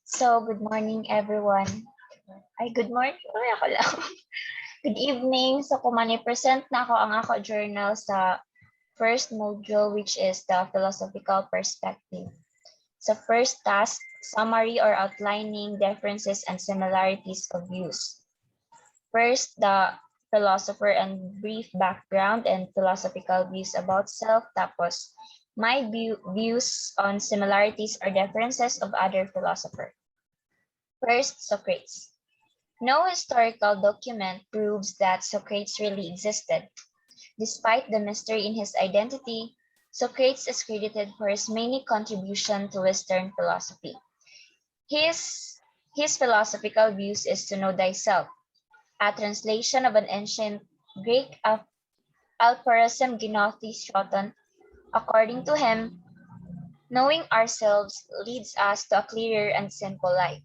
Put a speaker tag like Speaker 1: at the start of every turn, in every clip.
Speaker 1: Good morning everyone. Ay, good morning. Uy, ako lang. Good evening. Kumani-present na ako ang ako journal sa first module, which is the philosophical perspective. Sa first task, summary or outlining differences and similarities of views. First, the philosopher and brief background and philosophical views about self. Tapos, my views on similarities or differences of other philosophers. First, Socrates. No historical document proves that Socrates really existed. Despite the mystery in his identity, Socrates is credited for his many contributions to Western philosophy. His philosophical views is to know thyself, a translation of an ancient Greek aphorism Gnothes Shoton. According to him, knowing ourselves leads us to a clearer and simple life.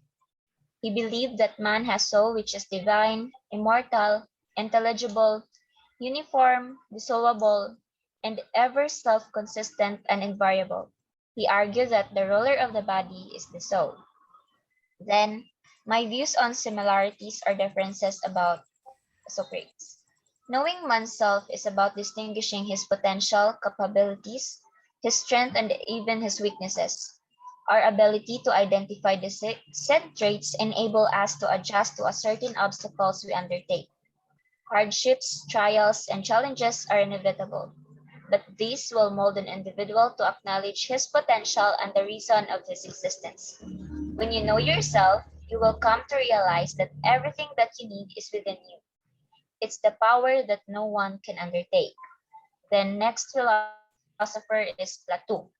Speaker 1: He believed that man has soul which is divine, immortal, intelligible, uniform, dissoluble, and ever self-consistent and invariable. He argued that the ruler of the body is the soul. Then, my views on similarities or differences about Socrates. Knowing oneself is about distinguishing his potential capabilities, his strength, and even his weaknesses. Our ability to identify the said traits enable us to adjust to a certain obstacles we undertake. Hardships, trials, and challenges are inevitable, but these will mold an individual to acknowledge his potential and the reason of his existence. When you know yourself, you will come to realize that everything that you need is within you. It's the power that no one can undertake. The next philosopher is Plato.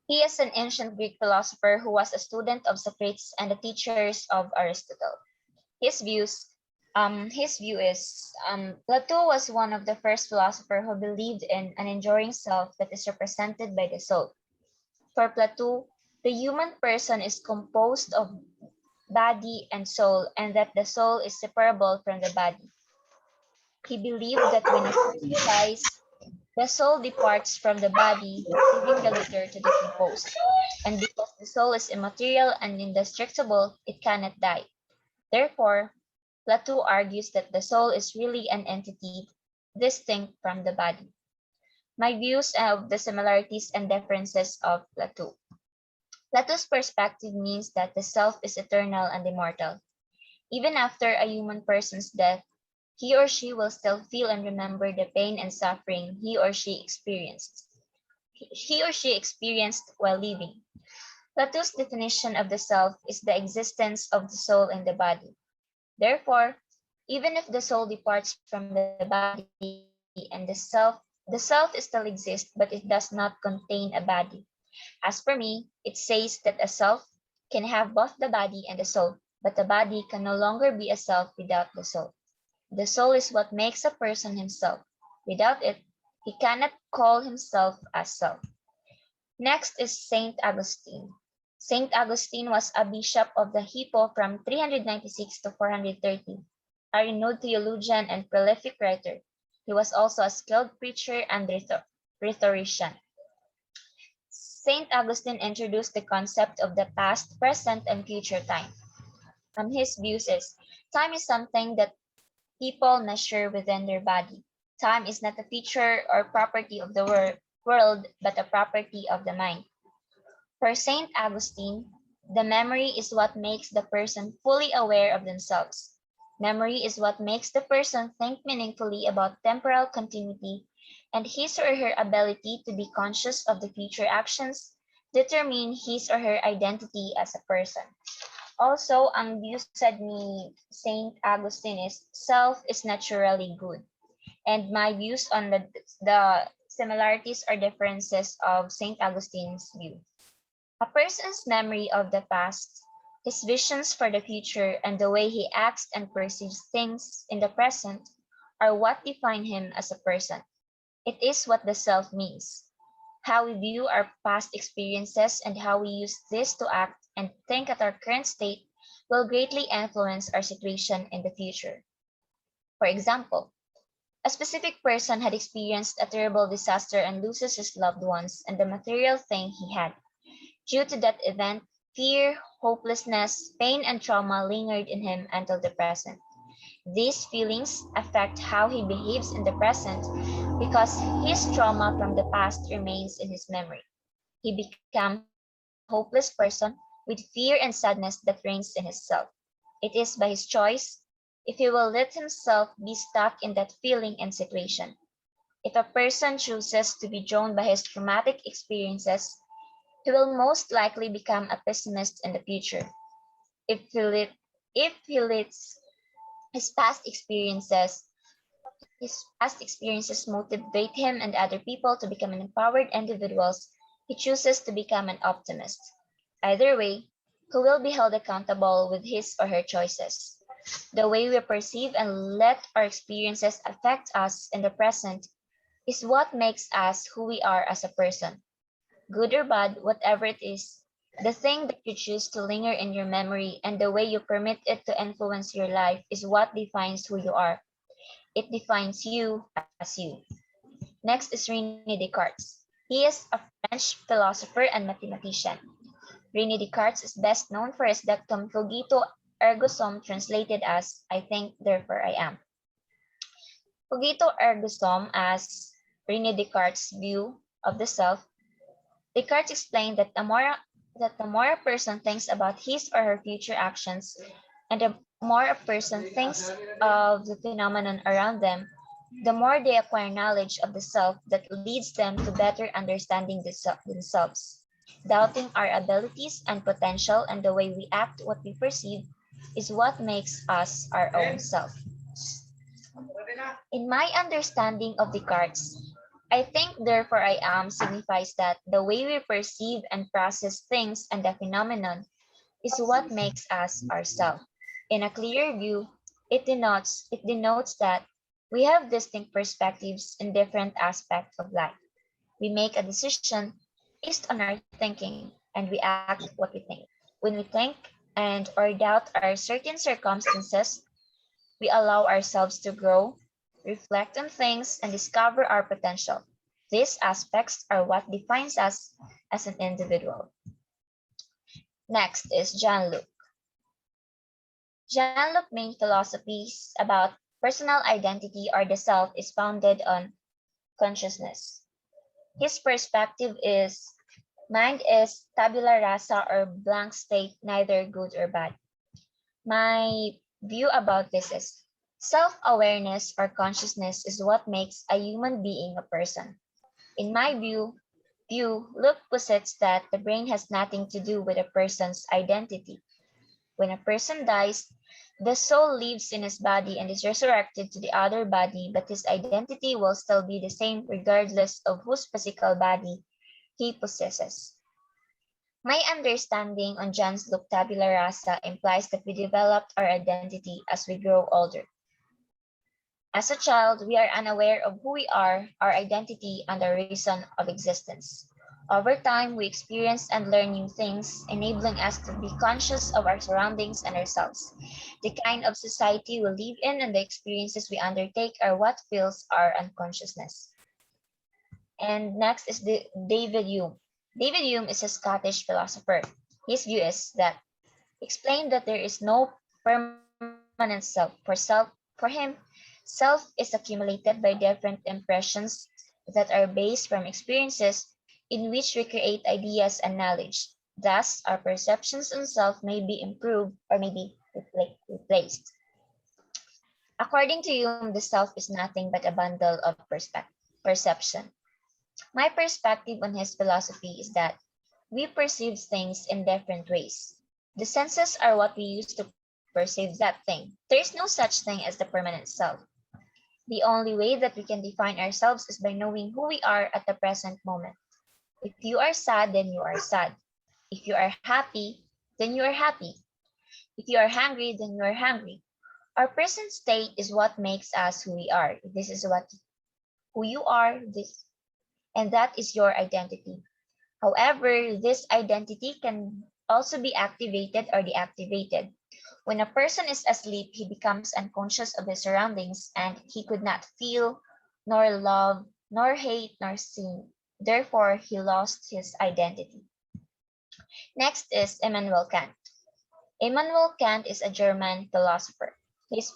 Speaker 1: He is an ancient Greek philosopher who was a student of Socrates and the teachers of Aristotle. His views, his view is Plato was one of the first philosophers who believed in an enduring self that is represented by the soul. For Plato, the human person is composed of body and soul, and that the soul is separable from the body. He believed that when a person dies, the soul departs from the body, leaving the latter to decompose. And because the soul is immaterial and indestructible, it cannot die. Therefore, Plato argues that the soul is really an entity distinct from the body. My views of the similarities and differences of Plato. Plato's perspective means that the self is eternal and immortal. Even after a human person's death, he or she will still feel and remember the pain and suffering he or she experienced while living. Plato's definition of the self is the existence of the soul in the body. Therefore, even if the soul departs from the body and the self still exists, but it does not contain a body. As for me, it says that a self can have both the body and the soul, but the body can no longer be a self without the soul. The soul is what makes a person himself. Without it, he cannot call himself as self. Next is Saint Augustine. Saint Augustine was a bishop of the Hippo from 396 to 430, a renowned theologian and prolific writer. He was also a skilled preacher and rhetorician. Saint Augustine introduced the concept of the past, present, and future time. His views is time is something that people measure within their body. Time is not a feature or property of the world, but a property of the mind. For Saint Augustine, the memory is what makes the person fully aware of themselves. Memory is what makes the person think meaningfully about temporal continuity, and his or her ability to be conscious of the future actions determine his or her identity as a person. Also, ang view said ni Saint Augustine is self is naturally good. And my views on the similarities or differences of Saint Augustine's view. A person's memory of the past, his visions for the future, and the way he acts and perceives things in the present are what define him as a person. It is what the self means. How we view our past experiences and how we use this to act and think at our current state will greatly influence our situation in the future. For example, a specific person had experienced a terrible disaster and loses his loved ones and the material thing he had. Due to that event, Fear, hopelessness, pain, and trauma lingered in him until the present. These feelings affect how he behaves in the present because his trauma from the past remains in his memory. He becomes a hopeless person with fear and sadness that reigns in his self. It is by his choice if he will let himself be stuck in that feeling and situation. If a person chooses to be drawn by his traumatic experiences, he will most likely become a pessimist in the future. If he, let, if he lets his past experiences motivate him and other people to become an empowered individuals, he chooses to become an optimist. Either way, he will be held accountable with his or her choices. The way we perceive and let our experiences affect us in the present is what makes us who we are as a person. Good or bad, whatever it is, the thing that you choose to linger in your memory and the way you permit it to influence your life is what defines who you are. It defines you as you. Next is René Descartes. He is a French philosopher and mathematician. René Descartes is best known for his dictum cogito ergo sum, translated as I think therefore I am. Cogito ergo sum, as René Descartes' view of the self, Descartes explained that the more a person thinks about his or her future actions, and the more a person thinks of the phenomenon around them, the more they acquire knowledge of the self that leads them to better understanding themselves. Doubting our abilities and potential and the way we act what we perceive is what makes us our own self. In my understanding of Descartes, I think therefore I am signifies that the way we perceive and process things and the phenomenon is what makes us ourselves. In a clear view, it denotes that we have distinct perspectives in different aspects of life. We make a decision based on our thinking, and we act what we think. When we think and or doubt our certain circumstances, we allow ourselves to grow, reflect on things, and discover our potential. These aspects are what defines us as an individual. Next is John Luke. John Luke's main philosophies about personal identity or the self is founded on consciousness. His perspective is mind is tabula rasa or blank state, neither good or bad. My view about this is self-awareness or consciousness is what makes a human being a person. In my view, Luke posits that the brain has nothing to do with a person's identity. When a person dies, the soul lives in his body and is resurrected to the other body, but his identity will still be the same regardless of whose physical body he possesses. My understanding on John's Luke tabula rasa implies that we developed our identity as we grow older. As a child, we are unaware of who we are, our identity, and our reason of existence. Over time, we experience and learn new things, enabling us to be conscious of our surroundings and ourselves. The kind of society we live in and the experiences we undertake are what fills our unconsciousness. And next is David Hume. David Hume is a Scottish philosopher. His view is that explained that there is no permanent self. For him, self is accumulated by different impressions that are based from experiences in which we create ideas and knowledge. Thus, our perceptions on self may be improved or may be replaced. According to Hume, the self is nothing but a bundle of perception. My perspective on his philosophy is that we perceive things in different ways. The senses are what we use to perceive that thing. There is no such thing as the permanent self. The only way that we can define ourselves is by knowing who we are at the present moment. If you are sad, then you are sad. If you are happy, then you are happy. If you are hungry, then you are hungry. Our present state is what makes us who we are. This is who you are, and that is your identity. However, this identity can also be activated or deactivated. When a person is asleep, he becomes unconscious of his surroundings and he could not feel, nor love, nor hate, nor sin. Therefore, he lost his identity. Next is Immanuel Kant. Immanuel Kant is a German philosopher. His,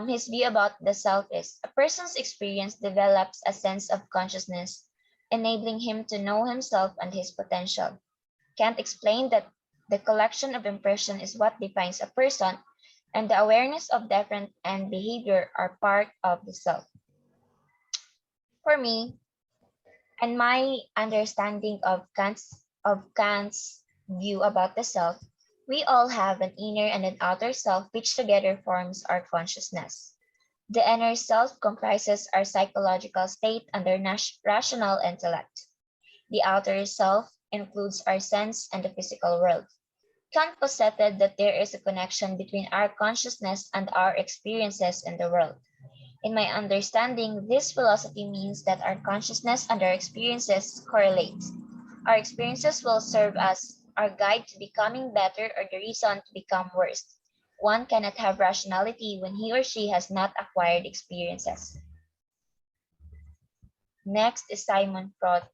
Speaker 1: his view about the self is a person's experience develops a sense of consciousness, enabling him to know himself and his potential. Kant explained that the collection of impression is what defines a person, and the awareness of different and behavior are part of the self. For me, and my understanding of Kant's view about the self, we all have an inner and an outer self which together forms our consciousness. The inner self comprises our psychological state under rational intellect. The outer self includes our sense and the physical world. Kant posited that there is a connection between our consciousness and our experiences in the world. In my understanding, this philosophy means that our consciousness and our experiences correlate. Our experiences will serve as our guide to becoming better or the reason to become worse. One cannot have rationality when he or she has not acquired experiences. Next is Simon Freud.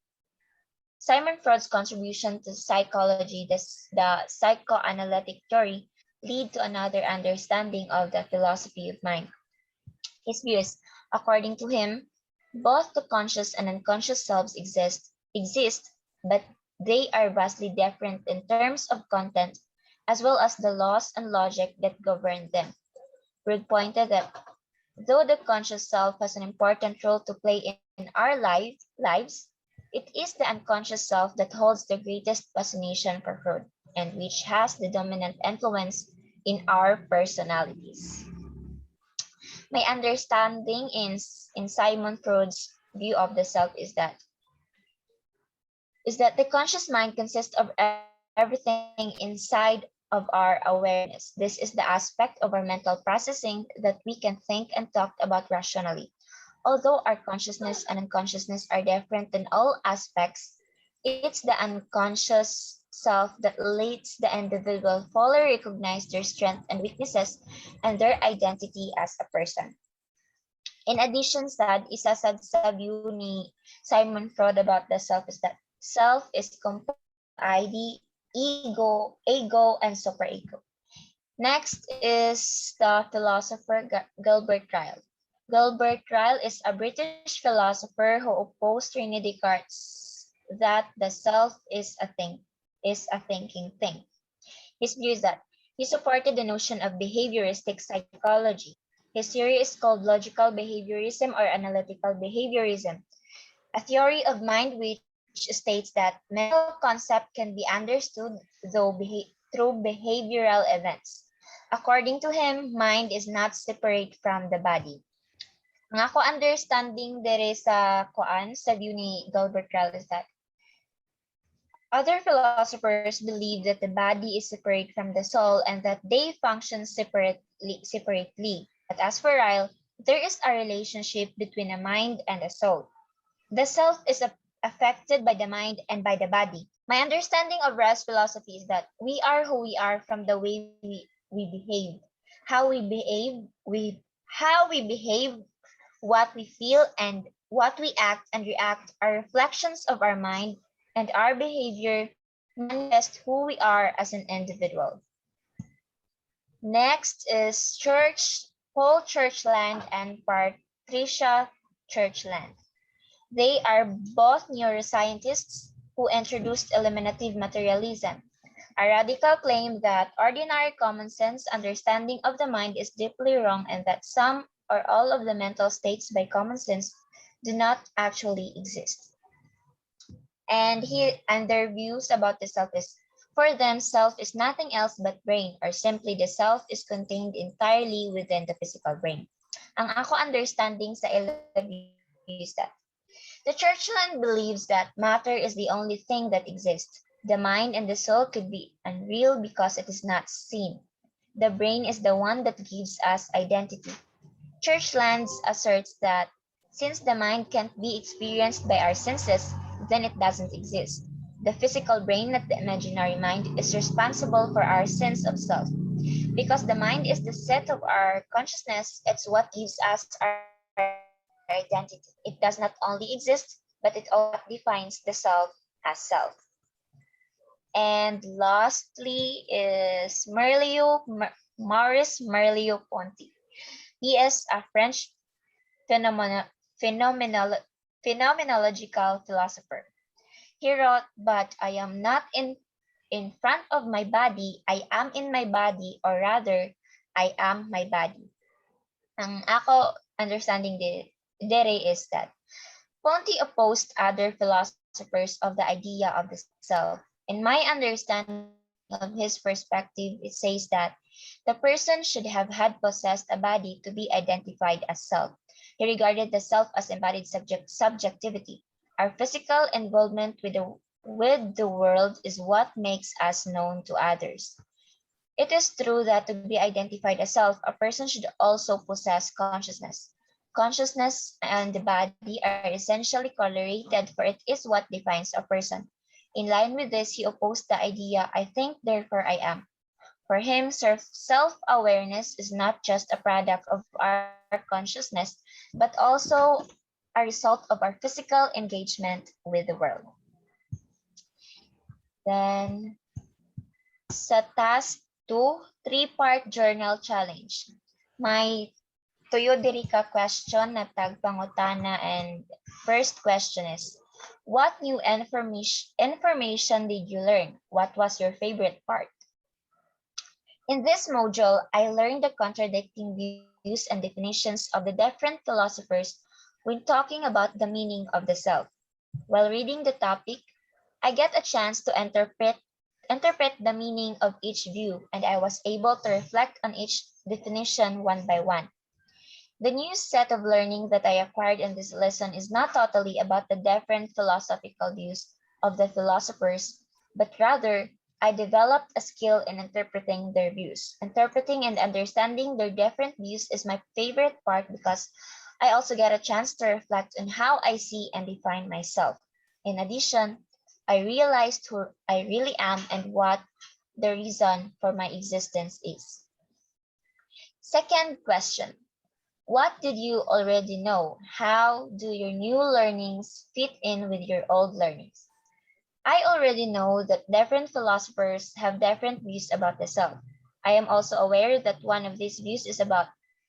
Speaker 1: Simon Freud's contribution to psychology, the psychoanalytic theory, lead to another understanding of the philosophy of mind. His views, according to him, both the conscious and unconscious selves exist, but they are vastly different in terms of content, as well as the laws and logic that govern them. Freud pointed that though the conscious self has an important role to play in our lives, it is the unconscious self that holds the greatest fascination for Freud, and which has the dominant influence in our personalities. My understanding in Simon Freud's view of the self is that the conscious mind consists of everything inside of our awareness. This is the aspect of our mental processing that we can think and talk about rationally. Although our consciousness and unconsciousness are different in all aspects, it's the unconscious self that lets the individual fully recognize their strengths and weaknesses and their identity as a person. In addition, isa sa view ni Simon Freud about the self is that self is composed of ID, ego, and superego. Next is the philosopher Gilbert Ryle. Gilbert Ryle is a British philosopher who opposed René Descartes that the self is a thinking thing. His view is that he supported the notion of behavioristic psychology. His theory is called logical behaviorism or analytical behaviorism, a theory of mind which states that mental concept can be understood through behavioral events. According to him, mind is not separate from the body. Ang ako understanding dere sa view ni Gilbert Ryle is that other philosophers believe that the body is separate from the soul and that they function separately. But as for Ryle, there is a relationship between a mind and a soul. The self is affected by the mind and by the body. My understanding of Ryle's philosophy is that we are who we are from the way we behave. How we behave, what we feel, and what we act and react are reflections of our mind, and our behavior manifests who we are as an individual. Next is Paul Churchland and Patricia Churchland. They are both neuroscientists who introduced eliminative materialism, a radical claim that ordinary common sense understanding of the mind is deeply wrong and that some or all of the mental states by common sense do not actually exist. And their views about the self is, for them, self is nothing else but brain, or simply the self is contained entirely within the physical brain. Ang ako understanding sa ila views that the Churchland believes that matter is the only thing that exists. The mind and the soul could be unreal because it is not seen. The brain is the one that gives us identity. Churchland asserts that since the mind can't be experienced by our senses, then it doesn't exist. The physical brain, not the imaginary mind, is responsible for our sense of self. Because the mind is the set of our consciousness, it's what gives us our identity. It does not only exist, but it also defines the self as self. And lastly is Maurice Merleau-Ponty. He is a French phenomeno- phenomenal, phenomenological philosopher. He wrote, "But I am not in front of my body, I am in my body, or rather, I am my body." Ang ako understanding dere is that Ponti opposed other philosophers of the idea of the self. In my understanding of his perspective, it says that the person should have had possessed a body to be identified as self. He regarded the self as embodied subjectivity. Our physical involvement with the world is what makes us known to others. It is true that to be identified as self, a person should also possess consciousness. Consciousness and the body are essentially correlated, for it is what defines a person. In line with this, he opposed the idea, "I think, therefore I am." For him, self-awareness is not just a product of our consciousness, but also a result of our physical engagement with the world. Then, sa task 2, three-part journal challenge. May tuyo diri ka question na tagpangutana, and first question is, what new information did you learn? What was your favorite part? In this module, I learned the contradicting views and definitions of the different philosophers when talking about the meaning of the self. While reading the topic, I get a chance to interpret the meaning of each view, and I was able to reflect on each definition one by one. The new set of learning that I acquired in this lesson is not totally about the different philosophical views of the philosophers, but rather I developed a skill in interpreting their views. Interpreting and understanding their different views is my favorite part because I also get a chance to reflect on how I see and define myself. In addition, I realized who I really am and what the reason for my existence is. Second question. What did you already know? How do your new learnings fit in with your old learnings? I already know that different philosophers have different views about the self. I am also aware that one of these views is about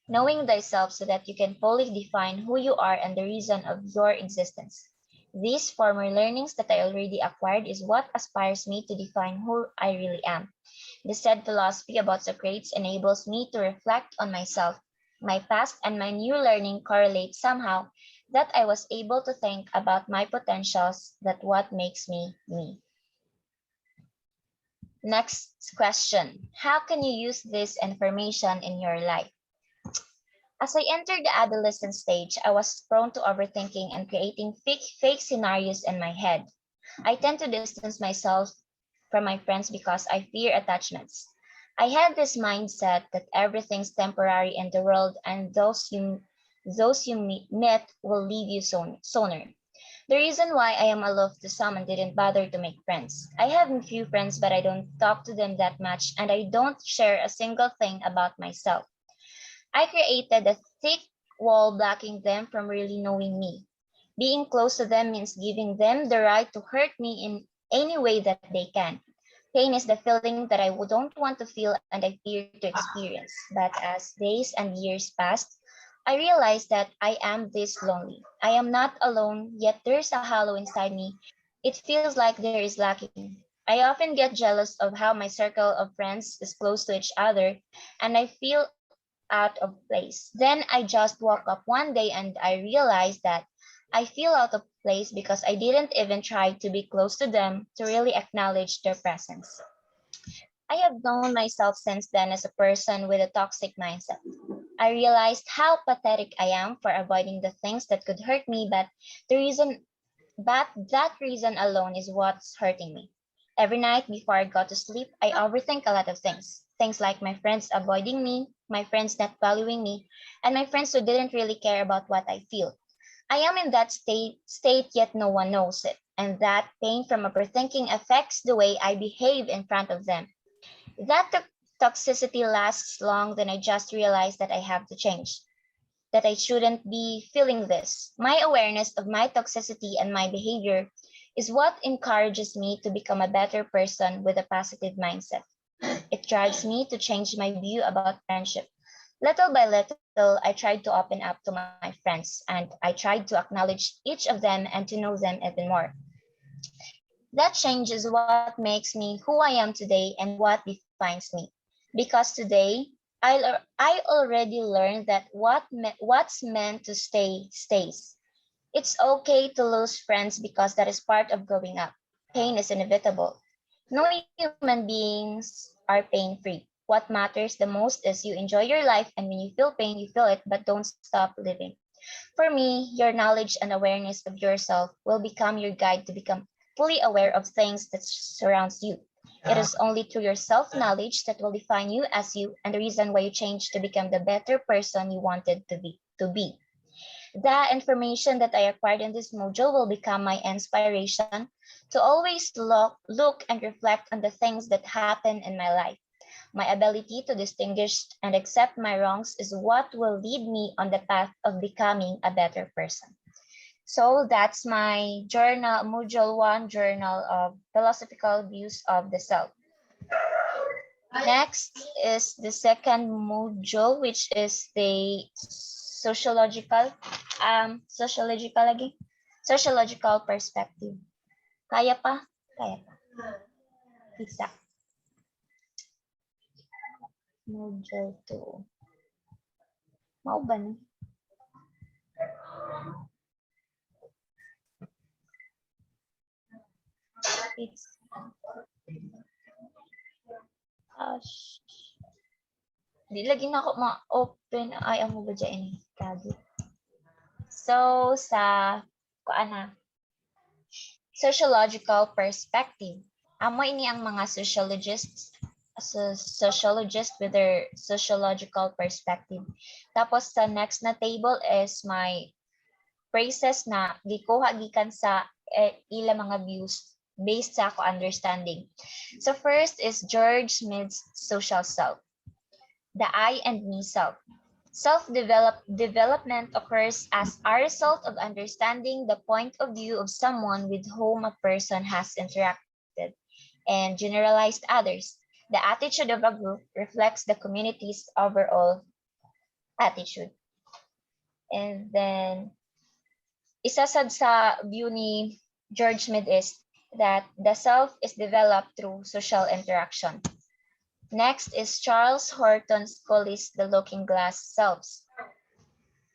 Speaker 1: knowing thyself so that you can fully define who you are and the reason of your existence. These former learnings that I already acquired is what aspires me to define who I really am. The said philosophy about Socrates enables me to reflect on myself. My past and my new learning correlate somehow that I was able to think about my potentials, that what makes me me. Next question. How can you use this information in your life? As I entered the adolescent stage, I was prone to overthinking and creating fake scenarios in my head. I tend to distance myself from my friends because I fear attachments. I had this mindset that everything's temporary in the world and those you meet will leave you sooner. The reason why I am aloof to some and didn't bother to make friends. I have a few friends, but I don't talk to them that much, and I don't share a single thing about myself. I created a thick wall blocking them from really knowing me. Being close to them means giving them the right to hurt me in any way that they can. Pain is the feeling that I don't want to feel and I fear to experience. But as days and years passed, I realized that I am this lonely. I am not alone, yet there's a hollow inside me. It feels like there is lacking. I often get jealous of how my circle of friends is close to each other, and I feel out of place. Then I just woke up one day and I realized that I feel out of place because I didn't even try to be close to them to really acknowledge their presence. I have known myself since then as a person with a toxic mindset. I realized how pathetic I am for avoiding the things that could hurt me, the reason but that reason alone is what's hurting me. Every night before I go to sleep, I overthink a lot of things. Things like my friends avoiding me, my friends not valuing me, and my friends who didn't really care about what I feel. I am in that state yet no one knows it. And that pain from overthinking affects the way I behave in front of them. That toxicity lasts long, then I just realize that I have to change, that I shouldn't be feeling this. My awareness of my toxicity and my behavior is what encourages me to become a better person with a positive mindset. It drives me to change my view about friendship. Little by little, I tried to open up to my friends and I tried to acknowledge each of them and to know them even more. That change is what makes me who I am today and what defines me. Because today, I already learned that what's meant to stay stays. It's okay to lose friends because that is part of growing up. Pain is inevitable. No human beings are pain-free. What matters the most is you enjoy your life, and when you feel pain, you feel it, but don't stop living. For me, your knowledge and awareness of yourself will become your guide to become fully aware of things that surrounds you. It is only through your self-knowledge that will define you as you and the reason why you changed to become the better person you wanted to be. The information that I acquired in this module will become my inspiration to always look and reflect on the things that happen in my life. My ability to distinguish and accept my wrongs is what will lead me on the path of becoming a better person. So that's my journal, module 1, Journal of Philosophical Views of the Self. Next is the second module, which is the sociological perspective. Kaya pa? Kaya pa. Isa. Module 2. Mau ba na? It's di lagi na ako ma-open. Ay, ang mo ba dyan? Kagi. So, sa sociological perspective. Amo ini ang mga sociologists with their sociological perspective. Tapos sa next na table is my phrases na gikuha gikan sa ila mga views based sa ako understanding. So first is George Smith's social self. The I and me self. Self-development occurs as a result of understanding the point of view of someone with whom a person has interacted and generalized others. The attitude of a group reflects the community's overall attitude. And then, isa sad sa view ni George Smith is that the self is developed through social interaction. Next is Charles Horton Scully's The Looking Glass Selves.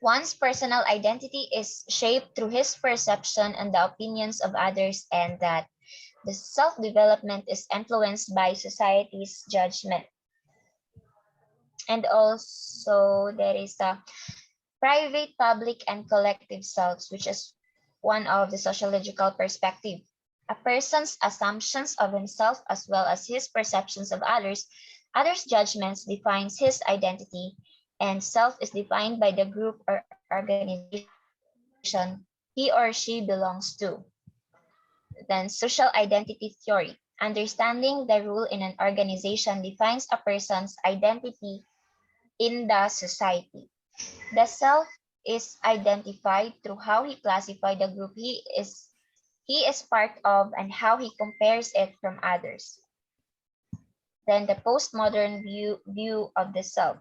Speaker 1: One's personal identity is shaped through his perception and the opinions of others, and that the self-development is influenced by society's judgment. And also there is a private, public, and collective selves, which is one of the sociological perspective. A person's assumptions of himself as well as his perceptions of others' judgments defines his identity, and self is defined by the group or organization he or she belongs to. Then social identity theory. Understanding the role in an organization defines a person's identity in the society. The self is identified through how he classifies the group he is part of and how he compares it from others. Then the postmodern view of the self.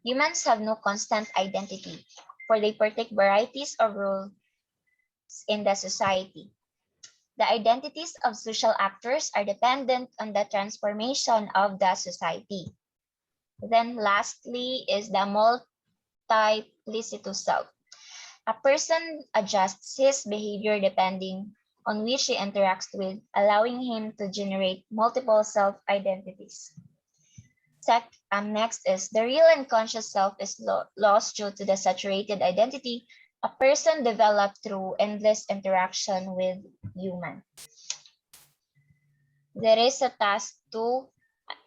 Speaker 1: Humans have no constant identity, for they partake varieties of roles in the society. The identities of social actors are dependent on the transformation of the society. Then lastly is the multiplicitous self. A person adjusts his behavior depending on which he interacts with, allowing him to generate multiple self-identities. Next is the real and conscious self is lost due to the saturated identity a person developed through endless interaction with human. There is a task 2,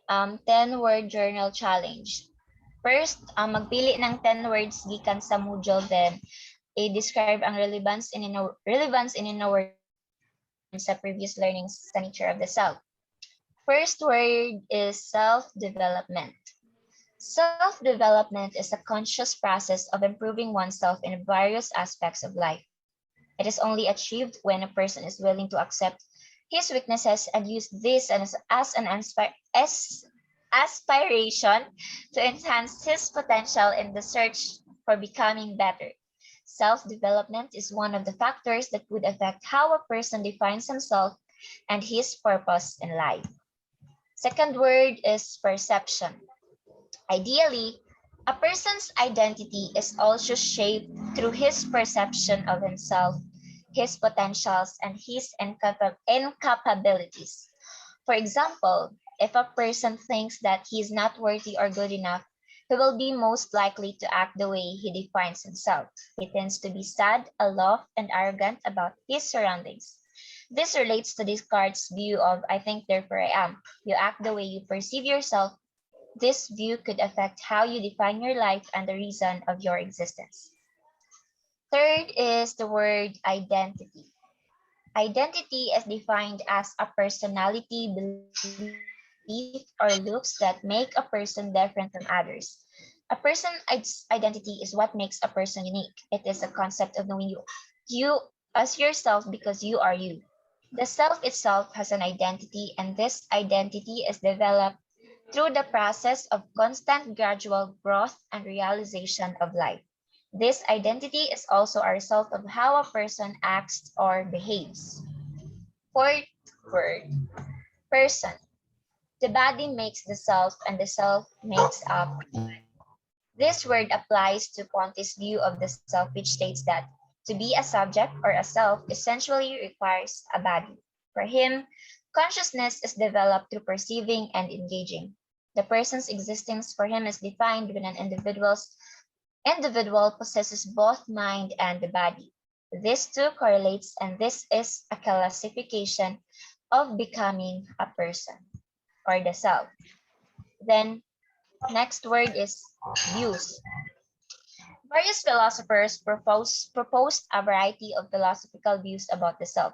Speaker 1: 10-word journal challenge. First, magpili ng 10 words gikan sa module, then i-describe ang relevance in a word sa previous learnings sa nature of the self. First word is self-development. Self-development is a conscious process of improving oneself in various aspects of life. It is only achieved when a person is willing to accept his weaknesses and use this as an aspiration to enhance his potential in the search for becoming better. Self-development is one of the factors that would affect how a person defines himself and his purpose in life. Second word is perception. Ideally, a person's identity is also shaped through his perception of himself, his potentials, and his incapabilities. For example, if a person thinks that he is not worthy or good enough, he will be most likely to act the way he defines himself. He tends to be sad, aloft, and arrogant about his surroundings. This relates to Descartes' view of I think, therefore I am. You act the way you perceive yourself. This view could affect how you define your life and the reason of your existence. Third is the word identity. Identity is defined as a personality, belief, or looks that make a person different from others. A person's identity is what makes a person unique. It is a concept of knowing you as yourself because you are you. The self itself has an identity, and this identity is developed through the process of constant gradual growth and realization of life. This identity is also a result of how a person acts or behaves. Fourth word, person. The body makes the self and the self makes up the body. This word applies to Ponti's view of the self, which states that to be a subject or a self essentially requires a body. For him, consciousness is developed through perceiving and engaging. The person's existence for him is defined when an individual possesses both mind and the body. This too correlates, and this is a classification of becoming a person or the self. Then, next word is views. Various philosophers proposed a variety of philosophical views about the self.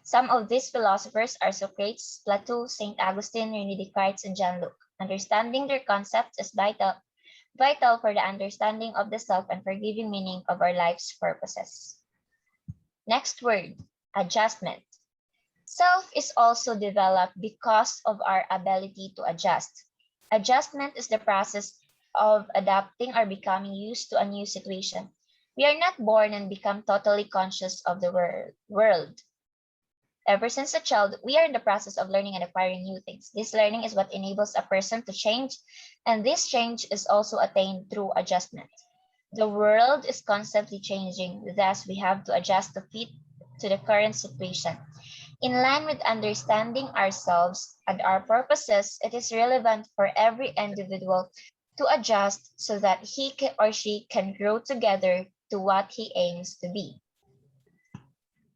Speaker 1: Some of these philosophers are Socrates, Plato, St. Augustine, René Descartes, and John Locke. Understanding their concepts is vital for the understanding of the self and for giving meaning of our life's purposes. Next word, adjustment. Self is also developed because of our ability to adjust. Adjustment is the process of adapting or becoming used to a new situation. We are not born and become totally conscious of the world. Ever since a child, we are in the process of learning and acquiring new things. This learning is what enables a person to change, and this change is also attained through adjustment. The world is constantly changing, thus we have to adjust to fit to the current situation. In line with understanding ourselves and our purposes, it is relevant for every individual to adjust so that he or she can grow together to what he aims to be.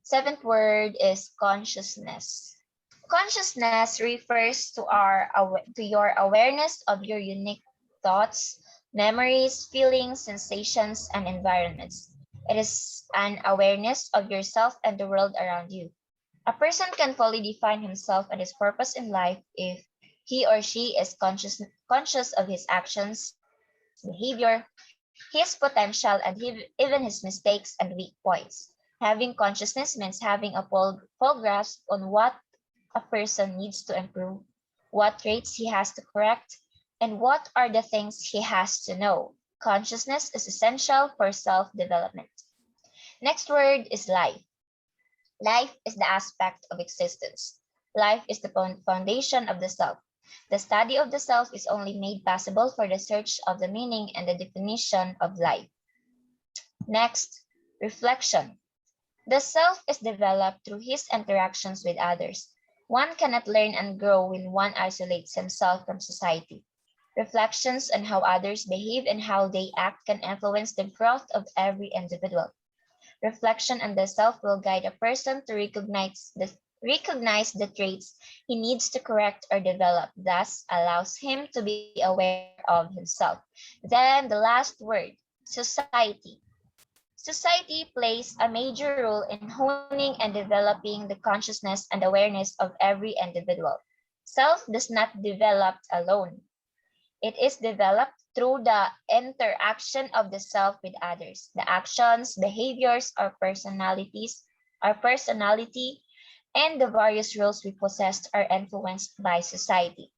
Speaker 1: Seventh word is consciousness. Consciousness refers to your awareness of your unique thoughts, memories, feelings, sensations, and environments. It is an awareness of yourself and the world around you. A person can fully define himself and his purpose in life if he or she is conscious of his actions, behavior, his potential, and even his mistakes and weak points. Having consciousness means having a full grasp on what a person needs to improve, what traits he has to correct, and what are the things he has to know. Consciousness is essential for self-development. Next word is life. Life is the aspect of existence. Life is the foundation of the self. The study of the self is only made possible for the search of the meaning and the definition of life. Next, reflection. The self is developed through his interactions with others. One cannot learn and grow when one isolates himself from society. Reflections on how others behave and how they act can influence the growth of every individual. Reflection on the self will guide a person to recognize the traits he needs to correct or develop, thus allows him to be aware of himself. Then the last word, society. Society plays a major role in honing and developing the consciousness and awareness of every individual. Self does not develop alone. It is developed through the interaction of the self with others. The actions, behaviors, or personalities our personality, and the various roles we possess are influenced by society.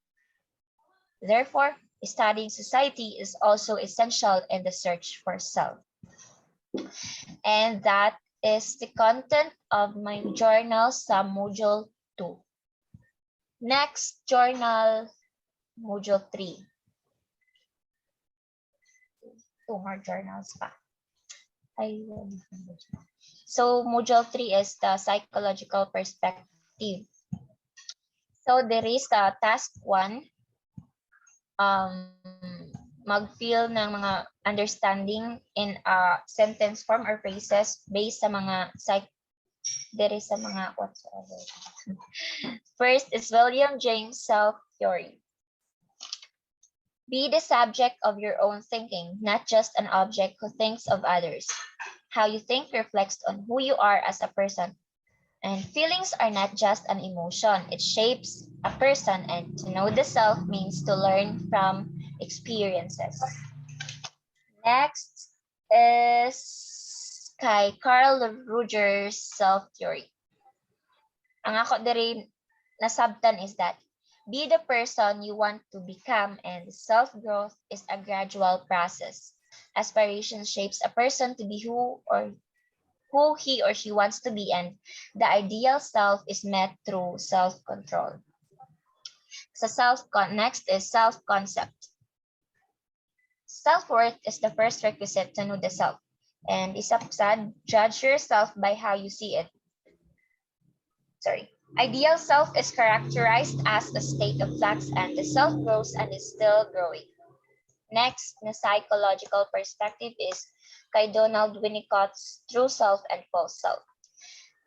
Speaker 1: Therefore, studying society is also essential in the search for self. And that is the content of my journal sa Module 2. Next journal, Module 3. Two more journals pa. So Module 3 is the psychological perspective. So there is task 1, mag-fill ng mga understanding in a sentence form or phrases based sa mga there is sa mga whatsoever. First is William James self-theory. Be the subject of your own thinking, not just an object who thinks of others. How you think reflects on who you are as a person. And feelings are not just an emotion, it shapes a person, and to know the self means to learn from experiences. Next is kay Carl Rogers self-theory. Ang ako diri na subtan is that be the person you want to become, and self-growth is a gradual process. Aspiration shapes a person to be who he or she wants to be, and the ideal self is met through self-control. So next is self-concept. Self-worth is the first requisite to know the self, and isapsad, judge yourself by how you see it. Ideal self is characterized as a state of flux, and the self grows and is still growing. Next, the psychological perspective is kay Donald Winnicott's true self and false self.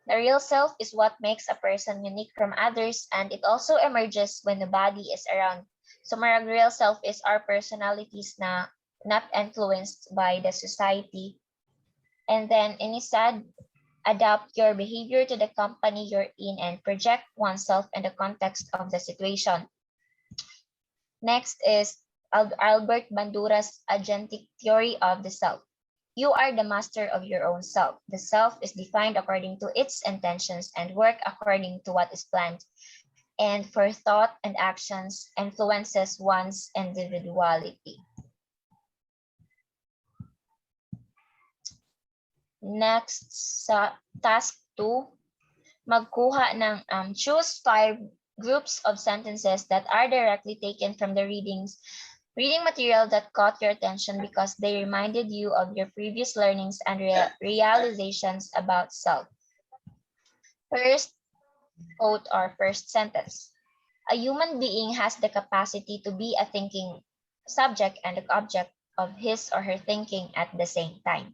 Speaker 1: The real self is what makes a person unique from others, and it also emerges when the body is around. So marag real self is our personalities na not influenced by the society. And then inisad, adapt your behavior to the company you're in and project oneself in the context of the situation. Next is Albert Bandura's agentic theory of the self. You are the master of your own self. The self is defined according to its intentions and work according to what is planned. And for thought and actions influences one's individuality. Next, sa task 2, magkuha ng choose 5 groups of sentences that are directly taken from the reading material that caught your attention because they reminded you of your previous learnings and realizations about self. First quote or first sentence. A human being has the capacity to be a thinking subject and the object of his or her thinking at the same time.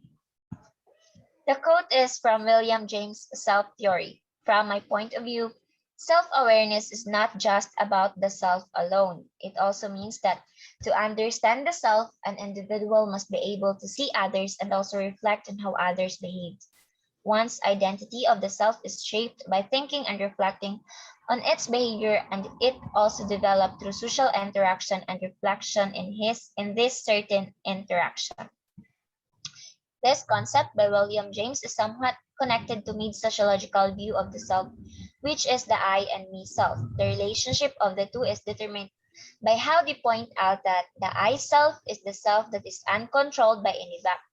Speaker 1: The quote is from William James' self-theory. From my point of view, self-awareness is not just about the self alone. It also means that to understand the self, an individual must be able to see others and also reflect on how others behave. One's identity of the self is shaped by thinking and reflecting on its behavior, and it also developed through social interaction and reflection in this certain interaction. This concept by William James is somewhat connected to Mead's sociological view of the self, which is the I and me self. The relationship of the two is determined by how they point out that the I self is the self that is uncontrolled by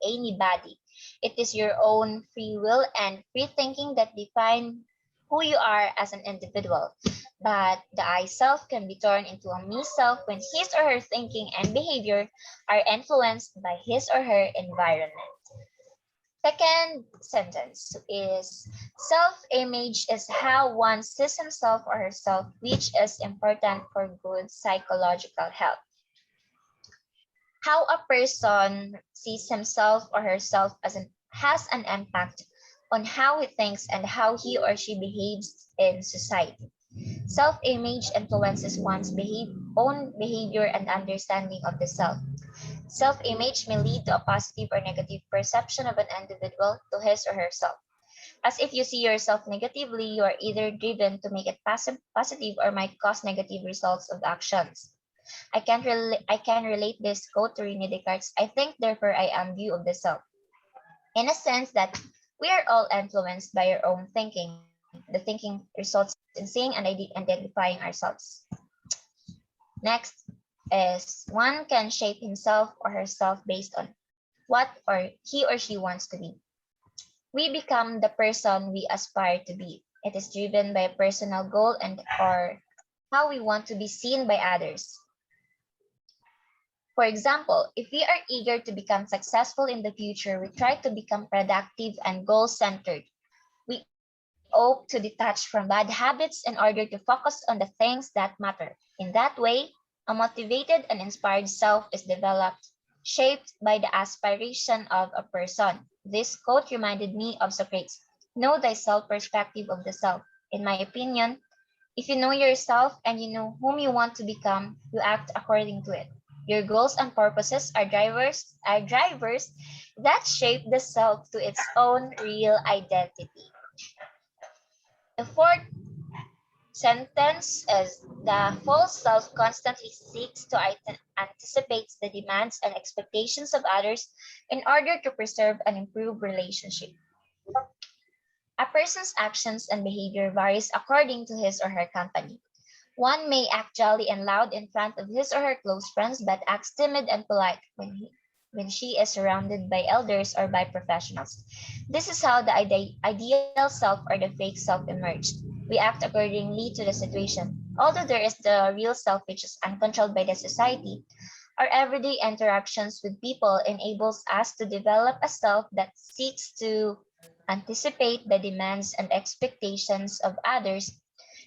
Speaker 1: anybody. It is your own free will and free thinking that define who you are as an individual. But the I self can be turned into a me self when his or her thinking and behavior are influenced by his or her environment. Second sentence is self-image is how one sees himself or herself, which is important for good psychological health. How a person sees himself or herself has an impact on how he thinks and how he or she behaves in society. Self-image influences one's own behavior and understanding of the self. Self-image may lead to a positive or negative perception of an individual to his or herself. As if you see yourself negatively, you are either driven to make it positive or might cause negative results of actions. I can relate this quote to Rene Descartes' I think, therefore I am view of the self. In a sense that We are all influenced by our own thinking. The thinking results in seeing and identifying ourselves. Next is one can shape himself or herself based on what or he or she wants to be. We become the person we aspire to be. It is driven by a personal goal and or how we want to be seen by others. For example, if we are eager to become successful in the future, we try to become productive and goal-centered. We opt to detach from bad habits in order to focus on the things that matter. In that way, a motivated and inspired self is developed, shaped by the aspiration of a person. This quote reminded me of Socrates' know thyself perspective of the self. In my opinion, if you know yourself and you know whom you want to become, you act according to it. Your goals and purposes are drivers that shape the self to its own real identity. The fourth sentence is the false self constantly seeks to anticipate the demands and expectations of others in order to preserve and improve relationship. A person's actions and behavior varies according to his or her company. One may act jolly and loud in front of his or her close friends, but acts timid and polite when she is surrounded by elders or by professionals. This is how the ideal self or the fake self emerged. We act accordingly to the situation. Although there is the real self which is uncontrolled by the society, our everyday interactions with people enables us to develop a self that seeks to anticipate the demands and expectations of others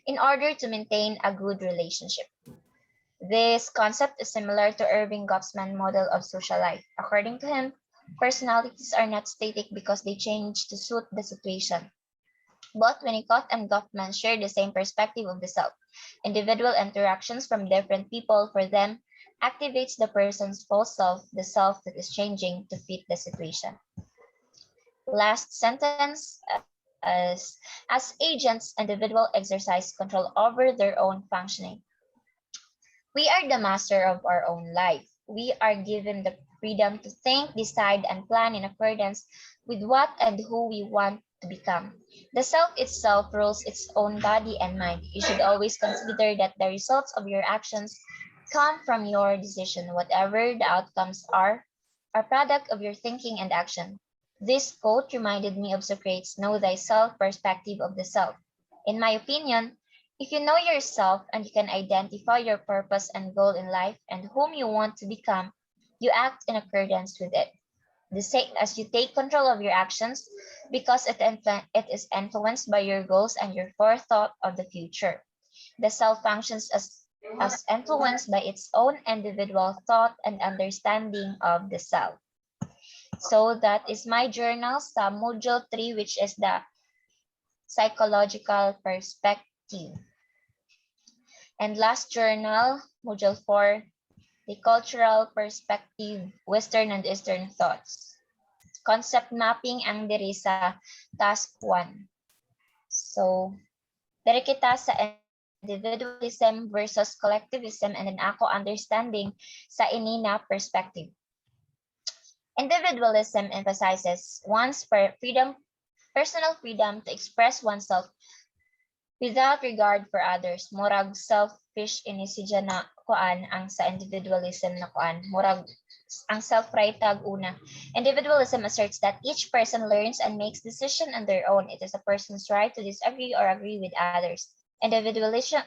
Speaker 1: in order to maintain a good relationship. This concept is similar to Irving Goffman's model of social life. According to him, personalities are not static because they change to suit the situation. Both Winnicott and Goffman share the same perspective of the self. Individual interactions from different people for them activates the person's false self, the self that is changing to fit the situation. Last sentence as agents, individuals exercise control over their own functioning. We are the master of our own life. We are given the freedom to think, decide, and plan in accordance with what and who we want to become. The self itself rules its own body and mind. You should always consider that the results of your actions come from your decision. Whatever the outcomes are product of your thinking and action. This quote reminded me of Socrates' know thyself perspective of the self. In my opinion, if you know yourself and you can identify your purpose and goal in life and whom you want to become, you act in accordance with it. The same as you take control of your actions because it is influenced by your goals and your forethought of the future. The self functions as influenced by its own individual thought and understanding of the self. So that is my journal sa module 3, which is the psychological perspective. And last journal, module 4, the cultural perspective, Western and Eastern thoughts. Concept mapping ang diri sa task 1. So, diri kita sa individualism versus collectivism and then ako understanding sa ini na perspective. Individualism emphasizes one's personal freedom to express oneself without regard for others. Murag selfish ini siya na kuan ang sa individualism na kuan. Murag ang self-right tag una. Individualism asserts that each person learns and makes decisions on their own. It is a person's right to disagree or agree with others. Individualism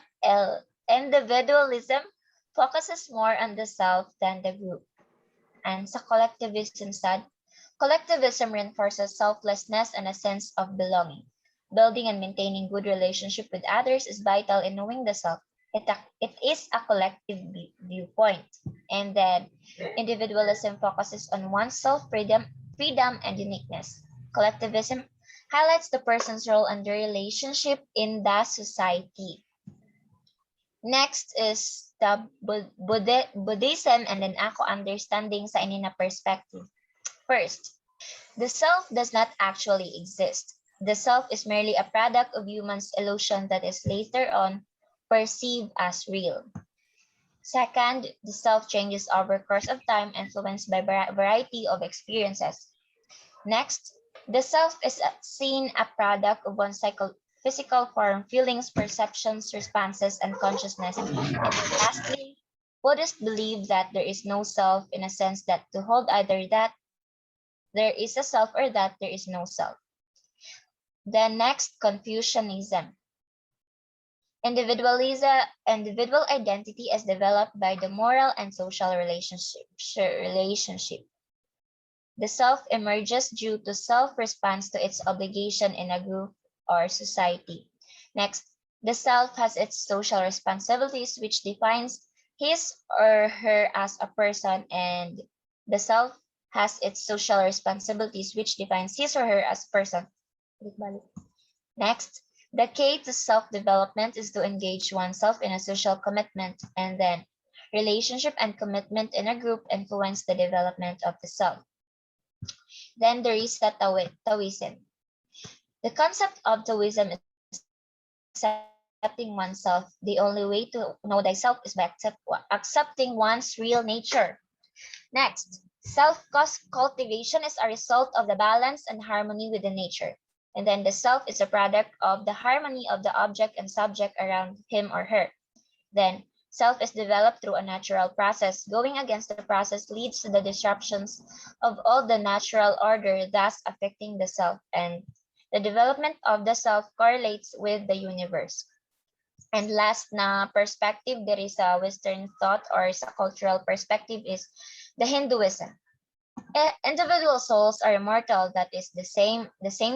Speaker 1: focuses more on the self than the group. And sa collectivism side, collectivism reinforces selflessness and a sense of belonging. Building and maintaining good relationship with others is vital in knowing the self. It is a collective viewpoint. And then individualism focuses on one's self-freedom and uniqueness. Collectivism highlights the person's role and the relationship in the society. Next is the Buddhism and then ako understanding sa ini na perspective. First, the self does not actually exist. The self is merely a product of humans' illusion that is later on perceived as real. Second, the self changes over course of time influenced by variety of experiences. Next, The self is seen a product of one's physical form, feelings, perceptions, responses, and consciousness. And then lastly, Buddhists believe that there is no self in a sense that to hold either that there is a self or that there is no self. Then next, Confucianism. Individual identity is developed by the moral and social relationship. The self emerges due to self-response to its obligation in a group or society. Next, the self has its social responsibilities, which defines his or her as a person, and the self has its social responsibilities, which defines his or her as a person. Next, the key to self-development is to engage oneself in a social commitment, and then relationship and commitment in a group influence the development of the self. Then there is Taoism. The concept of Taoism is accepting oneself. The only way to know thyself is by accepting one's real nature. Next, self-cultivation is a result of the balance and harmony within nature. And then the self is a product of the harmony of the object and subject around him or her. Then self is developed through a natural process. Going against the process leads to the disruptions of all the natural order, thus affecting the self. And the development of the self correlates with the universe. And last na perspective, there is a Western thought or sa cultural perspective is the Hinduism. Individual souls are immortal. That is the same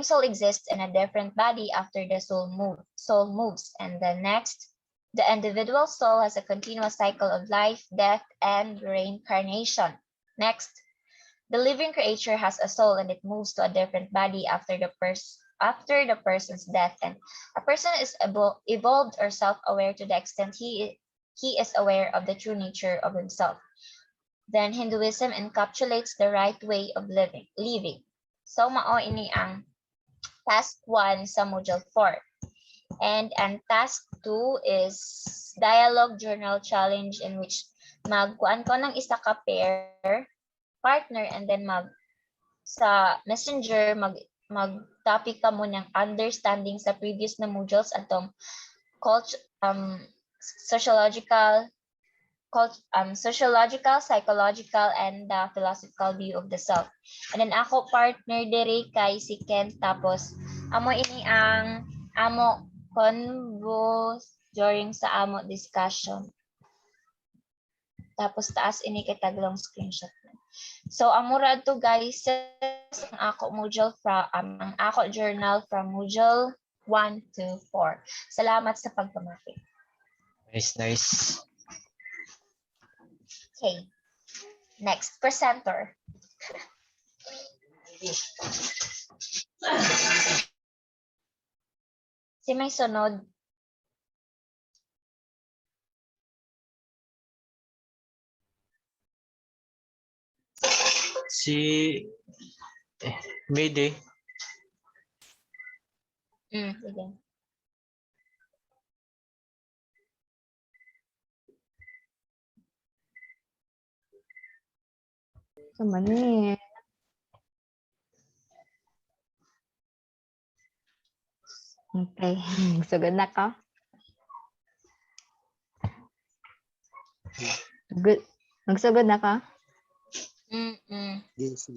Speaker 1: soul exists in a different body after the soul moves. And the next, the individual soul has a continuous cycle of life, death, and reincarnation. Next, the living creature has a soul and it moves to a different body after the person's death. And a person is evolved or self-aware to the extent he is aware of the true nature of himself. Then Hinduism encapsulates the right way of living. So mao ini ang task 1 sa module 4. And task 2 is dialogue journal challenge, in which magkuan ko ng isa ka pair partner, and then sa messenger mag-topic ka mo ng understanding sa previous na modules atong sociological, psychological, and philosophical view of the self. And then ako partner diri kay si Ken, tapos amo ini ang amo convos during sa amo discussion. Tapos taas ini kay taglong screenshot. So amo ra to guys ang ako module from ang ako journal from module 1 to 4. Salamat sa pagpamati.
Speaker 2: Nice.
Speaker 1: Okay. Next, presenter. Si may sunod.
Speaker 2: Si Mayday.
Speaker 1: Sige.
Speaker 3: Sama ni. Okay. Sugod na ka? Good. Magsugod na ka?
Speaker 2: Yes.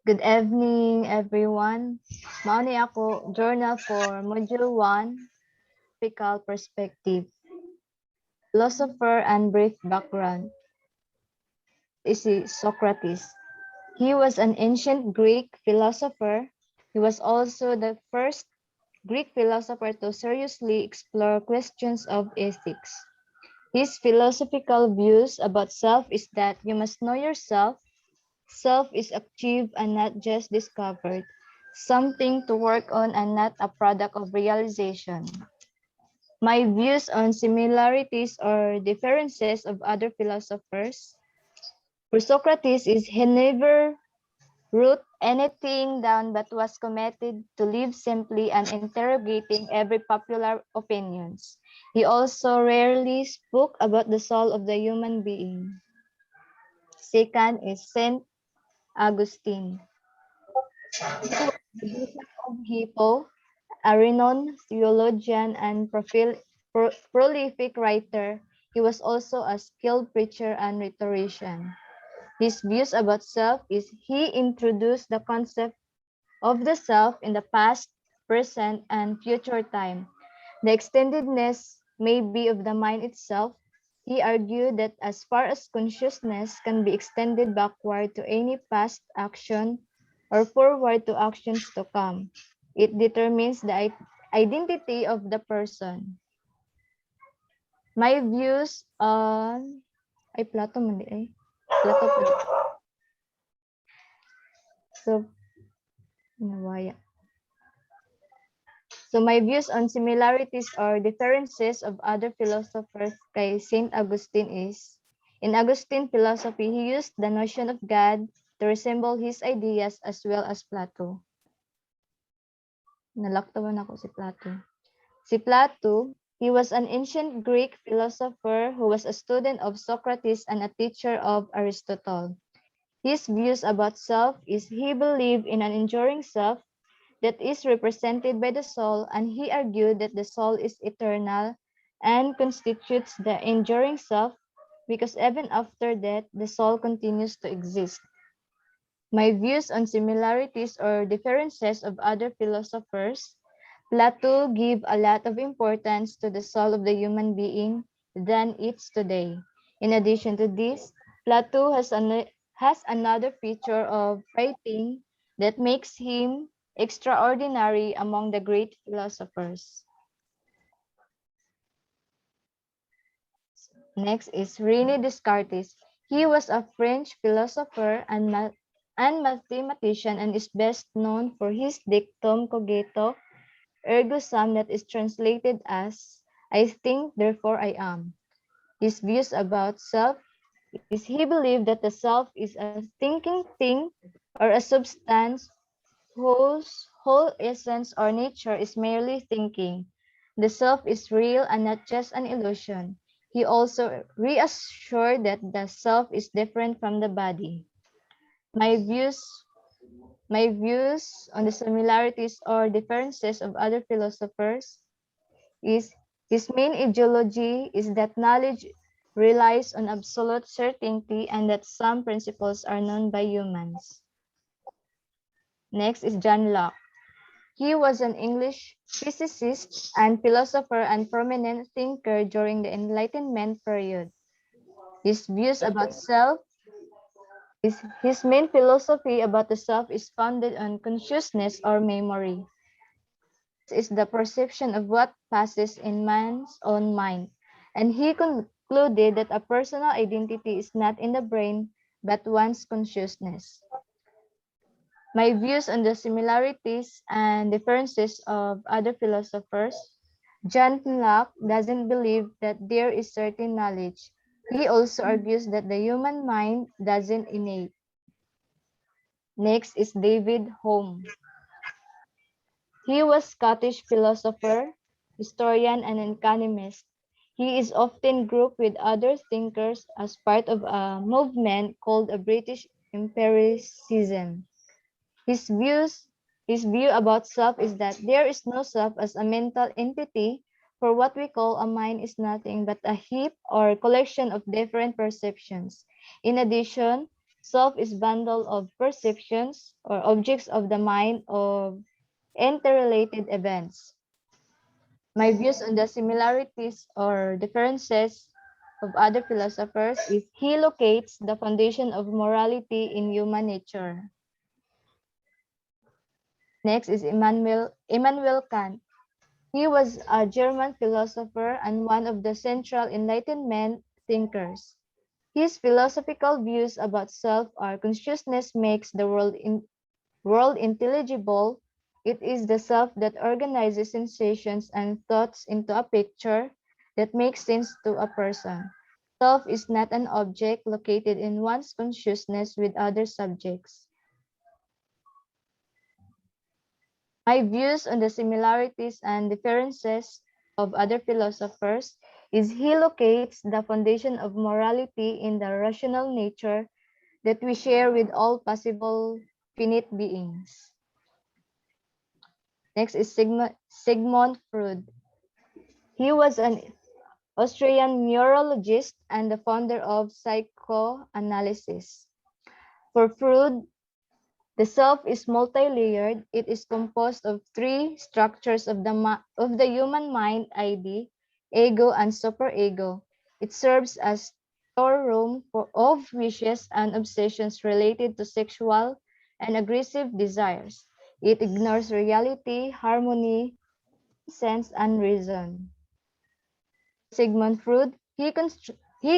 Speaker 3: Good evening, everyone. Mao ni ako journal for module 1, Ethical Perspective. Philosopher and brief background. Is Socrates. He was an ancient Greek philosopher. He was also the first Greek philosopher to seriously explore questions of ethics. His philosophical views about self is that you must know yourself. Self is achieved and not just discovered, something to work on and not a product of realization. My views on similarities or differences of other philosophers. For Socrates, he never wrote anything down but was committed to live simply and interrogating every popular opinions. He also rarely spoke about the soul of the human being. Second is Saint Augustine. He was the Bishop of Hippo, a renowned theologian and prolific writer. He was also a skilled preacher and rhetorician. His views about self is he introduced the concept of the self in the past, present, and future time. The extendedness may be of the mind itself. He argued that as far as consciousness can be extended backward to any past action or forward to actions to come, it determines the identity of the person. My views on... Ay, Plato man di ay. Plato pala. So, nawaya. So my views on similarities or differences of other philosophers kay Saint Augustine is, in Augustine philosophy, he used the notion of God to resemble his ideas as well as Plato. Nalaktawan ako si Plato. Si Plato, he was an ancient Greek philosopher who was a student of Socrates and a teacher of Aristotle. His views about self is he believed in an enduring self that is represented by the soul, and he argued that the soul is eternal and constitutes the enduring self because even after death, the soul continues to exist. My views on similarities or differences of other philosophers, Plato gave a lot of importance to the soul of the human being than it's today. In addition to this, Plato has another feature of writing that makes him extraordinary among the great philosophers. Next is René Descartes. He was a French philosopher and mathematician and is best known for his dictum cogito ergo sum that is translated as I think, therefore I am. His views about self is he believed that the self is a thinking thing or a substance whose whole essence or nature is merely thinking. The self is real and not just an illusion. He also reassured that the self is different from the body. My views my views on the similarities or differences of other philosophers is his main ideology is that knowledge relies on absolute certainty and that some principles are known by humans. Next is John Locke. He was an English physicist and philosopher and prominent thinker during the Enlightenment period. His views about self is his main philosophy about the self is founded on consciousness or memory. Is the perception of what passes in man's own mind, and he concluded that a personal identity is not in the brain, but one's consciousness. My views on the similarities and differences of other philosophers, John Locke doesn't believe that there is certain knowledge. He also argues that the human mind doesn't innate. Next is David Hume. He was Scottish philosopher, historian, and economist. He is often grouped with other thinkers as part of a movement called a British empiricism. His view about self is that there is no self as a mental entity, for what we call a mind is nothing but a heap or collection of different perceptions. In addition, self is bundle of perceptions or objects of the mind of interrelated events. My views on the similarities or differences of other philosophers is he locates the foundation of morality in human nature. Next is Immanuel Kant. He was a German philosopher and one of the central Enlightenment thinkers. His philosophical views about self are consciousness makes the world intelligible. It is the self that organizes sensations and thoughts into a picture that makes sense to a person. Self is not an object located in one's consciousness with other subjects. My views on the similarities and differences of other philosophers is he locates the foundation of morality in the rational nature that we share with all possible finite beings. Next is Sigmund Freud. He was an Austrian neurologist and the founder of psychoanalysis. For Freud, the self is multi-layered. It is composed of three structures of the human mind: ID, ego, and superego. It serves as storeroom of wishes and obsessions related to sexual and aggressive desires. It ignores reality, harmony, sense, and reason. Sigmund Freud, he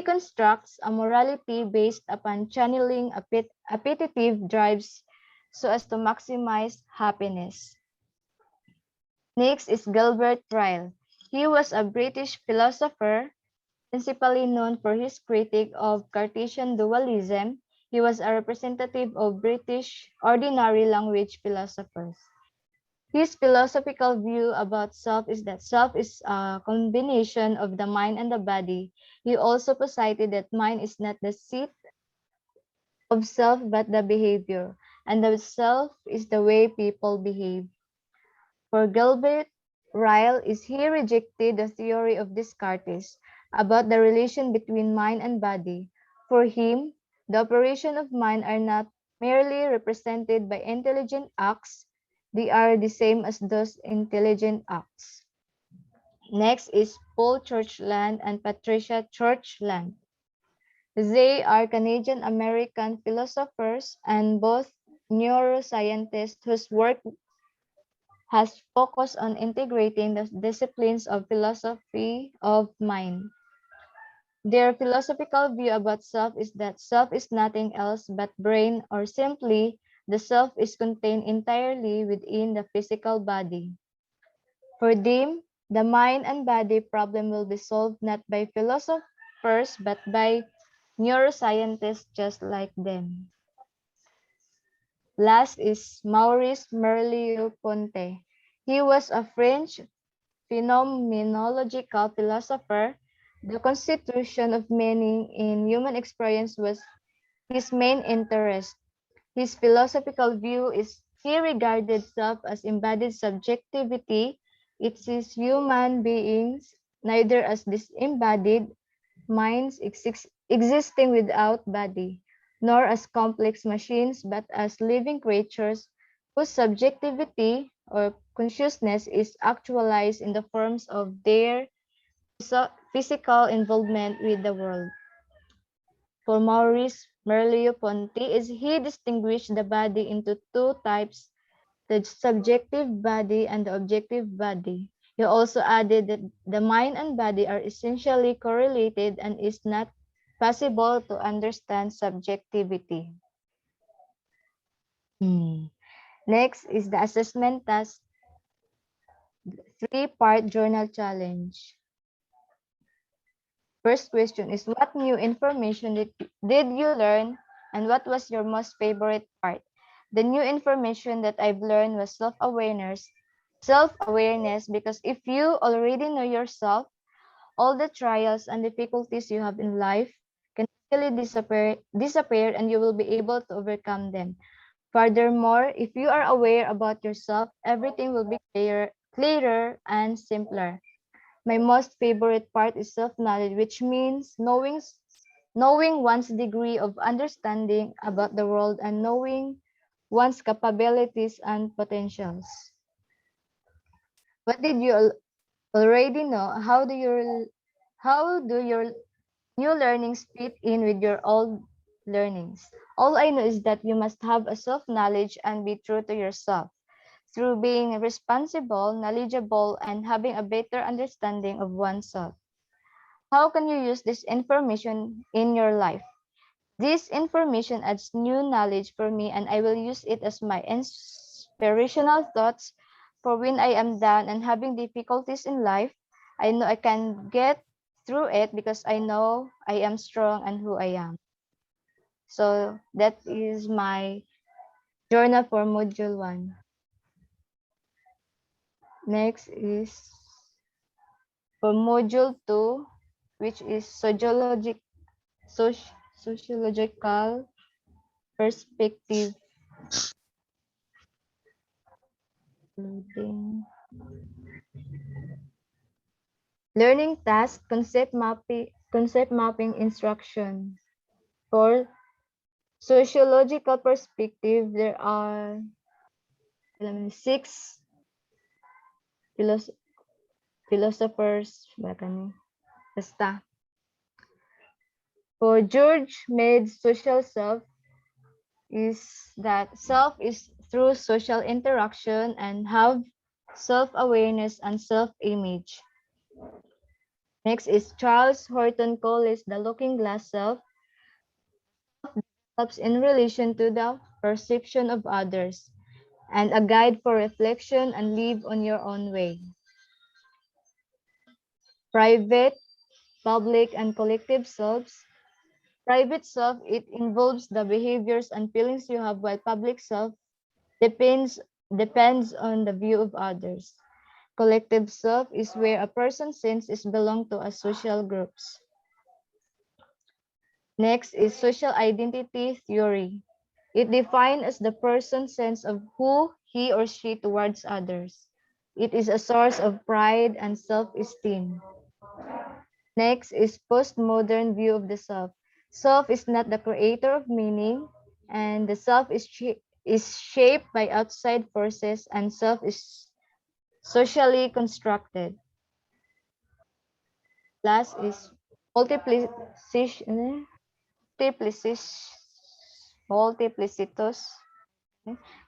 Speaker 3: constructs a morality based upon channeling appetitive drives so as to maximize happiness. Next is Gilbert Ryle. He was a British philosopher, principally known for his critique of Cartesian dualism. He was a representative of British ordinary language philosophers. His philosophical view about self is that self is a combination of the mind and the body. He also posited that mind is not the seat of self but the behavior, and the self is the way people behave. For Gilbert Ryle he rejected the theory of Descartes about the relation between mind and body. For him, the operation of mind are not merely represented by intelligent acts, they are the same as those intelligent acts. Next is Paul Churchland and Patricia Churchland. They are Canadian-American philosophers and both neuroscientists whose work has focused on integrating the disciplines of philosophy of mind. Their philosophical view about self is that self is nothing else but brain, or simply, the self is contained entirely within the physical body. For them, the mind and body problem will be solved not by philosophers but by neuroscientists just like them. Last is Maurice Merleau-Ponty. He was a French phenomenological philosopher. The constitution of meaning in human experience was his main interest. His philosophical view is he regarded self as embodied subjectivity. It sees human beings neither as disembodied minds existing without body, nor as complex machines, but as living creatures whose subjectivity or consciousness is actualized in the forms of their physical involvement with the world. For Maurice Merleau-Ponty he distinguished the body into two types, the subjective body and the objective body. He also added that the mind and body are essentially correlated and is not possible to understand subjectivity. Next is the assessment task, three-part journal challenge. First question is, what new information did you learn and what was your most favorite part? The new information that I've learned was self-awareness. Self-awareness, because if you already know yourself, all the trials and difficulties you have in life can easily disappear and you will be able to overcome them. Furthermore, if you are aware about yourself, everything will be clearer and simpler. My most favorite part is self-knowledge, which means knowing one's degree of understanding about the world and knowing one's capabilities and potentials. What did you already know? How do your new learnings fit in with your old learnings? All I know is that you must have a self-knowledge and be true to yourself. Through being responsible, knowledgeable, and having a better understanding of oneself. How can you use this information in your life? This information adds new knowledge for me, and I will use it as my inspirational thoughts for when I am down and having difficulties in life. I know I can get through it because I know I am strong and who I am. So that is my journal for Module 1. Next is for Module 2, which is sociological perspective. Loading. Learning task, concept mapping instruction. For sociological perspective, there are 6 philosophers. Basta. For George Mead's social self is that self is through social interaction and have self-awareness and self-image. Next is Charles Horton Collis, the looking glass self. Helps in relation to the perception of others and a guide for reflection and live on your own way. Private, public, and collective selves. Private self, it involves the behaviors and feelings you have, while public self depends on the view of others. Collective self is where a person's sense is belong to a social groups. Next is social identity theory. It defines as the person's sense of who he or she towards others. It is a source of pride and self-esteem. Next is postmodern view of the self. Self is not the creator of meaning, and the self is shaped by outside forces, and self is socially constructed. Last is multiplicity, multiplicitous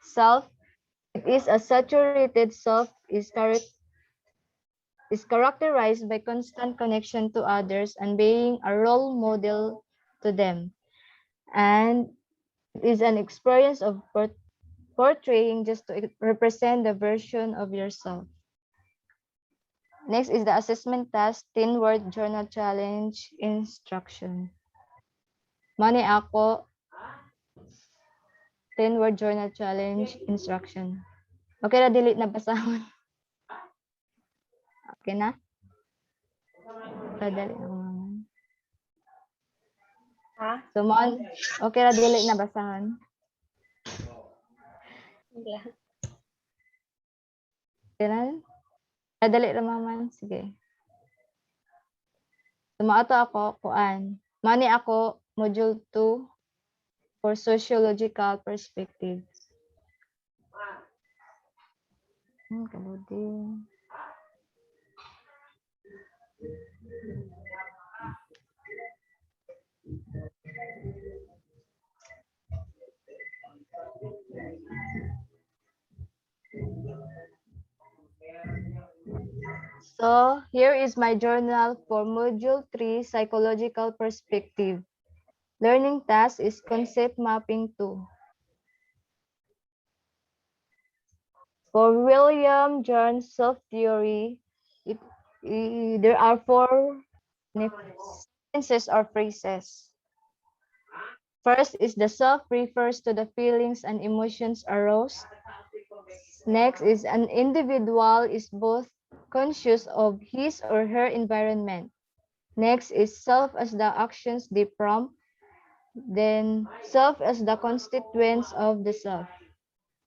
Speaker 3: self. It is a saturated self is characterized by constant connection to others and being a role model to them. And it is an experience of portraying just to represent the version of yourself. Next is the assessment task, 10-word journal challenge instruction. Mani ako, 10-word journal challenge instruction. Okay na, delete na basahon. Okay na? Padali na naman.
Speaker 1: Ha?
Speaker 3: So, okay na, delete na basahan.
Speaker 1: Yeah.
Speaker 3: Okay na? Padali na naman. Sige. Sumaato ako, kuan. Mani ako, module 2 for sociological perspective. Kaludi. So, here is my journal for Module 3, Psychological Perspective. Learning task is concept mapping 2. For William John's self-theory, there are 4 sentences or phrases. First is the self refers to the feelings and emotions aroused. Next is an individual is both conscious of his or her environment. Next is self as the actions they prompt. Then self as the constituents of the self.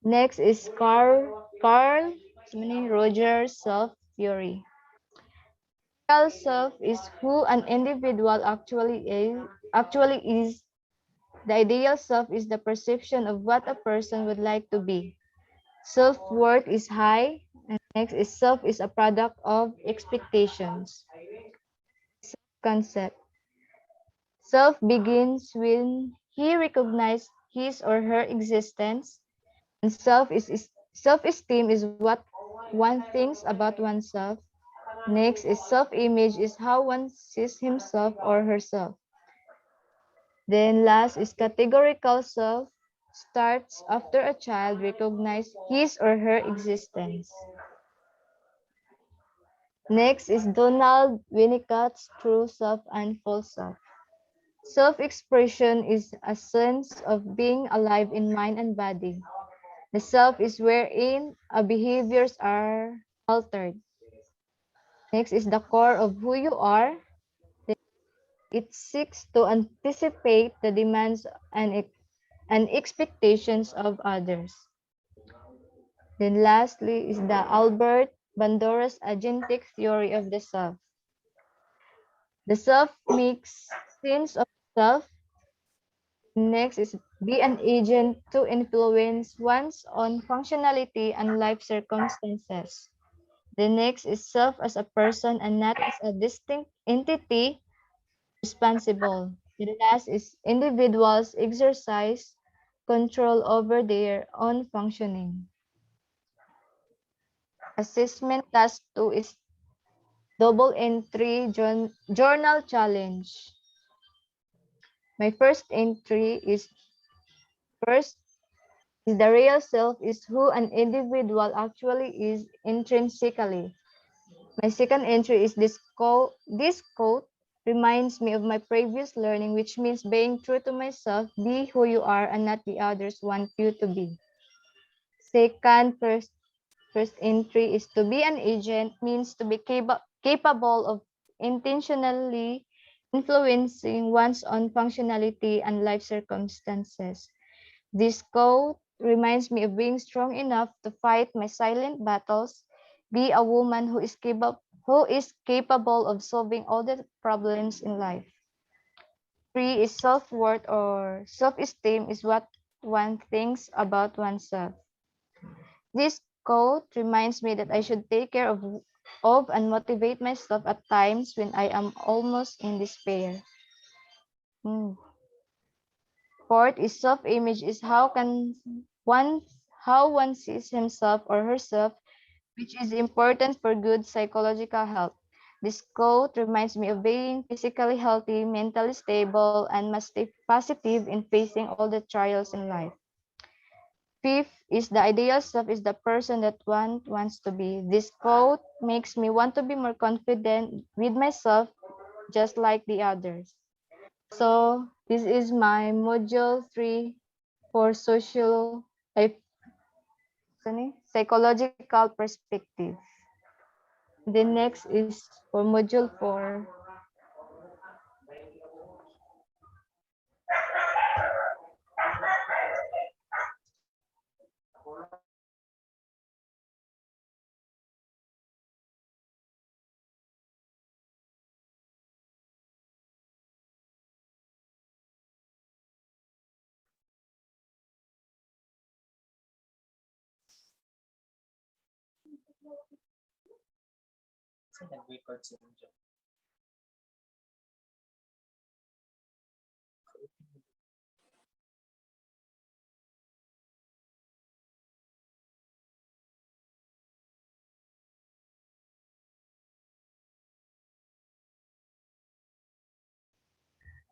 Speaker 3: Next is Carl Rogers self theory. Real self is who an individual actually is. The ideal self is the perception of what a person would like to be. Self-worth is high. And next is self is a product of expectations. Concept. Self begins when he recognizes his or her existence, and self-esteem is what one thinks about oneself. Next is self-image is how one sees himself or herself. Then last is categorical self starts after a child recognizes his or her existence. Next is Donald Winnicott's true self and false self. Self-expression is a sense of being alive in mind and body. The self is wherein our behaviors are altered. Next is the core of who you are. It seeks to anticipate the demands and and expectations of others. Then lastly is the Albert Bandura's agentic theory of the self. The self makes sense of self. Next is be an agent to influence one's own functionality and life circumstances. The next is self as a person and not as a distinct entity responsible. The last is individuals exercise control over their own functioning. Assessment task 2 is double entry journal challenge. My first entry is first is the real self is who an individual actually is intrinsically. My second entry is this quote reminds me of my previous learning, which means being true to myself, be who you are and not the others want you to be. First entry is to be an agent means to be capable of intentionally influencing one's own functionality and life circumstances. This quote reminds me of being strong enough to fight my silent battles, be a woman who is capable of solving all the problems in life. Three is self-worth or self-esteem is what one thinks about oneself. This quote reminds me that I should take care of and motivate myself at times when I am almost in despair. Hmm. Fourth is self-image is one how one sees himself or herself, which is important for good psychological health. This quote reminds me of being physically healthy, mentally stable, and must stay positive in facing all the trials in life. Fifth is the ideal self is the person that one wants to be. This quote makes me want to be more confident with myself, just like the others. So this is my module 3 for social psychological perspective. The next is for module 4.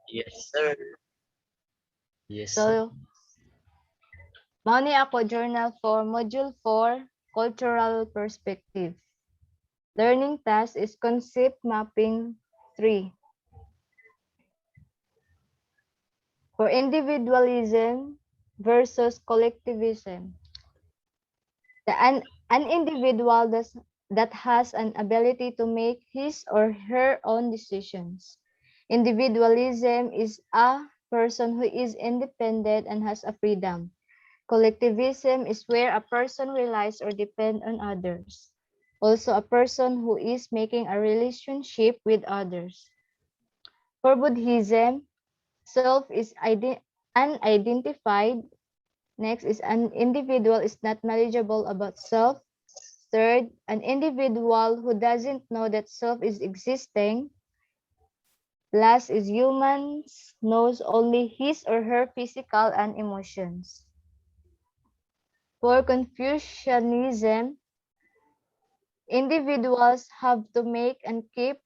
Speaker 2: Yes, sir. Yes, sir.
Speaker 3: So, mao ni ako journal for module 4, cultural perspective. Learning task is concept mapping 3. For individualism versus collectivism. An individual that has an ability to make his or her own decisions. Individualism is a person who is independent and has a freedom. Collectivism is where a person relies or depends on others. Also, a person who is making a relationship with others. For Buddhism, self is unidentified. Next is an individual is not knowledgeable about self. Third, an individual who doesn't know that self is existing. Last is humans knows only his or her physical and emotions. For Confucianism, individuals have to make and keep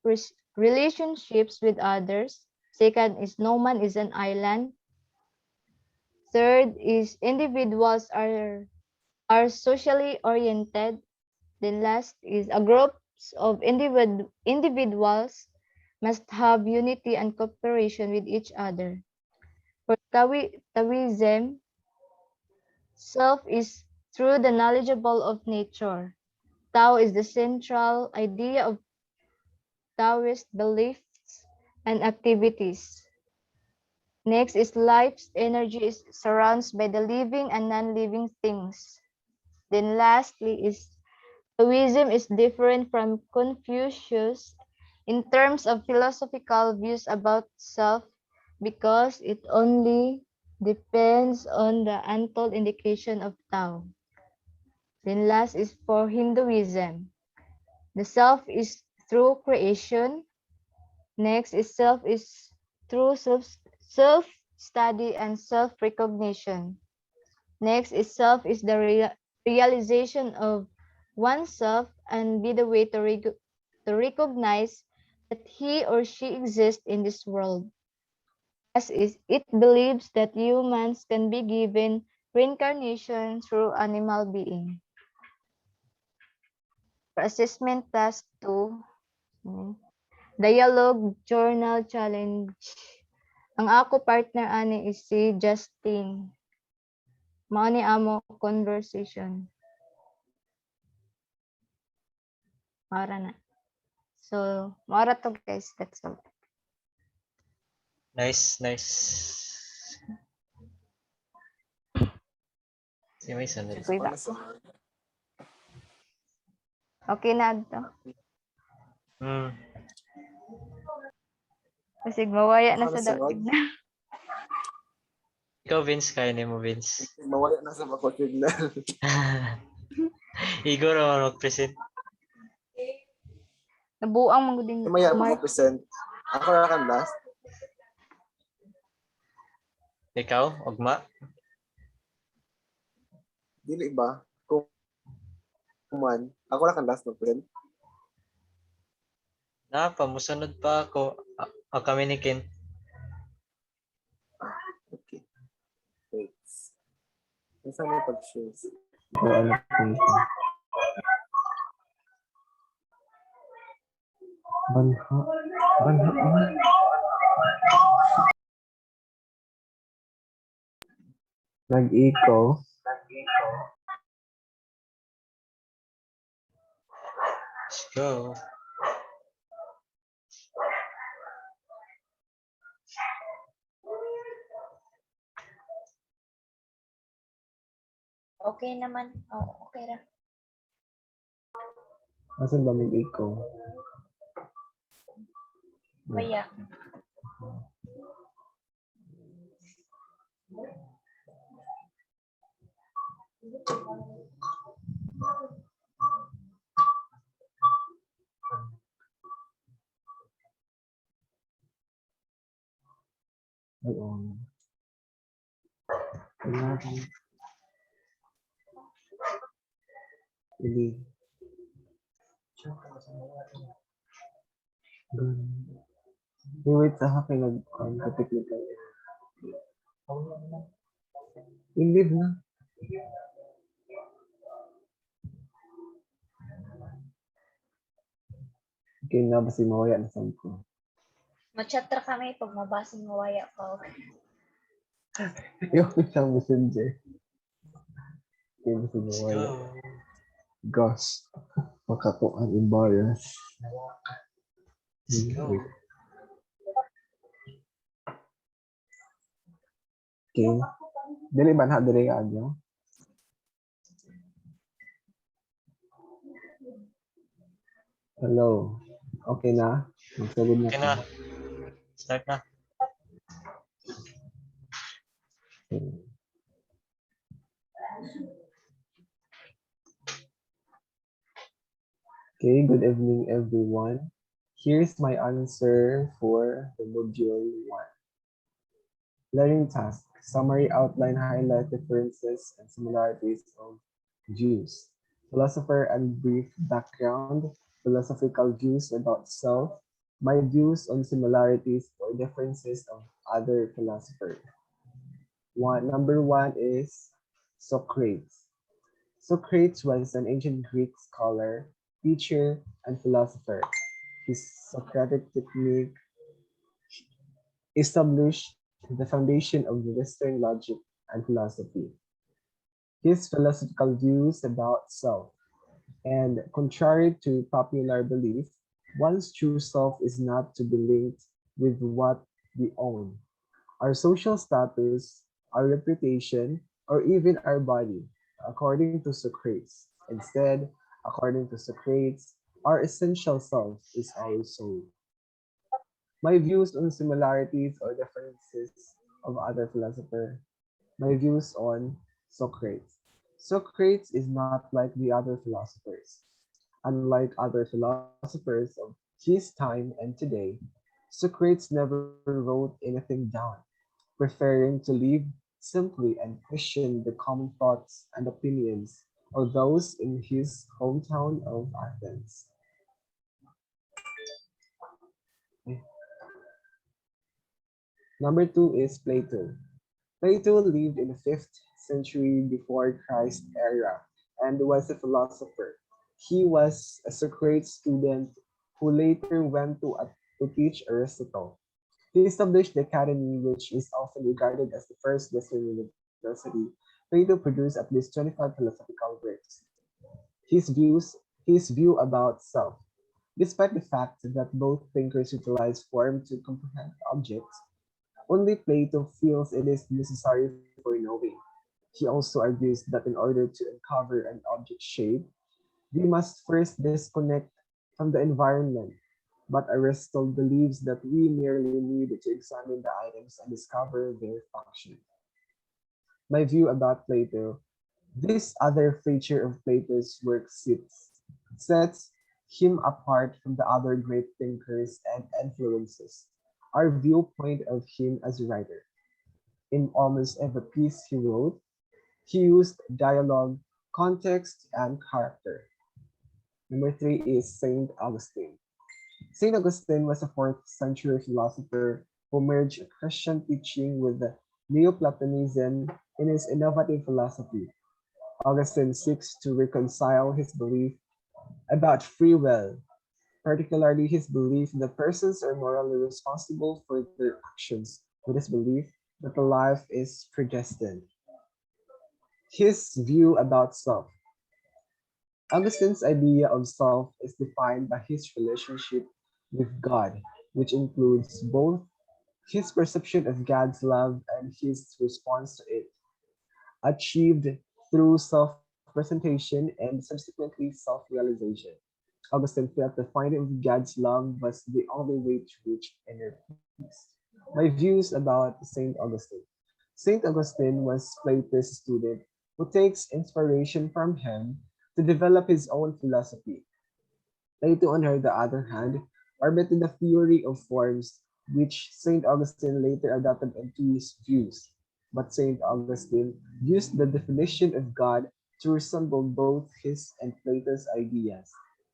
Speaker 3: relationships with others. Second is no man is an island. Third is individuals are socially oriented. Then last is a groups of individuals must have unity and cooperation with each other. For Taoism, self is through the knowledgeable of nature. Tao is the central idea of Taoist beliefs and activities. Next is life's energy is surrounds by the living and non-living things. Then lastly is Taoism is different from Confucius in terms of philosophical views about self because it only depends on the untold indication of Tao. Then last is for Hinduism. The self is through creation. Next is self is through self-study and self-recognition. Next is self is the realization of oneself and be the way to recognize that he or she exists in this world. As is, it believes that humans can be given reincarnation through animal being. For assessment task 2, dialogue journal challenge. Ang ako partner ani is si Justin. Mao ni amo conversation. Mara na. So, mara to guys. That's all.
Speaker 2: Nice, nice. Si may sunod.
Speaker 3: Kuy ba? Okay na to. Kasi mawaya na sa daw.
Speaker 2: Ikaw, Vince, kaya ni mo, Vince.
Speaker 4: Mawala na sa bako signal.
Speaker 2: Igor, mag-present.
Speaker 3: Nabuang mga ding
Speaker 4: Maya
Speaker 3: Mark.
Speaker 4: ako present. Ako na kan last.
Speaker 2: Ikaw, Ogma.
Speaker 4: Dili ba? Kuman. Ako na kan last no present.
Speaker 2: Pamusunod pa ako. Kami ni Ken.
Speaker 4: Okay. Wait. Nasaan may pag-shows?
Speaker 5: Banha. Banha man. Nag-eco.
Speaker 2: Let's go.
Speaker 1: Okay naman. Oh, okay ra.
Speaker 5: Asan ba nag-eco?
Speaker 1: Maya.
Speaker 5: Ay, oo. Kailangan. Ili. Wait, sa akin nag-technical. I-leave na. Okay na ba si Mawaya na saan ko?
Speaker 1: Mag-chat ra kami pag mabasing mawaya ka.
Speaker 5: Yung isang messenger. Okay na si
Speaker 2: Let's
Speaker 5: Mawaya.
Speaker 2: go.
Speaker 5: Gosh. Makatuan embarrass.
Speaker 2: Let's go.
Speaker 5: Okay. Dili ba na dili ka adyo? Hello. Okay na? Magsagod na
Speaker 2: Okay
Speaker 5: ka.
Speaker 2: na. Start na.
Speaker 5: Okay, good evening everyone. Here's my answer for the module 1. Learning task. Summary, outline, highlight differences and similarities of views. Philosopher and brief background. Philosophical views about self. My views on similarities or differences of other philosophers. Number 1 is Socrates. Socrates was an ancient Greek scholar, teacher, and philosopher. His Socratic technique established the foundation of the Western logic and philosophy. His philosophical views about self, and contrary to popular belief, one's true self is not to be linked with what we own, our social status, our reputation, or even our body, according to Socrates. Instead, according to Socrates, our essential self is our soul. My views on similarities or differences of other philosophers. My views on Socrates. Socrates is not like the other philosophers. Unlike other philosophers of his time and today, Socrates never wrote anything down, preferring to live simply and question the common thoughts and opinions of those in his hometown of Athens. Number two is Plato. Plato lived in the 5th century before Christ era and was a philosopher. He was a Socrates student who later went to teach Aristotle. He established the academy, which is often regarded as the first Western university. Plato produced at least 25 philosophical works. His views, his view about self. Despite the fact that both thinkers utilize form to comprehend objects, only Plato feels it is necessary for knowing. He also argues that in order to uncover an object's shape, we must first disconnect from the environment. But Aristotle believes that we merely need to examine the items and discover their function. My view about Plato: this other feature of Plato's work sets him apart from the other great thinkers and influences. Our viewpoint of him as a writer. In almost every piece he wrote, he used dialogue, context, and character. Number three is Saint Augustine. Saint Augustine was a 4th century philosopher who merged Christian teaching with the Neoplatonism in his innovative philosophy. Augustine seeks to reconcile his belief about free will, particularly his belief that persons are morally responsible for their actions, with his belief that the life is predestined. His view about self. Augustine's idea of self is defined by his relationship with God, which includes both his perception of God's love and his response to it, achieved through self-presentation and subsequently self-realization. Augustine felt the finding of God's love was the only way to reach inner peace. My views about Saint Augustine. Saint Augustine was Plato's student who takes inspiration from him to develop his own philosophy. Plato, on the other hand, orbited the theory of forms, which Saint Augustine later adopted into his views. But Saint Augustine used the definition of God to resemble both his and Plato's ideas,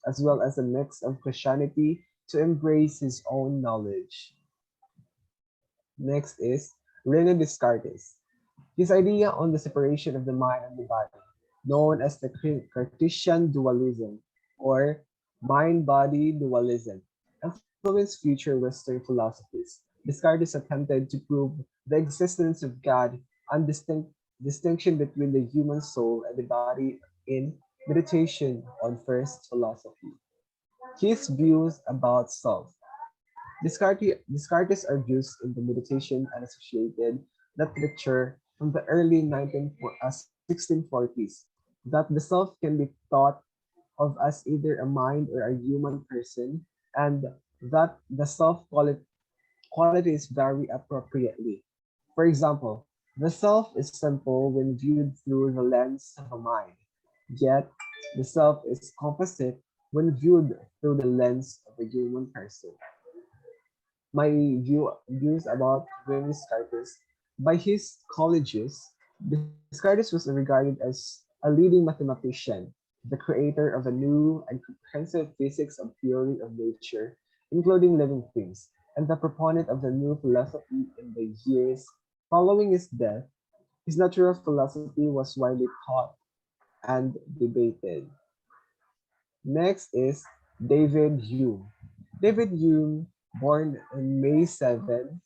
Speaker 5: as well as a mix of Christianity to embrace his own knowledge. Next is René Descartes. His idea on the separation of the mind and the body, known as the Cartesian dualism or mind-body dualism, influenced future Western philosophies. Descartes attempted to prove the existence of God and distinction between the human soul and the body in Meditation on First Philosophy. His views about self. Descartes argues in the Meditation and Associated Literature from the early 1640s that the self can be thought of as either a mind or a human person, and that the qualities vary appropriately. For example, the self is simple when viewed through the lens of a mind, yet the self is composite when viewed through the lens of a human person. My views about Rene Descartes. By his colleges, Descartes was regarded as a leading mathematician, the creator of a new and comprehensive physics of theory of nature, including living things, and the proponent of the new philosophy in the years following his death. His natural philosophy was widely taught and debated. Next is David Hume. David Hume, born on May 7,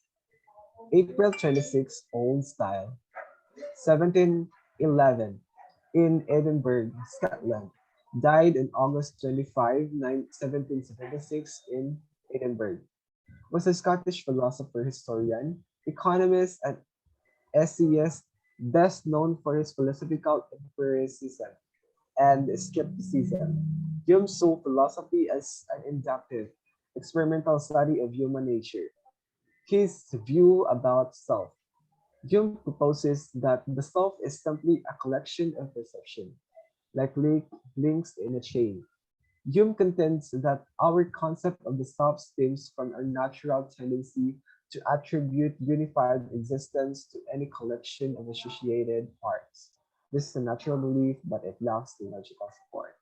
Speaker 5: April 26, Old Style, 1711, in Edinburgh, Scotland. Died on August 25, 1776, in Edinburgh. Was a Scottish philosopher historian economist and essayist, best known for his philosophical empiricism and skepticism. Hume saw philosophy as an inductive, experimental study of human nature. His view about self. Hume proposes that the self is simply a collection of perception, like links in a chain. Hume contends that our concept of the self stems from our natural tendency to attribute unified existence to any collection of associated parts. This is a natural belief, but it lacks the logical support.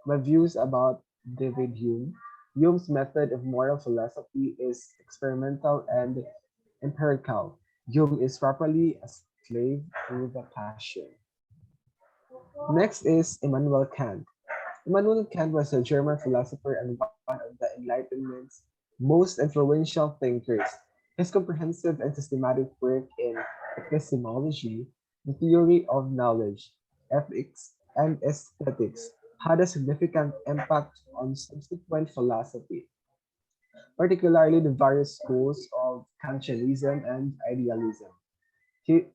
Speaker 5: My views about David Hume. Hume's method of moral philosophy is experimental and empirical. Hume is properly a slave to the passion. Next is Immanuel Kant. Immanuel Kant was a German philosopher and one of the Enlightenment's most influential thinkers. His comprehensive and systematic work in epistemology, the theory of knowledge, ethics, and aesthetics had a significant impact on subsequent philosophy, particularly the various schools of Kantianism and idealism.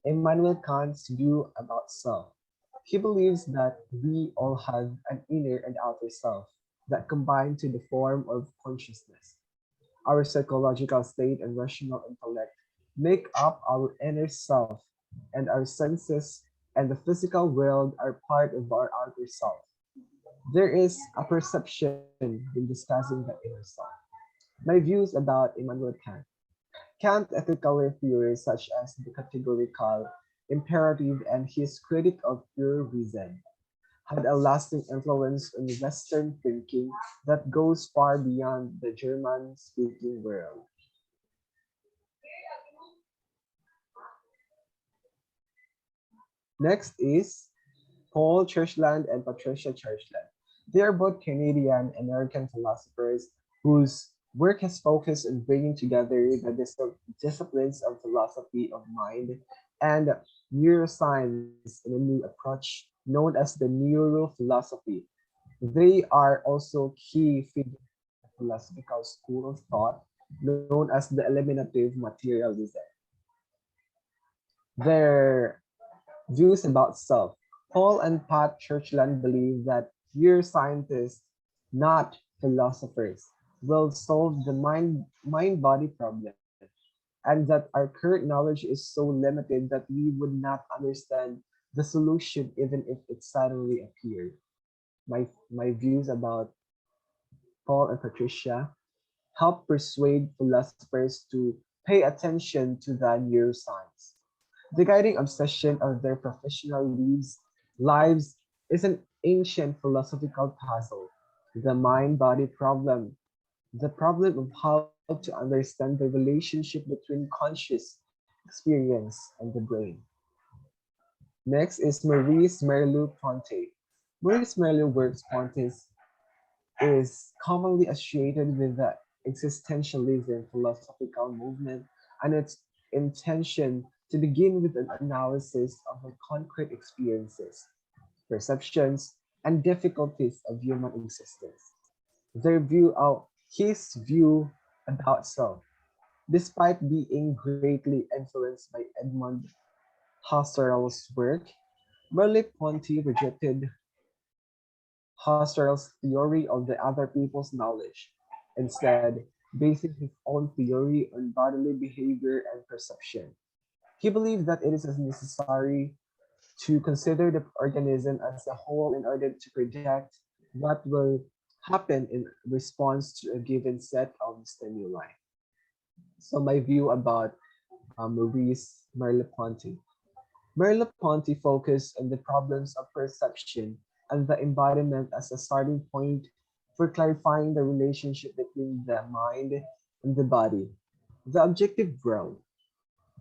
Speaker 5: Immanuel Kant's view about self. He believes that we all have an inner and outer self that combine to the form of consciousness. Our psychological state and rational intellect make up our inner self, and our senses and the physical world are part of our outer self. There is a perception in discussing the inner self. My views about Immanuel Kant. Kant ethical theories such as the categorical imperative and his critique of pure reason had a lasting influence on Western thinking that goes far beyond the German-speaking world. Next is Paul Churchland and Patricia Churchland. They are both Canadian American philosophers whose work has focused on bringing together the disciplines of philosophy of mind and neuroscience in a new approach known as the neurophilosophy. They are also key figures in the philosophical school of thought known as the eliminative materialism. Their views about self. Paul and Pat Churchland believe that neuroscientists, not philosophers, will solve the mind-body problem, and that our current knowledge is so limited that we would not understand the solution even if it suddenly appeared. My views about Paul and Patricia help persuade philosophers to pay attention to the neuroscience. The guiding obsession of their professional lives is an ancient philosophical puzzle, the mind-body problem, the problem of how to understand the relationship between conscious experience and the brain. Next is Maurice Merleau-Ponty. Maurice Merleau-Ponty is commonly associated with the existentialism philosophical movement and its intention to begin with an analysis of the concrete experiences, perceptions, and difficulties of human existence. His view about self, despite being greatly influenced by Edmund Husserl's work, Merleau-Ponty rejected Husserl's theory of the other people's knowledge, instead basing his own theory on bodily behavior and perception. He believed that it is necessary to consider the organism as a whole in order to predict what will happen in response to a given set of stimuli. So my view about Maurice Merleau-Ponty. Merleau-Ponty focused on the problems of perception and the embodiment as a starting point for clarifying the relationship between the mind and the body, the objective world,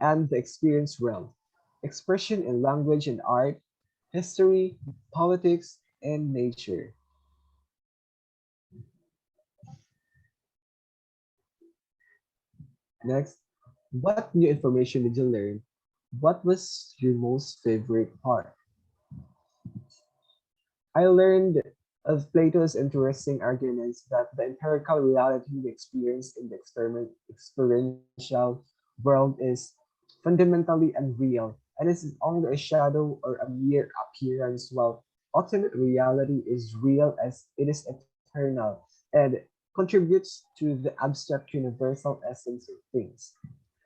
Speaker 5: and the experience realm, expression in language and art, history, politics, and nature. Next, what new information did you learn? What was your most favorite part? I learned of Plato's interesting arguments that the empirical reality we experience in the experiential world is fundamentally unreal, and is only a shadow or a mere appearance, while ultimate reality is real as it is eternal and contributes to the abstract universal essence of things.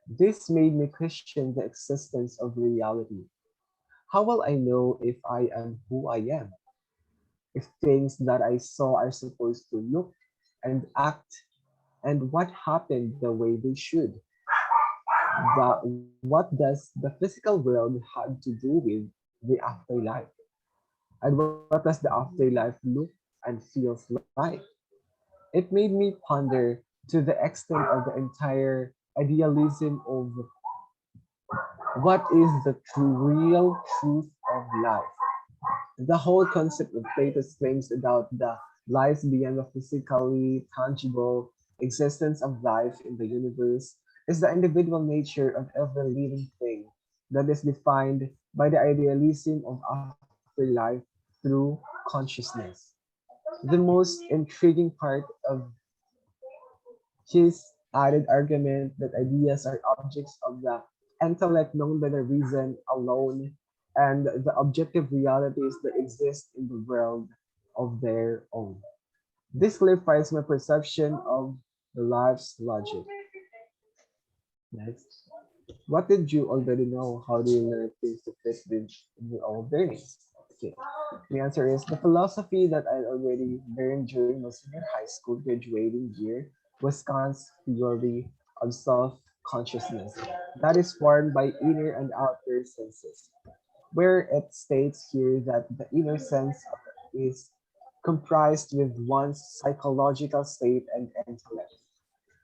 Speaker 5: This made me question the existence of reality. How will I know if I am who I am? If things that I saw are supposed to look and act and what happened the way they should? What does the physical world have to do with the afterlife? And what does the afterlife look and feels like? It made me ponder to the extent of the entire idealism of what is the true real truth of life. The whole concept of Plato's claims about the lives beyond the physically tangible existence of life in the universe is the individual nature of every living thing that is defined by the idealism of afterlife through consciousness. The most intriguing part of his added argument that ideas are objects of the intellect known by the reason alone, and the objective realities that exist in the world of their own. This clarifies my perception of the life's logic. Next. What did you already know? How do you learn things to fit with your own learnings? Okay. The answer is the philosophy that I already learned during my senior high school graduating year was Kant's theory of self-consciousness that is formed by inner and outer senses, where it states here that the inner sense is comprised with one's psychological state and intellect.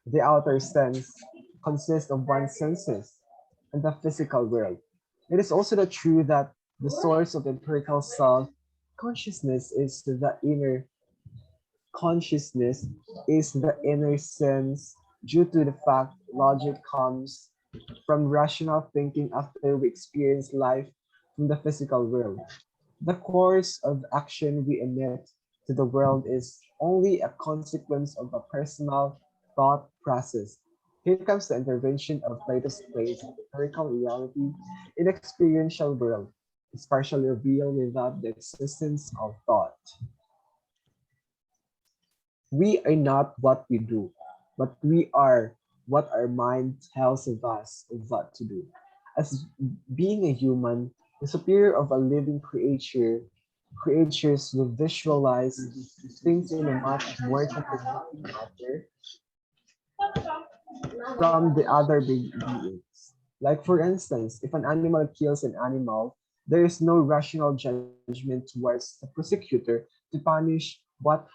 Speaker 5: The outer sense consists of one's senses and the physical world. It is also the true that the source of empirical self consciousness is the inner consciousness is the inner sense due to the fact logic comes from rational thinking after we experience life from the physical world. The course of action we emit to the world is only a consequence of a personal thought process. Here comes the intervention of Plato's place of empirical reality in experiential world. Is partially real without the existence of thought. We are not what we do, but we are what our mind tells of us of what to do. As being a human, the superior of a living creatures will visualize things in a much more comprehensive manner from the other beings. Like for instance, if an animal kills an animal, there is no rational judgment towards the prosecutor to punish what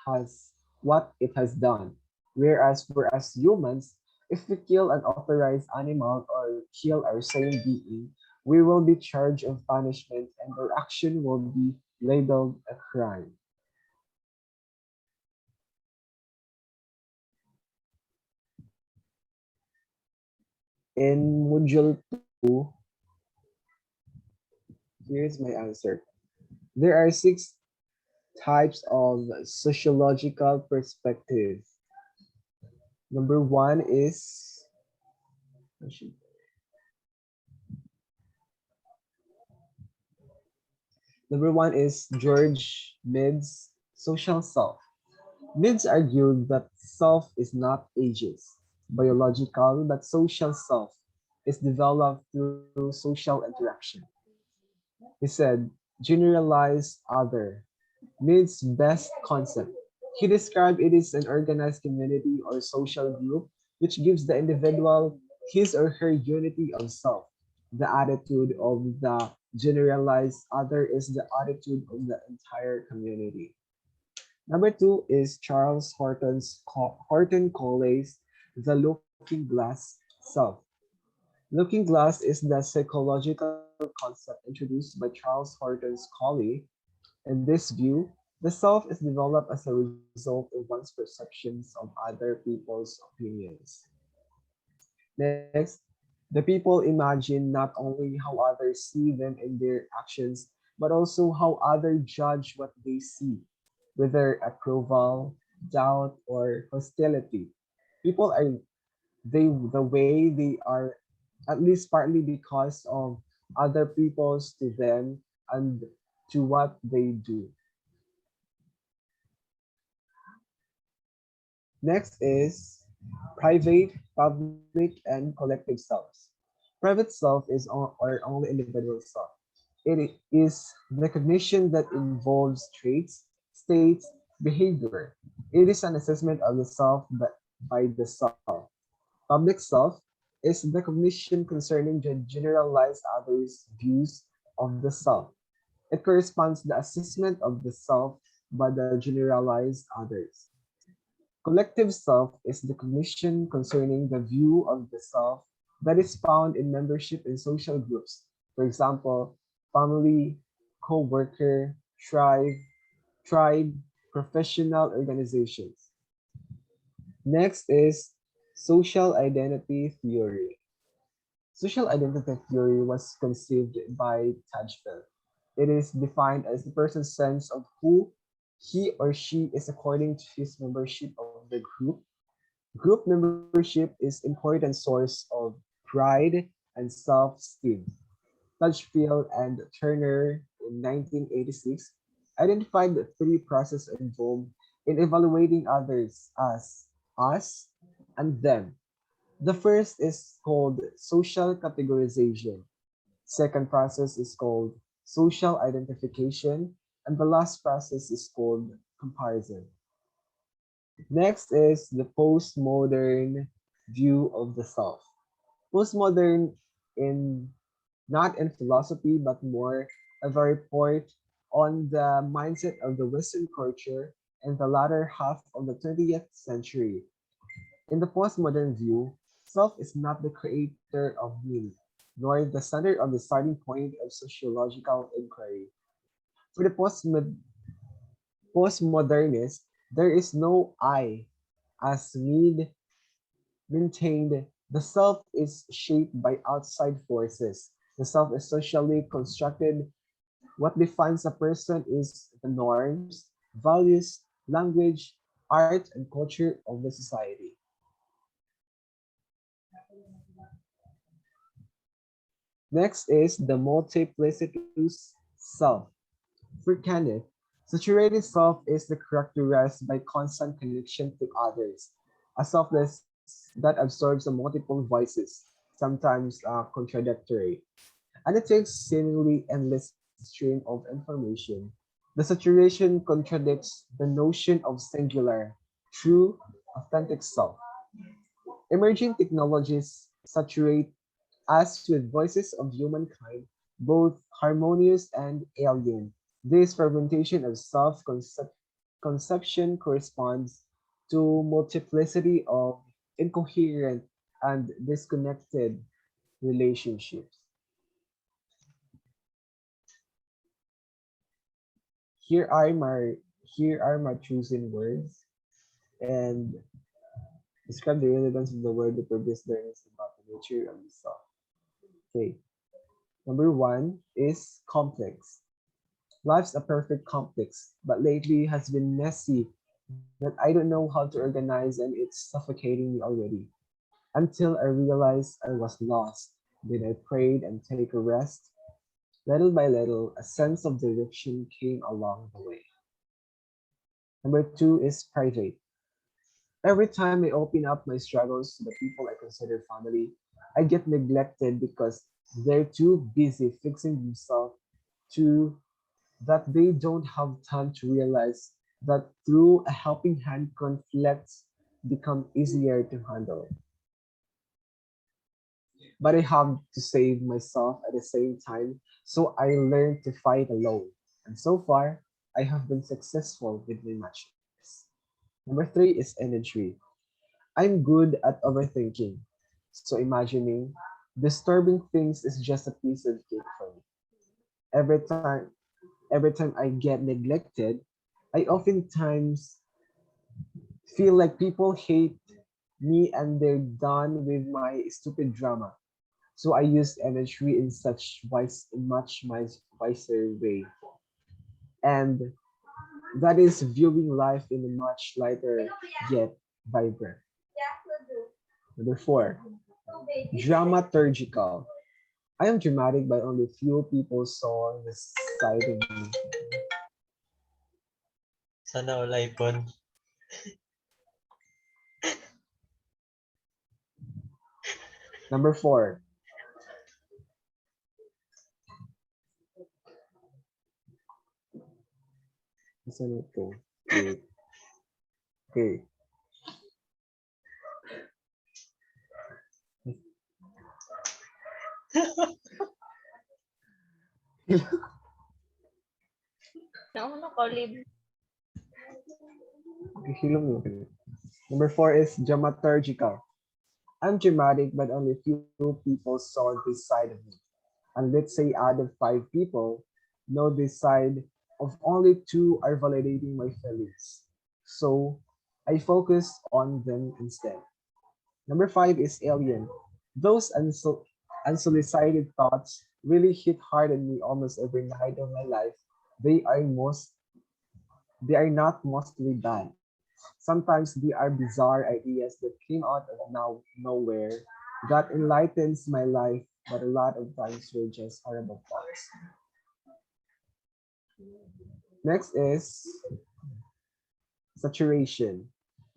Speaker 5: it has done. Whereas for us humans, if we kill an authorized animal or kill our sane being, we will be charged of punishment and our action will be labeled a crime. In Module 2, here's my answer. There are 6 types of sociological perspective. Number 1 is George Mead's social self. Meads argued that self is not ageist, biological, but social self is developed through social interaction. He said, generalized other, Mead's best concept. He described it as an organized community or social group which gives the individual his or her unity of self. The attitude of the generalized other is the attitude of the entire community. Number 2 is Horton Coley's The Looking Glass Self. Looking glass is the psychological concept introduced by Charles Horton Coley. In this view, the self is developed as a result of one's perceptions of other people's opinions. Next, the people imagine not only how others see them in their actions, but also how others judge what they see, whether approval, doubt, or hostility. People are the way they are at least partly because of other people's to them and to what they do. Next is private, public, and collective selves. Private self is our only individual self. It is recognition that involves traits, states, behavior. It is an assessment of the self by the self. Public self is recognition concerning the generalized others' views of the self. It corresponds to the assessment of the self by the generalized others. Collective self is the cognition concerning the view of the self that is found in membership in social groups. For example, family, co-worker, tribe, professional organizations. Next is social identity theory. Social identity theory was conceived by Tajfel. It is defined as the person's sense of who he or she is according to his membership of the group. Group membership is important source of pride and self-esteem. Tujfield and Turner in 1986 identified the three processes involved in evaluating others as us and them. The first is called social categorization. Second process is called social identification. And the last process is called comparison. Next is the postmodern view of the self. Postmodern in not in philosophy but more of a report on the mindset of the Western culture in the latter half of the 20th century. In the postmodern view, self is not the creator of meaning, nor the center of the starting point of sociological inquiry. For the postmodernist, there is no I, as Mead maintained. The self is shaped by outside forces. The self is socially constructed. What defines a person is the norms, values, language, art, and culture of the society. Next is the multiplicitous self. For Kenneth, saturated self is the characterized by constant connection to others, a selfless that absorbs a multiple voices, sometimes contradictory, and it takes seemingly endless stream of information. The saturation contradicts the notion of singular, true, authentic self. Emerging technologies saturate us with voices of humankind, both harmonious and alien. This fragmentation of self-conception corresponds to multiplicity of incoherent and disconnected relationships. Here are my here are my chosen words and describe the relevance of the word the previous learnings about the nature of the self. Okay. Number one is complex. Life's a perfect complex, but lately has been messy that I don't know how to organize and it's suffocating me already. Until I realized I was lost. Then I prayed and take a rest. Little by little, a sense of direction came along the way. Number two is private. Every time I open up my struggles to the people I consider family, I get neglected because they're too busy fixing themselves to that they don't have time to realize that through a helping hand conflicts become easier to handle. But I have to save myself at the same time, so I learned to fight alone. And so far, I have been successful with my matches. Number three is imagery. I'm good at overthinking, so imagining disturbing things is just a piece of cake for me. Every time every time I get neglected, I oftentimes feel like people hate me and they're done with my stupid drama. So I use imagery in much wiser way. And that is viewing life in a much lighter yet vibrant. Number four, Dramaturgical. I am dramatic, but only few people saw the side of me.
Speaker 2: Sana all iPhone.
Speaker 5: Number 4. Saan ito? Wait. Okay.
Speaker 1: Nauna Collab.
Speaker 5: Hilom mo. Number 4 is dramaturgical. I'm dramatic, but only few people saw this side of me. And let's say out of 5 people know this side, of only 2 are validating my feelings. So I focus on them instead. Number 5 is alien. Those unsolicited thoughts really hit hard on me almost every night of my life. They are they are not mostly bad. Sometimes they are bizarre ideas that came out of nowhere that enlightens my life, but a lot of times were just horrible thoughts. Next is saturation.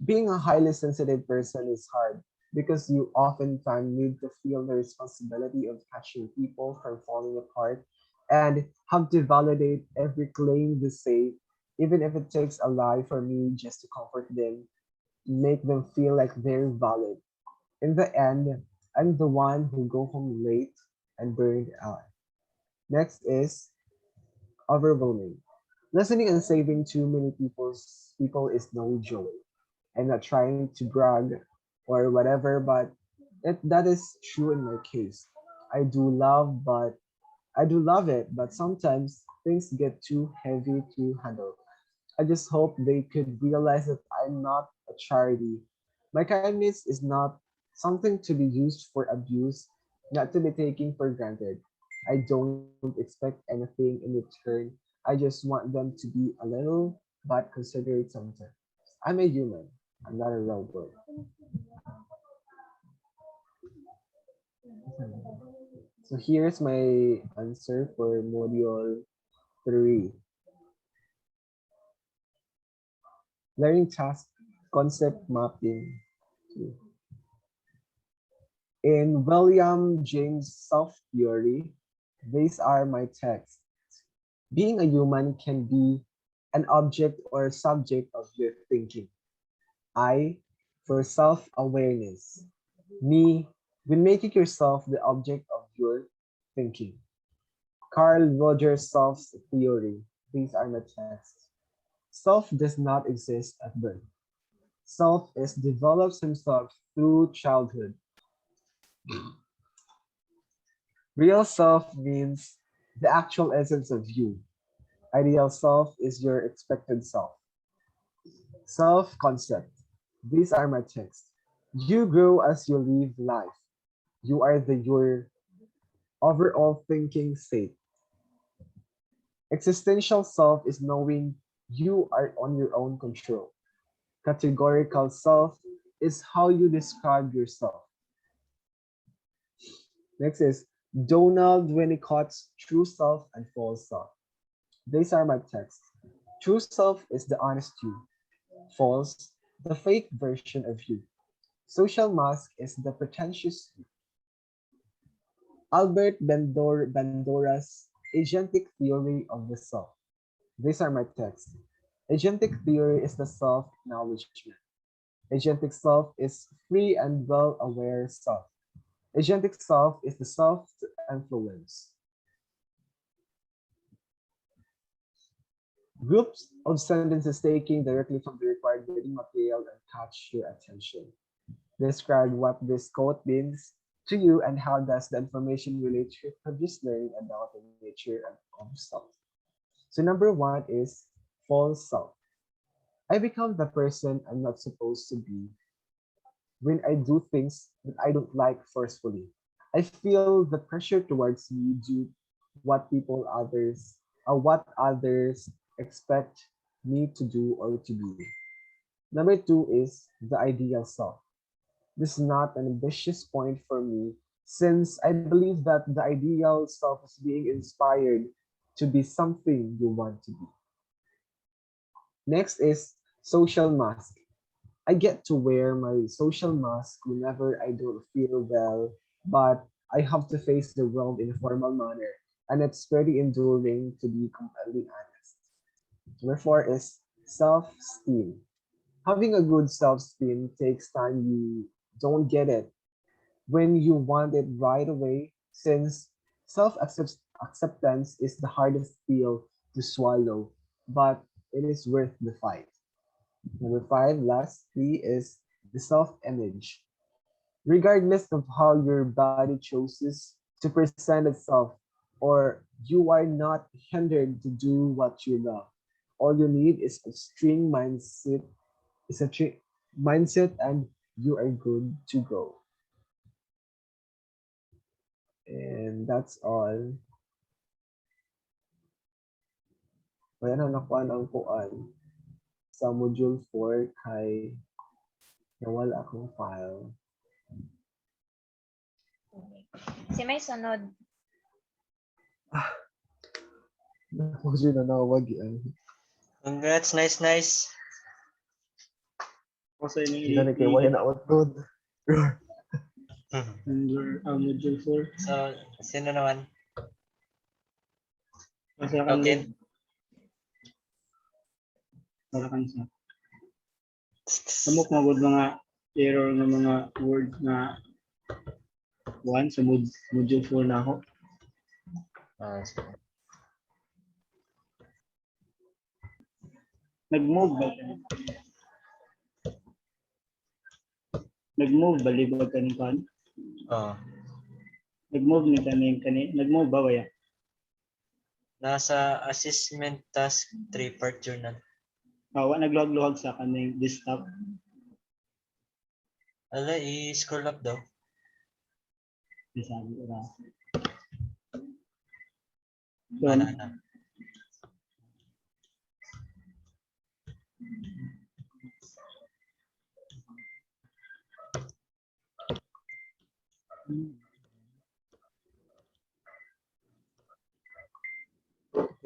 Speaker 5: Being a highly sensitive person is hard because you oftentimes need to feel the responsibility of catching people from falling apart and have to validate every claim they say, even if it takes a lie for me just to comfort them, make them feel like they're valid. In the end, I'm the one who go home late and burned out. Next is overwhelming. Listening and saving too many people is no joy. I'm not trying to brag or whatever, but that is true in my case. I do love, but I do love it, but sometimes things get too heavy to handle. I just hope they could realize that I'm not a charity. My kindness is not something to be used for abuse, not to be taken for granted. I don't expect anything in return. I just want them to be a little but considerate sometimes. I'm a human. I'm not a robot. So here's my answer for module 3. Learning task concept mapping. In William James' self theory, these are my texts. Being a human can be an object or subject of your thinking. I, for self awareness. Me, when making yourself the object of your thinking. Carl Rogers' self theory. These are my texts. Self does not exist at birth. Self is develops himself through childhood. Real self means the actual essence of you. Ideal self is your expected self. Self concept. These are my texts. You grow as you live life. You are your overall thinking state. Existential self is knowing you are on your own control. Categorical self is how you describe yourself. Next is Donald Winnicott's true self and false self. These are my texts. True self is the honest you. False, the fake version of you. Social mask is the pretentious you. Albert Bandura's agentic theory of the self. These are my texts. Agentic theory is the self-acknowledgement. Agentic self is free and well-aware self. Agentic self is the self-influence. Groups of sentences taken directly from the required reading material and catch your attention. Describe what this quote means to you and how does the information relate to your previous learning about the nature of self. So number 1 is false self. I become the person I'm not supposed to be when I do things that I don't like forcefully. I feel the pressure towards me due what others expect me to do or to be. Number 2 is the ideal self. This is not an ambitious point for me, since I believe that the ideal self is being inspired to be something you want to be. Next is social mask. I get to wear my social mask whenever I don't feel well, but I have to face the world in a formal manner, and it's pretty enduring to be completely honest. Number four is self-esteem. Having a good self-esteem takes time. You don't get it when you want it right away, since self-acceptance is the hardest pill to swallow, but it is worth the fight. Number five, lastly, is the self-image. Regardless of how your body chooses to present itself, or you are not hindered to do what you love. All you need is a string mindset, is a mindset, and you are good to go. And that's all. Kaya na nakuha ang kuan sa module 4 kay nawala akong file.
Speaker 1: Si may sunod.
Speaker 5: Module na nawag yan.
Speaker 2: Congrats, nice.
Speaker 6: Kasi
Speaker 5: Hindi na kayo wala na upload.
Speaker 6: module 4.
Speaker 2: So, sino naman?
Speaker 6: Kasi
Speaker 2: Okay.
Speaker 6: para kan sa. Samok magod mga error ng mga word na one sa module 4 na ako.
Speaker 2: Sige.
Speaker 6: Nag-move ba? Nag-move ba libag kanin kan?
Speaker 2: Oh.
Speaker 6: Nag-move ni kani. Nag-move ba waya?
Speaker 2: Nasa assessment task 3 part journal.
Speaker 6: Wa nagluhag-luhag sa kaning desktop.
Speaker 2: Ala, i-scroll up daw.
Speaker 6: Sabi ko na.
Speaker 2: Ana.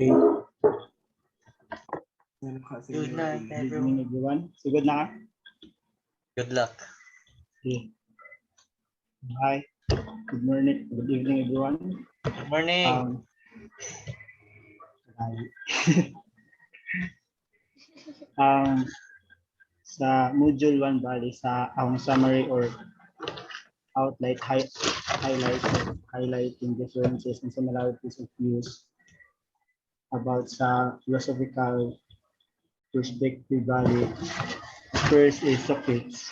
Speaker 5: Okay.
Speaker 2: Good night,
Speaker 6: Good
Speaker 2: everyone.
Speaker 6: evening everyone. So good na ka?
Speaker 2: Good luck.
Speaker 6: Okay. Hi. Good morning. Good evening everyone.
Speaker 2: Good morning.
Speaker 6: Hi. Sa module 1 bali sa ang summary or highlighting differences and similarities of views about sa philosophical perspective bali. First is Socrates.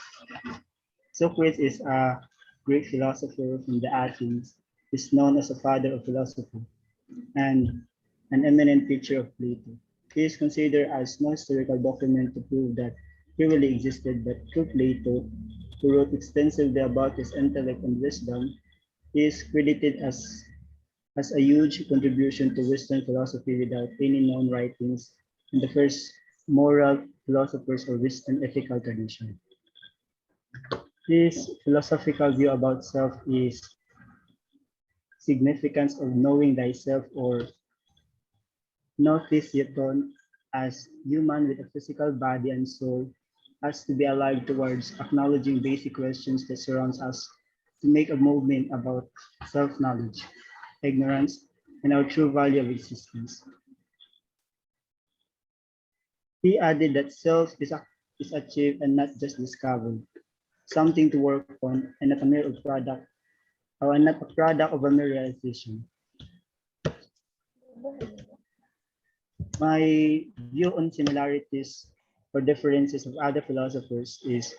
Speaker 6: Socrates is a Greek philosopher from the Athens. He's known as a father of philosophy and an eminent teacher of Plato. He is considered as no historical document to prove that he really existed, but through Plato, who wrote extensively about his intellect and wisdom, he is credited as a huge contribution to Western philosophy without any known writings in the first moral philosophers or Western ethical tradition. His philosophical view about self is significance of knowing thyself or nothisiton as human with a physical body and soul has to be alive towards acknowledging basic questions that surrounds us to make a movement about self-knowledge, ignorance, and our true value of existence. He added that self is achieved and not just discovered, something to work on and not a mere product, or not a product of a mere realization. My view on similarities or differences of other philosophers is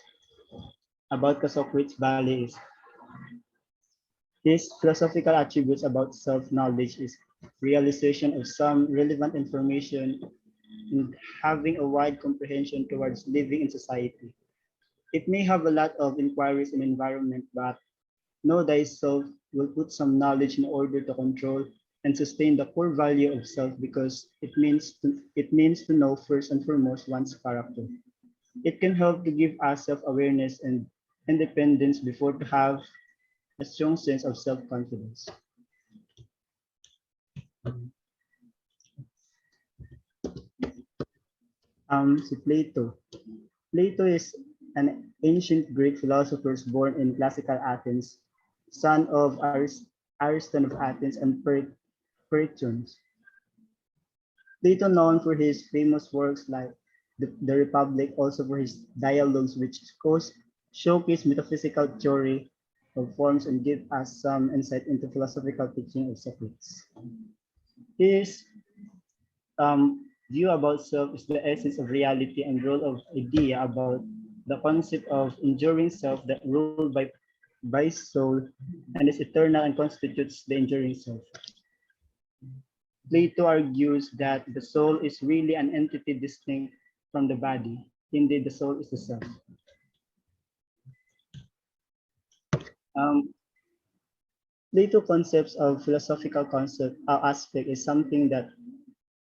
Speaker 6: about Socrates' Bali is his philosophical attributes about self-knowledge is realization of some relevant information and having a wide comprehension towards living in society. It may have a lot of inquiries in environment, but know thyself will put some knowledge in order to control and sustain the core value of self because it means to know first and foremost one's character. It can help to give us self-awareness and independence before to have a strong sense of self-confidence. Si Plato. Plato is an ancient Greek philosopher born in classical Athens, son of Ariston of Athens and Pericles. Plato, known for his famous works like the Republic, also for his dialogues, which showcase metaphysical theory of forms and give us some insight into philosophical teaching of Socrates. His view about self is the essence of reality and role of idea about the concept of enduring self that ruled by soul and is eternal and constitutes the enduring self. Plato argues that the soul is really an entity distinct from the body. Indeed, the soul is the self. Plato concepts of philosophical aspect is something that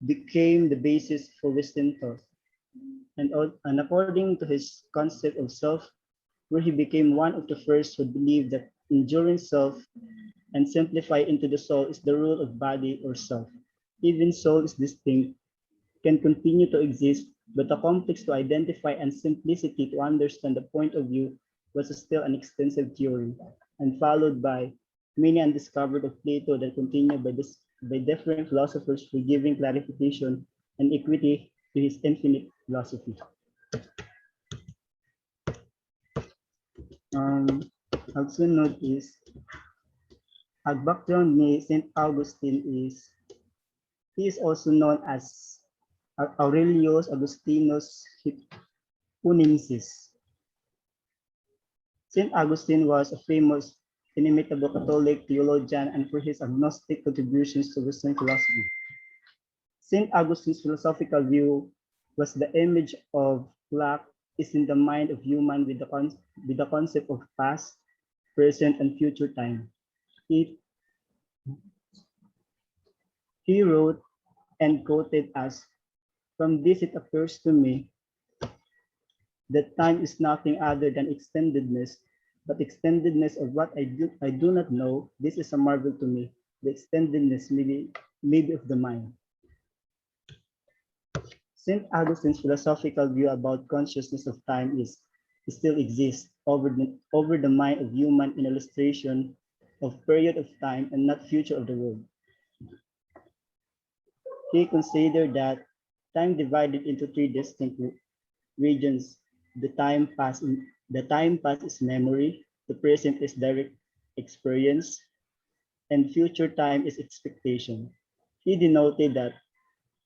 Speaker 6: became the basis for Western thought. And according to his concept of self, where he became one of the first who believed that enduring self and simplify into the soul is the rule of body or self. Even soul is distinct, can continue to exist, but the complex to identify and simplicity to understand the point of view was still an extensive theory, and followed by many undiscovered of Plato that continue by different philosophers for giving clarification and equity to his infinite philosophy. Also notice, ang background ni St. Augustine is, he is also known as Aurelius Augustinus Hipponensis. St. Augustine was a famous, inimitable Catholic theologian and for his agnostic contributions to Western philosophy. St. Augustine's philosophical view was the image of lack is in the mind of human with the concept of past, present, and future time. He wrote and quoted as, "From this it occurs to me that time is nothing other than extendedness, but extendedness of what I do not know. This is a marvel to me. The extendedness maybe of the mind." St. Augustine's philosophical view about consciousness of time still exists over the mind of human in illustration of period of time and not future of the world. He considered that time divided into three distinct regions. The time past is memory, the present is direct experience, and future time is expectation. He denoted that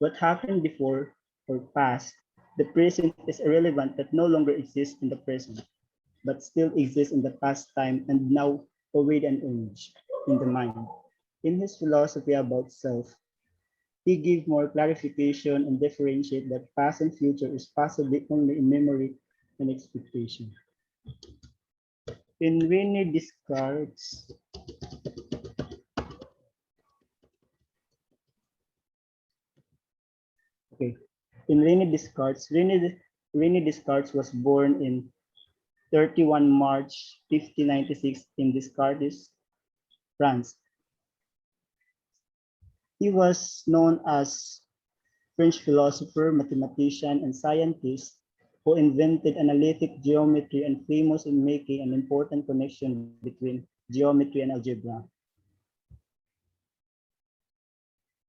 Speaker 6: what happened before or past, the present is irrelevant that no longer exists in the present, but still exists in the past time and now await an image in the mind. In his philosophy about self, he gave more clarification and differentiate that past and future is possibly only in memory and expectation. In Rene Descartes, Rene Descartes was born in 31 March 1596 in Descartes, France. He was known as French philosopher, mathematician, and scientist who invented analytic geometry and famous in making an important connection between geometry and algebra.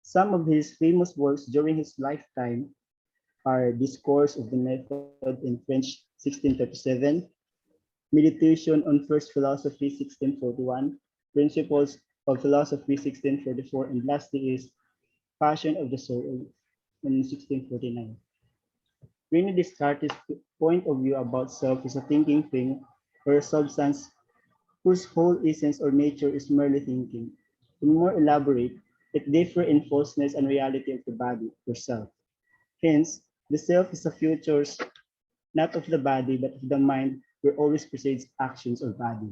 Speaker 6: Some of his famous works during his lifetime are Discourse of the Method in French 1637, Meditation on First Philosophy 1641, Principles of Philosophy 1644, and lastly is Passion of the Soul in 1649. Rene Descartes' point of view about self is a thinking thing or a substance whose whole essence or nature is merely thinking. To more elaborate, it differs in falseness and reality of the body or self. Hence, the self is a future not of the body but of the mind, where always precedes actions or body.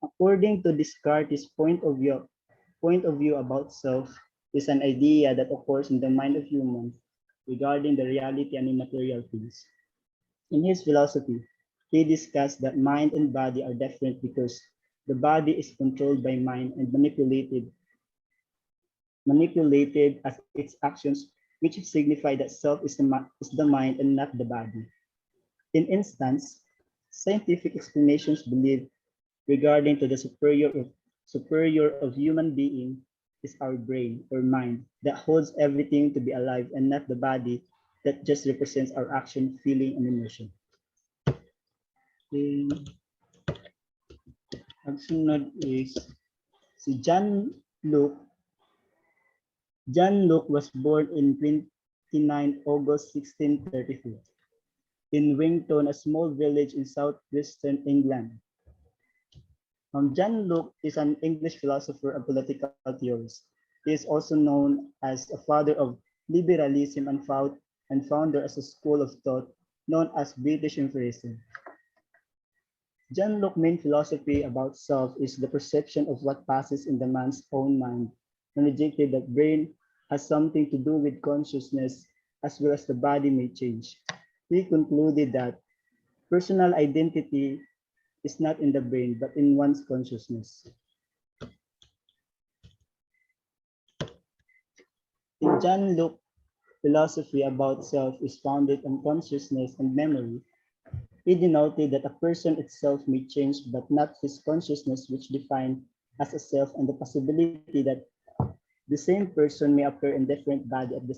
Speaker 6: According to Descartes' point of view about self is an idea that occurs in the mind of humans regarding the reality and immaterial things. In his philosophy, he discussed that mind and body are different because the body is controlled by mind and manipulated as its actions, which signify that self is is the mind and not the body. In instance, scientific explanations believe regarding to the superior of human being is our brain or mind that holds everything to be alive and not the body that just represents our action, feeling, and emotion. Then, ang sunod is si Luke. John Luke was born in 29 August 1634 in Wington, a small village in southwestern England. John Locke is an English philosopher and political theorist. He is also known as a father of liberalism and founder as a school of thought known as British Empiricism. John Locke's main philosophy about self is the perception of what passes in the man's own mind, and rejected that brain has something to do with consciousness as well as the body may change. He concluded that personal identity is not in the brain, but in one's consciousness. In John Locke's philosophy about self is founded on consciousness and memory. He denoted that a person itself may change, but not his consciousness, which defined as a self, and the possibility that the same person may appear in different body at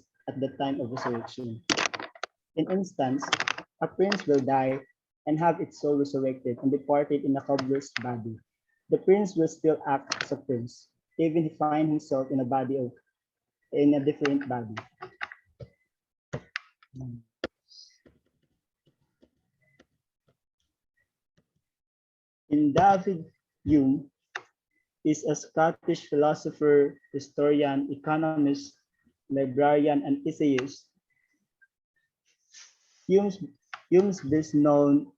Speaker 6: the time of resurrection. In instance, a prince will die and have its soul resurrected and departed in a cobbler's body. The prince will still act as a prince, even if he finds himself in a different body. In David Hume is a Scottish philosopher, historian, economist, librarian, and essayist. Hume's best known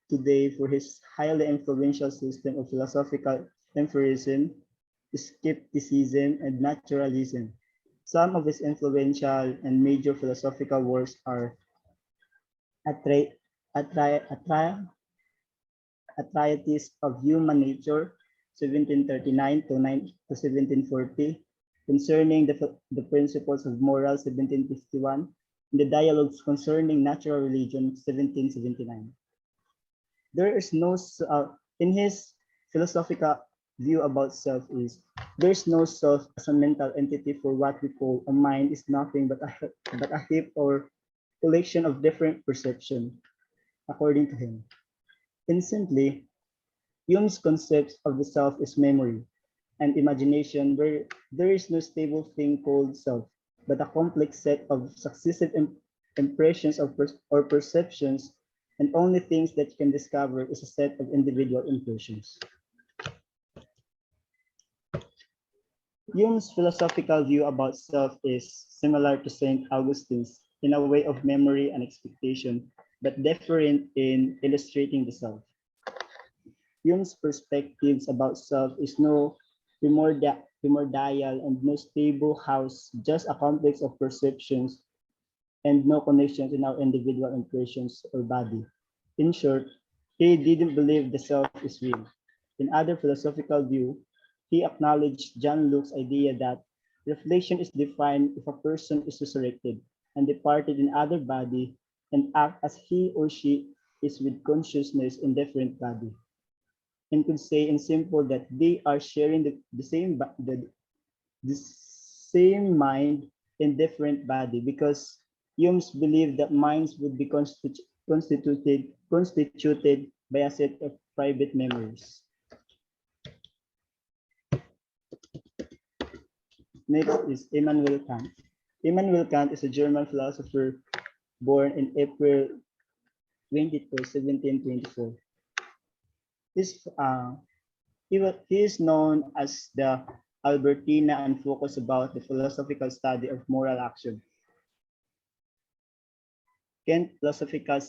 Speaker 6: today for his highly influential system of philosophical empiricism, skepticism, and naturalism. Some of his influential and major philosophical works are A Treatise of Human Nature, 1739 to 1740, Concerning the Principles of Morals, 1751, and the Dialogues Concerning Natural Religion, 1779. There is no, in his philosophical view about self is, there is no self as a mental entity, for what we call a mind is nothing but a heap or collection of different perceptions, according to him. Instantly, Hume's concept of the self is memory and imagination, where there is no stable thing called self, but a complex set of successive impressions or perceptions, and only things that you can discover is a set of individual impressions. Hume's philosophical view about self is similar to St. Augustine's in a way of memory and expectation, but different in illustrating the self. Hume's perspectives about self is no primordial and no stable house, just a complex of perceptions and no connections in our individual impressions or body. In short, he didn't believe the self is real. In other philosophical view, he acknowledged John Locke's idea that reflection is defined if a person is resurrected and departed in other body and act as he or she is with consciousness in different body. And could say in simple that they are sharing the same mind in different body, because Hume's believed that minds would be constituted by a set of private memories. Next is Immanuel Kant. Immanuel Kant is a German philosopher born in April 24, 1724. He is known as the Albertina and focus about the philosophical study of moral action. Kant's philosophical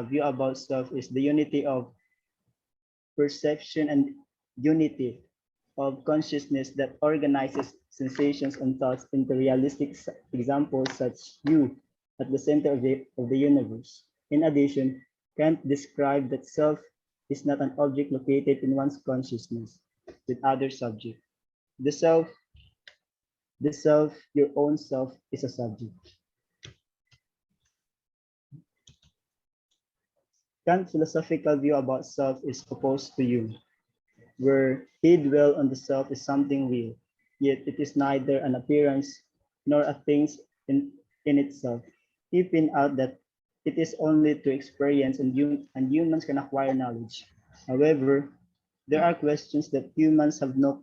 Speaker 6: view about self is the unity of perception and unity of consciousness that organizes sensations and thoughts into realistic examples such you at the center of the universe. In addition, Kant described that self is not an object located in one's consciousness with other subject. The self, your own self, is a subject. Kant's philosophical view about self is opposed to Jung, where he dwells on the self as something real, yet it is neither an appearance nor a thing in itself. He pointed out that it is only through experience and humans can acquire knowledge. However, there are questions that humans have no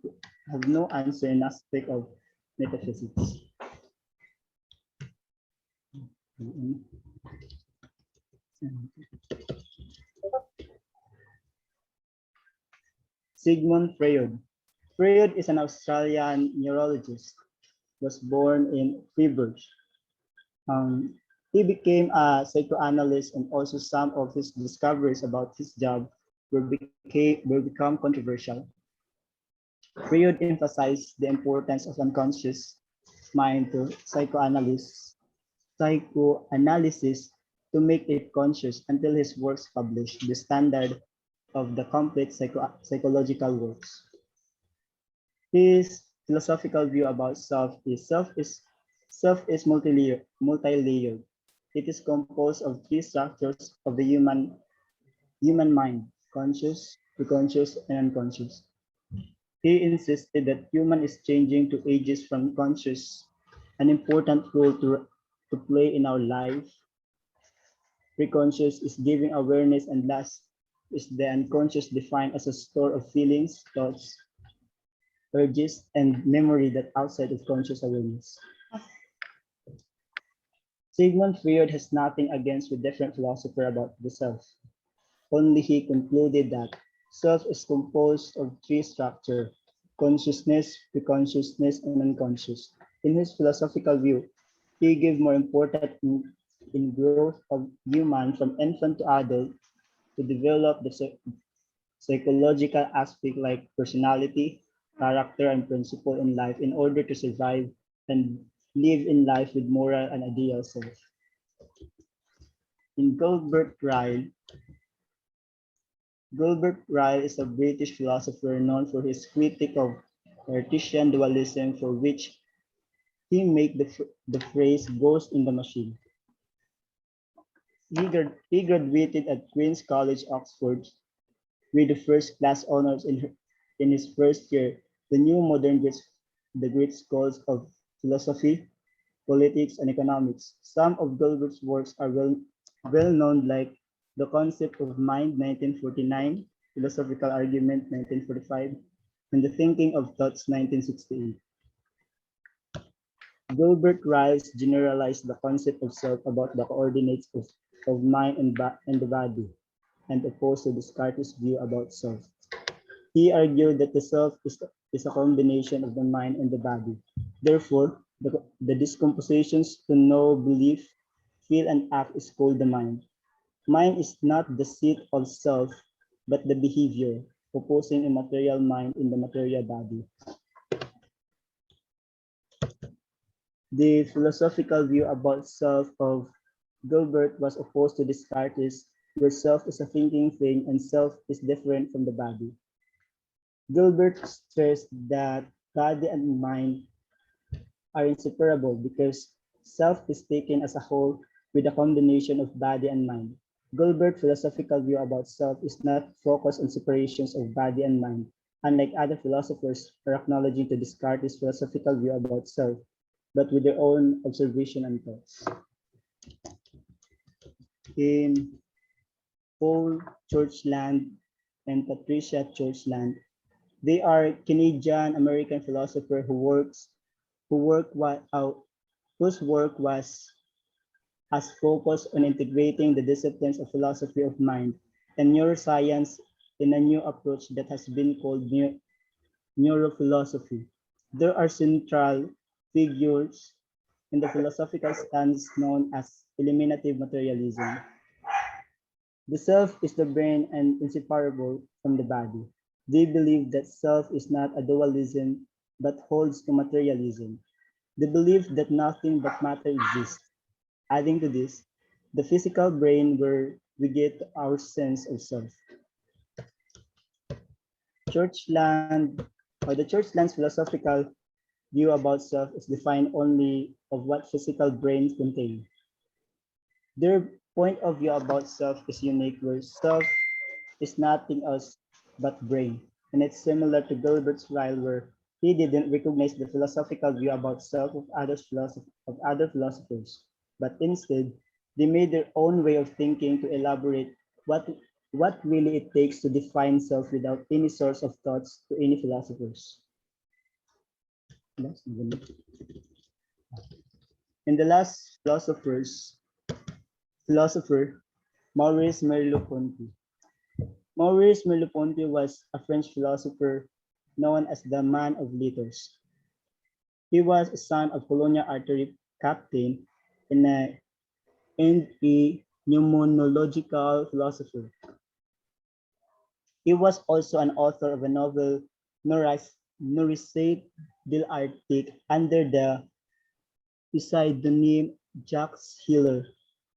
Speaker 6: answer in aspect of metaphysics. Sigmund Freud. Freud is an Australian neurologist. Was born in Freiburg. He became a psychoanalyst, and also some of his discoveries about his job will become controversial. Freud emphasized the importance of unconscious mind to psychoanalysis to make it conscious until his works published the standard of the complete psychological works. His philosophical view about self is multi-layered. It is composed of three structures of the human mind: conscious, preconscious, and unconscious. He insisted that human is changing to ages from conscious, an important role to play in our life. Preconscious is giving awareness, and last is the unconscious, defined as a store of feelings, thoughts, urges, and memory that outside of conscious awareness. Sigmund Freud has nothing against with different philosopher about the self. Only he concluded that self is composed of three structures: consciousness, preconsciousness, and unconscious. In his philosophical view, he gave more importance in growth of human from infant to adult to develop the psychological aspect like personality, character, and principle in life in order to survive and live in life with moral and ideal self. In Gilbert Ryle is a British philosopher known for his critique of Cartesian dualism, for which he made the phrase "ghost in the machine." He graduated at Queen's College, Oxford, with the first class honors in his first year. The new modern the great schools of philosophy, politics, and economics. Some of Gilbert's works are well known, like The Concept of Mind, 1949, Philosophical Argument, 1945, and The Thinking of Thoughts, 1968. Gilbert Rice generalized the concept of self about the coordinates of mind and the body, and opposed to Descartes' view about self. He argued that the self is a combination of the mind and the body. Therefore, the discompositions to know, believe, feel, and act is called the mind. Mind is not the seat of self, but the behavior, opposing a material mind in the material body. The philosophical view about self of Gilbert was opposed to Descartes, where self is a thinking thing and self is different from the body. Gilbert stressed that body and mind are inseparable because self is taken as a whole with a combination of body and mind. Gilbert's philosophical view about self is not focused on separations of body and mind, unlike other philosophers are acknowledging to Descartes' philosophical view about self, but with their own observation and thoughts. In Paul Churchland and Patricia Churchland, they are Canadian American philosopher whose work has focused on integrating the disciplines of philosophy of mind and neuroscience in a new approach that has been called neurophilosophy. There are central figures in the philosophical stance known as eliminative materialism. The self is the brain and inseparable from the body. They believe that self is not a dualism but holds to materialism. They believe that nothing but matter exists. Adding to this, the physical brain where we get our sense of self. Churchland, or the Churchland's philosophical view about self is defined only of what physical brains contain. Their point of view about self is unique, where self is nothing else but brain. And it's similar to Gilbert's Ryle, where he didn't recognize the philosophical view about self of other philosophers, but instead they made their own way of thinking to elaborate what really it takes to define self without any source of thoughts to any philosophers. And the last philosopher, Maurice Merleau-Ponty. Maurice Merleau-Ponty was a French philosopher known as the man of letters. He was a son of colonial artillery captain and a pneumonological philosopher. He was also an author of a novel, Nourrisette de l'Arctique, under the pseudonym Jacques Hiller,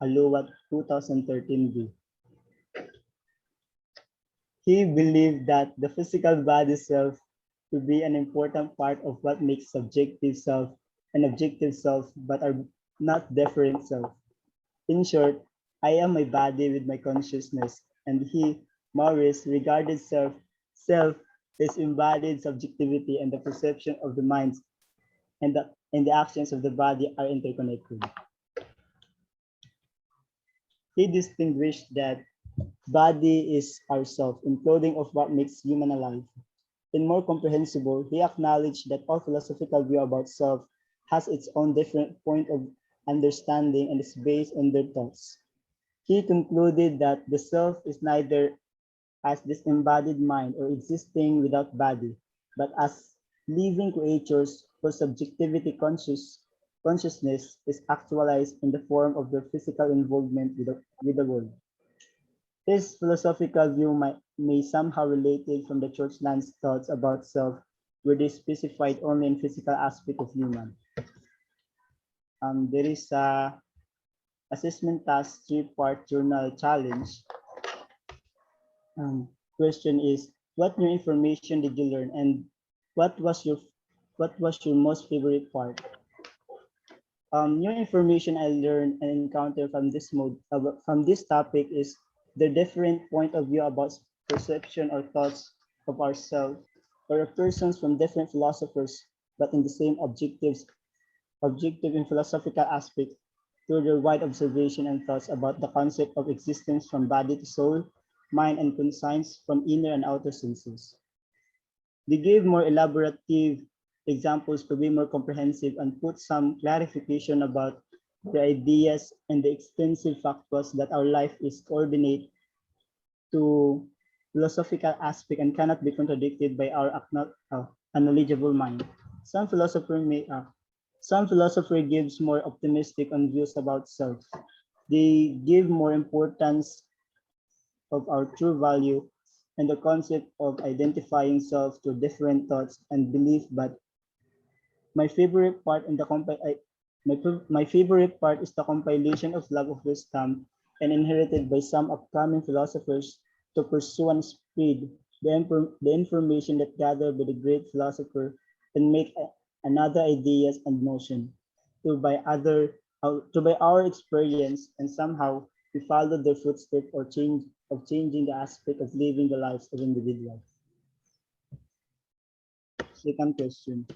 Speaker 6: a Lowat 2013 view. He believed that the physical body self to be an important part of what makes subjective self and objective self, but are not different self. In short, I am my body with my consciousness, and he, Maurice, regarded self as embodied subjectivity and the perception of the mind and the actions of the body are interconnected. He distinguished that body is ourself, including of what makes human alive. In more comprehensible, he acknowledged that all philosophical view about self has its own different point of understanding and is based on their thoughts. He concluded that the self is neither as disembodied mind or existing without body, but as living creatures whose consciousness is actualized in the form of their physical involvement with the world. His philosophical view may somehow related from the Churchland's thoughts about self, where they specified only in physical aspect of human. There is a assessment task 3-part journal challenge. Question is, what new information did you learn, and what was your most favorite part? New information I learned and encountered from this topic is the different point of view about perception or thoughts of ourselves or of persons from different philosophers, but in the same objective and philosophical aspect through their wide observation and thoughts about the concept of existence from body to soul, mind and conscience from inner and outer senses. They gave more elaborative examples to be more comprehensive and put some clarification about the ideas and the extensive factors that our life is coordinate to philosophical aspect and cannot be contradicted by our unknowledgeable mind. Some philosopher gives more optimistic on views about self. They give more importance of our true value and the concept of identifying self to different thoughts and belief. But my favorite part in the my favorite part is the compilation of love of wisdom and inherited by some upcoming philosophers to pursue and spread the information that gathered by the great philosopher and make another ideas and motion to by our experience, and somehow we follow their footsteps or changing the aspect of living the lives of individuals. Second question.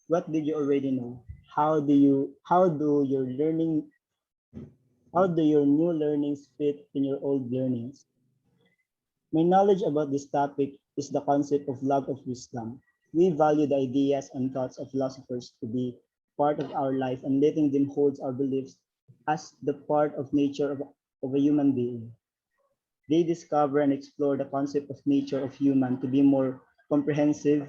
Speaker 6: What did you already know? How do your new learnings fit in your old learnings? My knowledge about this topic is the concept of love of wisdom. We value the ideas and thoughts of philosophers to be part of our life and letting them hold our beliefs as the part of nature of a human being. They discover and explore the concept of nature of human to be more comprehensive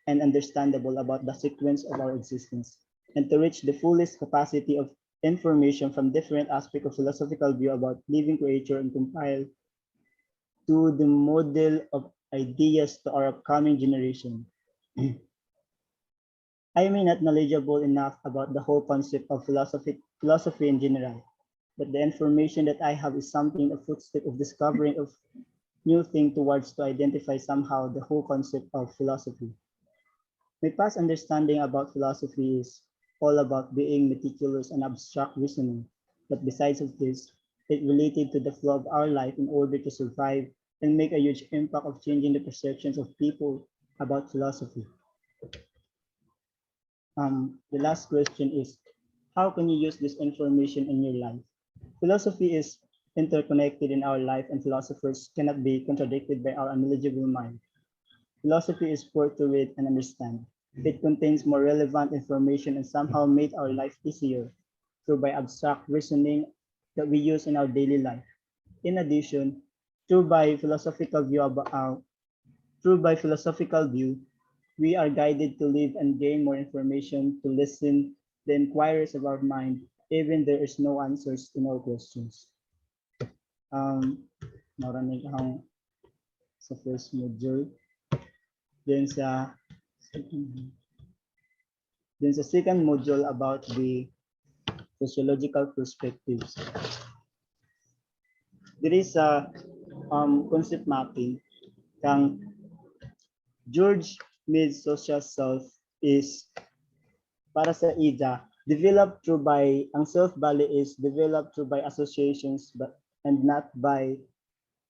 Speaker 6: and understandable about the sequence of our existence, and to reach the fullest capacity of information from different aspects of philosophical view about living creature and compile to the model of ideas to our upcoming generation. I may not knowledgeable enough about the whole concept of philosophy in general, but the information that I have is something a footstep of discovering of new thing towards to identify somehow the whole concept of philosophy. My past understanding about philosophy is all about being meticulous and abstract reasoning, but besides of this, it related to the flow of our life in order to survive and make a huge impact of changing the perceptions of people about philosophy. The last question is, how can you use this information in your life? Philosophy is interconnected in our life and philosophers cannot be contradicted by our unintelligible mind. Philosophy is for to read and understand. It contains more relevant information and somehow made our life easier through by abstract reasoning that we use in our daily life. In addition, through by philosophical view about through by philosophical view, we are guided to live and gain more information to listen the inquiries of our mind, even there is no answers in our questions. Um, Narinig akong sa first module. Then sa second module about the sociological perspectives. There is a concept mapping kang George Mead's social self is para sa ida developed through by ang self value is developed through by associations but and not by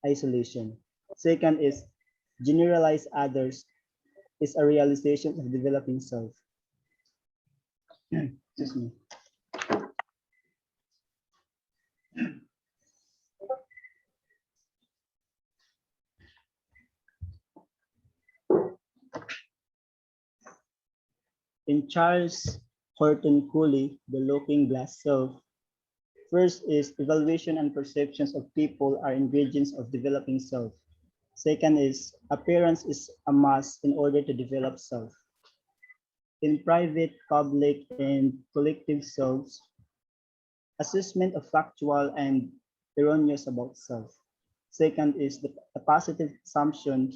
Speaker 6: isolation. Second is generalize others is a realization of developing self. Excuse me. In Charles Horton Cooley, The Looking Glass Self, first is evaluation and perceptions of people are ingredients of developing self. Second is appearance is a must in order to develop self. In private, public, and collective selves, assessment of factual and erroneous about self. Second is a positive assumption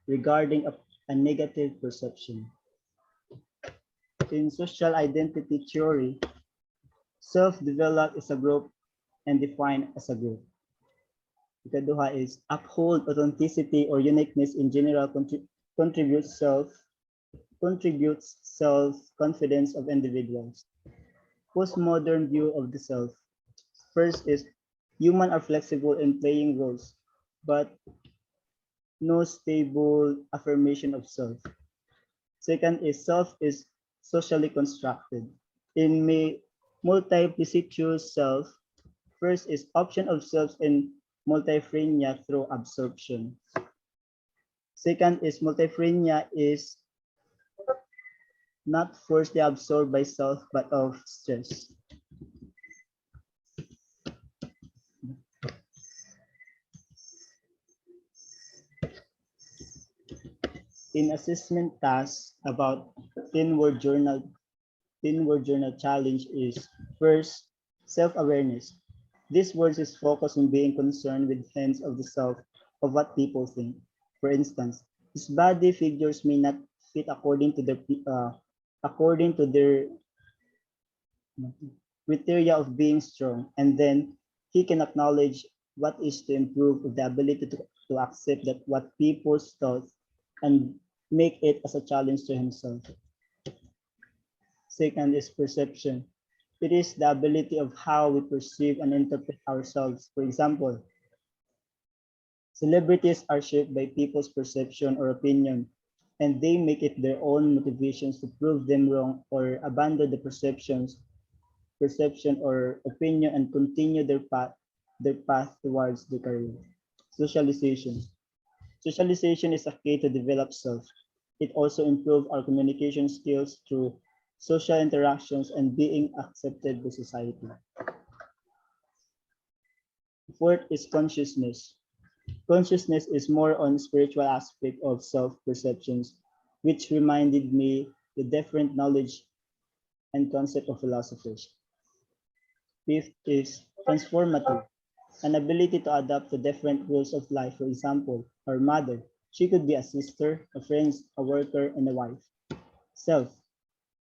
Speaker 6: regarding a negative perception. In social identity theory, self-developed is a group and defined as a group. Ikaduha is uphold authenticity or uniqueness in general contributes self-confidence of individuals. Postmodern view of the self. First is humans are flexible in playing roles, but no stable affirmation of self. Second is self is socially constructed. In multiplicitous self, first is option of self in multifrenia through absorption. Second is multifrenia is not forcibly absorbed by self but of stress. In assessment tasks about 10-word journal challenge is first, self-awareness. This word is focused on being concerned with sense of the self of what people think. For instance, his body figures may not fit according to their criteria of being strong, and then he can acknowledge what is to improve the ability to accept that what people thought and make it as a challenge to himself. Second is perception. It is the ability of how we perceive and interpret ourselves. For example, celebrities are shaped by people's perception or opinion, and they make it their own motivations to prove them wrong or abandon the perception or opinion and continue their path towards the career. Socialization. Socialization is a key to develop self. It also improves our communication skills through social interactions and being accepted by society. Fourth is consciousness. Consciousness is more on spiritual aspect of self-perceptions, which reminded me the different knowledge and concept of philosophers. Fifth is transformative, an ability to adapt to different rules of life. For example, our mother, she could be a sister, a friend, a worker, and a wife. Self,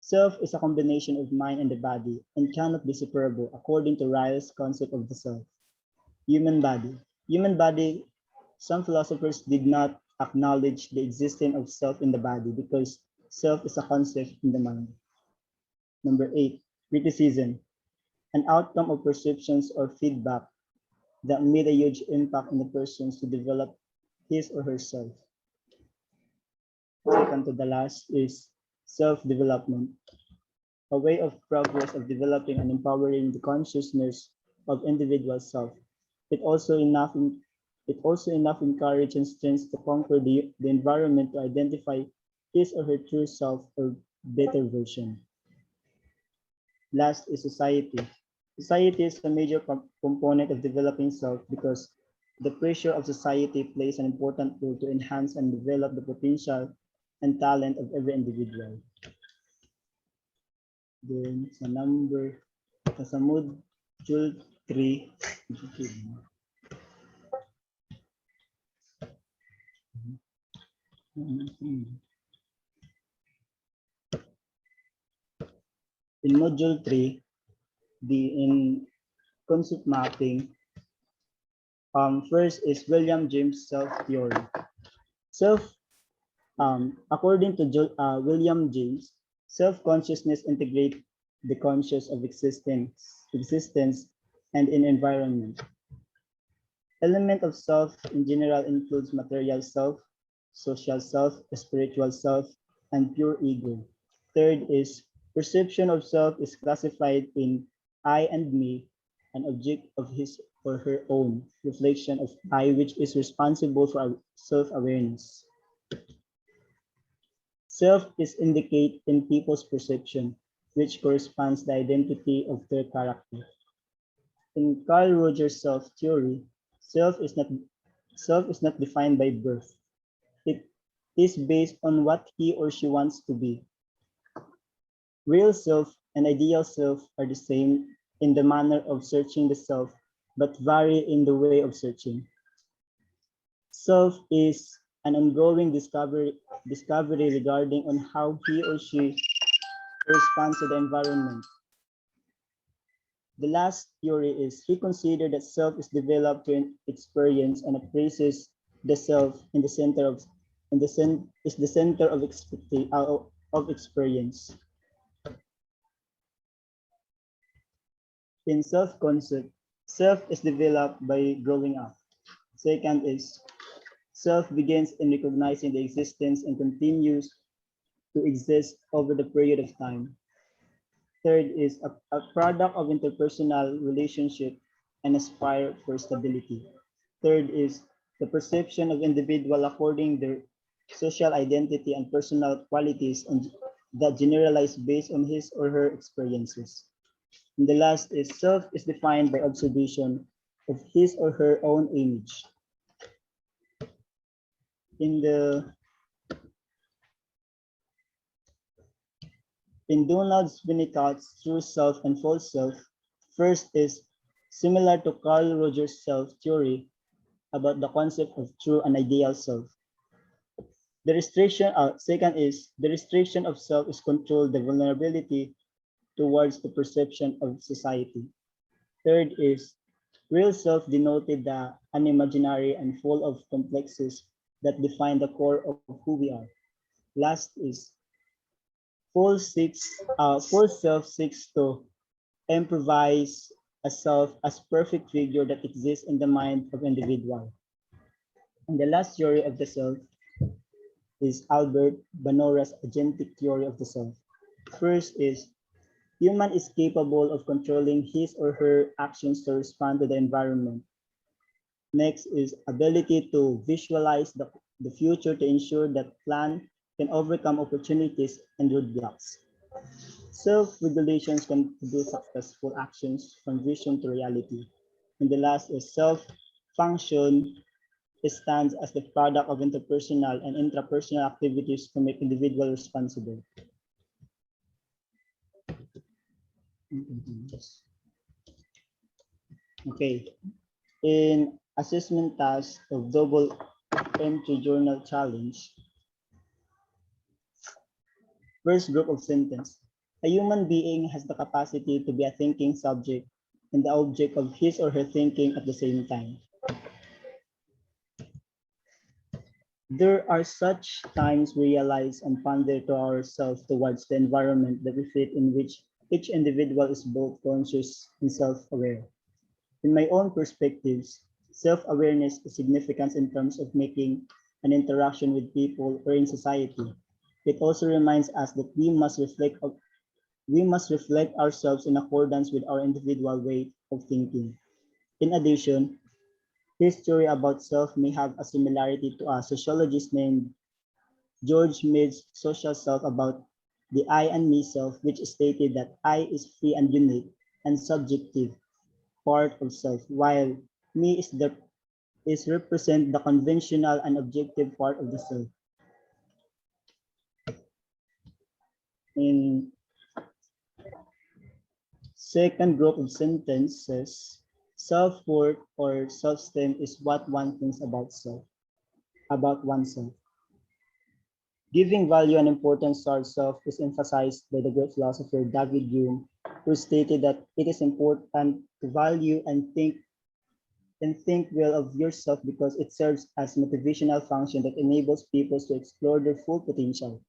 Speaker 6: Self is a combination of mind and the body and cannot be separable according to Ryle's concept of the self. Human body. Human body, some philosophers did not acknowledge the existence of self in the body because self is a concept in the mind. Number 8, criticism, an outcome of perceptions or feedback that made a huge impact on the person to develop his or herself. Second to the last is self-development, a way of progress of developing and empowering the consciousness of individual self. It also enough encourage and strengths to conquer the environment to identify his or her true self or better version. Last is society. Society is a major component of developing self because the pressure of society plays an important role to enhance and develop the potential and talent of every individual. Then sa module 3, in module 3, in concept mapping, first is William James self-theory. According to William James, self-consciousness integrates the conscious of existence and in environment. Element of self in general includes material self, social self, spiritual self, and pure ego. Third is perception of self is classified in I and me, an object of his or her own reflection of I, which is responsible for self-awareness. Self is indicated in people's perception, which corresponds to the identity of their character. In Carl Rogers' self-theory, self is not defined by birth. It is based on what he or she wants to be. Real self and ideal self are the same in the manner of searching the self, but vary in the way of searching. Self is an ongoing discovery regarding on how he or she responds to the environment. The last theory is he considered that self is developed through experience and places the self in the center of experience. In self-concept, self is developed by growing up. Second is self begins in recognizing the existence and continues to exist over the period of time. Third is a product of interpersonal relationship and aspire for stability. Third is the perception of individual according their social identity and personal qualities and that generalize based on his or her experiences. And the last is self is defined by observation of his or her own image. In Donald Winnicott's true self and false self, first is similar to Carl Rogers' self theory about the concept of true and ideal self. Second is the restriction of self is controlled the vulnerability towards the perception of society. Third is real self denoted the unimaginary and full of complexes that define the core of who we are. Last is false self seeks to improvise a self as perfect figure that exists in the mind of individual. And the last theory of the self is Albert Banora's agentic theory of the self. First is human is capable of controlling his or her actions to respond to the environment. Next is ability to visualize the future to ensure that plan can overcome opportunities and roadblocks. Self-regulations can produce successful actions from vision to reality. And the last is self-function. It stands as the product of interpersonal and intrapersonal activities to make individual responsible. Okay. In assessment task of double entry journal challenge, first group of sentence. A human being has the capacity to be a thinking subject and the object of his or her thinking at the same time. There are such times we realize and ponder to ourselves towards the environment that we fit in which each individual is both conscious and self-aware. In my own perspectives, self-awareness is significant in terms of making an interaction with people or in society. It also reminds us that we must reflect ourselves in accordance with our individual way of thinking. In addition, his theory about self may have a similarity to a sociologist named George Mead's social self about the I and me self, which stated that I is free and unique and subjective part of self, while me is represent the conventional and objective part of the self. In second group of sentences, self-worth or self-esteem is what one thinks about oneself. Giving value and importance to ourselves is emphasized by the great philosopher David Hume, who stated that it is important to value and think well of yourself because it serves as motivational function that enables people to explore their full potential.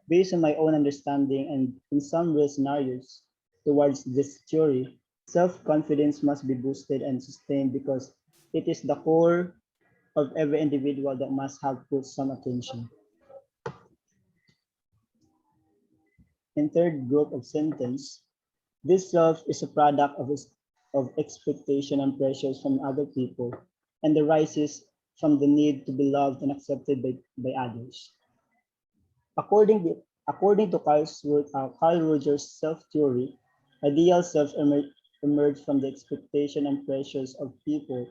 Speaker 6: Based on my own understanding and in some real scenarios towards this theory, self-confidence must be boosted and sustained because it is the core of every individual that must have put some attention. In third group of sentence, this self is a product of expectation and pressures from other people and arises from the need to be loved and accepted by others. According to Carl Rogers' self-theory, ideal self emerge from the expectation and pressures of people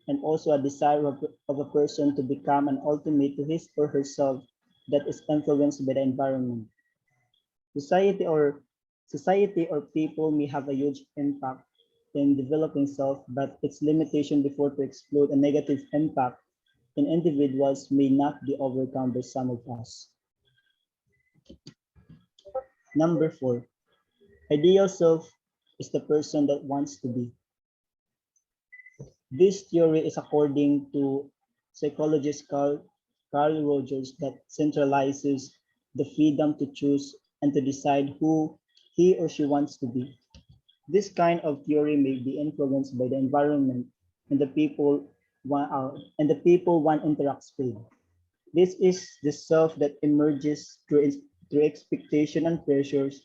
Speaker 6: and also a desire of a person to become an ultimate to his or herself that is influenced by the environment. Society or Society or people may have a huge impact in developing self, but its limitation before to explode a negative impact in individuals may not be overcome by some of us. Number 4, ideal self is the person that wants to be. This theory is according to psychologist Carl Rogers that centralizes the freedom to choose and to decide who he or she wants to be. This kind of theory may be influenced by the environment and the people one interacts with. This is the self that emerges through expectation and pressures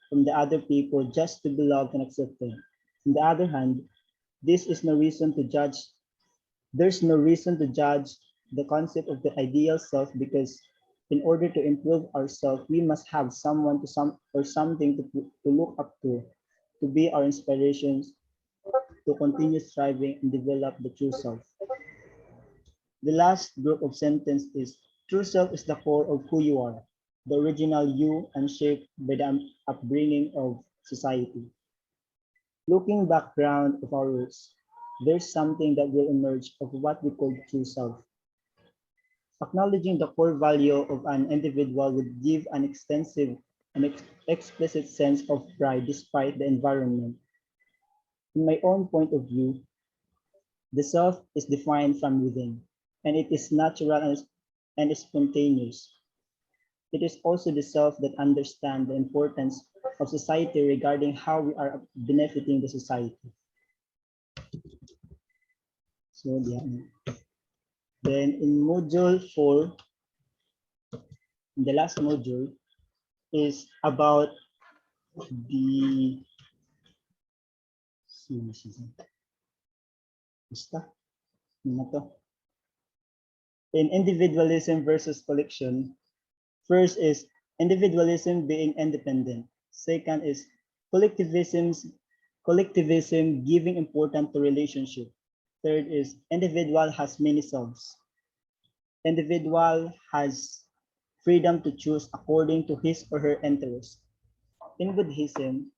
Speaker 6: from the other people just to be loved and accepted. On the other hand, this is no reason to judge. There's no reason to judge the concept of the ideal self because in order to improve ourselves, we must have someone to some or something to look up to be our inspirations, to continue striving and develop the true self. The last group of sentence is true self is the core of who you are, the original you unshaped by the upbringing of society. Looking background of our roots, there's something that will emerge of what we call true self. Acknowledging the core value of an individual would give an extensive and explicit sense of pride despite the environment. In my own point of view, the self is defined from within, and it is natural and spontaneous. It is also the self that understands the importance of society regarding how we are benefiting the society. So yeah. Then in module 4, the last module is about the in individualism versus collection. First is individualism being independent. Second is collectivism giving importance to relationship. Third is individual has many selves. Individual has freedom to choose according to his or her interest. In Buddhism,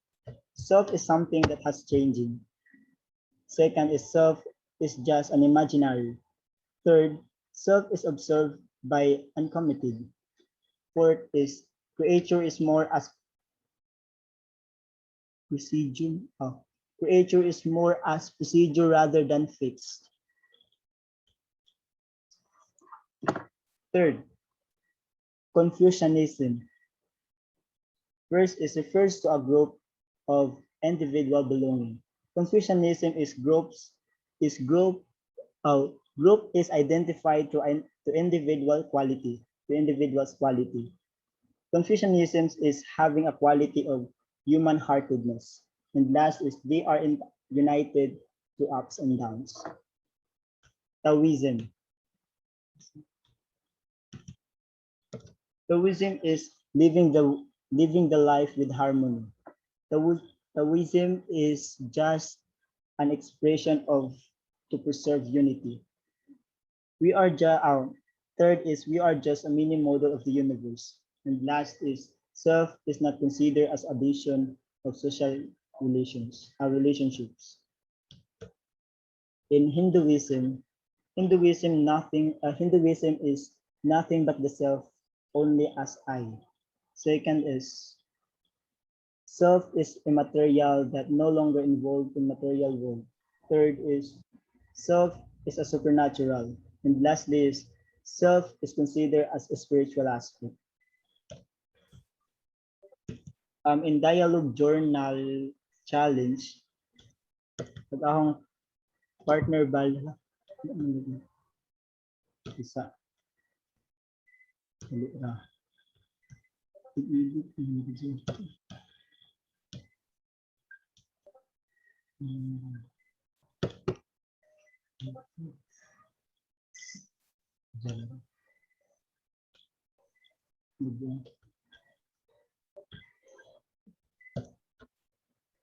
Speaker 6: self is something that has changing. Second is self is just an imaginary. Third, self is observed by uncommitted. Fourth is creature is more as Procedure. Creature is more as procedure rather than fixed. Third, Confucianism. First is refers to a group of individual belonging. Confucianism is group is identified to individual quality, to individual's quality. Confucianism is having a quality of human-heartedness. And last is they are united to ups and downs. Taoism. Taoism is living the life with harmony. Taoism is just an expression of to preserve unity. Third is we are just a mini model of the universe. And last is self is not considered as a vision of social relationships. In Hinduism is nothing but the self only as I. Second is self is immaterial that no longer involved in material world. Third is self is a supernatural. And lastly is self is considered as a spiritual aspect. In dialogue journal challenge, pag akong partner bal isa dali ra.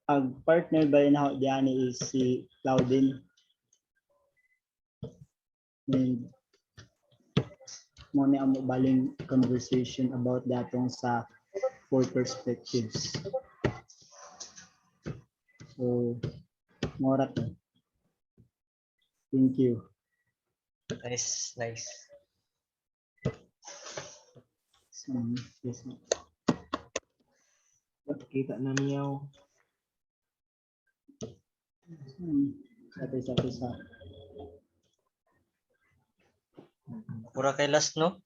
Speaker 6: Ang partner ba na diyan is si Claudine. And mo ni amo baling conversation about datong sa four perspectives. So, mora to. Thank you.
Speaker 2: Nice, nice.
Speaker 6: Yes,
Speaker 5: Kita na niyaw.
Speaker 6: Satu.
Speaker 2: Pura kay last, no?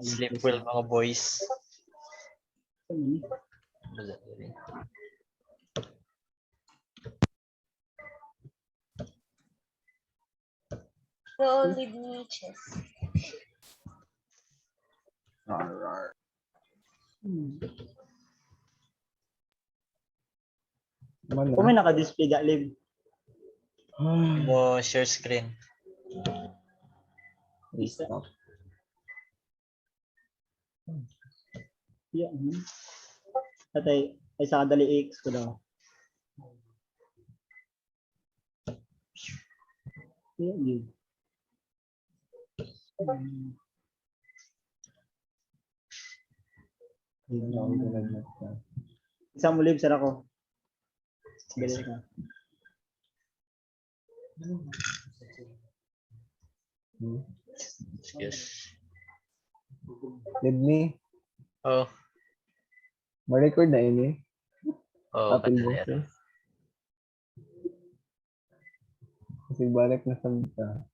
Speaker 2: Sleep well, mga boys.
Speaker 1: Go lead me, chess.
Speaker 6: Kung may naka-display da live.
Speaker 2: Mo share screen.
Speaker 5: Stop.
Speaker 6: Yeah. Atay ay sa kadali X ko daw. Yeah, yun. Isang mo live sir ako. Bilis ka.
Speaker 2: Yes.
Speaker 5: Libni,
Speaker 2: Oh,
Speaker 5: ma-record na ini.
Speaker 2: oh,
Speaker 5: Apple
Speaker 2: kadali.
Speaker 5: boses. Kasi balik na sa mita.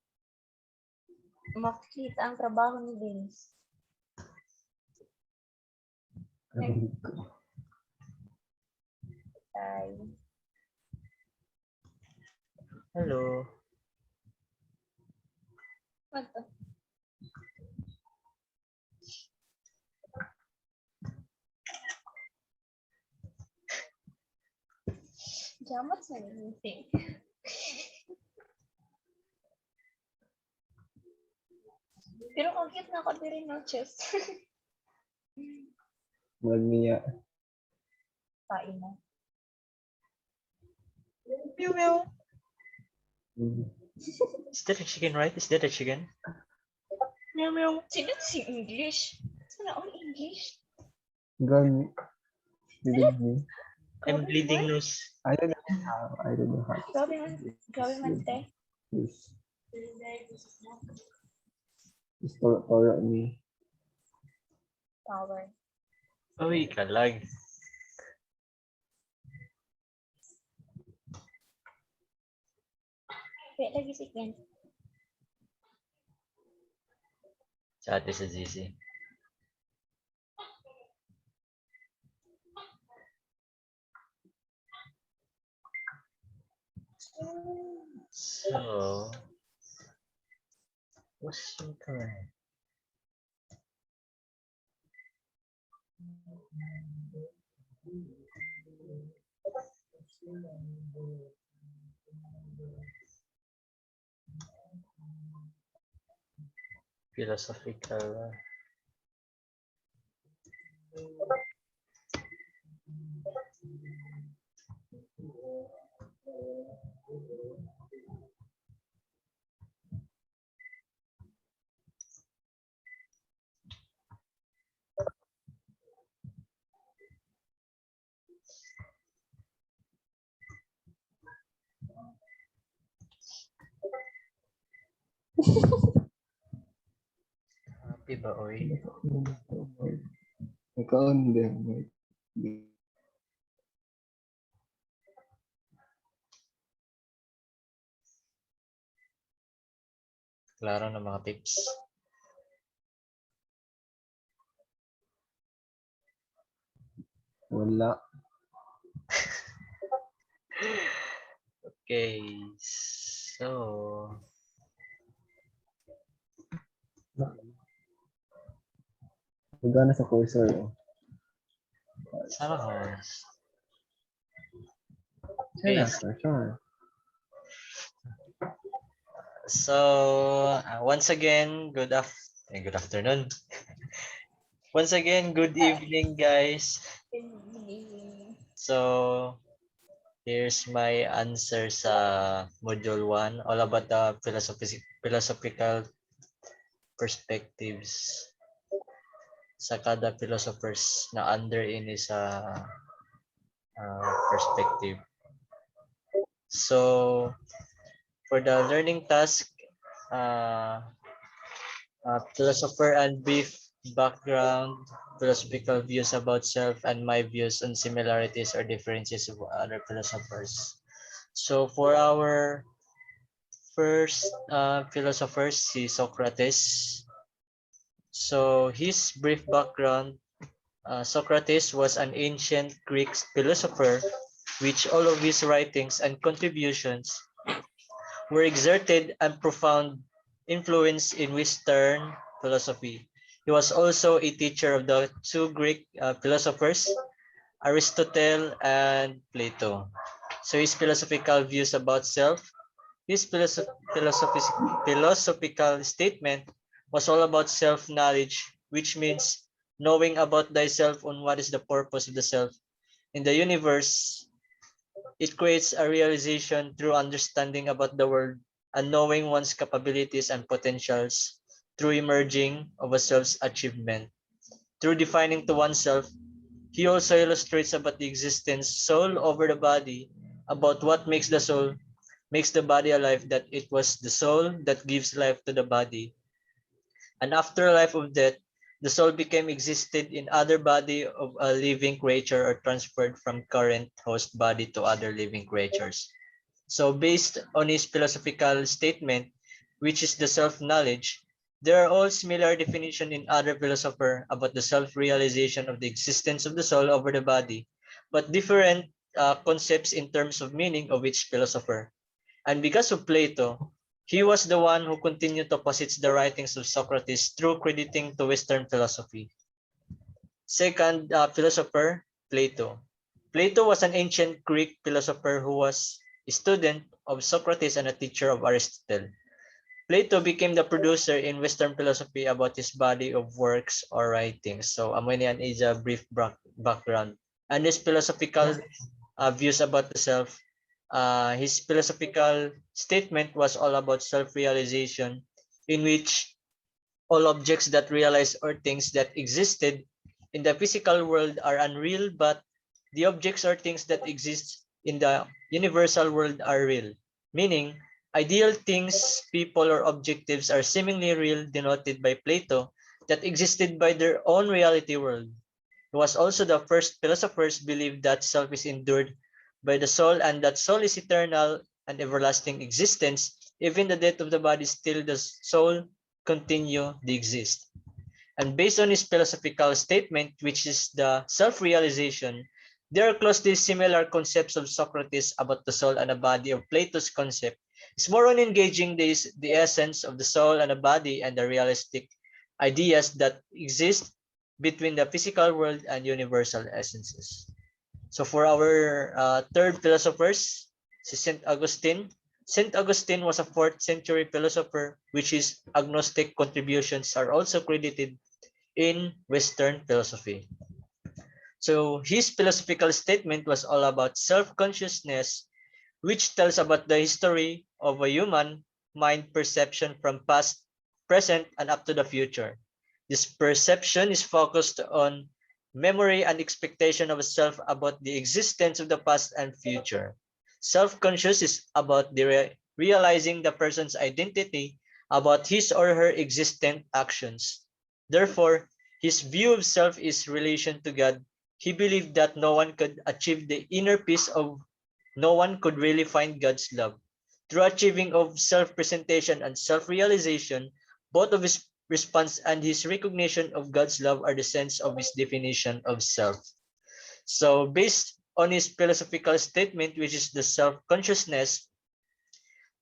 Speaker 1: Makikita ang trabaho ni Vince. Ay.
Speaker 2: Hello.
Speaker 1: Ano to? Jamat sa anything. Pero ang cute na ako din no chess.
Speaker 5: Magniya.
Speaker 1: Kain na.
Speaker 2: Meow meow.
Speaker 5: Mm.
Speaker 2: Is that a chicken, right? Is that a chicken? Meow meow.
Speaker 1: Sino si English? Sana all English?
Speaker 5: Gan. Believe me.
Speaker 2: I'm bleeding nose.
Speaker 5: I don't know how. I don't know how.
Speaker 1: Grabe man te.
Speaker 5: Please. Just toro me.
Speaker 1: Power.
Speaker 2: Uy, kalag.
Speaker 1: Wait, lagi si Ken.
Speaker 2: Sa ate sa GC. So, what's yung correct? Philosophical. Happy ba, oy?
Speaker 4: Ikaw hindi.
Speaker 2: Klaro ng mga tips.
Speaker 5: Wala.
Speaker 2: Okay, so
Speaker 5: Magana sa cursor. Oh.
Speaker 2: sana ko.
Speaker 5: Sure
Speaker 2: Okay,
Speaker 5: na, sure.
Speaker 2: so once again, good afternoon. Once again, good evening, guys. So here's my answer sa module 1, all about the philosophical perspectives sa kada philosophers na under ini sa perspective. So for the learning task, philosopher and brief background, philosophical views about self, and my views on similarities or differences of other philosophers. So for our first philosopher, si Socrates. So his brief background, Socrates was an ancient Greek philosopher, which all of his writings and contributions were exerted and profound influence in Western philosophy. He was also a teacher of the two Greek philosophers, Aristotle and Plato. So his philosophical views about self, his philosophical statement was all about self-knowledge, which means knowing about thyself on what is the purpose of the self in the universe. It creates a realization through understanding about the world and knowing one's capabilities and potentials through emerging of a self's achievement. Through defining to oneself, he also illustrates about the existence soul over the body, about what makes the soul, makes the body alive, that it was the soul that gives life to the body. And after life of death, the soul became existed in other body of a living creature or transferred from current host body to other living creatures. So based on his philosophical statement, which is the self-knowledge, there are all similar definition in other philosopher about the self-realization of the existence of the soul over the body, but different concepts in terms of meaning of each philosopher. And because of Plato, he was the one who continued to posit the writings of Socrates through crediting to Western philosophy. Second philosopher, Plato. Plato was an ancient Greek philosopher who was a student of Socrates and a teacher of Aristotle. Plato became the producer in Western philosophy about his body of works or writings. So, Amanian is a brief background. And his philosophical views about the self. His philosophical statement was all about self-realization, in which all objects that realize or things that existed in the physical world are unreal, but the objects or things that exist in the universal world are real. Meaning, ideal things, people, or objectives are seemingly real, denoted by Plato, that existed by their own reality world, He was also the first philosophers believed that self is endured by the soul and that soul is eternal and everlasting existence. Even the death of the body, still the soul continue to exist. And based on his philosophical statement, which is the self-realization, there are closely similar concepts of Socrates about the soul and the body of Plato's concept. It's more on engaging the essence of the soul and the body and the realistic ideas that exist between the physical world and universal essences. So for our third philosophers, si Saint Augustine. Saint Augustine was a 4th century philosopher, which his agnostic contributions are also credited in Western philosophy. So his philosophical statement was all about self-consciousness, which tells about the history of a human mind perception from past, present, and up to the future. This perception is focused on memory and expectation of self about the existence of the past and future. Self-conscious is about realizing the person's identity about his or her existent actions. Therefore, his view of self is relation to God. He believed that no one could achieve the inner peace of no one could really find God's love. Through achieving of self-presentation and self-realization, both of his response and his recognition of God's love are the sense of his definition of self. So based on his philosophical statement, which is the self-consciousness,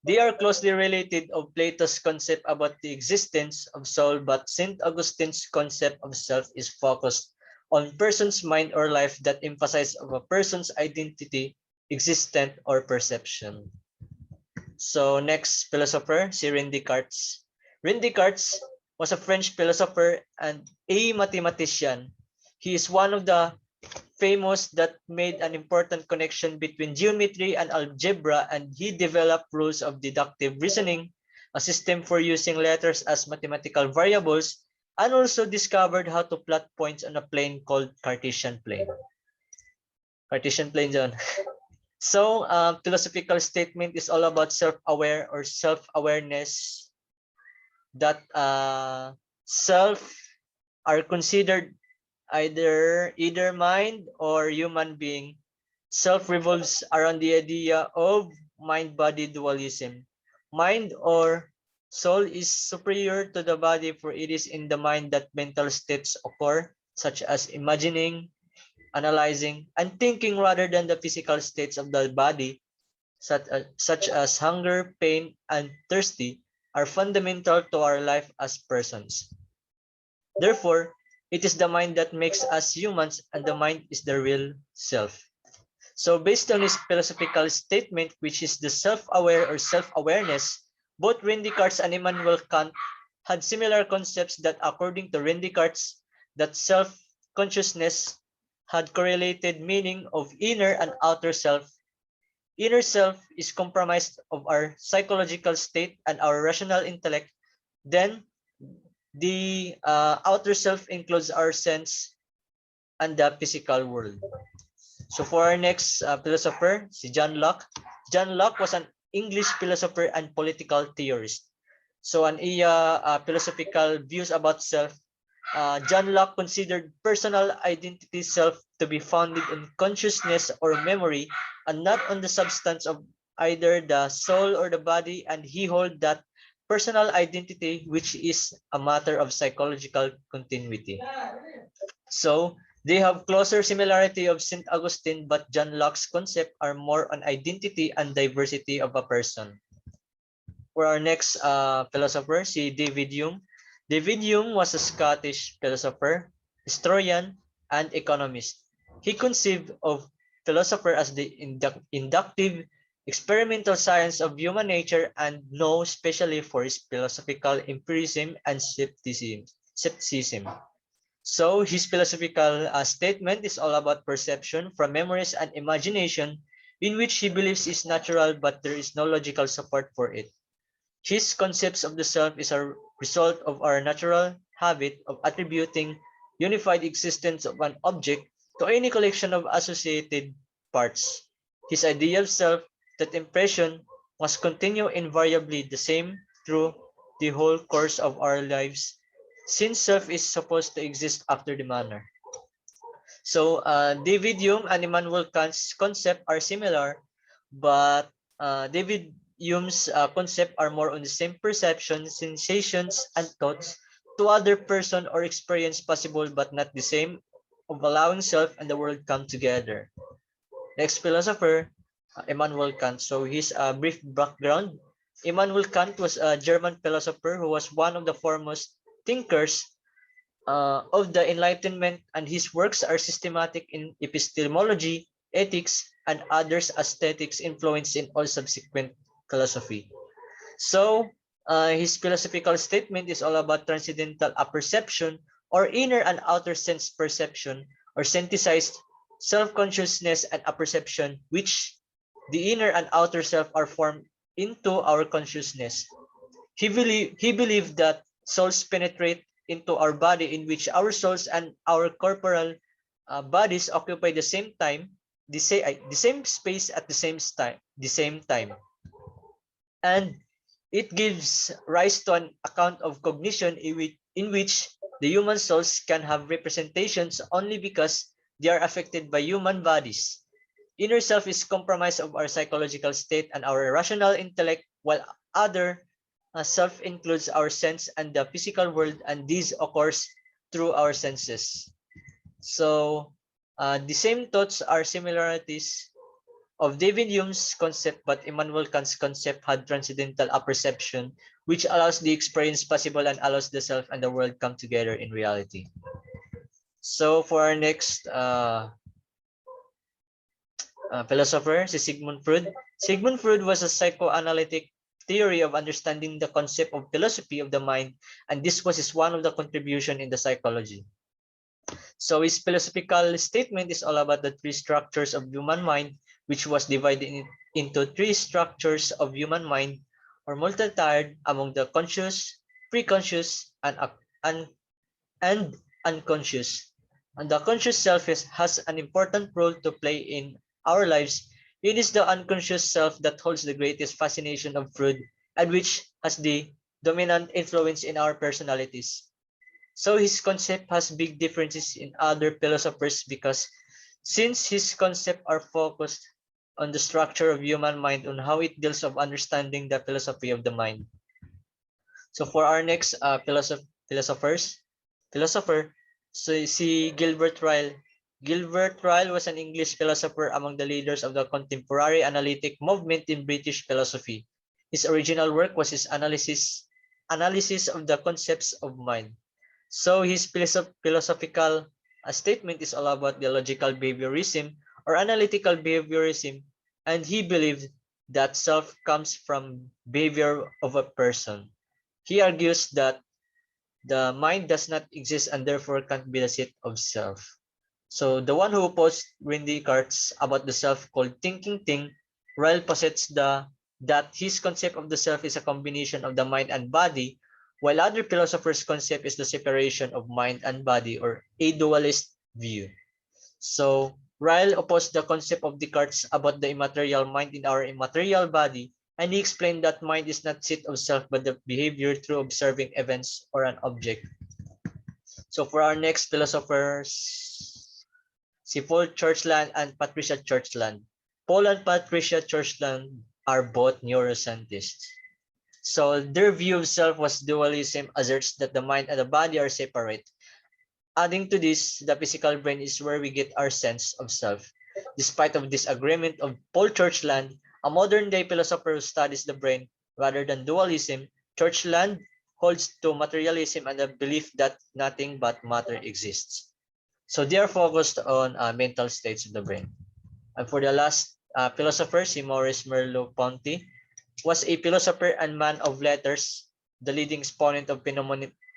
Speaker 2: they are closely related of Plato's concept about the existence of soul, but St. Augustine's concept of self is focused on person's mind or life that emphasize of a person's identity, existent or perception. So next philosopher, si René Descartes. René Descartes was a French philosopher and a mathematician. He is one of the famous that made an important connection between geometry and algebra, and he developed rules of deductive reasoning, a system for using letters as mathematical variables, and also discovered how to plot points on a plane called Cartesian plane. Cartesian plane, John. So, philosophical statement is all about self-aware or self-awareness that self are considered either mind or human being. Self revolves around the idea of mind-body dualism. Mind or soul is superior to the body, for it is in the mind that mental states occur, such as imagining, analyzing, and thinking rather than the physical states of the body, such as hunger, pain, and thirsty, are fundamental to our life as persons. Therefore, it is the mind that makes us humans, and the mind is the real self. So based on his philosophical statement, which is the self-aware or self-awareness, both René Descartes and Immanuel Kant had similar concepts that according to René Descartes, that self-consciousness had correlated meaning of inner and outer self. Inner self is comprised of our psychological state and our rational intellect. Then the outer self includes our sense and the physical world. So for our next philosopher, si John Locke. John Locke was an English philosopher and political theorist. So an philosophical views about self, John Locke considered personal identity self to be founded on consciousness or memory and not on the substance of either the soul or the body, and he held that personal identity, which is a matter of psychological continuity. So they have closer similarity of St. Augustine, but John Locke's concept are more on identity and diversity of a person. For our next philosopher, si David Hume. David Hume was a Scottish philosopher, historian, and economist. He conceived of philosopher as the inductive experimental science of human nature and known especially for his philosophical empiricism and skepticism. So his philosophical statement is all about perception from memories and imagination, in which he believes is natural but there is no logical support for it. His concepts of the self is a result of our natural habit of attributing unified existence of an object to any collection of associated parts. His idea of self, that impression, must continue invariably the same through the whole course of our lives, since self is supposed to exist after the manner. So David Hume and Immanuel Kant's concept are similar, but David Hume's concept are more on the same perceptions, sensations, and thoughts to other person or experience possible but not the same of allowing self and the world come together. Next philosopher, Immanuel Kant. So his brief background. Immanuel Kant was a German philosopher who was one of the foremost thinkers of the Enlightenment, and his works are systematic in epistemology, ethics, and others aesthetics influence in all subsequent philosophy. So his philosophical statement is all about transcendental apperception or inner and outer sense perception or synthesized self-consciousness and apperception, which the inner and outer self are formed into our consciousness. He believed that souls penetrate into our body, in which our souls and our corporal bodies occupy the same space at the same time, and it gives rise to an account of cognition in which the human souls can have representations only because they are affected by human bodies. Inner self is comprised of our psychological state and our rational intellect, while other self includes our sense and the physical world, and this occurs through our senses. So the same thoughts are similarities of David Hume's concept, but Immanuel Kant's concept had transcendental apperception, which allows the experience possible and allows the self and the world come together in reality. So for our next philosopher, si Sigmund Freud. Sigmund Freud was a psychoanalytic theory of understanding the concept of philosophy of the mind, and this was one of the contribution in the psychology. So his philosophical statement is all about the three structures of human mind, which was divided into three structures of human mind, or multi-tiered among the conscious, pre-conscious, and unconscious. And the conscious self has an important role to play in our lives. It is the unconscious self that holds the greatest fascination of Freud, and which has the dominant influence in our personalities. So his concept has big differences in other philosophers because since his concepts are focused on the structure of human mind, on how it deals of understanding the philosophy of the mind. So for our next philosopher, so si Gilbert Ryle. Gilbert Ryle was an English philosopher among the leaders of the contemporary analytic movement in British philosophy. His original work was his analysis of the concepts of mind. So his philosophical statement is all about the logical behaviorism or analytical behaviorism, and he believed that self comes from behavior of a person. He argues that the mind does not exist and therefore can't be the seat of self. So the one who opposed Rene Descartes about the self called thinking thing, Ryle posits that his concept of the self is a combination of the mind and body, while other philosophers' concept is the separation of mind and body, or a dualist view. So Ryle opposed the concept of Descartes about the immaterial mind in our immaterial body, and he explained that mind is not seat of self but the behavior through observing events or an object. So for our next philosophers, si Paul Churchland and Patricia Churchland. Paul and Patricia Churchland are both neuroscientists. So their view of self was dualism, asserts that the mind and the body are separate. Adding to this, the physical brain is where we get our sense of self. Despite of this agreement of Paul Churchland, a modern-day philosopher who studies the brain rather than dualism, Churchland holds to materialism and the belief that nothing but matter exists. So they are focused on mental states of the brain. And for the last philosopher, si Maurice Merleau-Ponty, was a philosopher and man of letters, the leading exponent of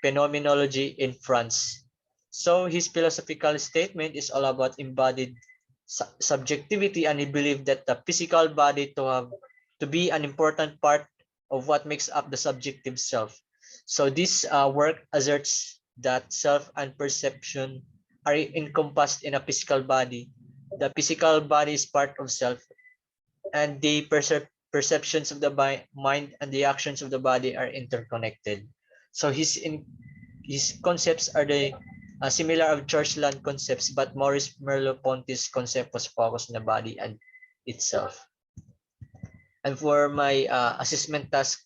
Speaker 2: phenomenology in France. So his philosophical statement is all about embodied subjectivity, and he believed that the physical body to be an important part of what makes up the subjective self. So this work asserts that self and perception are encompassed in a physical body. The physical body is part of self, and the perceptions of the mind and the actions of the body are interconnected. So his concepts are the similar of Churchland concepts, but Maurice Merleau-Ponty's concept was focused on the body and itself. And for my assessment task,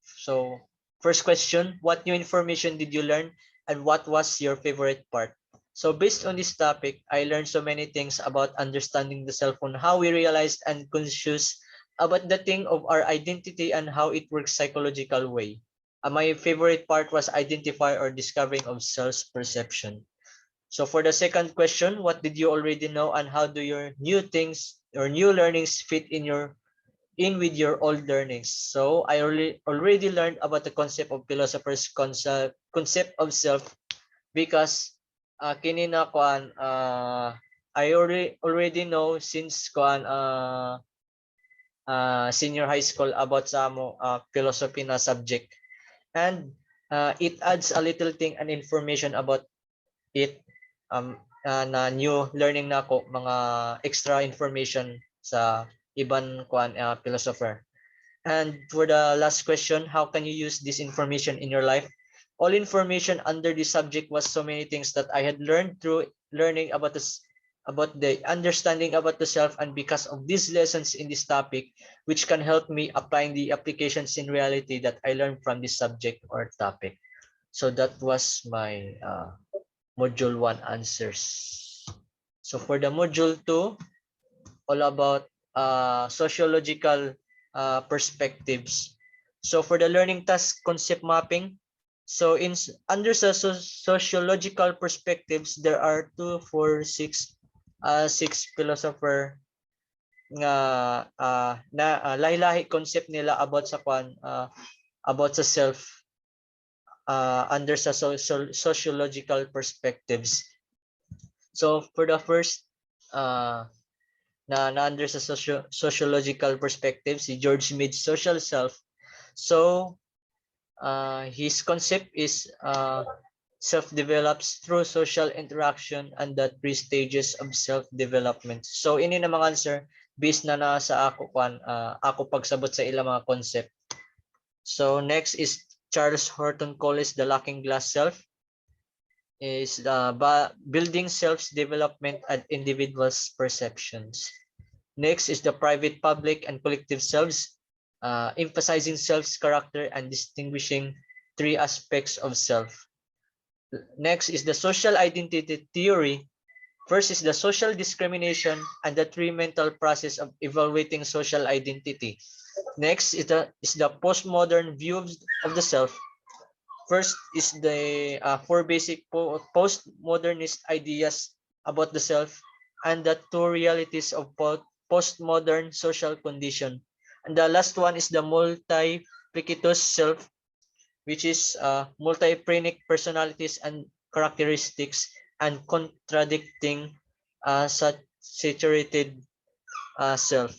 Speaker 2: so first question, what new information did you learn and what was your favorite part? So based on this topic, I learned so many things about understanding the cell phone, how we realized and conscious about the thing of our identity and how it works psychological way. My favorite part was identify or discovering of self-perception. So for the second question, what did you already know and how do your new things or new learnings fit in with your old learnings? So I already learned about the concept of philosophers concept of self because kini na kuan I already know since kuan senior high school about sa amo philosophy na subject, and it adds a little thing and information about it, na new learning na ako mga extra information sa ibang kuan philosopher. And for the last question, how can you use this information in your life? All information under this subject was so many things that I had learned through learning about this, about the understanding about the self, and because of these lessons in this topic, which can help me applying the applications in reality that I learned from this subject or topic. So that was my module 1 answers. So for the module 2, all about sociological perspectives. So for the learning task concept mapping, so in under sociological perspectives, there are 2, 4, 6, 6 philosopher nga lahi-lahi concept nila about sa about sa self under sa sociological perspectives. So for the first na under sa sociological perspective, si George Mead's social self. So his concept is self develops through social interaction and the 3 stages of self development. So ini na mga answer based na sa ako ako pagsabot sa ilang mga concept. So next is Charles Horton Collis, the lacking glass self, is building self-development and individuals' perceptions. Next is the private, public, and collective selves, emphasizing self's character and distinguishing 3 aspects of self. Next is the social identity theory. First is the social discrimination and the 3 mental process of evaluating social identity. Next is the postmodern view of the self. First is the 4 basic postmodernist ideas about the self and the 2 realities of postmodern social condition. And the last one is the multiplicitous self, which is multiphrenic personalities and characteristics and contradicting saturated self.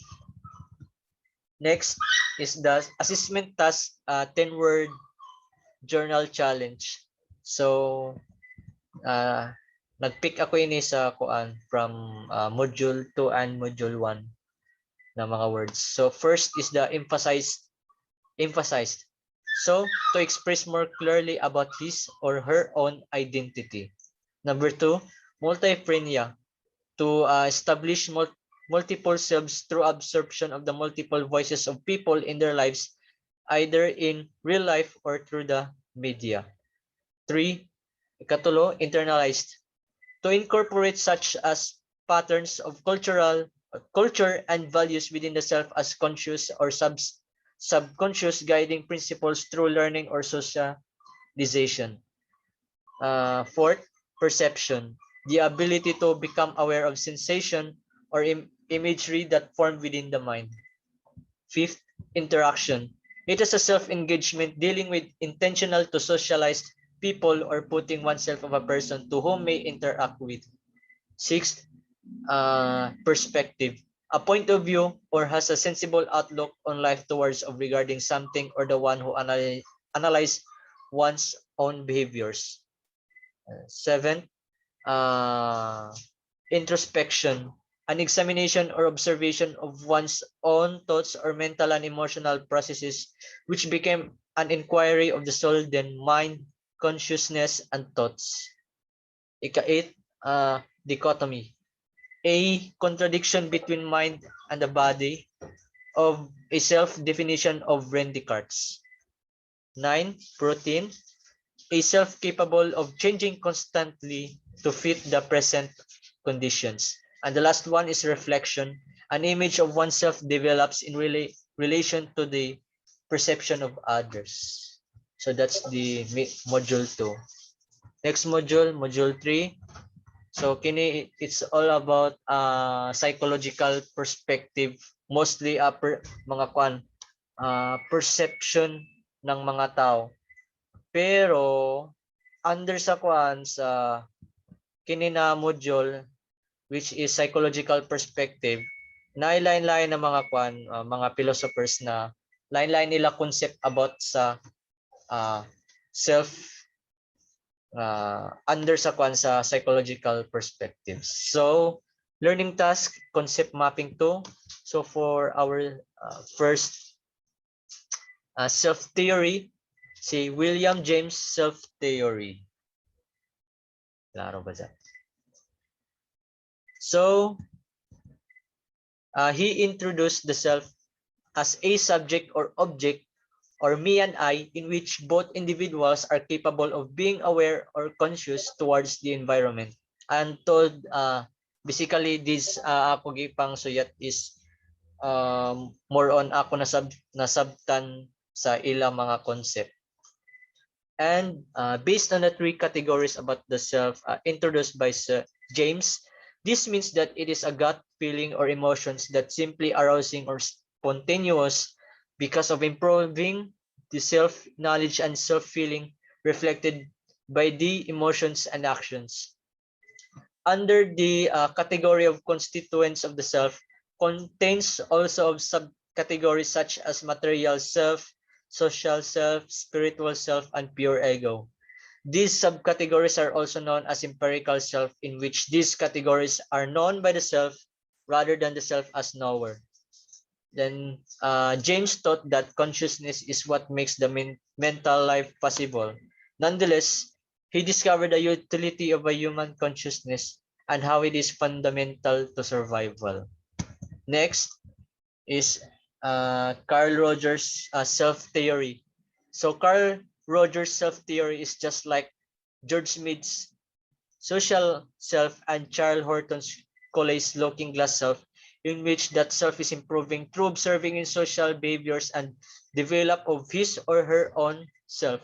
Speaker 2: Next is the assessment task 10-word journal challenge. So nagpick ako ini sa from module 2 and module 1 na mga words. So first is the emphasized. So to express more clearly about his or her own identity. Number 2, multiphrenia, to establish multiple selves through absorption of the multiple voices of people in their lives, either in real life or through the media. 3, ikatulo, internalized, to incorporate such as patterns of culture and values within the self as conscious or subconscious guiding principles through learning or socialization. 4th, perception, the ability to become aware of sensation or imagery that form within the mind. 5th, interaction, it is a self-engagement dealing with intentional to socialize people or putting oneself of a person to whom may interact with. 6th, perspective, a point of view or has a sensible outlook on life towards of regarding something or the one who analyze one's own behaviors. 7th, introspection, an examination or observation of one's own thoughts or mental and emotional processes, which became an inquiry of the soul, then mind, consciousness, and thoughts. Ika-8, dichotomy. A contradiction between mind and the body of a self-definition of Rene Descartes. 9, protein. A self capable of changing constantly to fit the present conditions. And the last one is reflection. An image of oneself develops in relation to the perception of others. So that's the module 2. Next module, module 3. So kini it's all about psychological perspective, mostly mga perception ng mga tao. Pero under sa sa kini na module which is psychological perspective, nailain-lain ng mga mga philosophers na lain-lain nila concept about sa self under sa sa psychological perspectives. So, learning task, concept mapping 2. So, for our first self-theory, si William James self-theory. Klaro ba dyan? So, he introduced the self as a subject or object or me and I in which both individuals are capable of being aware or conscious towards the environment. And told basically this ako gipang suyat is more on ako nasabtan sa ilang mga concept. And based on the 3 categories about the self introduced by James, this means that it is a gut feeling or emotions that simply arousing or spontaneous because of improving the self-knowledge and self-feeling reflected by the emotions and actions. Under the category of constituents of the self, contains also of subcategories such as material self, social self, spiritual self, and pure ego. These subcategories are also known as empirical self, in which these categories are known by the self rather than the self as knower. Then James thought that consciousness is what makes the mental life possible. Nonetheless, he discovered the utility of a human consciousness and how it is fundamental to survival. Next is Carl Rogers' self-theory. So Carl Rogers' self-theory is just like George Mead's social self and Charles Horton's Coley's looking glass self, in which that self is improving through observing in social behaviors and develop of his or her own self.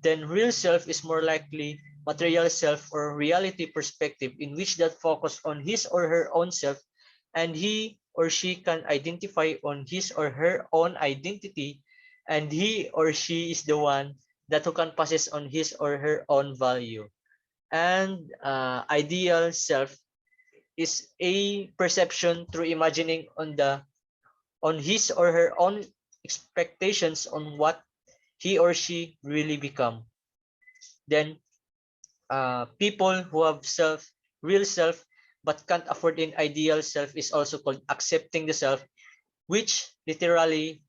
Speaker 2: Then real self is more likely material self or reality perspective, in which that focus on his or her own self, and he or she can identify on his or her own identity, and he or she is the one that who can possess on his or her own value. And ideal self is a perception through imagining on his or her own expectations on what he or she really become. Then people who have real self but can't afford an ideal self is also called accepting the self, which literally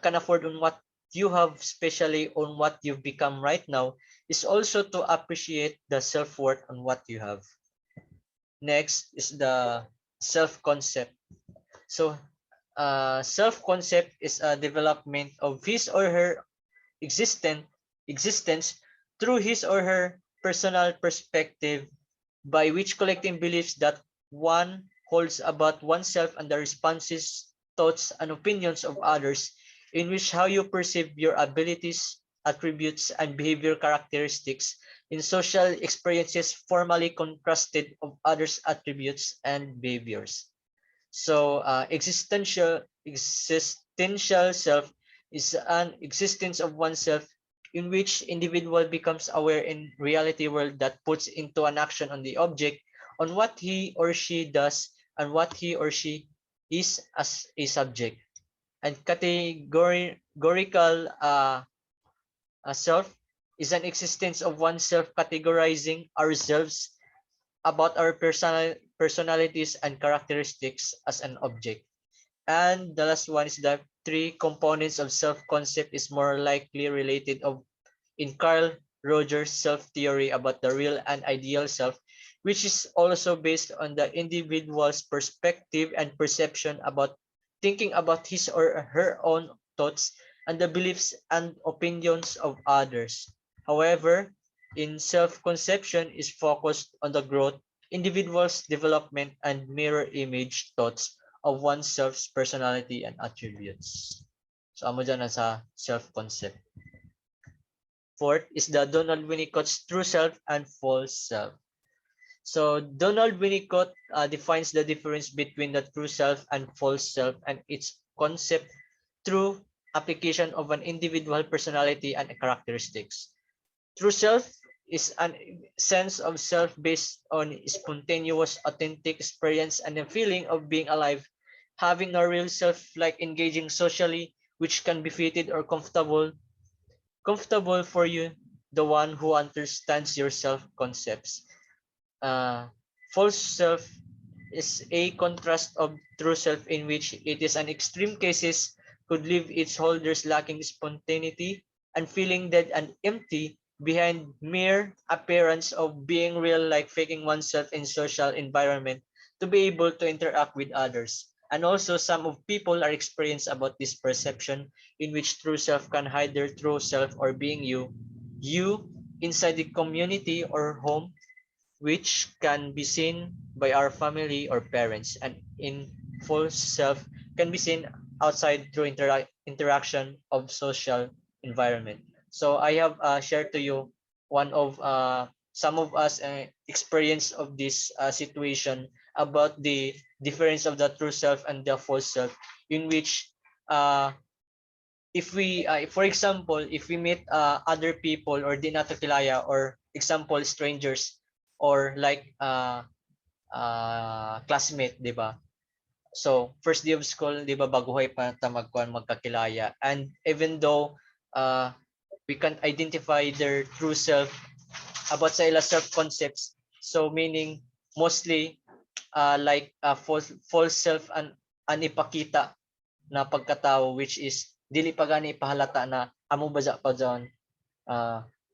Speaker 2: can afford on what you have, especially on what you've become right now, is also to appreciate the self-worth on what you have. Next is the self-concept. So self-concept is a development of his or her existence through his or her personal perspective, by which collecting beliefs that one holds about oneself and the responses, thoughts, and opinions of others, in which how you perceive your abilities, attributes, and behavior characteristics in social experiences formally contrasted of others' attributes and behaviors. So existential self is an existence of oneself in which individual becomes aware in reality world that puts into an action on the object on what he or she does and what he or she is as a subject. And categorical self is an existence of oneself categorizing ourselves about our personalities and characteristics as an object. And the last one is the 3 components of self-concept is more likely related of in Carl Rogers' self-theory about the real and ideal self, which is also based on the individual's perspective and perception about thinking about his or her own thoughts and the beliefs and opinions of others. However, in self-conception is focused on the growth, individual's development, and mirror image thoughts of oneself's personality and attributes. So, amo dyan na sa self-concept. Fourth is the Donald Winnicott's true self and false self. So Donald Winnicott defines the difference between the true self and false self and its concept through application of an individual personality and characteristics. True self is a sense of self based on spontaneous, authentic experience and a feeling of being alive, having a real self like engaging socially, which can be fitted or comfortable for you, the one who understands your self concepts. Uh, false self is a contrast of true self in which it is an extreme cases could leave its holders lacking spontaneity and feeling dead and empty behind mere appearance of being real, like faking oneself in social environment to be able to interact with others. And also some of people are experienced about this perception in which true self can hide their true self or being you inside the community or home, which can be seen by our family or parents, and in false self can be seen outside through interaction of social environment. So I have shared to you one of some of us experience of this situation about the difference of the true self and the false self, in which uh, if we for example, if we meet other people or di nato kilaya, or example strangers, or like classmate, di ba? So first day of school, di ba, baguhay pa ta magkakilaya, and even though uh, we can identify their true self about sa ila self concepts, so meaning mostly like false self an ipakita na pagkatao, which is dili pa gani ipahalata na amo baza pa dyan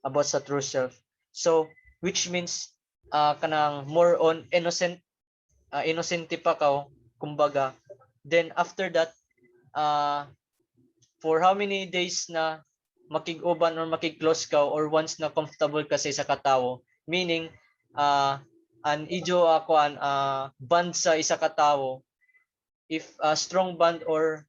Speaker 2: about sa true self. So which means kanang more on innocent pa ka, kumbaga. Then after that, for how many days na makig-uban or makig-close ka, or once na comfortable ka sa isa ka tawo, meaning an ijo ako an band sa isa ka tawo, if strong band or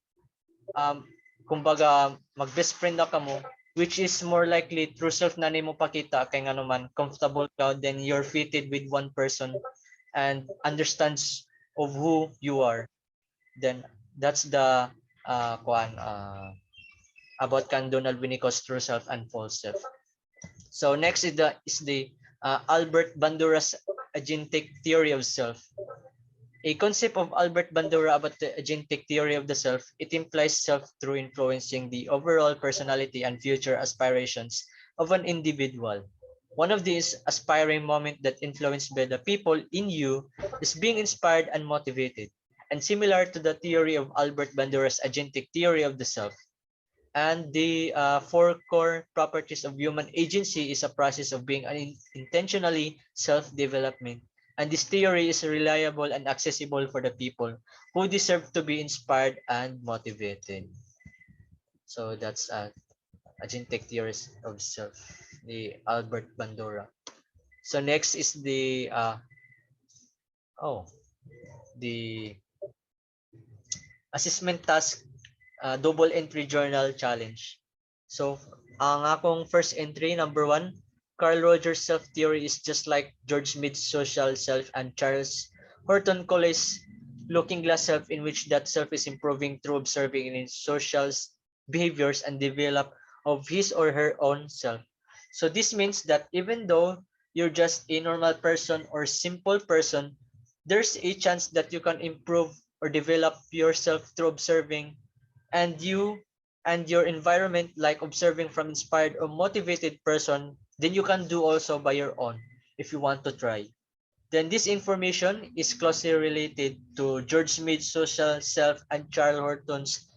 Speaker 2: kumbaga mag best friend na kamo, which is more likely true self na nimo pakita, kay nga naman comfortable ka, then you're fitted with one person and understands of who you are. Then that's the about kan Donald Winnicott's true self and false self. So next is the Albert Bandura's agentic theory of self. A concept of Albert Bandura about the agentic theory of the self. It implies self through influencing the overall personality and future aspirations of an individual. One of these aspiring moments that influenced by the people in you is being inspired and motivated. And similar to the theory of Albert Bandura's agentic theory of the self, and the four core properties of human agency is a process of being intentionally self-development. And this theory is reliable and accessible for the people who deserve to be inspired and motivated. So that's agentic theories of self, the Albert Bandura. So next is the the assessment task double entry journal challenge. So, ang akong first entry, number 1, Carl Rogers' self-theory is just like George Mead's social self and Charles Horton Coley's looking glass self, in which that self is improving through observing in its social behaviors and develop of his or her own self. So this means that even though you're just a normal person or simple person, there's a chance that you can improve or develop yourself through observing, and you and your environment, like observing from inspired or motivated person, then you can do also by your own if you want to try. Then this information is closely related to George Mead's social self and Charles Horton's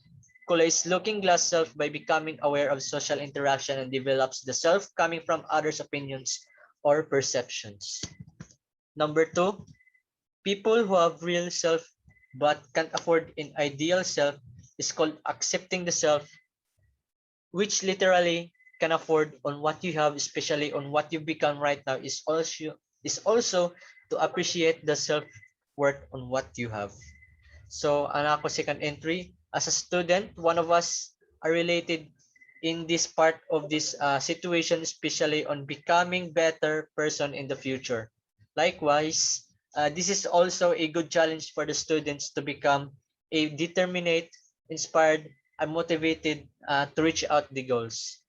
Speaker 2: Cooley's looking glass self by becoming aware of social interaction and develops the self coming from others' opinions or perceptions. Number 2, people who have real self but can't afford an ideal self is called accepting the self, which literally can afford on what you have, especially on what you become right now, is also to appreciate the self-worth on what you have. So, ako second entry, as a student, one of us are related in this part of this situation, especially on becoming better person in the future. Likewise, this is also a good challenge for the students to become a determined, inspired, and motivated to reach out the goals.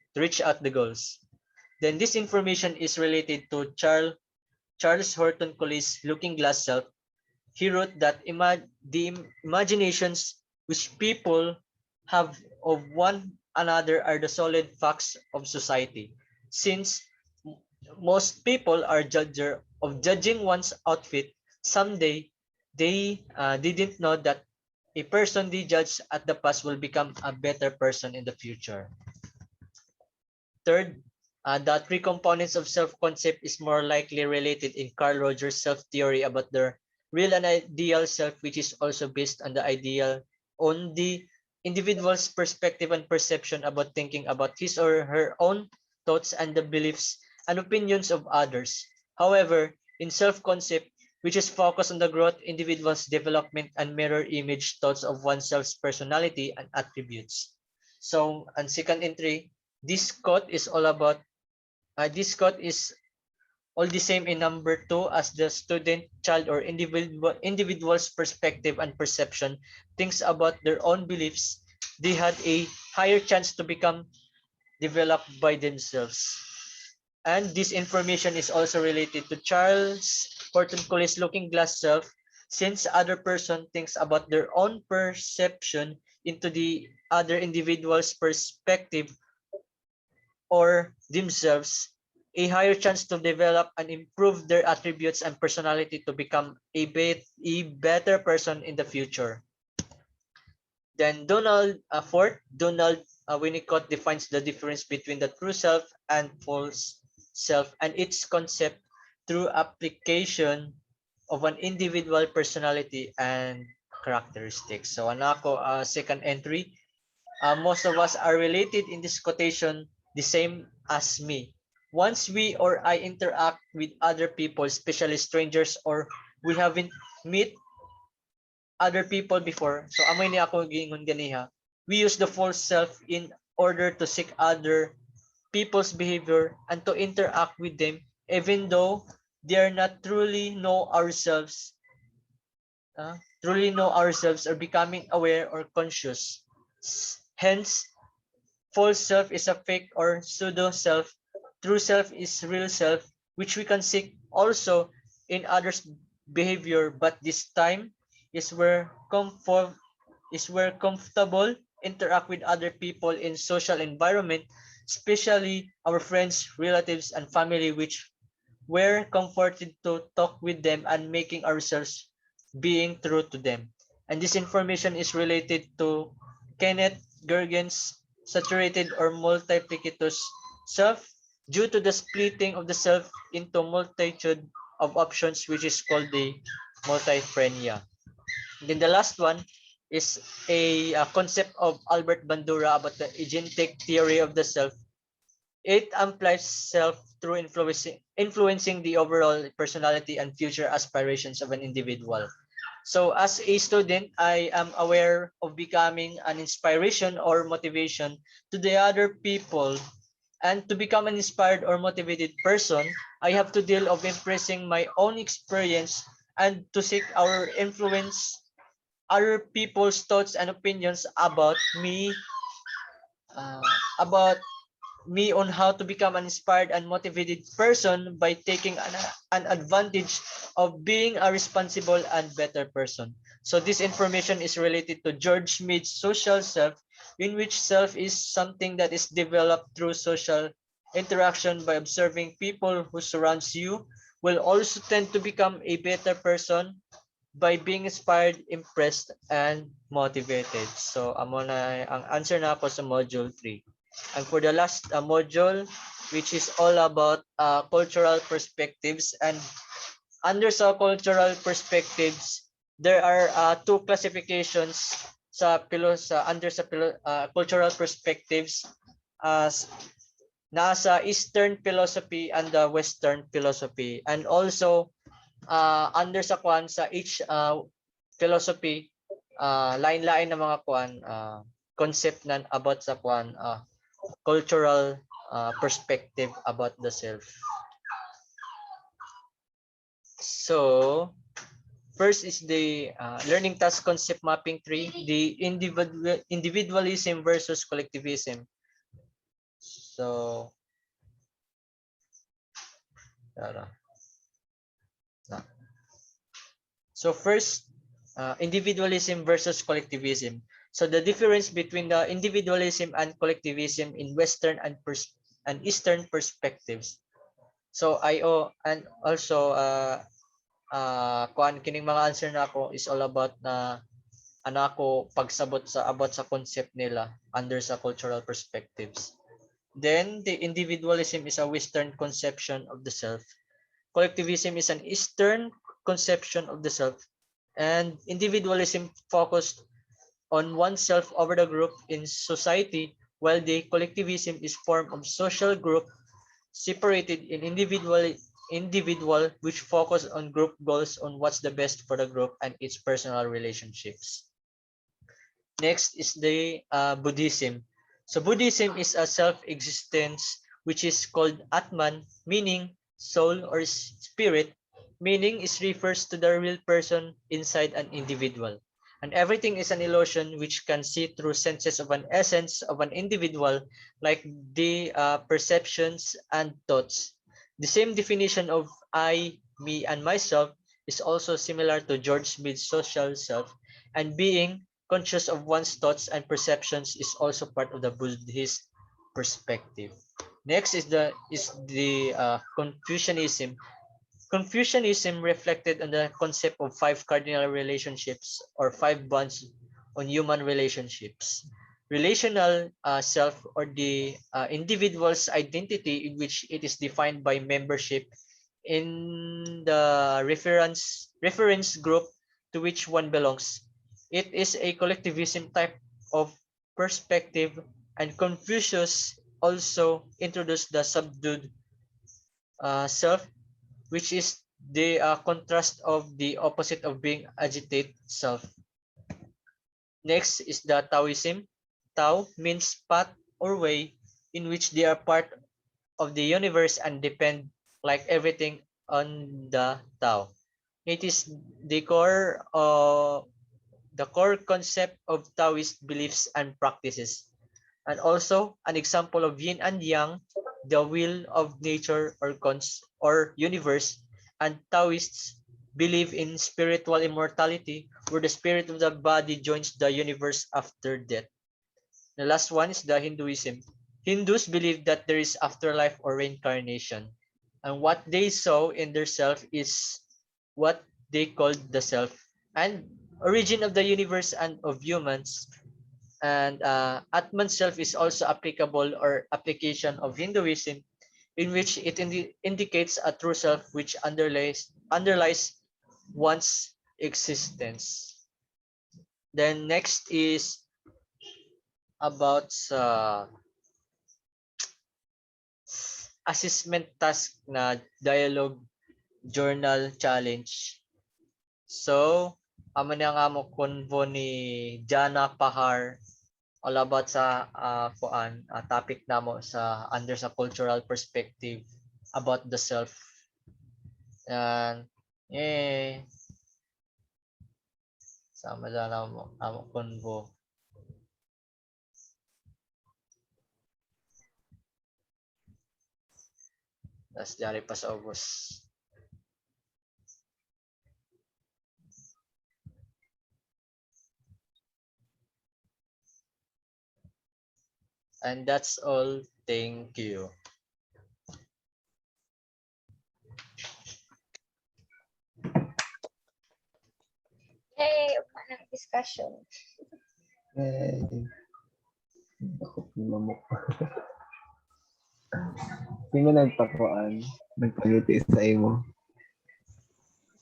Speaker 2: Then this information is related to Charles Horton Collins' Looking Glass Self. He wrote that the imaginations which people have of one another are the solid facts of society. Since most people are judging one's outfit, someday they didn't know that a person they judge at the past will become a better person in the future. Third, the three components of self-concept is more likely related in Carl Rogers' self-theory about the real and ideal self, which is also based on the individual's perspective and perception about thinking about his or her own thoughts and the beliefs and opinions of others. However, in self-concept, which is focused on the growth, individual's development, and mirror image thoughts of oneself's personality and attributes. So, and second entry, this quote is all about this quote is all the same in number 2 as the student, child, or individual's perspective and perception thinks about their own beliefs. They had a higher chance to become developed by themselves. And this information is also related to Charles Horton Collins' Looking Glass Self, since other person thinks about their own perception into the other individual's perspective or themselves, a higher chance to develop and improve their attributes and personality to become a better person in the future. Then Donald Winnicott defines the difference between the true self and false self and its concept through application of an individual personality and characteristics. So ako, second entry, most of us are related in this quotation the same as me. Once we or I interact with other people, especially strangers, or we haven't met other people before, so amoy ni ako gingon ganiha, we use the false self in order to seek other people's behavior and to interact with them, even though they are not truly know ourselves or becoming aware or conscious. Hence, false self is a fake or pseudo self. True self is real self, which we can seek also in others' behavior, but this time is where comfortable interact with other people in social environment, especially our friends, relatives, and family, which we're comforted to talk with them and making ourselves being true to them. And this information is related to Kenneth Gergen's saturated or multiplicitous self due to the splitting of the self into multitude of options, which is called the multiphrenia. Then the last one is a concept of Albert Bandura about the agentic theory of the self. It amplifies self through influencing the overall personality and future aspirations of an individual. So as a student, I am aware of becoming an inspiration or motivation to the other people. And to become an inspired or motivated person, I have to deal of impressing my own experience and to seek our influence other people's thoughts and opinions uh, about me on how to become an inspired and motivated person by taking an advantage of being a responsible and better person. So this information is related to George Mead's social self, in which self is something that is developed through social interaction by observing people who surrounds you will also tend to become a better person by being inspired, impressed, and motivated. So, amo na ang answer na ako sa module 3. And for the last module, which is all about cultural perspectives, and under sa cultural perspectives, there are two classifications sa cultural perspectives, as nasa Eastern philosophy and the Western philosophy, and also under sa kwan sa each philosophy, lain-lain na mga kwan concept na about sa kwan cultural perspective about the self. So first is the learning task concept mapping 3, the individualism versus collectivism. So so first, individualism versus collectivism. So the difference between the individualism and collectivism in Western and Eastern perspectives. So and also kuan kining mga answer na ako is all about na ako pagsabot sa about sa concept nila under sa cultural perspectives. Then the individualism is a Western conception of the self. Collectivism is an Eastern conception of the self, and individualism focused on oneself over the group in society, while the collectivism is form of social group separated in individual which focus on group goals on what's the best for the group and its personal relationships. Next is the Buddhism. So Buddhism is a self-existence which is called Atman, meaning soul or spirit. Meaning is refers to the real person inside an individual. And everything is an illusion which can see through senses of an essence of an individual, like the perceptions and thoughts. The same definition of I, me, and myself is also similar to George Smith's social self, and being conscious of one's thoughts and perceptions is also part of the Buddhist perspective. Next is the Confucianism. Confucianism reflected on the concept of 5 cardinal relationships or 5 bonds on human relationships. Relational self, or the individual's identity, in which it is defined by membership in the reference group to which one belongs. It is a collectivism type of perspective, and Confucius also introduced the subdued self, which is the contrast of the opposite of being agitate self. Next is the Taoism. Tao means path or way in which they are part of the universe and depend like everything on the Tao. It is the core concept of Taoist beliefs and practices, and also an example of yin and yang, the will of nature or universe. And Taoists believe in spiritual immortality, where the spirit of the body joins the universe after death. The last one is the Hinduism. Hindus believe that there is afterlife or reincarnation, and what they saw in their self is what they called the self, and origin of the universe and of humans. And Atman self is also applicable or application of Hinduism, in which it indicates a true self which underlies one's existence. Then next is about assessment task na dialogue journal challenge. So, amo na nga mo convo ni Jana Pahar all about sa topic namo sa under sa cultural perspective about the self. And sama na mo amo convo. Tas diari pa sa ubos. And that's all. Thank you.
Speaker 1: ng discussion.
Speaker 5: Eh, ako pinamok. Sino nagpakuan? Nagpangiti sa imo.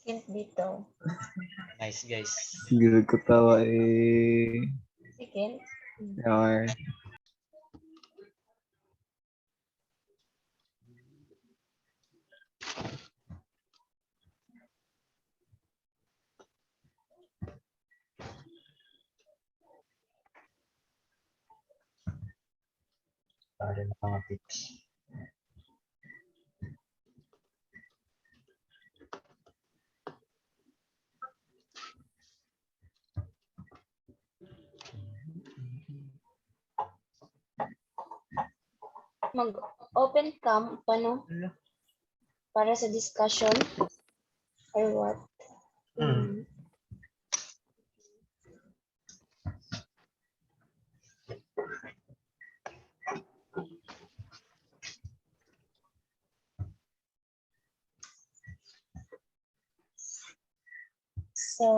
Speaker 1: Hint dito.
Speaker 2: Nice, guys.
Speaker 5: Siguro ko tawa eh.
Speaker 1: Sige.
Speaker 5: Or,
Speaker 2: Para na mga tips.
Speaker 1: Mag-open cam paano? Para sa discussion? Or what?
Speaker 2: Hmm.
Speaker 1: So,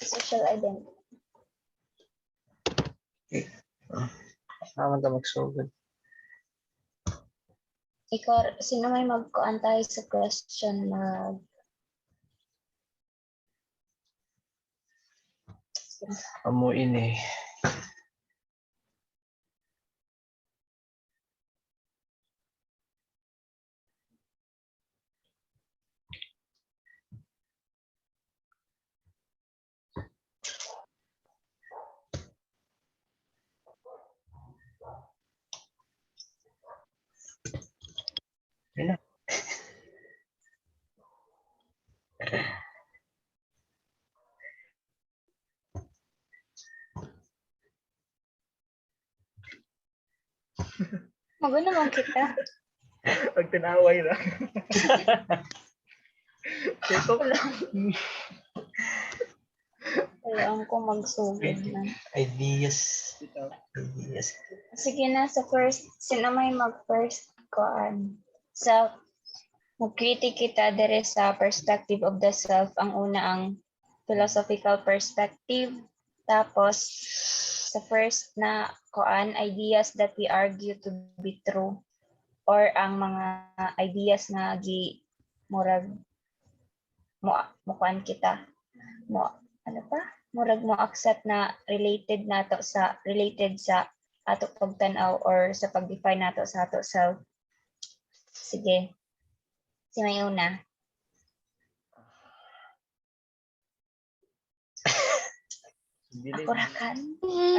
Speaker 1: social identity.
Speaker 2: Naman ka magsugod.
Speaker 1: Ikaw, sino may magkuan tayo sa question na
Speaker 2: Amo ini. Ina.
Speaker 1: Mago naman kita.
Speaker 6: Pag tinaway na. Ito.
Speaker 1: Kailangan ko magsugod na.
Speaker 2: Ideas. Ideas.
Speaker 1: Sige na, sa first, sino may mag-first kuan? Sa mag-critic kita dire sa perspective of the self. Ang una ang philosophical perspective. Tapos, sa first na kuan, ideas that we argue to be true. Or ang mga ideas na murag mo kuan kita. Ano pa? Murag mo accept na related sa ato pagtanaw or sa pag-define nato sa ato self. Sige. Si may una. Ako rakan?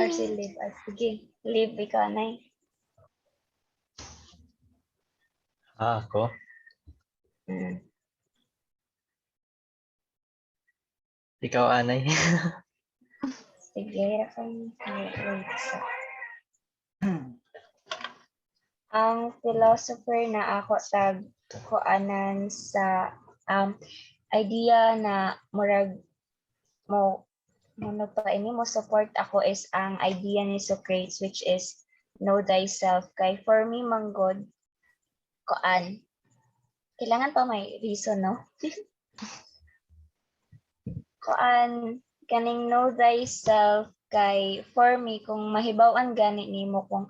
Speaker 1: Or si Liv? Sige. Liv, ikaw na.
Speaker 2: Ako? Ikaw, Anay.
Speaker 1: Sige, rakan. Wait. Ang philosopher na ako kuanan sa idea na murag mo support ako is ang idea ni Socrates, which is know thyself. Kay for me manggod kuan kailangan pa may reason, no? Kuan kaning know thyself kay for me kung mahibaw-an gani nimo kung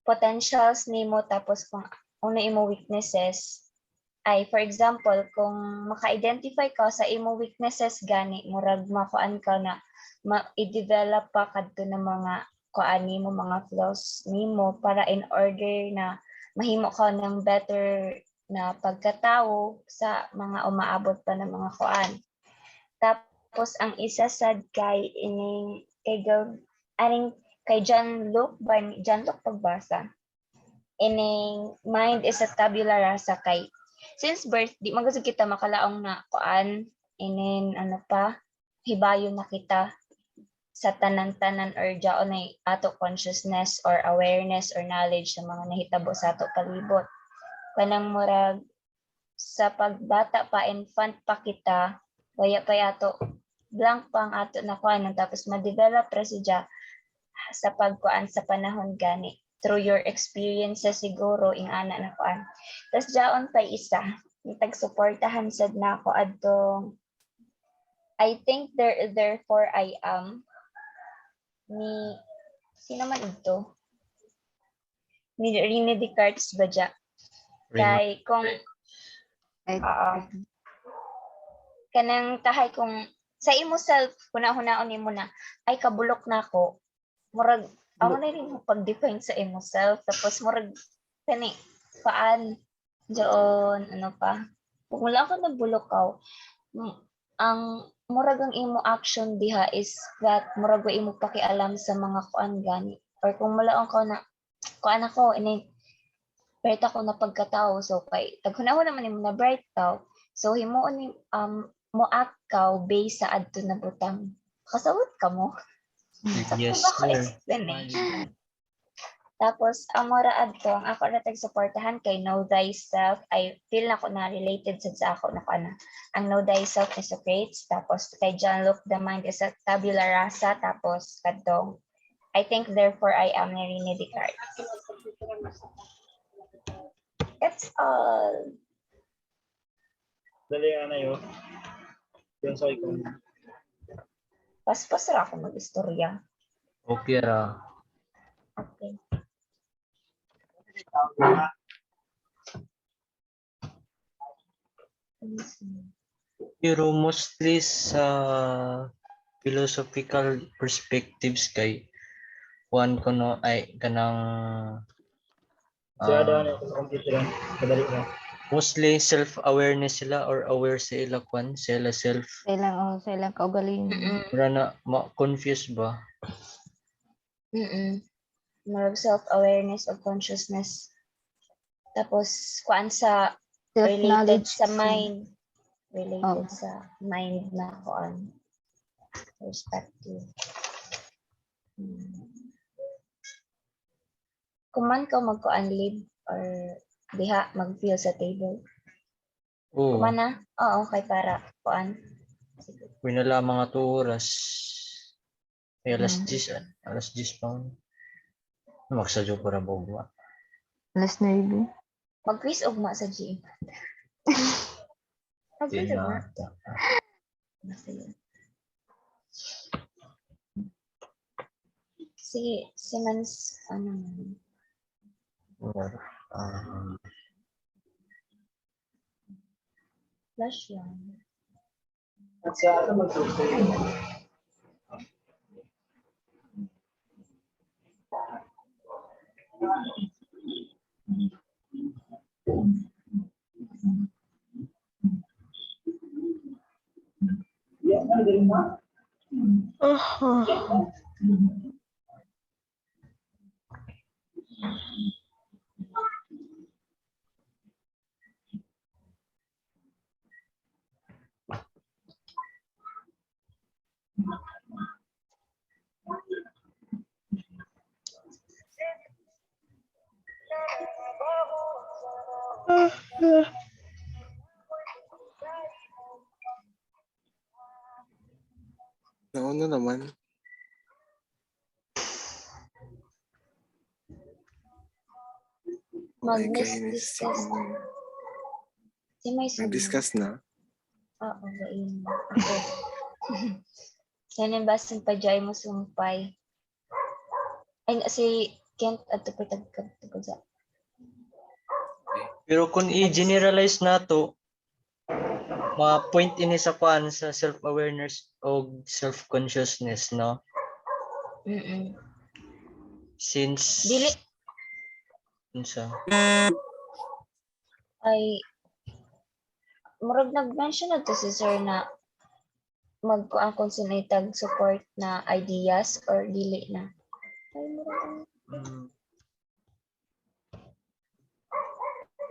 Speaker 1: potentials nimo tapos kung una imo weaknesses ay for example kung maka-identify ka sa imo weaknesses gani murag makuan ka na i-develop pa kadto ng mga kuan nimo mga flaws nimo para in order na mahimo ka ng better na pagkatao sa mga umaabot pa ng mga kuan. Tapos ang isa sad kay ining kay John Luke pagbasa. Ining mind is a tabula rasa kay since birth di magusig kita makalaong na kuan inin ano pa hibayon na kita sa tanan-tanan or jaon ay ato consciousness or awareness or knowledge sa mga nahitabo sa ato palibot. Kanang murag sa pagbata pa infant pa kita waya pa ato blank pa ang ato na kuan tapos ma-develop ra siya sa pagkuan sa panahon gani. through your experiences siguro ing ana na kuan. Tas jaon pa isa, nitag suportahan sad na ako adtong I think therefore I am ni sino man ito? Ni Rene Descartes ba dya? Kay kung kanang tahay kung sa imo self hunahunahon nimo na ay kabulok na ako murag amo na rin mo pag-define sa imo self tapos murag kani paan doon ano pa kung wala ka nabulok ka ang murag ang imo action diha is that murag wa imo pakialam sa mga kuan gani or kung malaon ka na kuan ako ini bright ako na pagkatao so kay taghunahon naman nimo na bright tao so himuon ni mo-act ka based sa adto na butang. Kasawat ka mo.
Speaker 2: Yes,
Speaker 1: Sakto ba ko
Speaker 2: sir.
Speaker 1: explain Tapos, ang mora adto, ang ako na tag-suportahan kay Know Thyself, I feel na ko na related sa ako na kana. Ang Know Thyself is Socrates, tapos kay John Luke, the mind is a tabula rasa, tapos kadtong, I think therefore I am ni Rene Descartes. That's all.
Speaker 6: Dali na yun. Yun sa ikaw.
Speaker 1: Paspas ra ako mag-istorya.
Speaker 2: Okay ra.
Speaker 1: Okay.
Speaker 2: Pero mostly sa philosophical perspectives kay one ko no ay kanang
Speaker 6: Siya daw na yung computer. Kadali na.
Speaker 2: mostly self-awareness sila or aware sa ila kwan, sa ila self.
Speaker 3: Sa ilang kaugalingon.
Speaker 2: Mura na ma-confuse ba?
Speaker 1: More self-awareness of consciousness. Tapos, kuan sa related
Speaker 3: Self-knowledge.
Speaker 1: sa mind. Related
Speaker 3: Oh.
Speaker 1: sa mind na kuan. Perspective. Kuman ka magkuan live or diha mag-feel sa table.
Speaker 2: Oo.
Speaker 1: Kuman na? Oo, kay para kuan.
Speaker 2: Pinala mga 2 oras. Ay alas 10,
Speaker 3: Mm.
Speaker 2: alas 10 pa. Magsadyo para bugwa.
Speaker 3: Alas 9.
Speaker 1: Mag-quiz ugma sa GM. Mag-quiz ugma.
Speaker 2: Tinata.
Speaker 1: Si Mans, ano man. Flash lang.
Speaker 6: At sa ano mag-subscribe? Yeah, ano din mo?
Speaker 4: Nauna naman.
Speaker 1: Mag-discuss. Si may sunod.
Speaker 4: Nag-discuss na.
Speaker 1: Oo, gain. Ako. Yan yung basin pa dyan mo sumpay. Ay, si Kent at tupitag sa.
Speaker 2: Pero kung i-generalize nato, ma-point ini sa kwan sa self-awareness o self-consciousness, no? Since
Speaker 1: Dili.
Speaker 2: Unsa?
Speaker 1: Ay, murag nag-mention na to si Sir na magkuang concentrated support na ideas or dili na. Ay, murag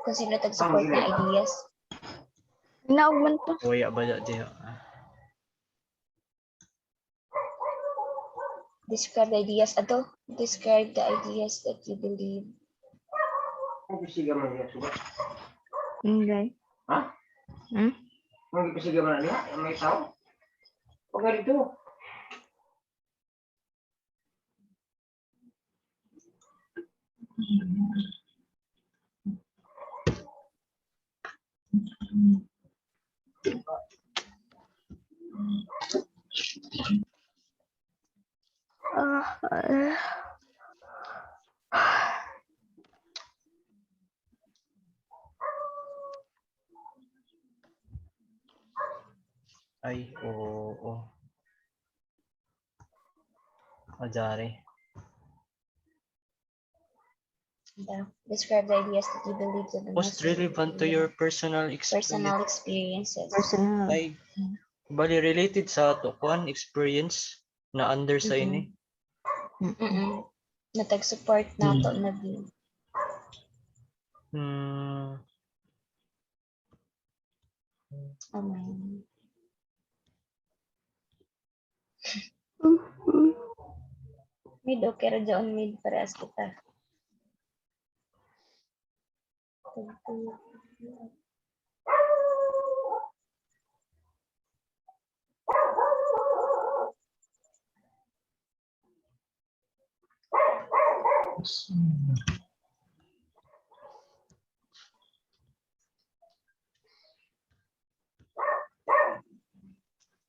Speaker 1: concentrated support na ideas.
Speaker 3: Naugman to.
Speaker 2: Waya ba diha?
Speaker 1: Describe the ideas. Ato, describe the ideas that you believe.
Speaker 6: Magpisiga man niya.
Speaker 3: Okay.
Speaker 6: Ha? Magpisiga man niya? May tao? Huwag nga dito.
Speaker 2: Ay, oo. Ajari.
Speaker 1: Describe the ideas that you believe to be
Speaker 2: Most relevant to your personal
Speaker 1: personal
Speaker 2: experience.
Speaker 1: experiences.
Speaker 3: Personal.
Speaker 2: Ay, bali related sa to kuan experience na under sa ini.
Speaker 1: Mm-mm. Natag-support nato na view. Oh my. Mid okay ra dyan mid parehas kita.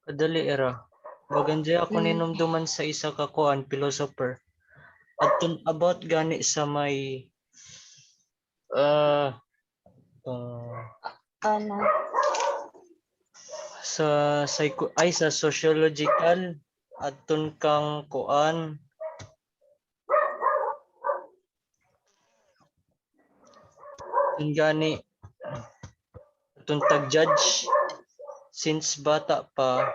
Speaker 2: Kadali era. Baganja ako ninumduman sa isa ka kuan philosopher. Adton about gani sa may
Speaker 1: Ano?
Speaker 2: sa sa sociological adton kang kuan gani adton tag judge since bata pa.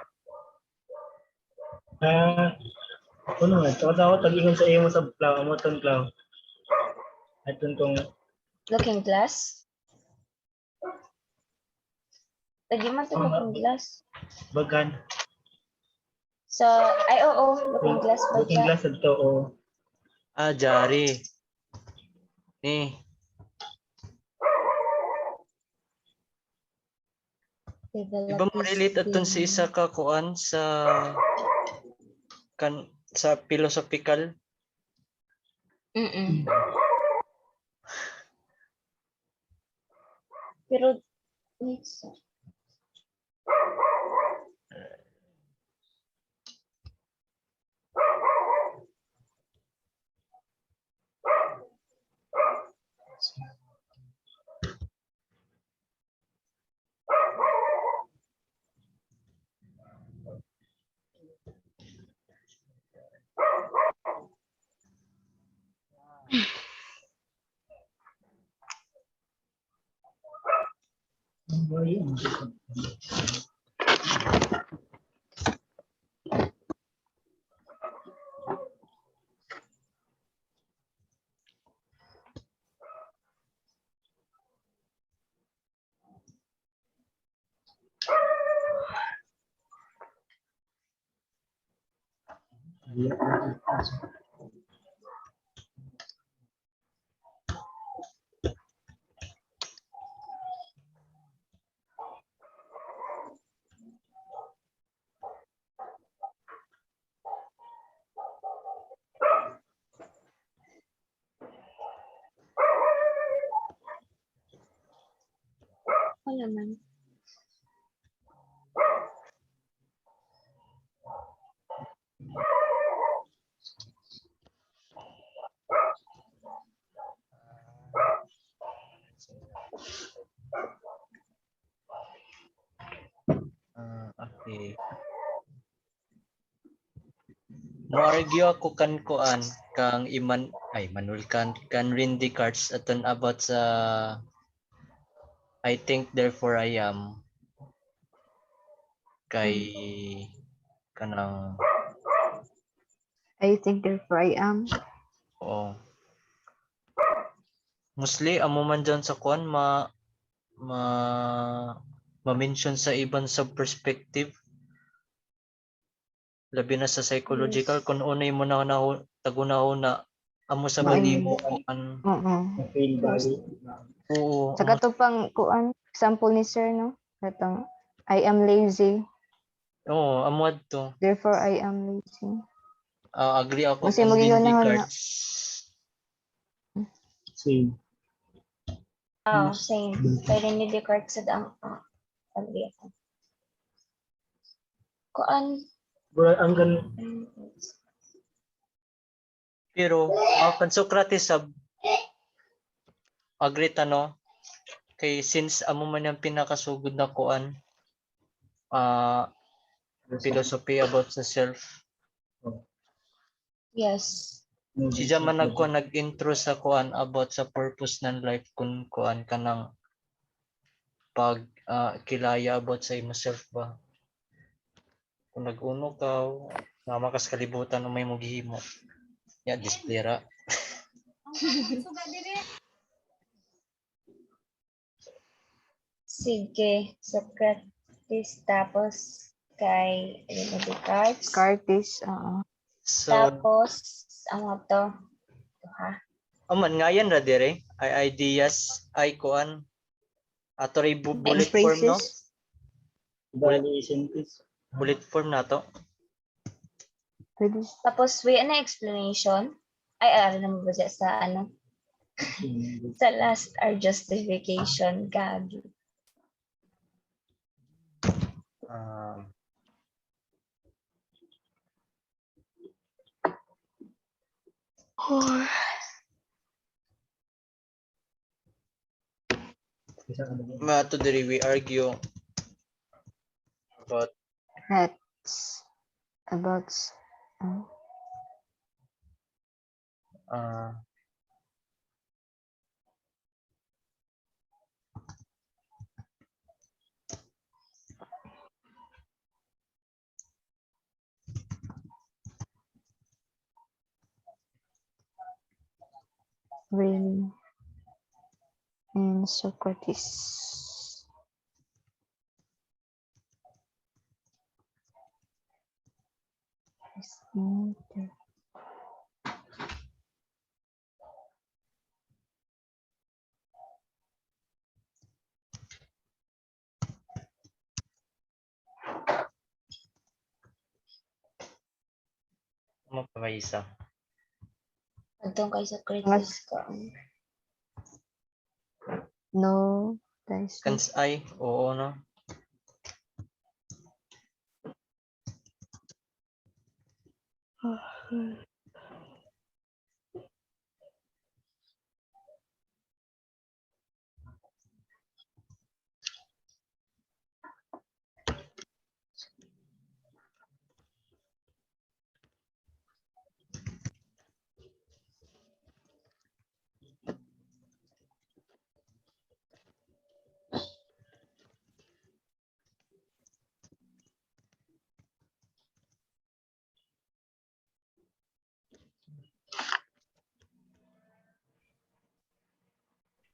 Speaker 6: Ano nga, ako tag-ingon sa iyo mo sa klaw, mo itong klaw. Atun tong
Speaker 1: Looking glass? Lagi man to looking glass.
Speaker 6: bagan.
Speaker 1: So, ay oo, looking glass ba
Speaker 6: Looking
Speaker 1: siya?
Speaker 6: glass ito, o.
Speaker 2: Jari. Ni. Iba mo relate atun sa isa ka kuan sa sa philosophical.
Speaker 1: Pero, wait, wala man.
Speaker 2: Okay. Mo-argue ako kan kuan kang Manuel kan Randy Cards aton about sa I think therefore I am kay kanang
Speaker 3: I think therefore I am.
Speaker 2: oo. Mostly amo man dyan sa kuan ma-mention sa ibang sub-perspective. Labi na sa psychological kung unay mo na tagunahuna amo sa manimo kuan.
Speaker 6: Feel value.
Speaker 2: Oo.
Speaker 3: Saka to pang kuan example ni sir no. Katong I am lazy,
Speaker 2: Oo, amo adto.
Speaker 3: therefore I am lazy.
Speaker 2: Agree ako
Speaker 3: Kasi
Speaker 2: kang
Speaker 3: magiging
Speaker 2: Lindy
Speaker 3: na.
Speaker 2: Cards.
Speaker 6: Same.
Speaker 1: Oh, same. Kay Rene Descartes sa ang pagbiyakan. Kuan.
Speaker 6: Bro, ang gan
Speaker 2: Pero kan Socrates sab agree ta no kay since amo man yung pinakasugod na kuan philosophy about sa self.
Speaker 1: Yes.
Speaker 2: Siya man nag-intro sa kuan about sa purpose ng life kun kuan kanang pag kilaya about sa imo self ba. Kung nag-uno ka na makas kalibutan ng may mogihimo. Ya display ra.
Speaker 1: Sige, Socrates tapos kay Rene Descartes.
Speaker 3: Cartis,
Speaker 2: So
Speaker 1: Tapos ang to. Ha?
Speaker 2: aman ngayon ra dire ay ideas ay kuan ato ray bullet form no.
Speaker 6: Bali scientist.
Speaker 2: Bullet form na to.
Speaker 3: pwede.
Speaker 1: Tapos we na explanation. Ay, aral na ba siya sa ano? Sa last our justification gagi.
Speaker 2: To diri we argue about
Speaker 3: That's about Rene and Socrates.
Speaker 2: mapamaisa.
Speaker 1: Antong kay Socrates ka.
Speaker 3: No, that's
Speaker 2: Kans ay oo no.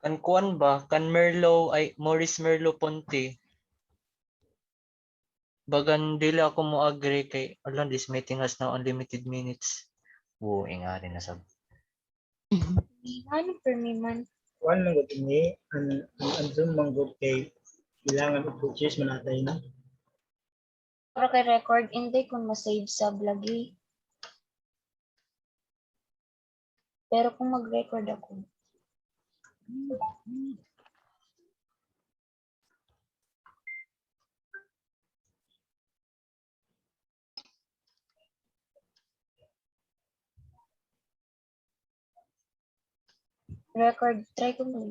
Speaker 2: Kan kuan ba kan Merlo ay Maurice Merleau-Ponty. Bagan dili ako mo agree kay alam this meeting has now unlimited minutes. Oo, ingari na sab.
Speaker 1: Ano per me man?
Speaker 6: Kuan man gud ni ang zoom man gud kay kailangan i-purchase manatay na.
Speaker 1: Para kay record hindi kung ma-save sa lagi. Pero kung mag-record ako. Record, try ko mo.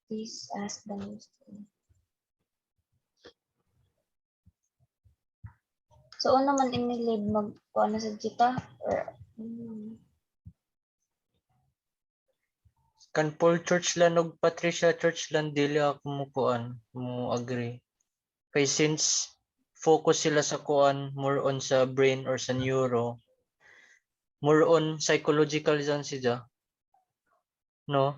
Speaker 1: Please ask the host. So, naman inilib mag-ano sa kita? Or,
Speaker 2: Kan Paul Churchland ug Patricia Churchland dili ako mo kuan mo agree. Kay since focus sila sa kuan more on sa brain or sa neuro, more on psychological zone siya. No?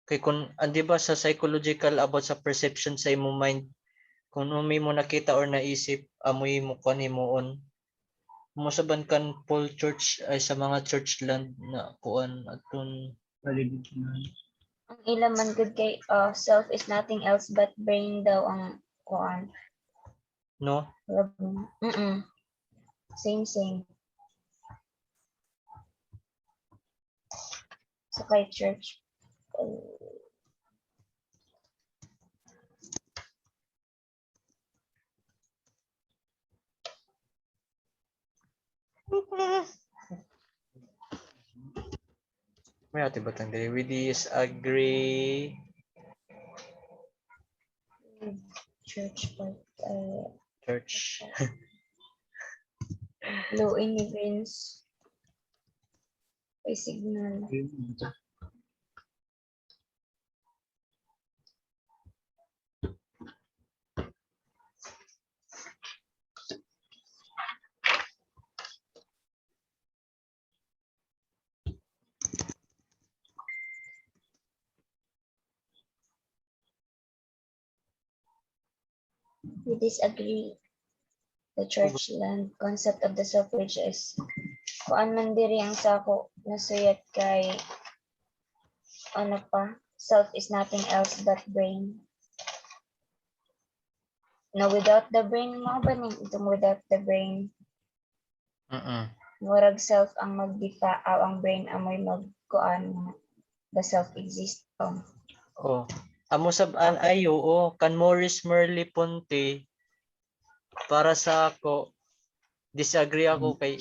Speaker 2: Kay kun andi ba sa psychological about sa perception sa imo mind kung may mo nakita or naisip amoy mo kuan himuon. Mo saban kan Paul Church ay sa mga churchland na kuan aton
Speaker 6: Palibot na.
Speaker 1: ang ilang man good kay self is nothing else but brain daw ang kuan.
Speaker 2: no.
Speaker 1: Same. sa kay church.
Speaker 2: May ati batang dili. We disagree.
Speaker 1: Church but
Speaker 2: Church.
Speaker 1: low immigrants by signal. We disagree. The church land concept of the self which is kuan man diri ang sako nasuyat kay ano pa, self is nothing else but brain. No, without the brain, mo ba ning itong without the brain? Murag self ang magbitaaw, ang brain ang may magkuan, the self exists.
Speaker 2: Oh. Amo sab-an ay oo. Kan Morris Merle Ponte, para sa ako, disagree ako kay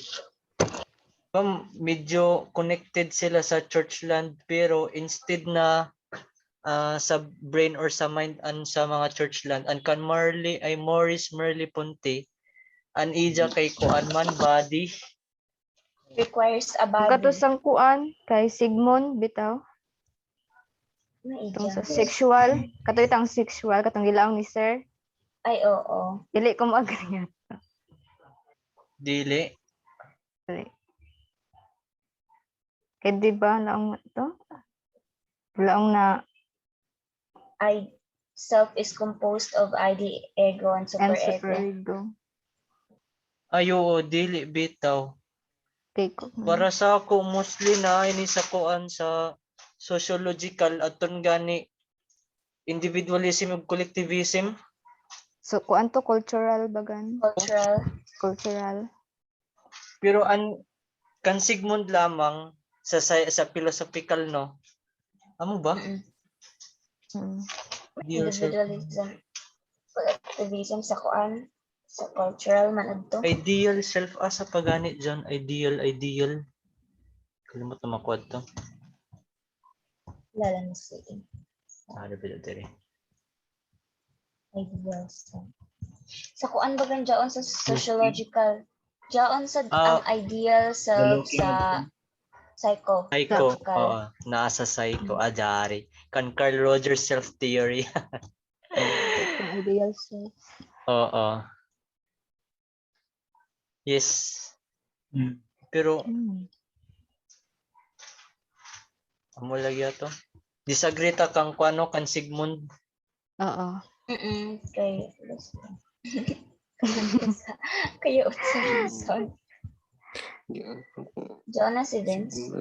Speaker 2: medyo connected sila sa churchland pero instead na sa brain or sa mind an sa mga churchland an kan Marley ay Morris Merle Ponte an ija kay kuan man body
Speaker 1: Requires a
Speaker 3: Ang
Speaker 1: body.
Speaker 3: katusang kuan kay Sigmund bitaw. Itong sa sexual, katoy tang sexual katong gilaong ni sir.
Speaker 1: Ay, oo.
Speaker 3: Dili ko mo-agree.
Speaker 2: dili.
Speaker 3: Dili. Kay di ba laong to? Laong na
Speaker 1: Self is composed of ID, ego, and
Speaker 3: and
Speaker 1: superego.
Speaker 3: superego.
Speaker 2: Ay oo dili bitaw.
Speaker 3: Take ko.
Speaker 2: Para sa ako mostly na ini sa kuan sa sociological aton gani individualism ug collectivism.
Speaker 3: So kuan to cultural bagan. Cultural.
Speaker 2: Pero an kan Sigmund lamang sa philosophical no. Amo ba?
Speaker 1: Individualism, collectivism sa kuan, sa cultural man adto.
Speaker 2: Ideal self asa pagani John ideal. Kalimot na makuad to.
Speaker 1: Lala na si
Speaker 2: Ano ba dito?
Speaker 1: ideal self. Sa kuan bagan jaon sa sociological. Jaon sa ang ideal self sa
Speaker 2: Psycho,
Speaker 1: psychological.
Speaker 2: oo, nasa psycho, ajari. Kan Carl Rogers self-theory.
Speaker 3: Ang ideal self.
Speaker 2: Oo. Yes. Pero, amo lagi to. Disagree ta kang kuano kan Sigmund.
Speaker 3: Oo.
Speaker 1: Kay kayo sa reason. Jonas si Vince.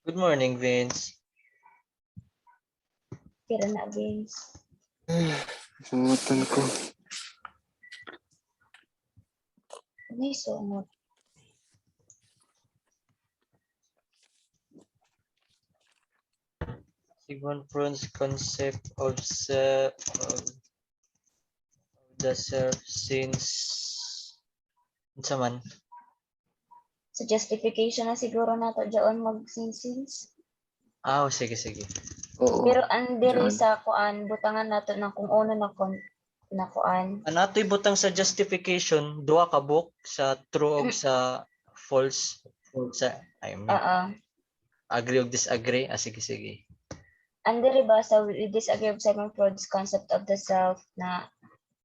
Speaker 2: Good morning, Vince.
Speaker 1: Kira na Vince.
Speaker 4: Sumutan ko.
Speaker 1: May sumot.
Speaker 2: Sigmund Freud's concept of the self since unsa man?
Speaker 1: Sa justification na siguro nato jaon mag-since.
Speaker 2: Sige.
Speaker 4: Oo.
Speaker 1: Pero ang diri sa kuan butangan nato ng kung ano na kuan.
Speaker 2: Anatoy butang sa justification, duha ka book sa true ug sa false. Sa agree ug disagree. Sige.
Speaker 1: Ang diri ba sa we disagree with Sigmund Freud's concept of the self na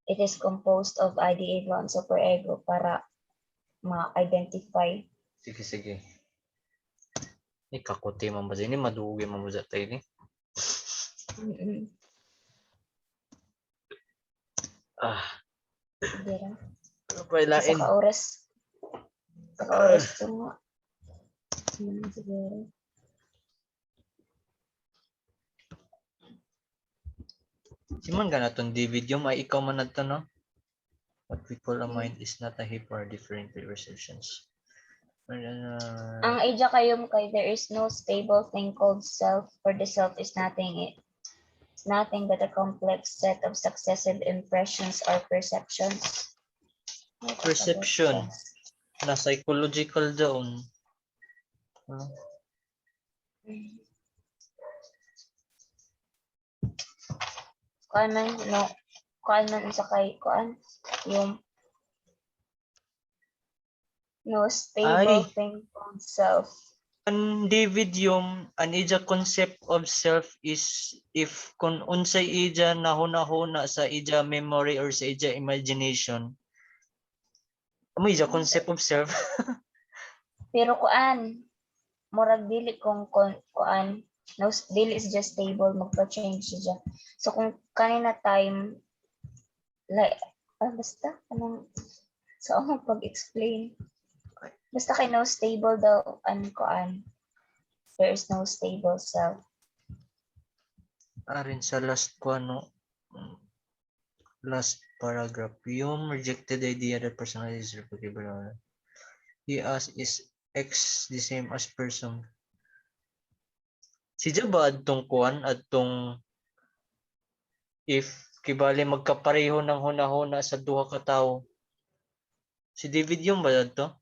Speaker 1: it is composed of ID, ego, and superego para ma-identify.
Speaker 2: Sige. Ni kakuti man ba ini madugi man mo sa tayo ni.
Speaker 1: Dira.
Speaker 2: Pailain.
Speaker 1: Sa oras mo. Siguro.
Speaker 2: Siman ganaton video may ikaw man nadto no. What we call a mind is not a heap or different perceptions.
Speaker 1: Ang idea kayong kay there is no stable thing called self, for the self is nothing. It's nothing but a complex set of successive impressions or perceptions.
Speaker 2: Perception. Na psychological doon.
Speaker 1: Kuan man, no, kuan man sa kay kuan yung no stable
Speaker 2: Ay.
Speaker 1: thing called self.
Speaker 2: Ang David yung an ija concept of self is if kung unsay ija nahuna-huna sa ija memory or sa ija imagination. Amo ija concept of self.
Speaker 1: Pero kuan, murag dili kung kuan, no, dili is just stable, magpa-change siya. So kung kanina time, like, basta, anong, so ako pag-explain. Basta kay no stable daw, kuan, there is no stable self.
Speaker 2: Arin sa last ko ano, last paragraph, yung rejected idea that personality is replicable. He as is X the same as person. Si ba adtong kuan adtong if kibali magkapareho ng huna-huna sa duha ka tawo. Si David yung ba adto?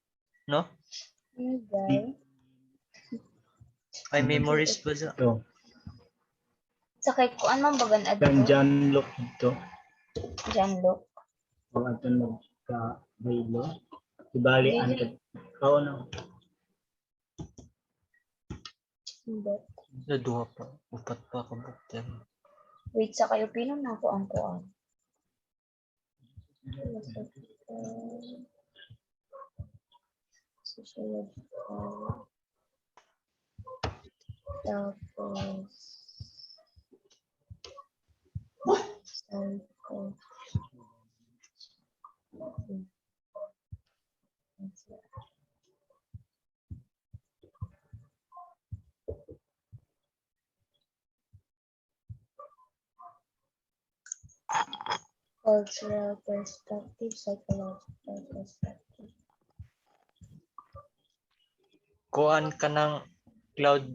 Speaker 2: No?
Speaker 1: Okay.
Speaker 2: Ay memories ba sa?
Speaker 6: Ito.
Speaker 1: Sa kay kuan man bagan
Speaker 6: Kan
Speaker 1: adto,
Speaker 6: John Locke dito.
Speaker 1: John Locke.
Speaker 6: Kung ato magka-baylo. Ibali ang ikaw na.
Speaker 1: Hindi.
Speaker 2: Sa duha pa. Upat pa ka buktan.
Speaker 1: Wait, sa kayo pino na ako ang kuan. Sociological. Tapos psycho. Cultural perspective, psychological perspective.
Speaker 2: Kuan ka ng cloud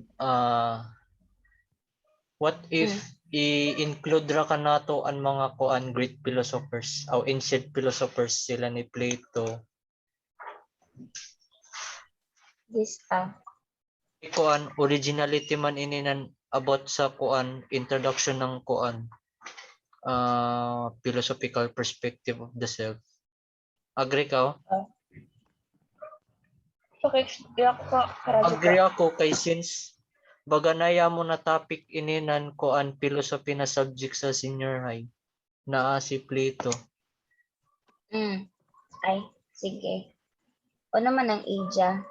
Speaker 2: what if i-include ra ka nato ang mga kuan great philosophers o ancient philosophers sila ni Plato.
Speaker 1: This
Speaker 2: Kuan originality man ini nan about sa kuan introduction ng kuan philosophical perspective of the self. Agree ka?
Speaker 1: okay,
Speaker 2: Agree ako kay since baganaya mo na topic ininan kuan philosophy na subject sa senior high naa si Plato.
Speaker 1: Ay, sige. O naman ang ija.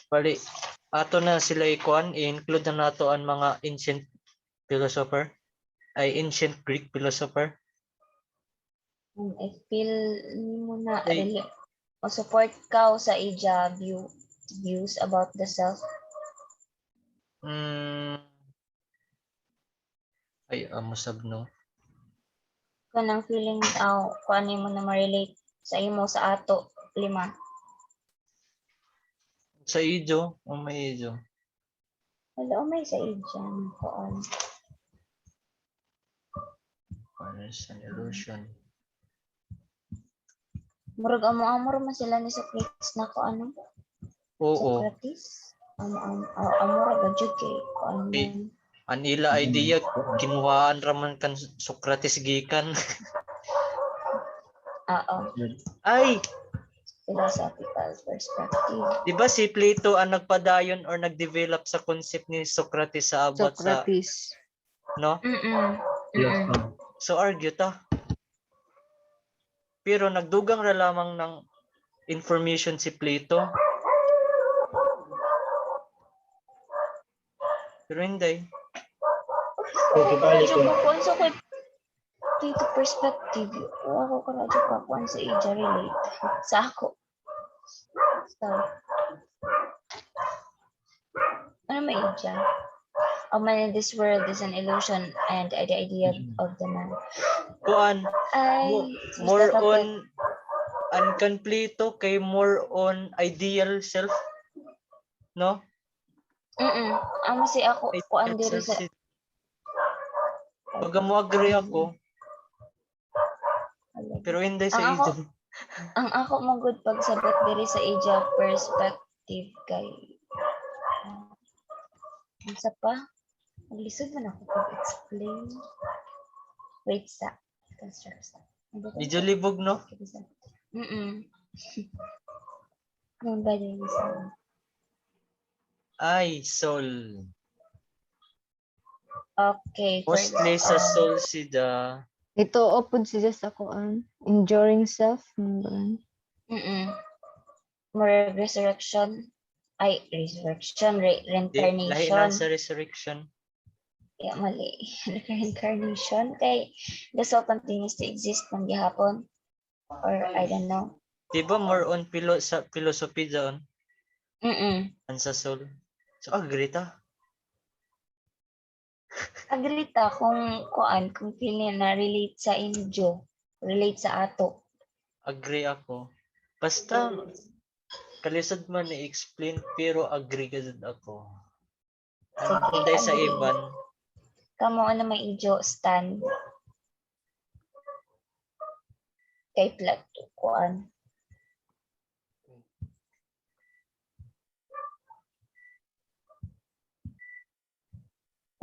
Speaker 2: Bali ato na sila ikuan i-include na nato ang mga ancient philosopher ay ancient Greek philosopher.
Speaker 1: I feel mo na
Speaker 2: Ay.
Speaker 1: o support ka sa ija views about the self.
Speaker 2: Ay amusab no.
Speaker 1: Kanang feeling kuan mo na ma-relate sa imo sa ato 5.
Speaker 2: Sa ijo, may ijo.
Speaker 1: Wala may sa ija kuan.
Speaker 2: It's an illusion.
Speaker 1: Murag amo-amor man sila ni Socrates na ko ano?
Speaker 2: Oo.
Speaker 1: Socrates? Amor ga jud kay kuan.
Speaker 2: An ila idea kinuhaan raman kan Socrates gikan.
Speaker 1: Oo.
Speaker 2: Ay,
Speaker 1: Philosophical perspective.
Speaker 2: di ba si Plato ang nagpadayon or nag-develop sa concept ni Socrates sa about
Speaker 3: Socrates.
Speaker 2: sa no? So argue ta. Pero nagdugang ra lamang ng information si Plato. Pero hindi.
Speaker 1: Okay, balik ko. Kung sa kay dito perspective, ako ka radyo pa kung sa ija relate sa ako. So, ano may ija? A man in this world is an illusion and the idea of the man.
Speaker 2: Kuan,
Speaker 1: Ay,
Speaker 2: more on ang completo kay more on ideal self, no?
Speaker 1: Amo si ako kuan
Speaker 2: Ideal
Speaker 1: diri
Speaker 2: self
Speaker 1: sa
Speaker 2: si pag mo agree ako, pero hindi sa
Speaker 1: ang ako
Speaker 2: ito.
Speaker 1: ang ako mo good pagsabot diri sa age perspective kay unsa pa maglisod man ako pag-explain. Wait sa construction.
Speaker 2: Medyo libog, no?
Speaker 1: Nung ba din sa
Speaker 2: Ay, soul.
Speaker 1: okay,
Speaker 2: Mostly sa soul sida.
Speaker 3: Ito opod siya sa kuan. Enduring self.
Speaker 1: more resurrection resurrection
Speaker 2: Di, lahi
Speaker 1: reincarnation
Speaker 2: lang sa resurrection.
Speaker 1: yeah, mali reincarnation kay the soul continues to exist ng gihapon or I don't know.
Speaker 2: Di ba more on sa philosophy doon? Ang sa soul. So, agree ta.
Speaker 1: Agree ta kung feeling na relate sa inyo, relate sa ato.
Speaker 2: Agree ako. Basta, kalisod man i-explain, pero agree ka din ako. Ano
Speaker 1: Sige,
Speaker 2: kung dahil sa
Speaker 1: agree.
Speaker 2: iban,
Speaker 1: Kamo ano may inyo stand kay flat kuan.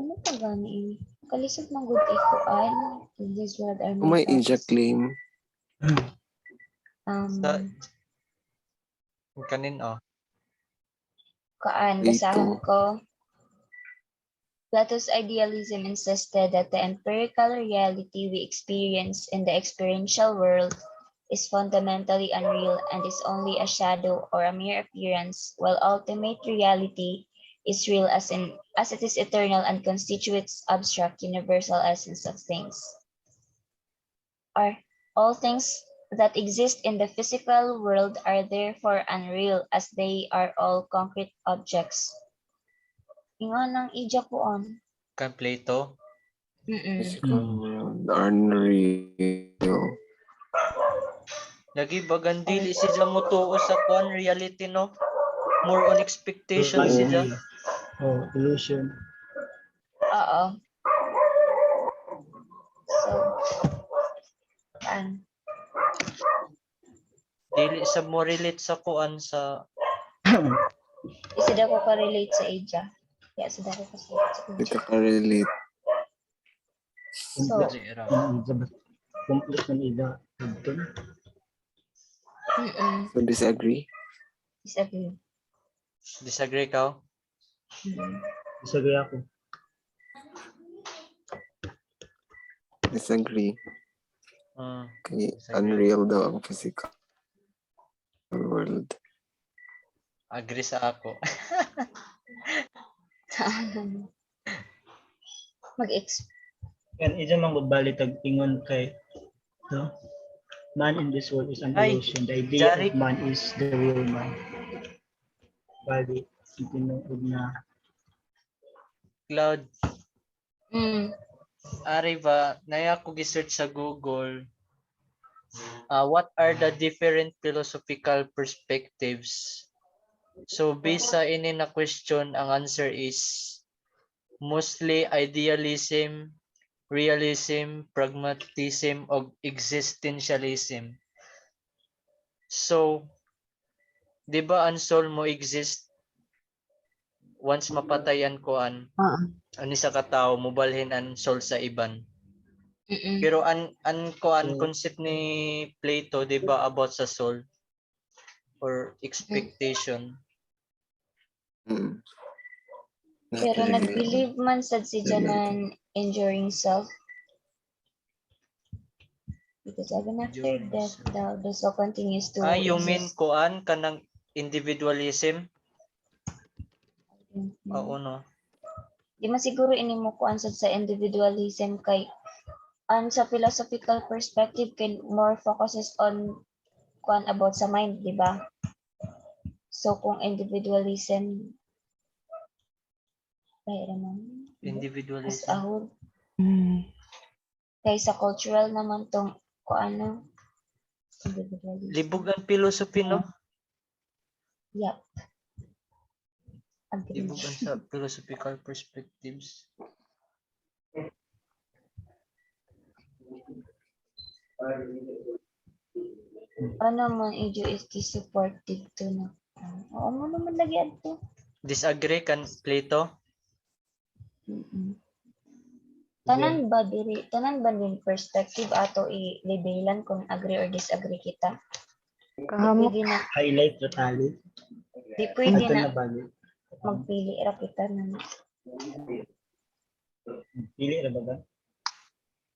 Speaker 1: Ano pa gani? Kalisod man good ikuan. In this world are
Speaker 4: May
Speaker 1: my
Speaker 4: ija
Speaker 1: thoughts.
Speaker 4: claim.
Speaker 2: sa kanin,
Speaker 1: Basahan
Speaker 4: Dito.
Speaker 1: ko. Plato's idealism insisted that the empirical reality we experience in the experiential world is fundamentally unreal and is only a shadow or a mere appearance, while ultimate reality is real as it is eternal and constitutes abstract universal essence of things. All things that exist in the physical world are therefore unreal as they are all concrete objects. Ingon ang ija ko on.
Speaker 2: Plato.
Speaker 4: Physical world. Unreal.
Speaker 2: Lagi bagan dili siya mo tuo sa kuan reality, no? More on expectation siya.
Speaker 6: Oh, illusion.
Speaker 1: Oo. So,
Speaker 2: Dili sa mo relate sa kuan sa
Speaker 1: isa daw ko ka-relate sa ija. Kaya sa daw ko sa
Speaker 4: Hindi
Speaker 1: ija.
Speaker 4: ka ka-relate.
Speaker 1: So,
Speaker 6: Complete ng ida.
Speaker 4: So, disagree?
Speaker 1: disagree.
Speaker 2: disagree ka?
Speaker 6: Disagree ako.
Speaker 4: Disagree. Okay,
Speaker 2: Disagree.
Speaker 4: unreal daw ang physical world.
Speaker 2: Agree sa ako.
Speaker 6: Yan, isa mang bali tag-ingon kay no? Man in this world is an
Speaker 2: Ay,
Speaker 6: illusion. The idea
Speaker 2: Jari.
Speaker 6: of man is the real man. Bali, itinuod na
Speaker 2: Cloud,
Speaker 1: Mm.
Speaker 2: ari ba, naya ko gi-search sa Google, what are the different philosophical perspectives? So, based sa ini na question, ang answer is mostly idealism, realism, pragmatism, o existentialism. So, di ba ang soul mo exist once mapatayan ko ani sa katao, mobalhin ang soul sa iban. Pero ang concept ni Plato, di ba, about sa soul or expectation.
Speaker 1: Pero nag-believe man sad si Janan enduring self. Because even after death, the soul continues to
Speaker 2: You mean
Speaker 1: exist.
Speaker 2: kuan kanang individualism? Oo, no.
Speaker 1: Di man siguro ini mo kuan sad sa individualism kay sa philosophical perspective kay more focuses on kuan about sa mind, di ba? So kung individualism kay naman as a
Speaker 2: Individualism.
Speaker 1: whole kay sa cultural naman tong kuan individualism.
Speaker 2: Libog ang philosophy, no?
Speaker 1: Yep. Agree.
Speaker 2: Libog ang sa philosophical perspectives.
Speaker 1: Ano man, is supportive to na. Oo mo naman lagyan to.
Speaker 2: Disagree kan Plato?
Speaker 1: Tanan ba din perspective ato i-labelan kung agree or disagree kita?
Speaker 3: Kahamok.
Speaker 1: Pwede na,
Speaker 6: Highlight totally.
Speaker 1: di pwede
Speaker 6: Ito
Speaker 1: na
Speaker 6: na bali.
Speaker 1: magpili ra kita na.
Speaker 6: Pili na ba ba?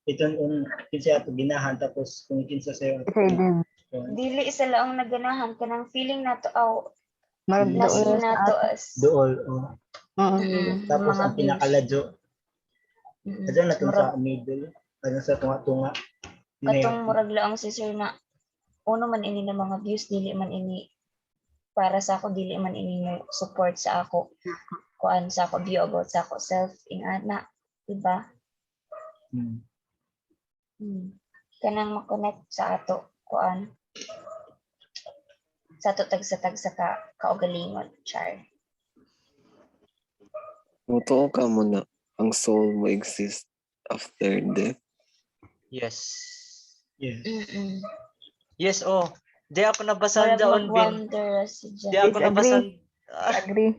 Speaker 6: Ito yung kinsa ato ginahan tapos kung kinsa sa'yo.
Speaker 3: Decided.
Speaker 1: Dili isa lang naganahan ka ng feeling nato aw
Speaker 3: Marag
Speaker 1: lasing
Speaker 3: doon sa
Speaker 1: nato
Speaker 3: ato.
Speaker 1: as
Speaker 6: Dool. Tapos
Speaker 1: mga
Speaker 6: ang pinakaladyo. Adyo na ito
Speaker 1: murag
Speaker 6: sa middle. Ano sa tunga-tunga.
Speaker 1: katong murag laang si sir na uno man ini na mga views dili man ini para sa ako dili man ini mo support sa ako kuan sa ako view about sa ako self ingana diba kanang makonect sa ato kuan sa ato tagsa ka kaugalingon char
Speaker 4: Totoo ka mo na ang soul mo exist after death.
Speaker 2: Yes.
Speaker 6: Yes.
Speaker 2: Yes, oh. Di ako nabasan
Speaker 1: murag
Speaker 2: daon, Bin.
Speaker 1: mag-wonder si
Speaker 2: Di
Speaker 1: Jan.
Speaker 2: ako nabasan.
Speaker 3: Agree.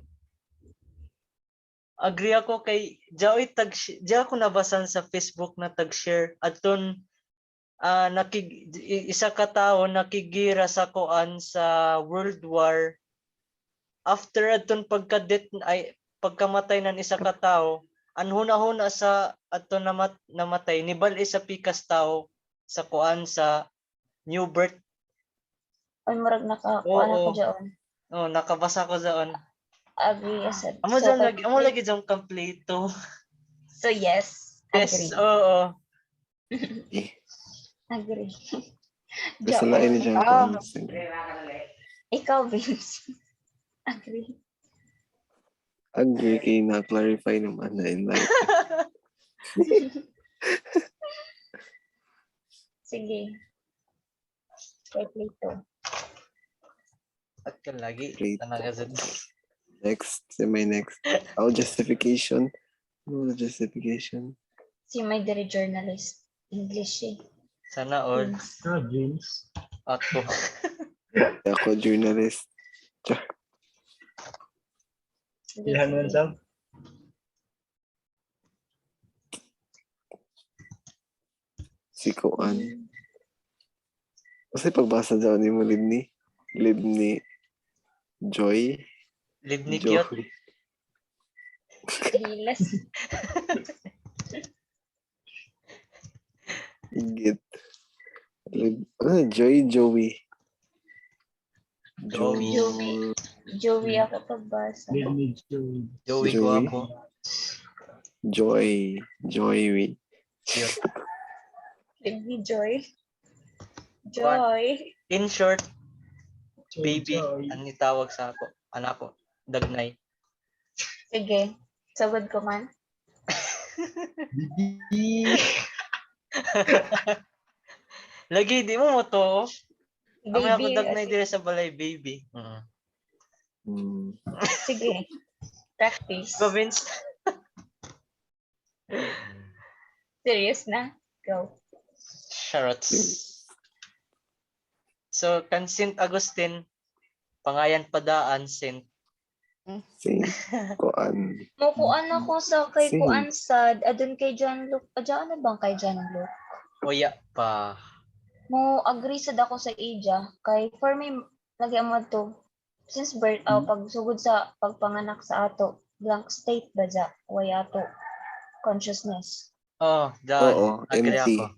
Speaker 2: Agree ako kay di ako nabasan sa Facebook na tag-share aton isa ka tawo nakigira sa kuan sa World War after aton pagkamatay ng isa ka tawo anhuna-huna sa aton namatay nibal isa pikas tawo sa kuan sa new birth.
Speaker 1: Ay murag nakakuan ako diyon.
Speaker 2: Oh, nakabasa ko doon.
Speaker 1: Agree as
Speaker 2: Amo lagi jang kompleto.
Speaker 1: So yes,
Speaker 2: Yes,
Speaker 1: agree.
Speaker 2: oo.
Speaker 1: Agree.
Speaker 4: Basta lain ni dyan ko.
Speaker 1: Ikaw, Vince. Agree.
Speaker 4: Agree kay na-clarify naman na in life.
Speaker 1: Sige. Kay Plato.
Speaker 2: At ka lagi.
Speaker 4: Plato.
Speaker 2: Tanagazad.
Speaker 4: Next, semi-next. Justification. No justification.
Speaker 1: Si may diri journalist. English eh.
Speaker 2: Sana all.
Speaker 1: Vince.
Speaker 6: Vince.
Speaker 2: Ako.
Speaker 4: Ako journalist.
Speaker 1: Sige,
Speaker 6: Ilhan mo
Speaker 1: sige.
Speaker 6: Sam.
Speaker 4: Si Koan. Kasi pagbasa dyan ni mo live ni Joy.
Speaker 2: Live ni
Speaker 4: Joy.
Speaker 2: cute.
Speaker 1: Hilas.
Speaker 4: Git. Joy, Joey.
Speaker 1: Joey ako pagbasa.
Speaker 6: Live me Joey.
Speaker 2: Joey ko
Speaker 4: Joey.
Speaker 2: ako.
Speaker 4: Joy.
Speaker 2: Cute.
Speaker 1: Live ni Joy. Joy.
Speaker 2: In short, baby,
Speaker 6: Joy.
Speaker 2: ang itawag sa ako. Anak ko. Dagnay.
Speaker 1: Sige. Sagod ko man.
Speaker 6: Bibi.
Speaker 2: Lagi, di mo to. Amo ako
Speaker 1: Baby.
Speaker 2: dagnay dire sa balay, baby.
Speaker 1: Sige. Practice.
Speaker 2: Go, Vince.
Speaker 1: Serious na? Go.
Speaker 2: Sharots. So, kan Saint Agustin, pangayan padaan, Saint.
Speaker 4: Si Koan.
Speaker 1: Mukuan ako sa kay
Speaker 4: Same.
Speaker 1: Kuan sad. Adun kay John Luke. Adyan na bang kay John Luke?
Speaker 2: Oya pa.
Speaker 1: Mo agree sad ako sa Ija. Kay for me, lagi mo to. Since birth, pag sugod sa pagpanganak sa ato, blank state ba dya? Way ato. Consciousness.
Speaker 2: Oh,
Speaker 4: Oo,
Speaker 2: agree
Speaker 4: empty.
Speaker 2: ako.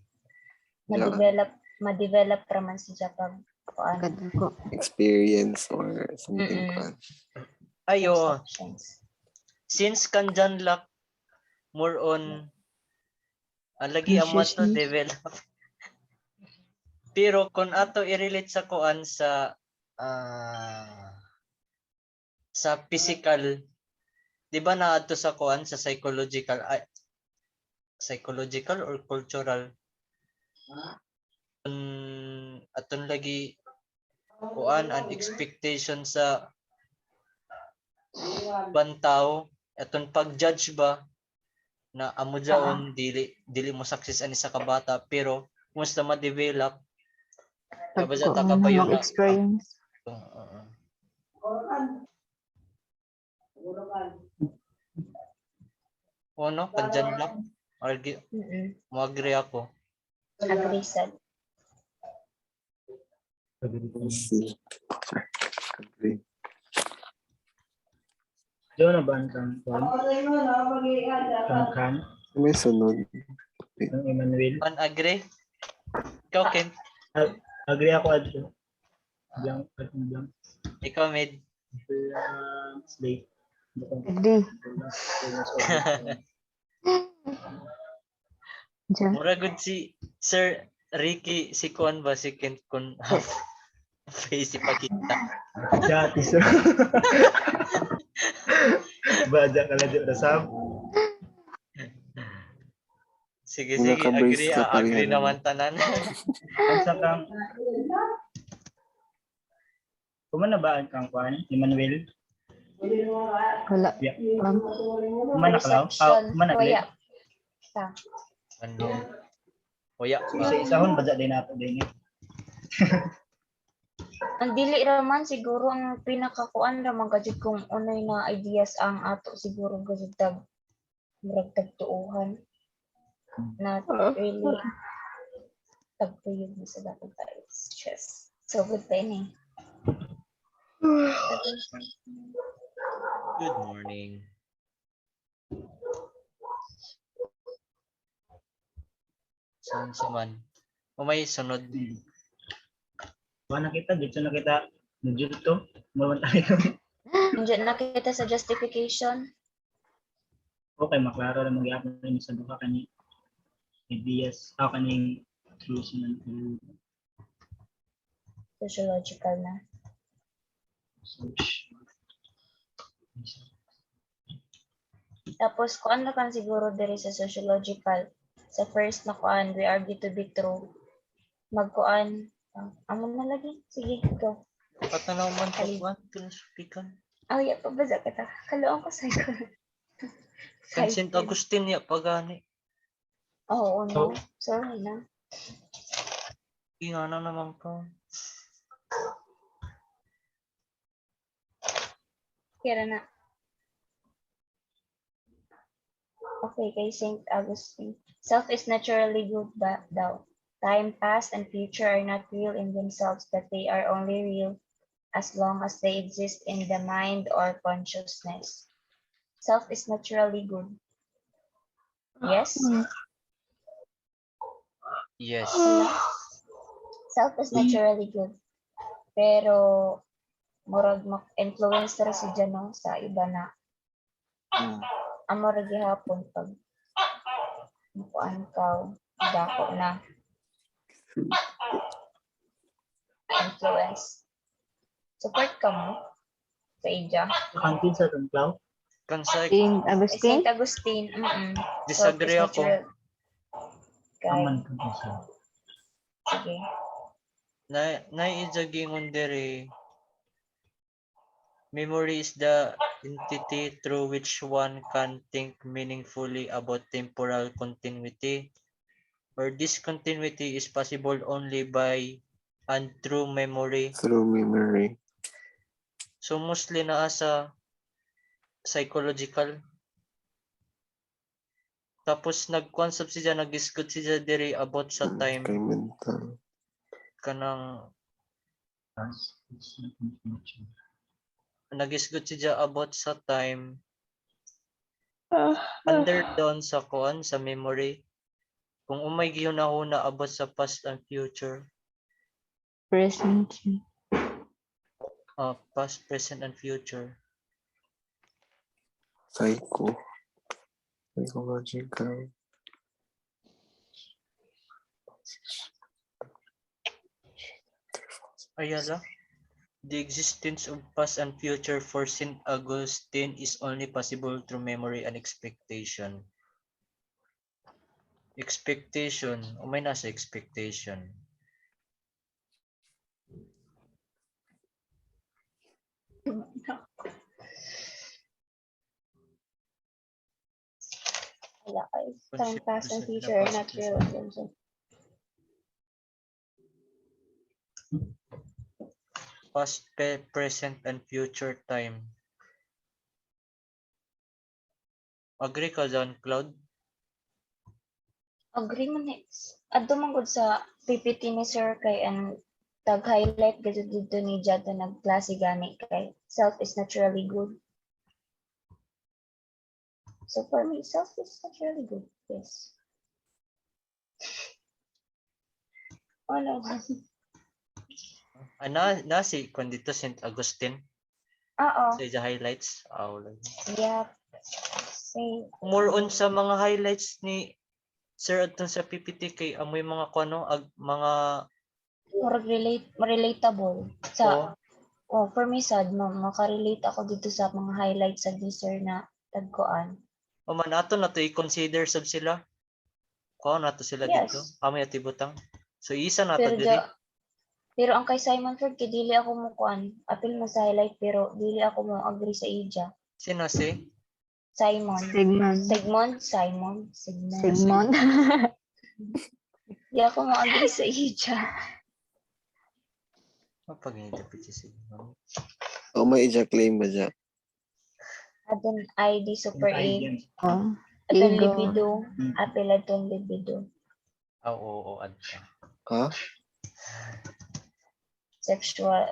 Speaker 1: Ma-develop raman siya pag Kuan.
Speaker 4: Experience or something. Koan.
Speaker 2: Ayo.
Speaker 1: Perceptions.
Speaker 2: Since kan John Locke, more on lagi ang to develop. Pero kung ato i-relate sa kuan sa physical, di ba na ato sa kuan sa psychological or cultural aton lagi kuan ang expectation sa tao aton pag-judge ba na amo jaon dili mo success ani sa kabata pero kumusta ma-develop kabaja ta kapayo na
Speaker 3: mag-experience.
Speaker 2: no pandyan block argue mo agree ako.
Speaker 1: Agree sad.
Speaker 4: See. Agree.
Speaker 6: Diyo na ba ang kan?
Speaker 4: May sunod.
Speaker 6: Ang Emmanuel?
Speaker 2: Pan agree? Ikaw Ken?
Speaker 6: Agree ako adto. Blank.
Speaker 2: Ikaw Med?
Speaker 6: Slate.
Speaker 3: Agree. Diyan.
Speaker 2: Mura gud si Sir Ricky si Kuan ba si Ken kun half face ipakita.
Speaker 6: Dati so. Baja ka lang dito sab.
Speaker 2: Sige,
Speaker 4: Muna
Speaker 2: sige,
Speaker 4: ka-brace
Speaker 2: agree,
Speaker 4: ka pa rin,
Speaker 2: agree
Speaker 4: ano?
Speaker 2: naman tanan.
Speaker 6: Ang sakang kumana ba ang kang kuan? Emmanuel?
Speaker 3: Wala.
Speaker 6: Yeah.
Speaker 3: Um,
Speaker 6: Kumana ka lang? Kumana
Speaker 1: Kuya.
Speaker 6: ka?
Speaker 1: Sa.
Speaker 2: Ano? Kuya,
Speaker 6: Isa-isahon baja din nato din.
Speaker 1: Ang dili raman siguro ang pinakakuan raman gajud kung unay na ideas ang ato siguro gajud tag murag tagtuuhan. Not really tagtuyog na sa dapat tayo. Stress. So good pa ini.
Speaker 2: good morning. Saan sa man? O may sunod.
Speaker 6: Kuan kita dito na kita medyo to. Mawan tayo.
Speaker 1: Nandiyan na kita sa justification.
Speaker 6: Okay, maklaro na magyapon rin sa duha kani ideas kaning truths ng
Speaker 1: Sociological na.
Speaker 6: search.
Speaker 1: Tapos kuan na kan siguro diri sa sociological. Sa first na kuan, we argue to be true. Magkuan. Amo na lagi. Sige, go.
Speaker 2: Patanaw man sa kuan, pinuspikan.
Speaker 1: Oh, yeah, pabasa kita. Kaluan ko sa'yo.
Speaker 2: Kan St. Agustin ya pagani.
Speaker 1: Oo, no. Sorry na.
Speaker 2: Ingana naman ko.
Speaker 1: Kira na. Okay, kay St. Augustine. Self is naturally good daw. Time, past, and future are not real in themselves, but they are only real as long as they exist in the mind or consciousness. Self is naturally good. Yes?
Speaker 2: Yes.
Speaker 1: Self is naturally good. Pero, murag influence ra si no sa iba na. Amo ra gihapon pag mukuan ka dako na influence. Support ka mo sa ija.
Speaker 6: Kantin sa Tungklaw.
Speaker 2: Kan sa
Speaker 3: St. Agustin?
Speaker 1: St. Agustin.
Speaker 2: disagree ako.
Speaker 1: Kay,
Speaker 6: Aman ka po siya.
Speaker 1: sige.
Speaker 2: Naiijagingon dere. Memory is the entity through which one can think meaningfully about temporal continuity, or discontinuity is possible only by and through memory.
Speaker 4: Through memory.
Speaker 2: So mostly naa sa psychological. Tapos nag-concept siya, nag-discuss siya diri about sa
Speaker 4: Kay
Speaker 2: time
Speaker 4: mental.
Speaker 2: kanang nag-discuss siya about sa time under doon sa kuan sa memory. Kung umay gihunahuna about sa past and future.
Speaker 3: Present.
Speaker 2: Past, present, and future.
Speaker 4: Psycho. Psychological.
Speaker 2: Ayala. The existence of past and future for St. Augustine is only possible through memory and expectation. Expectation. Umay nasa expectation.
Speaker 1: Wala kayo. Time, past, and future are not real.
Speaker 2: Past, present, and future time. Agree ka dyan, Cloud?
Speaker 1: Agree man next. Adto man gud sa PPT ni Sir kay ang tag-highlight gud dito ni Jado nagklase gani kay self is naturally good. So for me, self is naturally good. Yes. Ano?
Speaker 2: Na si kung dito St. Augustine
Speaker 1: Oo.
Speaker 2: sa ija highlights.
Speaker 1: Yeah. Say,
Speaker 2: More on sa mga highlights ni Sir adto sa PPT kay amoy mga kuno mga
Speaker 1: more relatable sa for me sad makarelate ako dito sa mga highlights sa Sir na tagkuan.
Speaker 2: o man ato na to i-consider sab sila. Kuha na to sila
Speaker 1: Yes.
Speaker 2: dito. Amoy atibutang. So isa na to
Speaker 1: Pero
Speaker 2: diri.
Speaker 1: pero ang kay Simon Ford kay dili ako mo kuan. Apil mo sa highlight pero dili ako mo agree sa ija.
Speaker 2: Sino si?
Speaker 1: Simon. Simon.
Speaker 3: Sigmund.
Speaker 1: Di ako mo agree sa ija.
Speaker 2: Pag hindi si
Speaker 4: O may ija-claim ba dyan?
Speaker 1: Adon ID super A.
Speaker 3: Oh,
Speaker 1: Adon
Speaker 3: ego.
Speaker 1: libido. Apil adon libido.
Speaker 2: Oo, adta.
Speaker 4: Ha?
Speaker 1: Sexual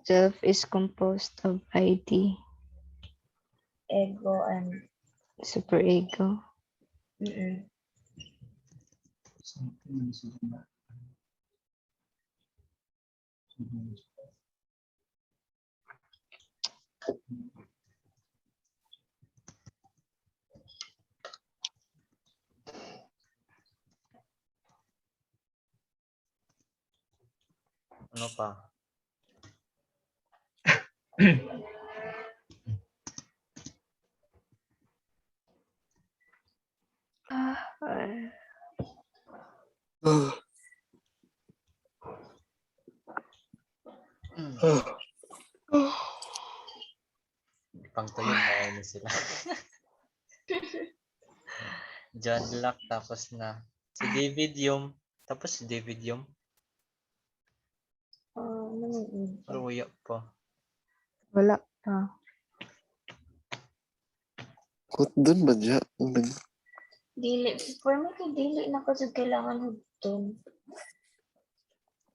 Speaker 3: Self is composed of ID,
Speaker 1: ego and
Speaker 3: superego.
Speaker 2: Ano pa? Pang tuyo na sila. John Locke tapos na. Si David Hume. Tapos si David Hume. Ruya pa.
Speaker 3: Wala pa.
Speaker 4: Kut dun ba dyan?
Speaker 1: Dili. For me, kay dili na kasi kailangan hugton.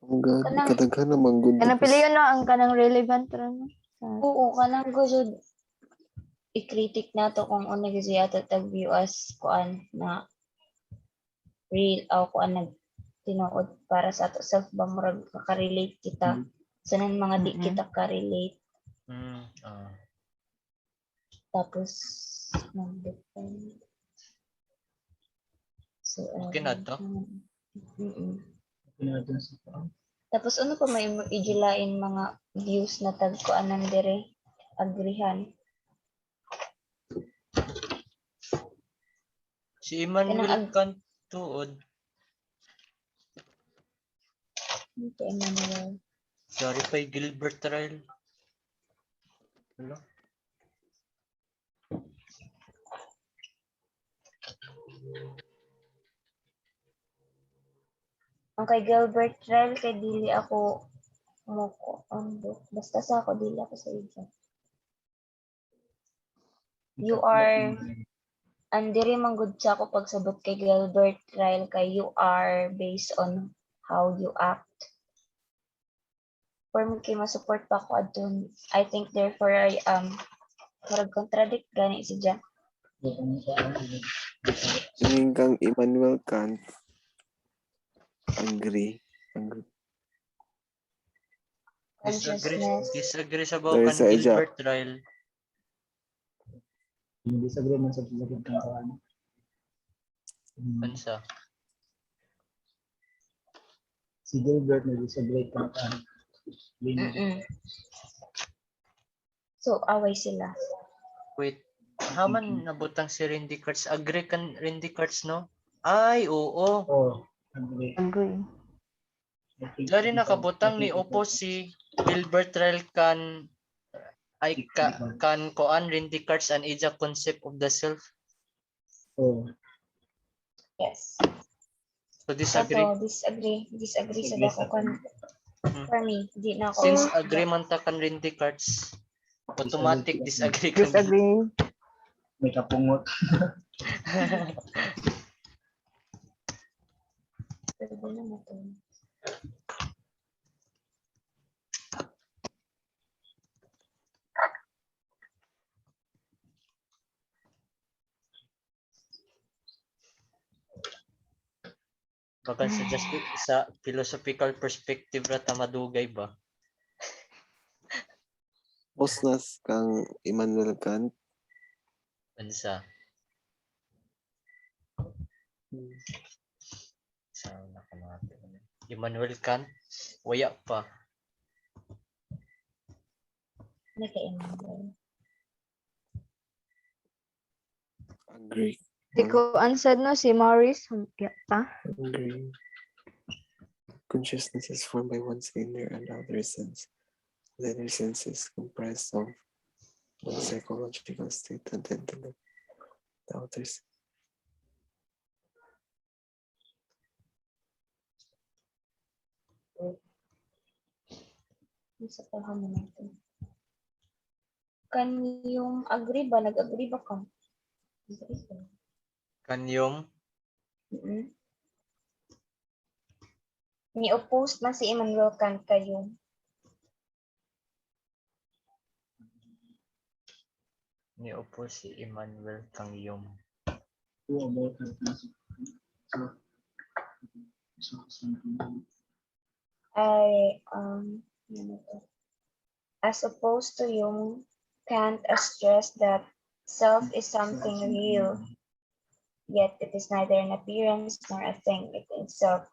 Speaker 4: Oh God,
Speaker 1: Kanang-
Speaker 4: kadaghan naman good.
Speaker 3: Kanang piliyon no ang kanang relevant ra no.
Speaker 1: Oo, kanang gusto i-critic nato kung ano kasi yata tag-view as kuan na real o kuan nag tinuod para sa ato self ba murag makarelate kita sa nang mga di kita ka-relate tapos so
Speaker 2: Okay na to?
Speaker 1: tapos ano pa may igilain mga views na tagkuanan dire agrihan.
Speaker 2: Si Emmanuel Kant tuod.
Speaker 1: Okay, Emmanuel.
Speaker 2: Clarify Gilbert trial. Hello?
Speaker 1: Ang kay Gilbert Trial kay dili ako moko basta sa ako dili ako sa ija. You are andiri man gud sa ako pagsabot kay Gilbert Trial kay you are based on how you act. For me kay ma-support pa ko adton. I think therefore I murag contradict gani si Jan.
Speaker 4: Tingin kang Immanuel Kant. Agree.
Speaker 2: Disagree sa bawakan
Speaker 4: Sa ija.
Speaker 2: Gilbert trial.
Speaker 6: Disagree man sa pagkakit ng kawan.
Speaker 2: Pansa.
Speaker 6: Si Gilbert na disagree ka ka.
Speaker 1: So away sila.
Speaker 2: Wait. Haman nabutang si Randy Cards. Agree kan Randy Cards, no? Ay, oo.
Speaker 6: Oh, agree.
Speaker 3: Agree.
Speaker 2: Dari nakabutang ni Opo si Gilbert Trial kan Ay kan koan rin Descartes an ija concept of the self.
Speaker 6: Oh,
Speaker 1: Yes.
Speaker 2: So disagree.
Speaker 1: Ito, disagree sa dako kan. For me, di na ako.
Speaker 2: Since agree man ta kan rin Descartes, automatic disagree kan.
Speaker 3: Disagree.
Speaker 6: may kapungot.
Speaker 1: Pwede na mo to.
Speaker 2: Baka sa philosophical perspective ra ta madugay ba?
Speaker 4: Posnas kang Immanuel Kant.
Speaker 2: Ansa? Sa nakamate. Immanuel Kant, waya pa.
Speaker 1: Hindi ka Emmanuel.
Speaker 4: Agree.
Speaker 3: Di ko answered no si Morris. Ta?
Speaker 4: Agree. Consciousness is formed by one's inner and outer sense. The inner sense is comprised of one's psychological state and intellect. The outer sense.
Speaker 1: Isa pa mo natin. Kan yung agree ba? Nag-agree ba ka? Agree ka.
Speaker 2: Kanyong
Speaker 1: Ni-oppose man si Immanuel Kant kayo.
Speaker 2: ni-opo si Emmanuel Kangyong.
Speaker 6: Who about that person? So something.
Speaker 1: Ay, ano to? As opposed to yung Kant stressed that self is something real, yet it is neither an appearance nor a thing in itself.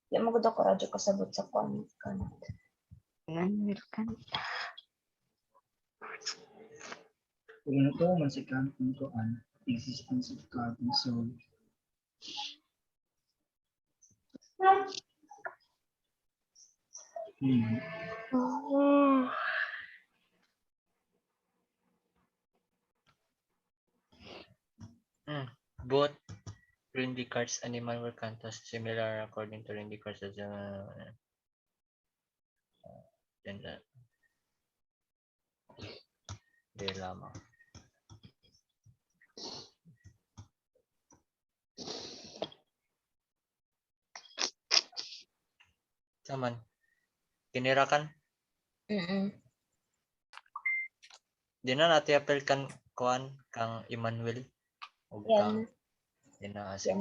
Speaker 1: Di mo gud ako radyo kasabot sa Kant.
Speaker 3: Immanuel Kant.
Speaker 6: Kung ito man si Kant nito an existence of God and soul.
Speaker 2: Both Rin Descartes and Immanuel Kant are similar according to Rin Descartes as di lamang. Saman. Kinirakan? Di na natin apel kan kuan kang Emmanuel o kang
Speaker 1: Yan.
Speaker 2: di na asik.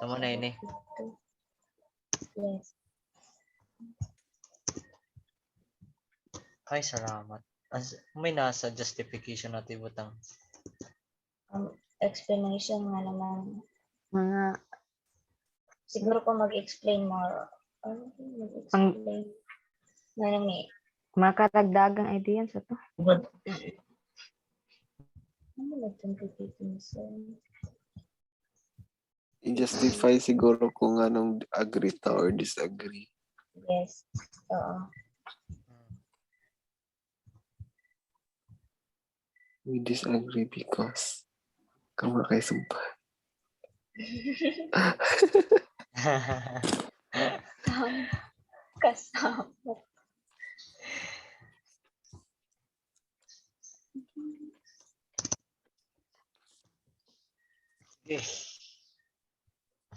Speaker 2: Sama na ini.
Speaker 1: Yes.
Speaker 2: Ay, salamat. May nasa justification natin butang.
Speaker 1: Explanation nga naman.
Speaker 3: Mga
Speaker 1: Siguro ko mag-explain more. Mag-explain. Nga ni.
Speaker 3: makaragdagang idea sa to.
Speaker 1: Ano nag-complicating sa?
Speaker 4: I-justify siguro kung anong agree ta or disagree.
Speaker 1: Yes. Oo.
Speaker 4: We disagree because kama kay sumpah.
Speaker 1: Kasama.
Speaker 2: Okay.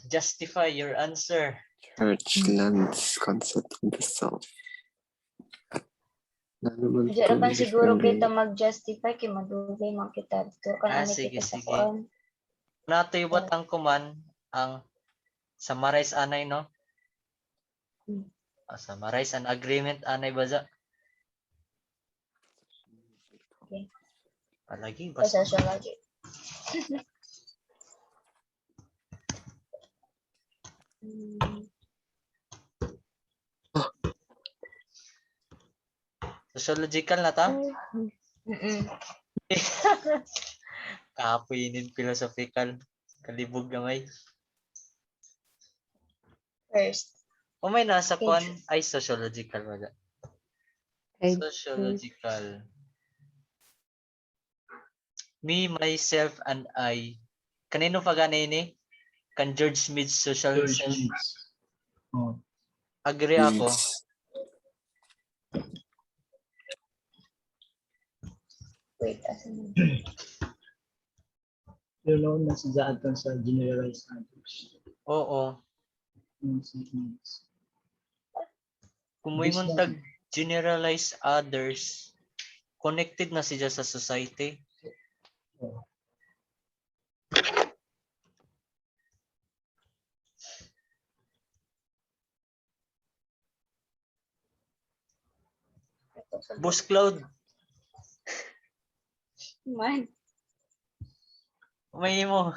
Speaker 2: Justify your answer.
Speaker 4: Church lands concept of the self. Na naman
Speaker 1: Diyan
Speaker 4: to
Speaker 1: naman siguro
Speaker 4: differently.
Speaker 1: kita mag-justify kay madugay man kita dito. Kan ano
Speaker 2: Sige,
Speaker 1: kita sa
Speaker 2: sige.
Speaker 1: kuan.
Speaker 2: Natibot ang kuman ang summarize anay no? Summarize an agreement anay baza.
Speaker 1: Okay.
Speaker 2: Palagi
Speaker 1: Sa
Speaker 2: basta.
Speaker 1: sociology.
Speaker 2: Sociological na ta?
Speaker 1: Mm-mm.
Speaker 2: Kapoy philosophical. Kalibog gamay.
Speaker 1: First.
Speaker 2: O may nasa
Speaker 1: Okay.
Speaker 2: kon ay sociological wala.
Speaker 3: Okay.
Speaker 2: Sociological. Me, myself, and I. Kanino pa ganay ni? Kan George Smith's social
Speaker 6: George
Speaker 2: self.
Speaker 6: needs. Oh,
Speaker 2: Agree ako.
Speaker 4: Needs.
Speaker 1: Wait, asan na?
Speaker 6: you know, nasa daan sa generalized others.
Speaker 2: Oo.
Speaker 6: Needs.
Speaker 2: Kung moingon tag generalize others, connected na siya sa society.
Speaker 6: Oh.
Speaker 2: Boss Cloud,
Speaker 1: Man.
Speaker 2: may mo.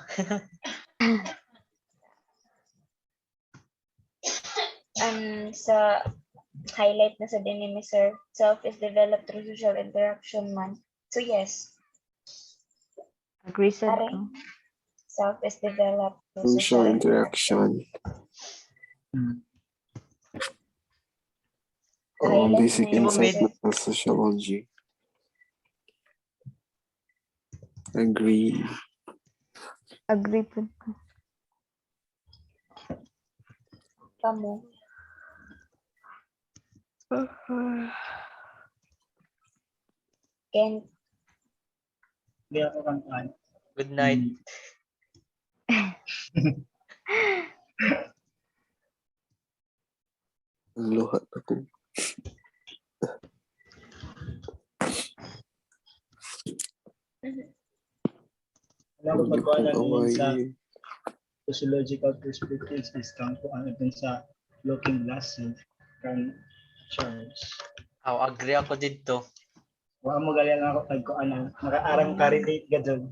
Speaker 1: Sa highlight na sa din ni Mr. Self is developed through social interaction man. So yes,
Speaker 3: Agree sad
Speaker 1: Pare.
Speaker 3: ko.
Speaker 1: self is developed through
Speaker 4: Social interaction.
Speaker 1: Highlight
Speaker 4: Basic
Speaker 1: mo yun,
Speaker 4: insight
Speaker 1: sir.
Speaker 4: ng sociology. Agree.
Speaker 3: Agree po ko.
Speaker 1: Kamo. Ken,
Speaker 6: Hindi ako kantaan.
Speaker 2: Good night.
Speaker 4: Luhat ako.
Speaker 6: Alam ko pagkuha
Speaker 4: Kung
Speaker 6: namin sa
Speaker 4: away.
Speaker 6: sociological perspectives is kang kuha natin sa looking glass kan Charles.
Speaker 2: Agree ako dito.
Speaker 6: Wa mo galing ako kay ko ano, nakaarang ka relate ka dun.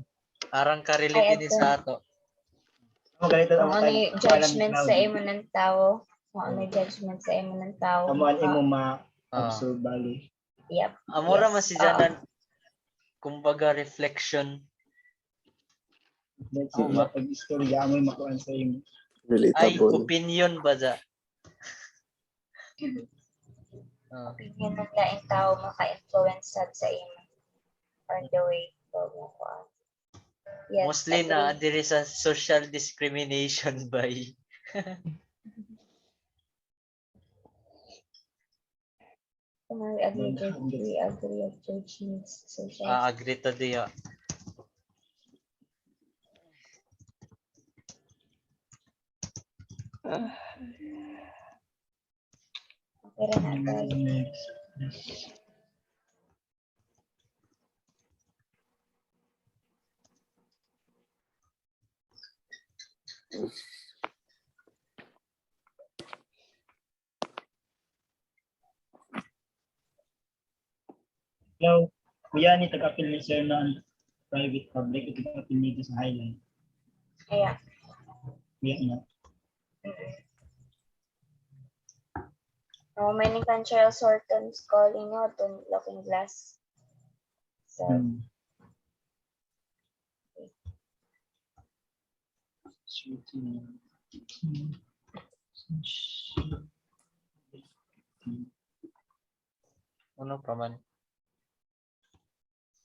Speaker 2: Arang ka relate
Speaker 1: Ay,
Speaker 2: ni
Speaker 1: ato.
Speaker 2: sa ato.
Speaker 6: Mo ganito
Speaker 1: kung
Speaker 6: ang
Speaker 1: ano yung judgment sa imo ng tao, kung ano yung judgment sa imo ng tao.
Speaker 6: Kamuan imo
Speaker 2: Ah.
Speaker 6: ma-observe bali.
Speaker 1: Yep.
Speaker 2: Amora
Speaker 1: Yes.
Speaker 2: man si Janan. Kumbaga reflection.
Speaker 6: Let's
Speaker 2: Oo
Speaker 6: say,
Speaker 2: ba?
Speaker 6: pag-istorya mo makuan sa imo.
Speaker 2: Ay,
Speaker 4: Relatable.
Speaker 2: opinion ba da?
Speaker 1: Opinion ng laing tao maka-influence sa imo or the way mo ko. Yes,
Speaker 2: Mostly
Speaker 1: agree.
Speaker 2: na diri sa social discrimination by.
Speaker 1: We agree of judgments social.
Speaker 2: Agree to diya.
Speaker 1: Okay rin na tayo.
Speaker 6: Hello, kuya ni taga-apil ni sir na private public ito taga-apil nito sa highlight.
Speaker 1: Kaya,
Speaker 6: Kuya na.
Speaker 1: many cultural sortons calling out on looking glass. So,
Speaker 2: Ano pa man?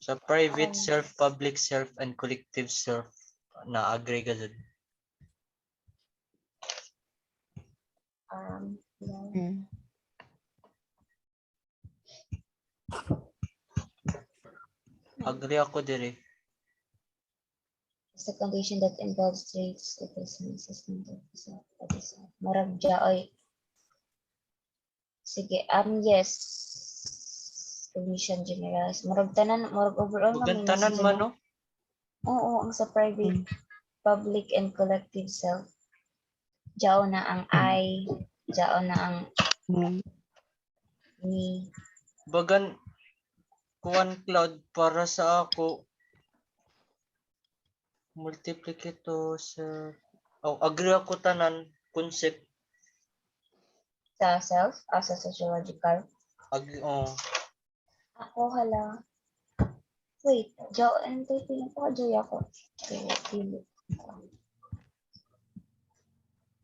Speaker 2: Sa private self, public self, and collective self, na-agree ka dun.
Speaker 1: yeah.
Speaker 2: Agree ako dire.
Speaker 1: It's a condition that involves traits that is system that is marag oy. Sige, yes. Condition generalized. Marag tanan, marag overall
Speaker 2: Huwag tanan man, no?
Speaker 1: Oo, ang sa private, public, and collective self. Jao na ang I, jao na ang me.
Speaker 2: Bagan, kuwan cloud para sa ako, multiplicator sa... agree ako tanan, concept.
Speaker 1: Sa self, sa sociological. Ako hala. Wait, jao, ito pilang ko, jao ako. Okay,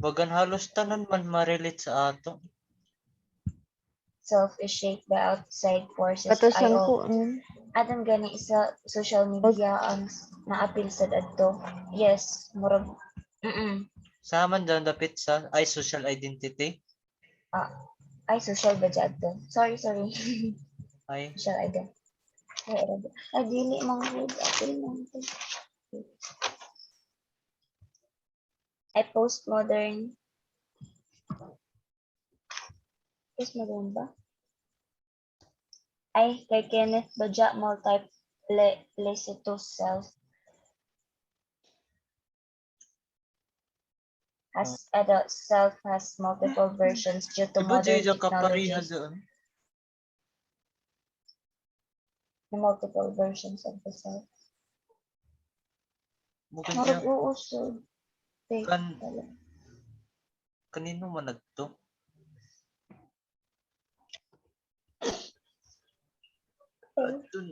Speaker 2: Bagan halos tanan man ma-relate sa ato.
Speaker 1: Self is shaped by outside forces.
Speaker 3: Katasan
Speaker 1: Ayo,
Speaker 3: ko.
Speaker 1: Adam gani sa social media ang naapil sa adto. Yes, murag.
Speaker 2: Saman daw dapit sa ay social identity.
Speaker 1: Ah, ay social ba dyan to? Sorry.
Speaker 2: Ay,
Speaker 1: Social identity. Ay, dili mga word. Apil lang to. Ay, postmodern. Postmodern ba? Ay, kay Kenneth Badja, multiplicitous self. Adult self has multiple versions due to
Speaker 2: di ba
Speaker 1: modern
Speaker 2: dyan ka pareha
Speaker 1: technologies.
Speaker 2: doon?
Speaker 1: The multiple versions of the self.
Speaker 2: Bukan
Speaker 1: Marag
Speaker 2: dyan,
Speaker 1: oo, so.
Speaker 2: kan, kanino man nagto? Dun.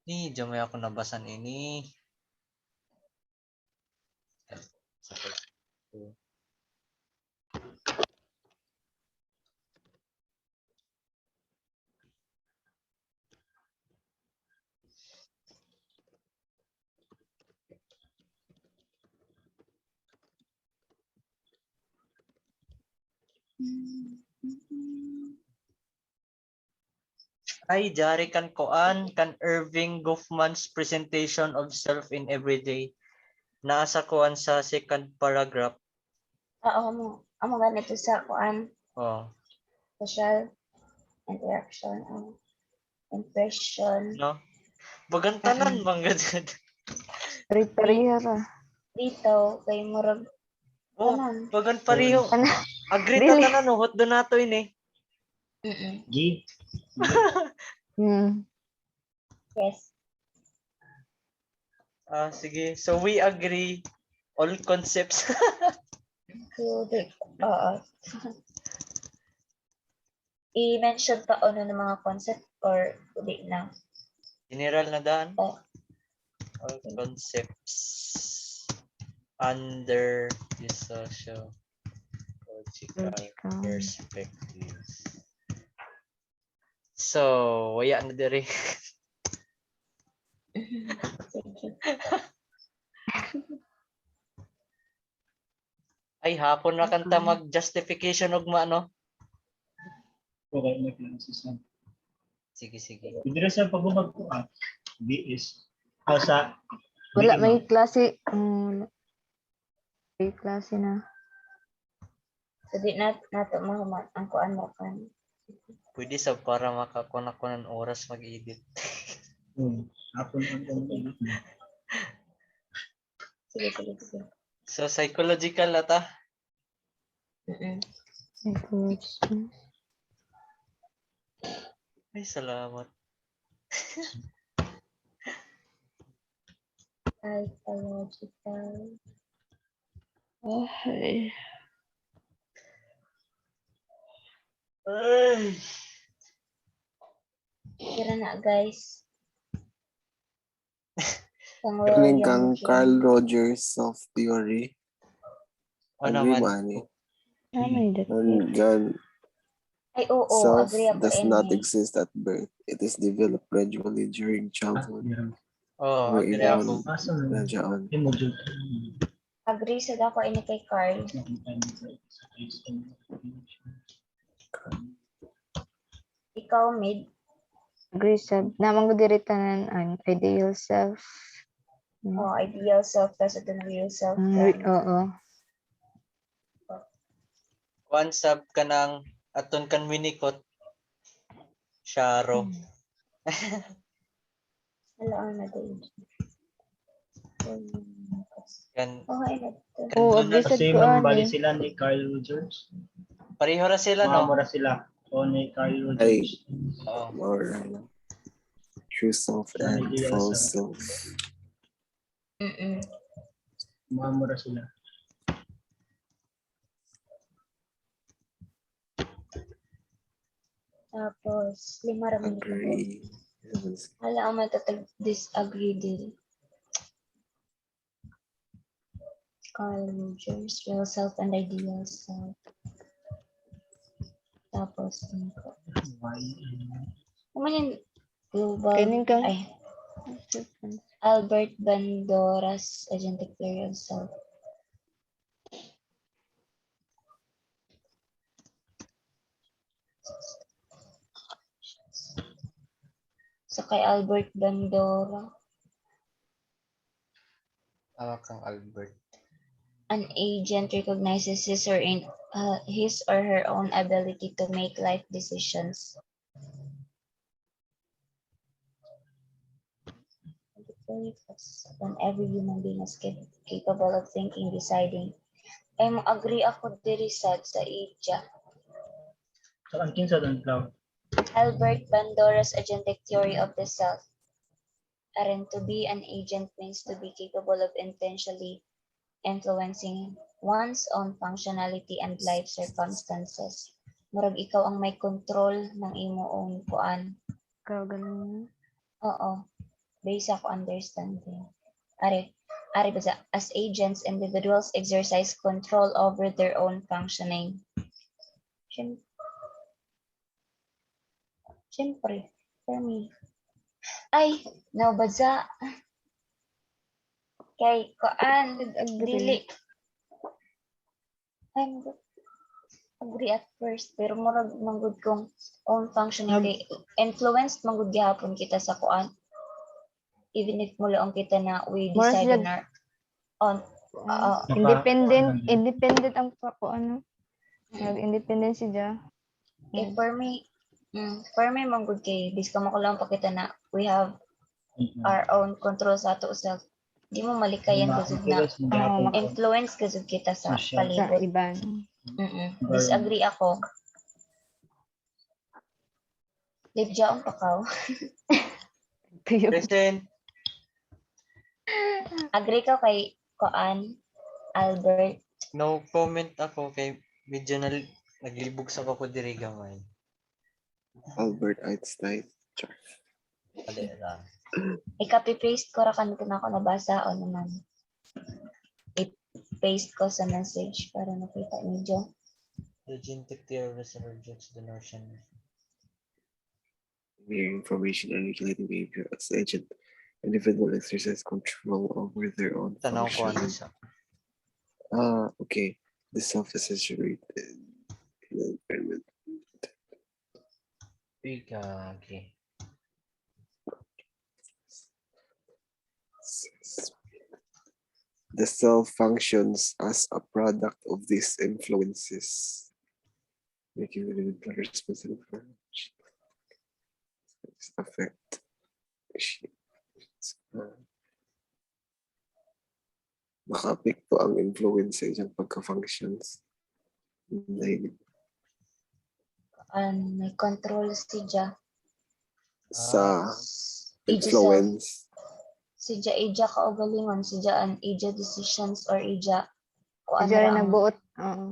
Speaker 2: Ni, dyan may ako nabasan ini. Ay, jari kan koan, kan Irving Goffman's presentation of self in everyday. Nasa koan sa second paragraph.
Speaker 1: Amo ganito sa kuan,
Speaker 2: Oh,
Speaker 1: social interaction, impression.
Speaker 2: no? Bagantanan bang ganyan?
Speaker 3: Pare-pareha ra.
Speaker 1: Dito, kay murag,
Speaker 2: Oh,
Speaker 1: tanan.
Speaker 2: bagan pareho. Agree ta
Speaker 3: Dili.
Speaker 2: tanan, hot doon nato ini.
Speaker 6: G.
Speaker 1: Yes.
Speaker 2: Sige. So we agree all concepts.
Speaker 1: So, oo. I-mention pa ano ng mga concept or hindi na.
Speaker 2: General na daan.
Speaker 1: Oh.
Speaker 2: All concepts under the social logical perspectives. So, waya na diri. Ay, hapon na kanta mag-justification og maano.
Speaker 6: Okay, may classes na.
Speaker 2: Sige.
Speaker 6: Hindi rin sa pagbubag ko B is sa
Speaker 3: Wala, may klase. May klase na.
Speaker 1: So, di nato mahumat ang kuan mo kan.
Speaker 2: Pwede sa para makakuha ko ng oras mag-edit.
Speaker 6: Hapon ang edit mo.
Speaker 1: Sige.
Speaker 2: So, psychological na ta.
Speaker 3: Psychology.
Speaker 2: Ay, salamat.
Speaker 1: Psychological.
Speaker 3: Okay.
Speaker 2: Ay.
Speaker 1: Kira na, guys.
Speaker 4: Galing kang Carl Rogers self-theory.
Speaker 2: Ano
Speaker 4: Agree
Speaker 2: man?
Speaker 4: ba ni?
Speaker 3: May that.
Speaker 4: Dyan,
Speaker 1: Ay, oo.
Speaker 4: self
Speaker 1: Agree ako
Speaker 4: does not
Speaker 1: ini.
Speaker 4: exist at birth. It is developed gradually during childhood.
Speaker 2: Oh,
Speaker 4: Or
Speaker 2: agree ako.
Speaker 4: evolved na dyan.
Speaker 1: Agree sa ako ini kay Carl. Ikaw, Mid.
Speaker 3: Agree sa. Namang diritanan ang ideal self.
Speaker 1: Oh, ideal self tas ito na real self.
Speaker 3: Oo.
Speaker 2: One sub ka ng aton kan minikot. Sharo.
Speaker 1: Wala ang na-day.
Speaker 2: Kan
Speaker 3: Agree sa
Speaker 6: Kasi
Speaker 3: ko
Speaker 6: bali
Speaker 3: ani.
Speaker 6: sila ni Carl Rogers.
Speaker 2: pareho ra sila no.
Speaker 6: Mamura sila. O ni Carl
Speaker 4: Ay,
Speaker 6: Rogers.
Speaker 2: Oo.
Speaker 4: or true self and false self.
Speaker 6: Mamura sila.
Speaker 1: Tapos, 5 ra man ito.
Speaker 4: Agree.
Speaker 1: Wala ang matatag disagree din. Carl Rogers, real self and ideal self. Tapos, naman yung global,
Speaker 3: Kining kang-
Speaker 1: ay, Albert Bandora's agentic theory of self. So, kay Albert Bandora,
Speaker 2: Tawag kang Albert.
Speaker 1: an agent recognizes his or her own ability to make life decisions. When every human being is capable of thinking, deciding. Ay mo agree ako diri sa ija.
Speaker 6: So, ang kinsa doon, Cloud?
Speaker 1: Albert Bandora's agentic theory of the self. Aron to be an agent means to be capable of intentionally influencing one's own functionality and life circumstances. Murag ikaw ang may control ng imoong kuan.
Speaker 3: Kaugalingon.
Speaker 1: Oo. Based ako understanding. Ari basa, as agents, individuals exercise control over their own functioning. Siyempre, for me. Ay, nabasa. Kay, kuan, dili. Ay, agree at first, pero murag manggod kong own functioning kay influenced manggod gihapon kita sa kuan. Even if mulaong kita na we
Speaker 3: More
Speaker 1: decide
Speaker 3: siya-
Speaker 1: on our own.
Speaker 3: Independent ang ko ano. Nag-independent siya.
Speaker 1: Eh, for me manggod kay biska mo ko lang pakita na we have our own control sa ato self. Di mo malikayan gazud na influence gazud kita sa
Speaker 3: Sa
Speaker 1: palibot.
Speaker 3: iban.
Speaker 1: Disagree ako. Libja ang pakaw.
Speaker 3: Tuyo.
Speaker 2: Present.
Speaker 1: Agree ka kay Koan, Albert.
Speaker 2: No comment ako kay medyo naglibog sa ko diri gamay.
Speaker 4: Albert Einstein. Char.
Speaker 2: Ade lang.
Speaker 1: Ika-paste ko ra kanito na ako nabasa o naman. I-paste ko sa message para nakita medyo.
Speaker 2: The agentic theory rejects the notion.
Speaker 4: Mere information and regulating behavior as agent. Individual exercise control over their own
Speaker 2: Tanaw ko ano
Speaker 4: function.
Speaker 2: sa.
Speaker 4: Okay. The self is situated in the environment.
Speaker 2: Okay.
Speaker 4: The self functions as a product of these influences, making the individual responsible for its affect. Maka-apekto ang influence sa isang pagka-functions.
Speaker 1: May control siya.
Speaker 4: Sa
Speaker 1: Ija
Speaker 4: influence.
Speaker 1: Siya ija kaugalingon, siya an ija decisions or ija kung
Speaker 3: Siya rin
Speaker 1: ano ang
Speaker 3: nagbuot.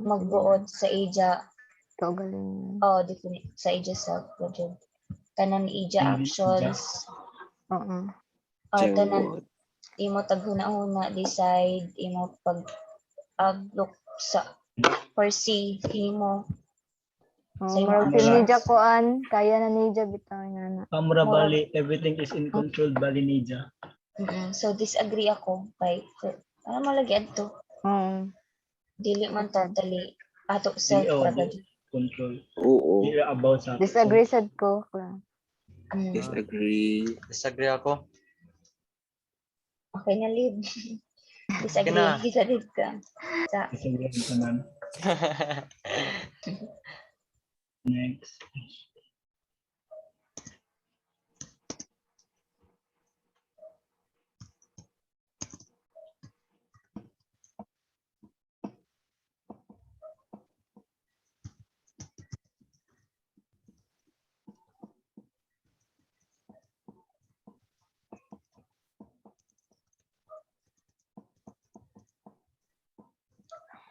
Speaker 1: magbuod sa ija
Speaker 3: Kaugalingon.
Speaker 1: definite sa ija self project. Tanan ija actions
Speaker 3: Oo.
Speaker 1: or tanan
Speaker 4: General.
Speaker 1: imo taghuna-huna decide imo pag-look sa foresee himo sa imo
Speaker 3: Murag si
Speaker 1: actions.
Speaker 3: Nidja kuan, kaya na Nidja bitaw na.
Speaker 6: Kamura bali, everything is in control bali Ninja.
Speaker 1: So disagree ako kay ano malagyan to dili man totally ato self pragad.
Speaker 6: Control.
Speaker 4: Oo.
Speaker 6: Hindi about sa
Speaker 3: Disagree sad ko.
Speaker 4: Disagree.
Speaker 2: Disagree ako.
Speaker 1: Okay na lead. Disagree
Speaker 2: na.
Speaker 1: kita dito ka. Sa
Speaker 6: disagree ang tanan. Next.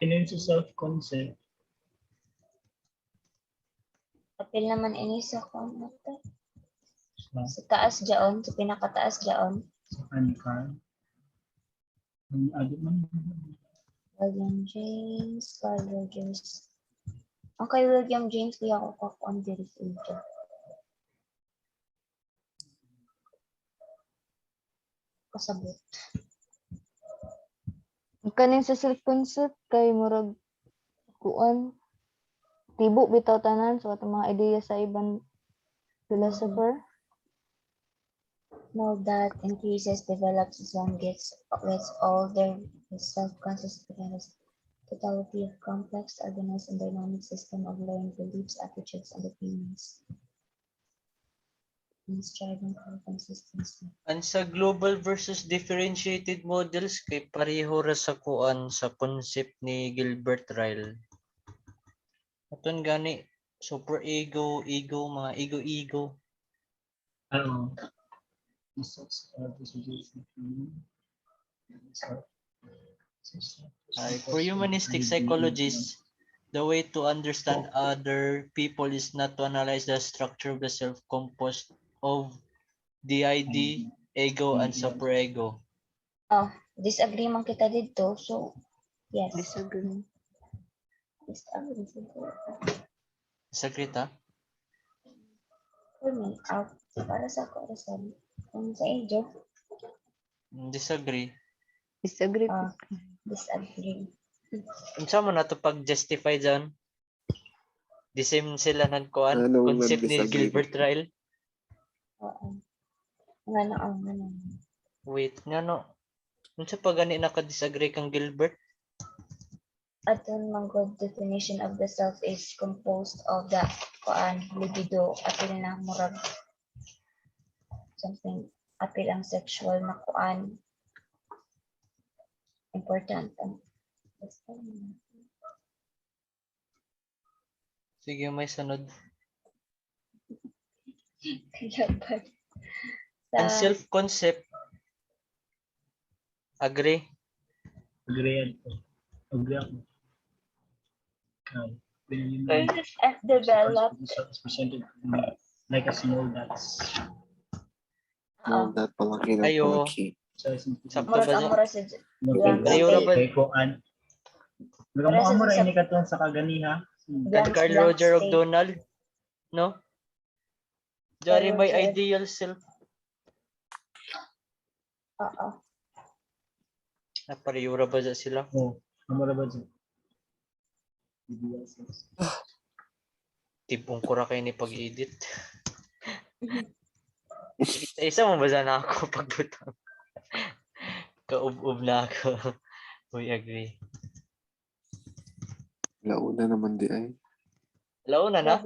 Speaker 6: Inin sa self-concept.
Speaker 1: apil naman ini sa komata. Sa taas jaon, sa pinakataas jaon.
Speaker 6: Saan ka? Ang ado man.
Speaker 1: William James, Carl Rogers. Ang kay William James, di ako on the age. Kasabot.
Speaker 3: Kaning sa self-concept kay murag kuan tibo bitaw tanan sa atong mga ideya sa ibang philosopher.
Speaker 1: Now that increases, develops as one gets older, his self-conscious becomes totality of complex, organized, and dynamic system of learned beliefs, attitudes, and opinions. And striving for consistency.
Speaker 2: Ang sa global versus differentiated models kay pareho ra sa kuan sa concept ni Gilbert Ryle. Aton gani super ego, mga ego.
Speaker 6: Ano?
Speaker 2: For humanistic psychologists, the way to understand other people is not to analyze the structure of the self composed of the ID, ego, and superego.
Speaker 1: Oh, disagree man kita dito. So, yes.
Speaker 3: Disagree.
Speaker 1: Disagree siguro.
Speaker 2: Sakrita?
Speaker 1: For me, para sa ako, kung sa age,
Speaker 2: Disagree.
Speaker 3: Disagree.
Speaker 1: disagree.
Speaker 2: Unsa mo na to pag-justify dyan? The same sila ng kuan,
Speaker 4: Ano man
Speaker 2: concept ni
Speaker 4: disagree?
Speaker 2: Gilbert Ryle.
Speaker 1: Oo. Nga.
Speaker 2: Wait, nga no. Unsa pa gani naka-disagree kang Gilbert?
Speaker 1: At ang good definition of the self is composed of the libido, apil na murag something, apil ang sexual na important.
Speaker 2: Sige, may sunod.
Speaker 1: Dapat
Speaker 2: Ang
Speaker 1: sa
Speaker 2: self-concept, agree?
Speaker 6: Agree ako.
Speaker 1: as developed.
Speaker 6: Is presented like a small dots.
Speaker 4: No, that palaki na
Speaker 2: Ayo.
Speaker 4: palaki.
Speaker 2: Sakto
Speaker 1: Murag
Speaker 2: ba
Speaker 1: ang
Speaker 2: dyan?
Speaker 1: mura sa
Speaker 2: Pareho ra ba?
Speaker 6: Kay Kuan. Nagamo ra ini katon sa kaganiha.
Speaker 2: Kan Carl Roger og Donald? No? Jari
Speaker 1: Carl
Speaker 2: may
Speaker 1: Roger.
Speaker 2: ideal self.
Speaker 1: Oo.
Speaker 2: Pareho ra ba dyan sila?
Speaker 6: Oh, amo ra ba dyan?
Speaker 2: Tipong ko ra kayo ni pag-edit. Isa mo ba na ako pagbutang? Kaub-ub na ako. We agree.
Speaker 4: Launa naman di ay.
Speaker 2: Launa na?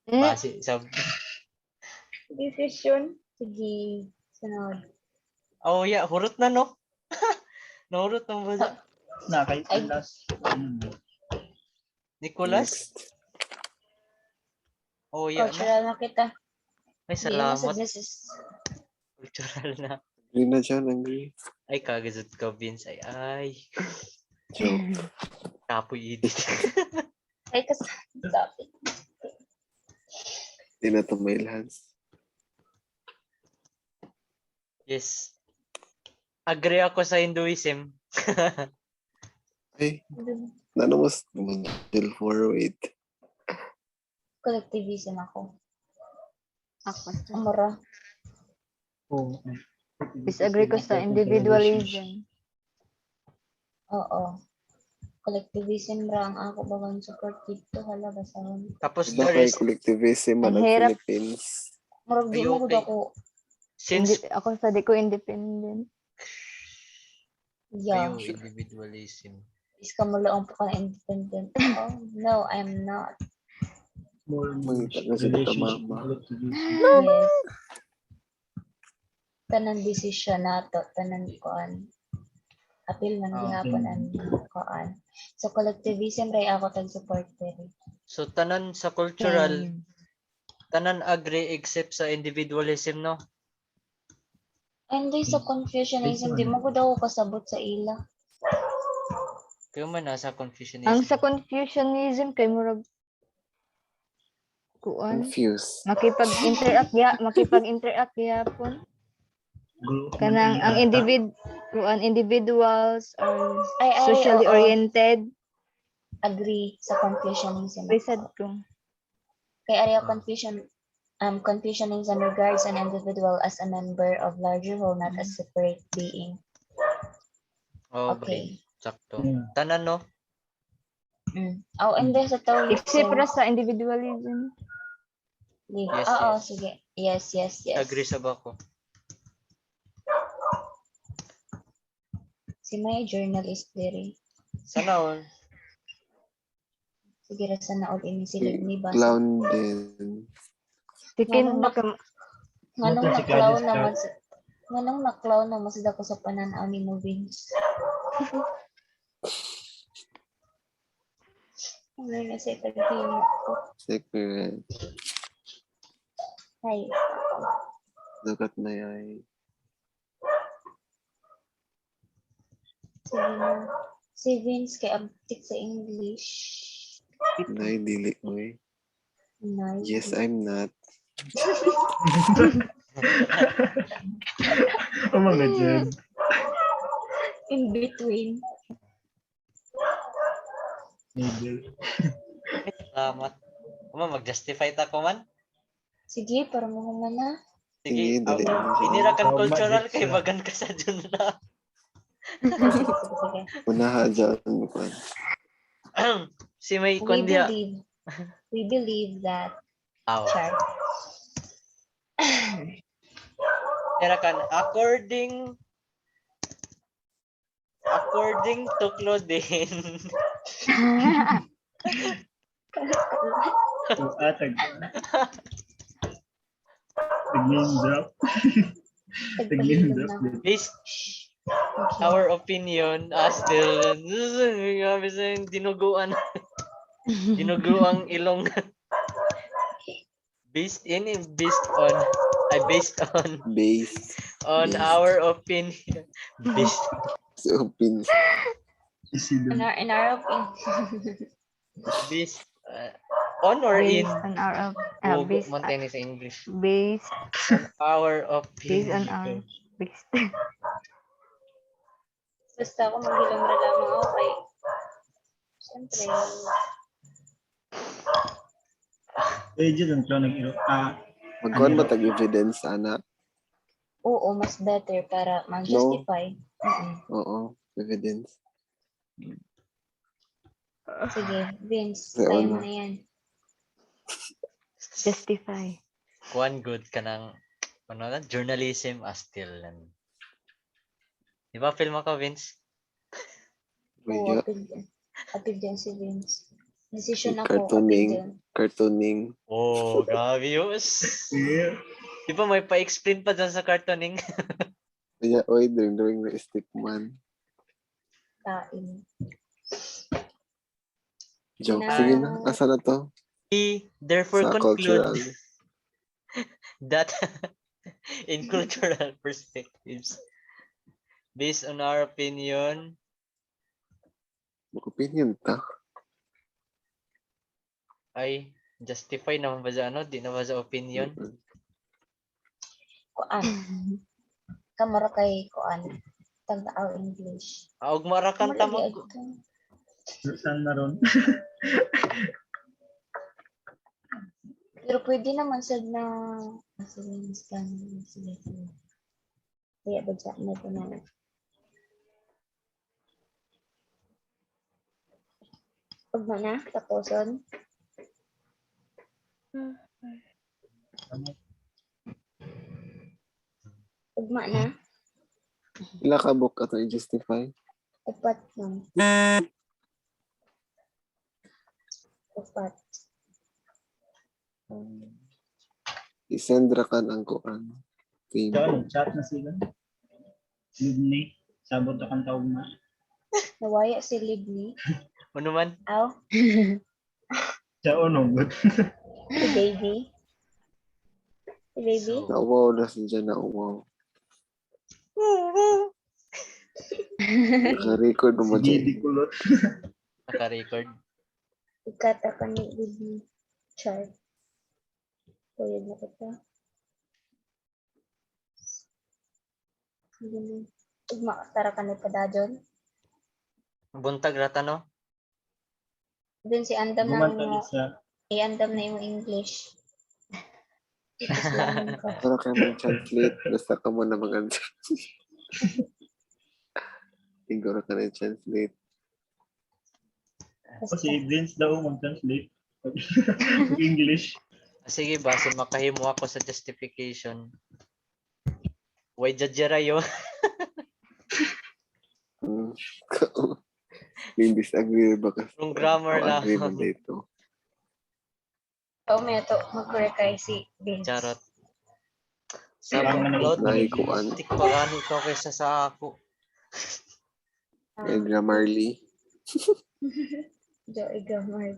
Speaker 2: Base sa...
Speaker 1: Decision. Sige. Sunod.
Speaker 2: Oh yeah, hurot na no? Nahurot na ba dyan?
Speaker 6: Na kay last.
Speaker 2: Nicholas?
Speaker 4: Next.
Speaker 2: Oh yeah na.
Speaker 1: Cultural na kita.
Speaker 2: Ay,
Speaker 1: Di mo sa
Speaker 2: salamat.
Speaker 1: business.
Speaker 2: Cultural na.
Speaker 4: Agree na dyan, agree.
Speaker 2: Ay, kagazot ka, Vince. Ay.
Speaker 4: Joke.
Speaker 2: Kapoy edit.
Speaker 1: Ay, topic.
Speaker 4: Di na to may Lance.
Speaker 2: Yes. Agree ako sa Hinduism.
Speaker 4: Ay, nano mas model 4, wait.
Speaker 1: Collectivism ako.
Speaker 3: Ako.
Speaker 1: Ang mura.
Speaker 6: Oh.
Speaker 3: Disagree ko sa individualism.
Speaker 1: Oo. Collectivism ra ang ako bagang support dito hala basahon.
Speaker 2: Tapos
Speaker 4: Iba
Speaker 2: the
Speaker 4: kay
Speaker 2: rest,
Speaker 4: collectivism man
Speaker 3: Ang
Speaker 4: ang
Speaker 3: hirap.
Speaker 4: Philippines.
Speaker 1: Murag di mo gud
Speaker 2: Okay.
Speaker 1: ako.
Speaker 2: since
Speaker 3: Ako sa di ko independent.
Speaker 1: Yeah.
Speaker 2: kayo individualism.
Speaker 1: Is ka mo lang pa ka independent. Oh, no, I'm not.
Speaker 6: More
Speaker 4: Mangita na sa kita mama.
Speaker 1: Yes. Tanan decision nato, tanan kuan. Apil man gihapon ang kuan. So collectivism ray ako tag supporter.
Speaker 2: So, tanan sa cultural, tanan agree except sa individualism, no?
Speaker 1: And then sa Confucianism, di mo gud ako kasabot sa ila.
Speaker 2: Kayo man nasa Confucianism.
Speaker 3: Ang sa Confucianism kay murag kuan
Speaker 4: Confused.
Speaker 3: makipag-interact yapon. Kanang ang Kuan individuals are
Speaker 1: Ay,
Speaker 3: socially
Speaker 1: oo.
Speaker 3: oriented.
Speaker 1: Agree sa Confucianism.
Speaker 3: Lisad ko.
Speaker 1: Kay area Confucianism regards an individual as a member of larger whole, not a separate being.
Speaker 2: Oh,
Speaker 1: Okay.
Speaker 2: sakto.
Speaker 6: Yeah.
Speaker 2: Tanan, no?
Speaker 1: Oh, and then sa
Speaker 3: Except para
Speaker 1: Taoism.
Speaker 3: sa individualism.
Speaker 2: Yes,
Speaker 1: Oo,
Speaker 2: yes.
Speaker 1: sige. Yes.
Speaker 2: Agree sa bako.
Speaker 1: Si Maya journalist diri.
Speaker 2: Sana all.
Speaker 1: Sige ra sa naod ini silid ni basa.
Speaker 4: Clown din.
Speaker 3: Second
Speaker 1: Nganong
Speaker 3: baka
Speaker 1: Nganong
Speaker 6: si
Speaker 1: naklaw
Speaker 6: Gladys
Speaker 1: naman sa Nganong naklaw naman sa dako sa panan-aw ni Vince. Ano na sa tagino ko.
Speaker 4: Secret.
Speaker 1: Ay,
Speaker 4: Dagat na yay.
Speaker 1: sige na. Si Vince kay abtik sa English.
Speaker 4: Nay, dili mo eh.
Speaker 1: Nice.
Speaker 4: Yes, I'm not.
Speaker 6: Oh mga Jed.
Speaker 1: In between.
Speaker 6: Maybe.
Speaker 2: Salamat. Mag-justify ta ko man.
Speaker 1: Sige, para mo na.
Speaker 2: Sige,
Speaker 4: Sige, dali mo siya.
Speaker 2: inirakan
Speaker 6: Tawag
Speaker 2: cultural
Speaker 6: magic
Speaker 2: kay
Speaker 6: siya.
Speaker 2: bagan ka sa dyan na.
Speaker 1: Sige.
Speaker 4: Unaha dyan.
Speaker 2: Si may kondya.
Speaker 1: We believe that
Speaker 2: Aw.
Speaker 1: Char.
Speaker 2: Inirakan according to Claudine.
Speaker 6: Atag. Name drop.
Speaker 1: Tagpahilom
Speaker 6: Drop.
Speaker 1: na.
Speaker 2: Based
Speaker 1: Okay.
Speaker 2: our opinion still grabe sa yung dinuguan. Dinuguang ilong. based
Speaker 4: Base.
Speaker 2: on
Speaker 4: Based.
Speaker 2: our opinion. Based
Speaker 4: So, pins.
Speaker 1: In our opinion.
Speaker 2: based on or in
Speaker 3: based on our
Speaker 2: Hugo Montaigne sa English.
Speaker 3: based
Speaker 2: Our
Speaker 3: based on
Speaker 2: opinion.
Speaker 3: our based.
Speaker 1: Basta ako maghilom ra lamang ako kay siyempre.
Speaker 6: Jed ang clown nag-iro.
Speaker 4: Magkuhan ba tag-evidence, ana?
Speaker 1: Oo, mas better para mag-justify.
Speaker 4: Oo, evidence.
Speaker 1: Sige, Vince,
Speaker 4: Sige,
Speaker 1: kaya
Speaker 4: ano?
Speaker 1: mo na yan.
Speaker 3: Justify.
Speaker 2: Kuan good ka ng journalism still. Di ba film ako, Vince?
Speaker 1: Oo,
Speaker 4: Medyo
Speaker 1: apig dyan si Vince. Decision ako,
Speaker 4: cartooning.
Speaker 1: apig dyan.
Speaker 4: Cartooning.
Speaker 2: Oh, grabe yun.
Speaker 6: Yeah.
Speaker 2: Di ba may pa-explain pa dyan sa cartooning?
Speaker 4: Kaya, oy, during na stick man.
Speaker 1: Kain.
Speaker 4: Joke.
Speaker 1: Na-
Speaker 4: Sige na. Asa na to?
Speaker 2: We therefore
Speaker 4: Sa
Speaker 2: conclude
Speaker 4: cultural.
Speaker 2: that in cultural perspectives, based on our opinion,
Speaker 4: Opinion ta.
Speaker 2: ay justify naman ba sa di na ba sa opinion?
Speaker 1: Kuan. Kamara kay kuan. Tag-aw English.
Speaker 2: Aog marakan
Speaker 1: Kamara
Speaker 2: tamag.
Speaker 1: di ka.
Speaker 6: Saan na ron?
Speaker 1: Pero pwede naman sad na sige. Kaya ba dyan na ito na. Pag na, tapuson. Ugma na,
Speaker 4: Ila ka book ato i-justify.
Speaker 1: upat lang. Upat.
Speaker 4: I-send ra kan ang kuan.
Speaker 6: Siya, nag-chat na sila. Lidney. Sabot akong tawag na.
Speaker 1: Nawaya si Libni.
Speaker 2: Ano man?
Speaker 1: Aw,
Speaker 6: Siya, but
Speaker 1: si Baby. Si Baby.
Speaker 2: So,
Speaker 4: Nauwaw na siya, nauwaw. Naka-record mo
Speaker 6: si
Speaker 4: dyan.
Speaker 6: Gidi Kulot.
Speaker 2: naka-record.
Speaker 1: Ikata ka ni Libni. Char. Kuyod na kita. Sige na. Ugma tara ka ni padajon.
Speaker 2: Buntag rata no?
Speaker 1: Din si andam na
Speaker 6: Bumantag
Speaker 1: mo,
Speaker 6: sa
Speaker 1: i-andam na yung English. Itis lang ko.
Speaker 4: Pero ka man translate, basta ka mo na mag-answer. Siguro ka na translate.
Speaker 6: si Vince daw mag-translate. English.
Speaker 2: Sige, base makahimo ako sa justification. Why jajarayo?
Speaker 4: May disagree ba ka?
Speaker 2: Yung grammar lang.
Speaker 4: Agree mo dito.
Speaker 1: Oo, may ito. Mag-correct kay si Vince.
Speaker 2: Charot. Sa
Speaker 6: Parang
Speaker 2: upload,
Speaker 4: Naikuan.
Speaker 2: tik pagani ko kaysa sa ako.
Speaker 4: May Grammarly.
Speaker 1: Joy grammar.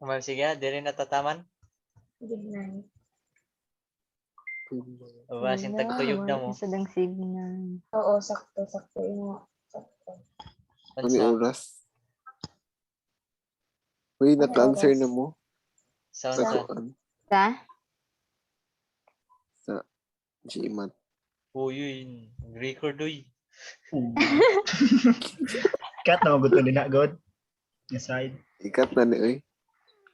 Speaker 2: Ma'am, sige, dili natataman.
Speaker 1: Dignan.
Speaker 2: Basin tagtuyog na mo.
Speaker 3: Sa dang signal.
Speaker 1: Oo, sakto. Yung sakto.
Speaker 4: Ano yung
Speaker 2: Unsa?
Speaker 4: oras? Uy,
Speaker 1: Ano
Speaker 4: naka-answer
Speaker 1: oras?
Speaker 4: na mo.
Speaker 2: Sa
Speaker 4: Sa
Speaker 2: unsa?
Speaker 4: kuan.
Speaker 3: Sa?
Speaker 4: Sa GMAT.
Speaker 2: Uy, record uy.
Speaker 6: Cut na maguto din na god. Yung side.
Speaker 4: Ikat na ni, uy.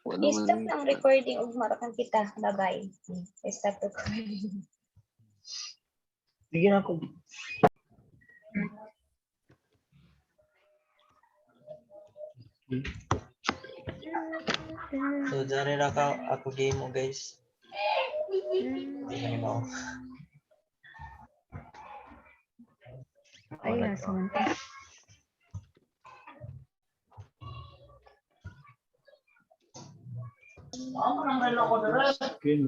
Speaker 4: Wala
Speaker 1: I-stop
Speaker 4: man
Speaker 1: ng recording ug marakan kita. Bye-bye. I-stop recording.
Speaker 6: Sige na ako.
Speaker 2: So, dali na ako game mo guys. Hindi mo.
Speaker 3: Ay, nasa man pa.
Speaker 6: Okay.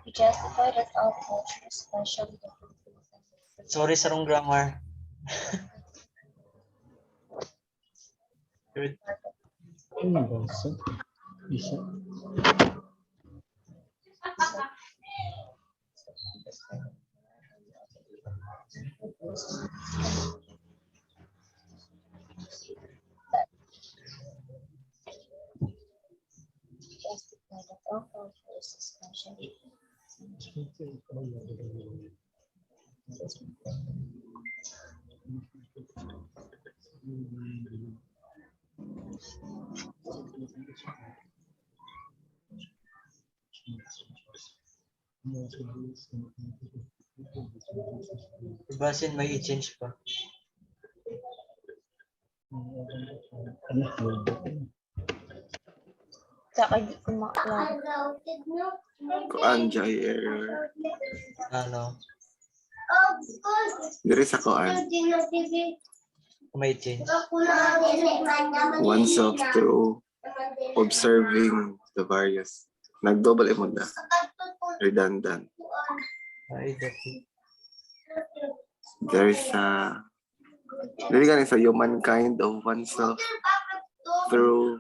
Speaker 1: We justify that all cultures, especially the Philippines.
Speaker 2: Sorry sa wrong grammar. Good.
Speaker 6: Ano ba isa? Isa.
Speaker 1: Justify that all cultures, especially
Speaker 2: Basin may i-change pa.
Speaker 6: Ano?
Speaker 1: saka di ko maklaro.
Speaker 4: kuan jay error.
Speaker 2: Ano?
Speaker 4: Diri sa kuan.
Speaker 2: May change.
Speaker 4: Oneself through observing the various. Nag-double mo na. Redundant.
Speaker 2: Ay, dati.
Speaker 4: There is a human kind of oneself through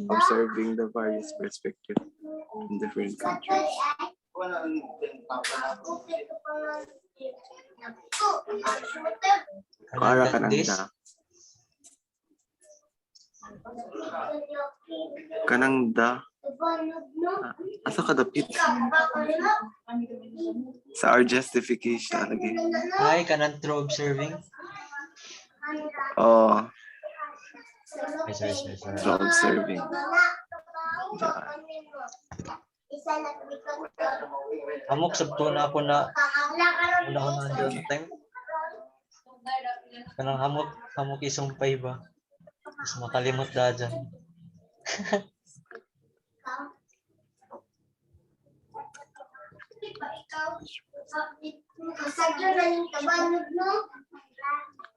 Speaker 4: observing the various perspectives in different countries. Para ka nang
Speaker 2: This?
Speaker 4: da. Kanang da. Asa ka dapit? Sa our justification lagi.
Speaker 2: Ay, kanan through observing.
Speaker 4: Oh,
Speaker 2: Ay, sorry.
Speaker 4: through observing. Diyan.
Speaker 2: Amok sabto na ako na una doon time. Kanang hamok isumpay ba? Mas makalimot da dyan.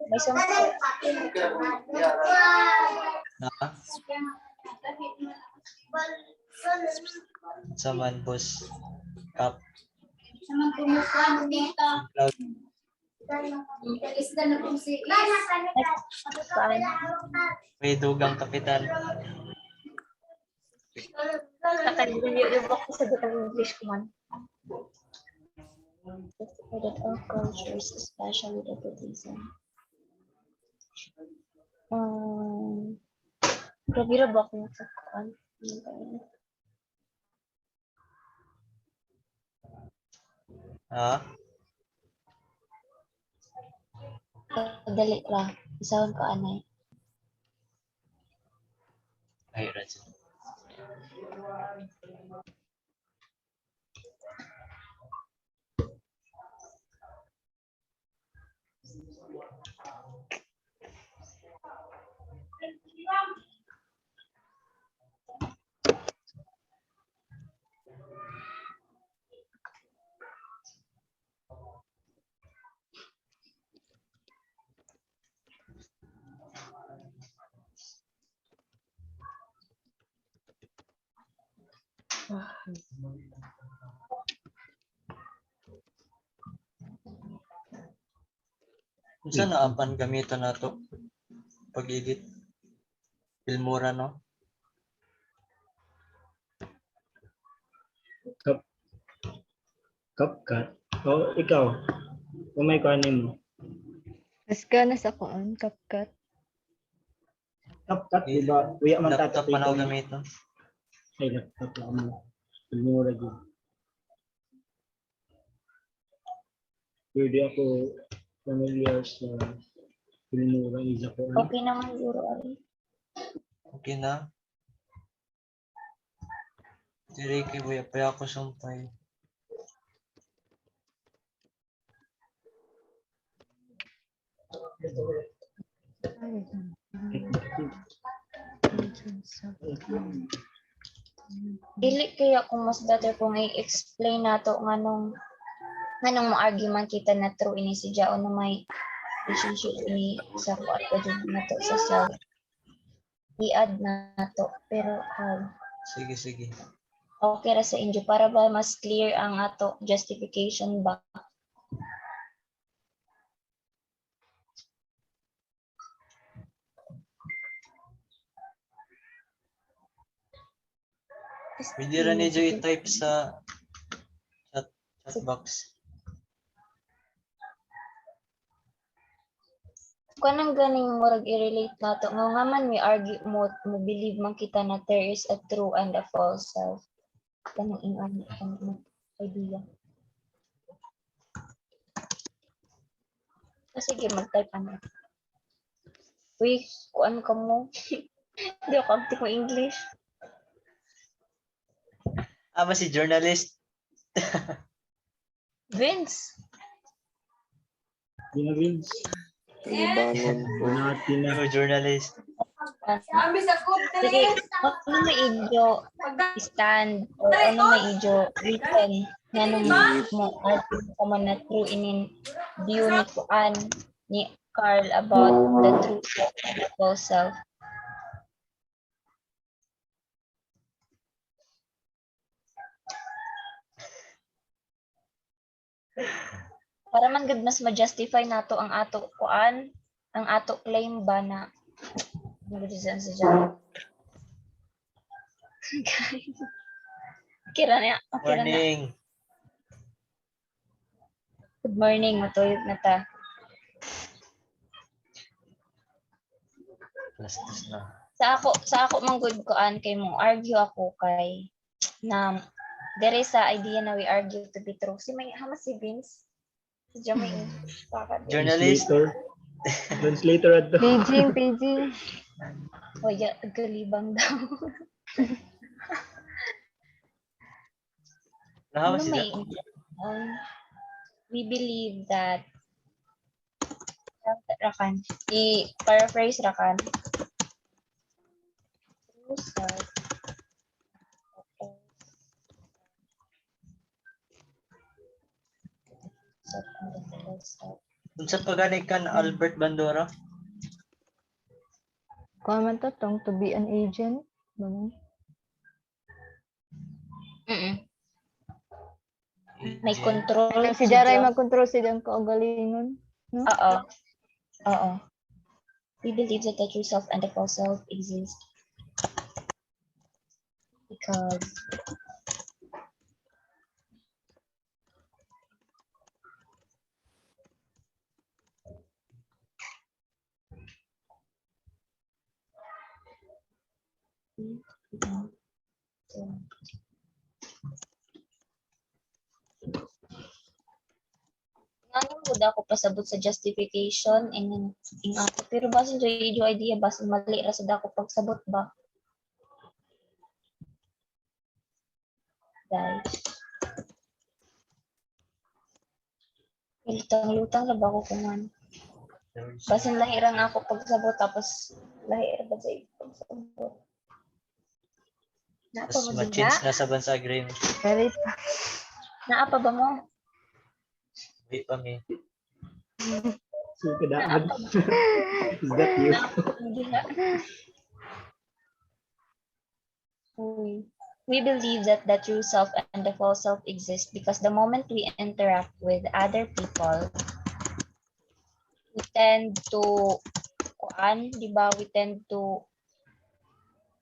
Speaker 1: May sumpa.
Speaker 2: Na? Saman, boss. Up.
Speaker 1: Saan?
Speaker 2: May dugang kapitan.
Speaker 1: Nakalimutan ko sa butang English ko man. Justify that all cultures, especially the Buddhism. Grabe ra ba ako sa kuan?
Speaker 2: Ha?
Speaker 1: Dali lang. Isawon ko anay.
Speaker 2: Ay, Ransom. Kung saan naapan gamitan na to? Pag-edit. Filmora, no?
Speaker 6: CapCut. O, ikaw. Kung may kanin mo.
Speaker 3: Mas ka na sa kuan, CapCut.
Speaker 6: CapCut, di ba? Kuya man
Speaker 2: Laptop pa na ako
Speaker 6: tatapos.
Speaker 2: gamitan.
Speaker 6: Ay, laptop lang mo. Mura din. Pwede ako familiar sa Filmora. Isa ko.
Speaker 1: Okay naman siguro, Ari.
Speaker 2: Okay na. Tiri kay buya pa ako sumpay.
Speaker 1: Dili kaya kung mas better kung i-explain nato nganong mo argument kita na true ini si Jao na may relationship ini sa kuat ko nato sa self. I-add nato pero
Speaker 2: Sige, sige.
Speaker 1: okay ra sa inyo para ba mas clear ang ato justification ba?
Speaker 2: Pwede rin niyo i-type sa chat box.
Speaker 1: Kanang ganing murag i-relate nato nga man may argue mo believe man kita na there is a true and a false self. Kanang kanang idea. Sige, mag-type ano. Uy, kuan ka mo. Hindi ako active mo English.
Speaker 2: Ba si journalist?
Speaker 1: Vince.
Speaker 6: Di na, Vince.
Speaker 4: Libangon po.
Speaker 6: Natin na.
Speaker 2: Ako journalist.
Speaker 1: Sige, ano may idyo stand or ano may idyo written nga nung mo argue ka man na true inin view ni Kuan ni Carl about the true and the false self. Para man gud mas ma-justify nato ang ato Kuan, ang ato claim ba na nagdizan sa Java. Kira na, kira na.
Speaker 2: Morning.
Speaker 1: Good morning, matuyog na ta.
Speaker 2: Plastis na.
Speaker 1: Sa ako man good Kuan kay mo argue ako kay na dere sa idea na we argue to be true. Si may hamas si Vince. Si Jamie.
Speaker 2: Journalist.
Speaker 6: Translator at the...
Speaker 3: Paging.
Speaker 1: O ya, galibang daw.
Speaker 2: Nahawa
Speaker 1: Ano
Speaker 2: sila.
Speaker 1: may we believe that rakan i-paraphrase rakan true self
Speaker 2: Unsa pa gani kan Albert Bandora?
Speaker 3: Kuan man to tong to be an agent. Ganun.
Speaker 1: May control
Speaker 3: Kanang si Jaray mag-control silang kaugalingon. No?
Speaker 1: Oo. We believe that the true self and the false self exist because pud ako pasabot sa justification in ako. Pero basin yung idea, basin mali ra sad ako pagsabot ba. Guys. Lutang-lutang na ba ako kuman? Basin lahirang ako pagsabot tapos lahir ba sa pagsabot. Naapa
Speaker 2: Tapos
Speaker 1: mo din
Speaker 2: ma-change
Speaker 1: na?
Speaker 2: na sa bansa agreement.
Speaker 3: Very
Speaker 1: Naapa ba mo?
Speaker 2: Wait pa mi.
Speaker 6: So, kadaan.
Speaker 1: Naapa ba?
Speaker 6: Is that you?
Speaker 1: Naapa mo din na? We believe that the true self and the false self exist because the moment we interact with other people, we tend to, di ba? We tend to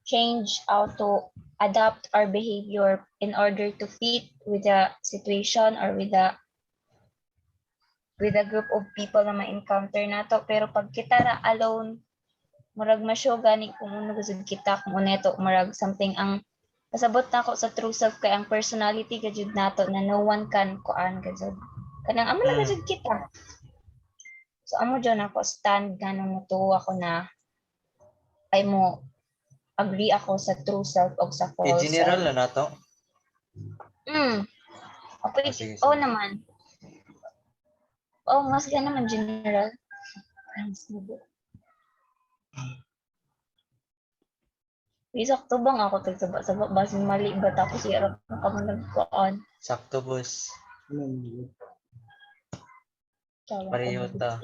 Speaker 1: change how to adapt our behavior in order to fit with the situation or with the group of people na ma-encounter nato. Pero pag kita ra alone, murag masyo gani kung ano gusud kita, kung uneto murag something ang pasabot na ako sa true self kay ang personality gajud nato na no one can kuan gajud. Kanang amo lang gajud kita. So amo dyan ako stand ganun mutuo ako na ay mo agree ako sa true self o sa false
Speaker 2: General
Speaker 1: self.
Speaker 2: na nato.
Speaker 1: Okay.
Speaker 2: Sige,
Speaker 1: Oo
Speaker 2: sige.
Speaker 1: naman. Oh, mas gan naman general. Isakto bang ako tagsabak-sabak basin mali ba tapos iarap na ka mo nagkuan.
Speaker 2: Sakto boss. Pareho ta.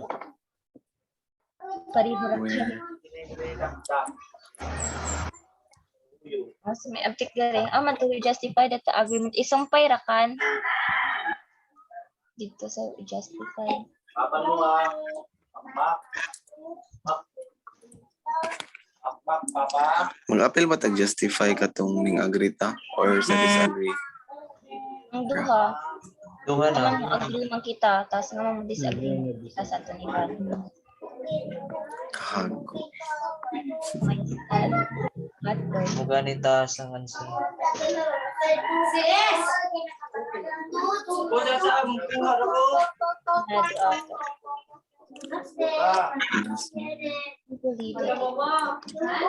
Speaker 1: Pareho ra siya.
Speaker 4: Where?
Speaker 1: Mas may object gari. Man to justify that the agreement isumpay ra kan. Dito sa justify.
Speaker 4: Mag-appeal ba tag-justify ka tong ning agree ta or sa disagree?
Speaker 1: Ang duha,
Speaker 2: Duha na.
Speaker 1: naman mo agree man kita, tapos naman mo disagree man kita sa aton iban.
Speaker 4: Kahago.
Speaker 2: Muganita sa answer.
Speaker 1: Believe it.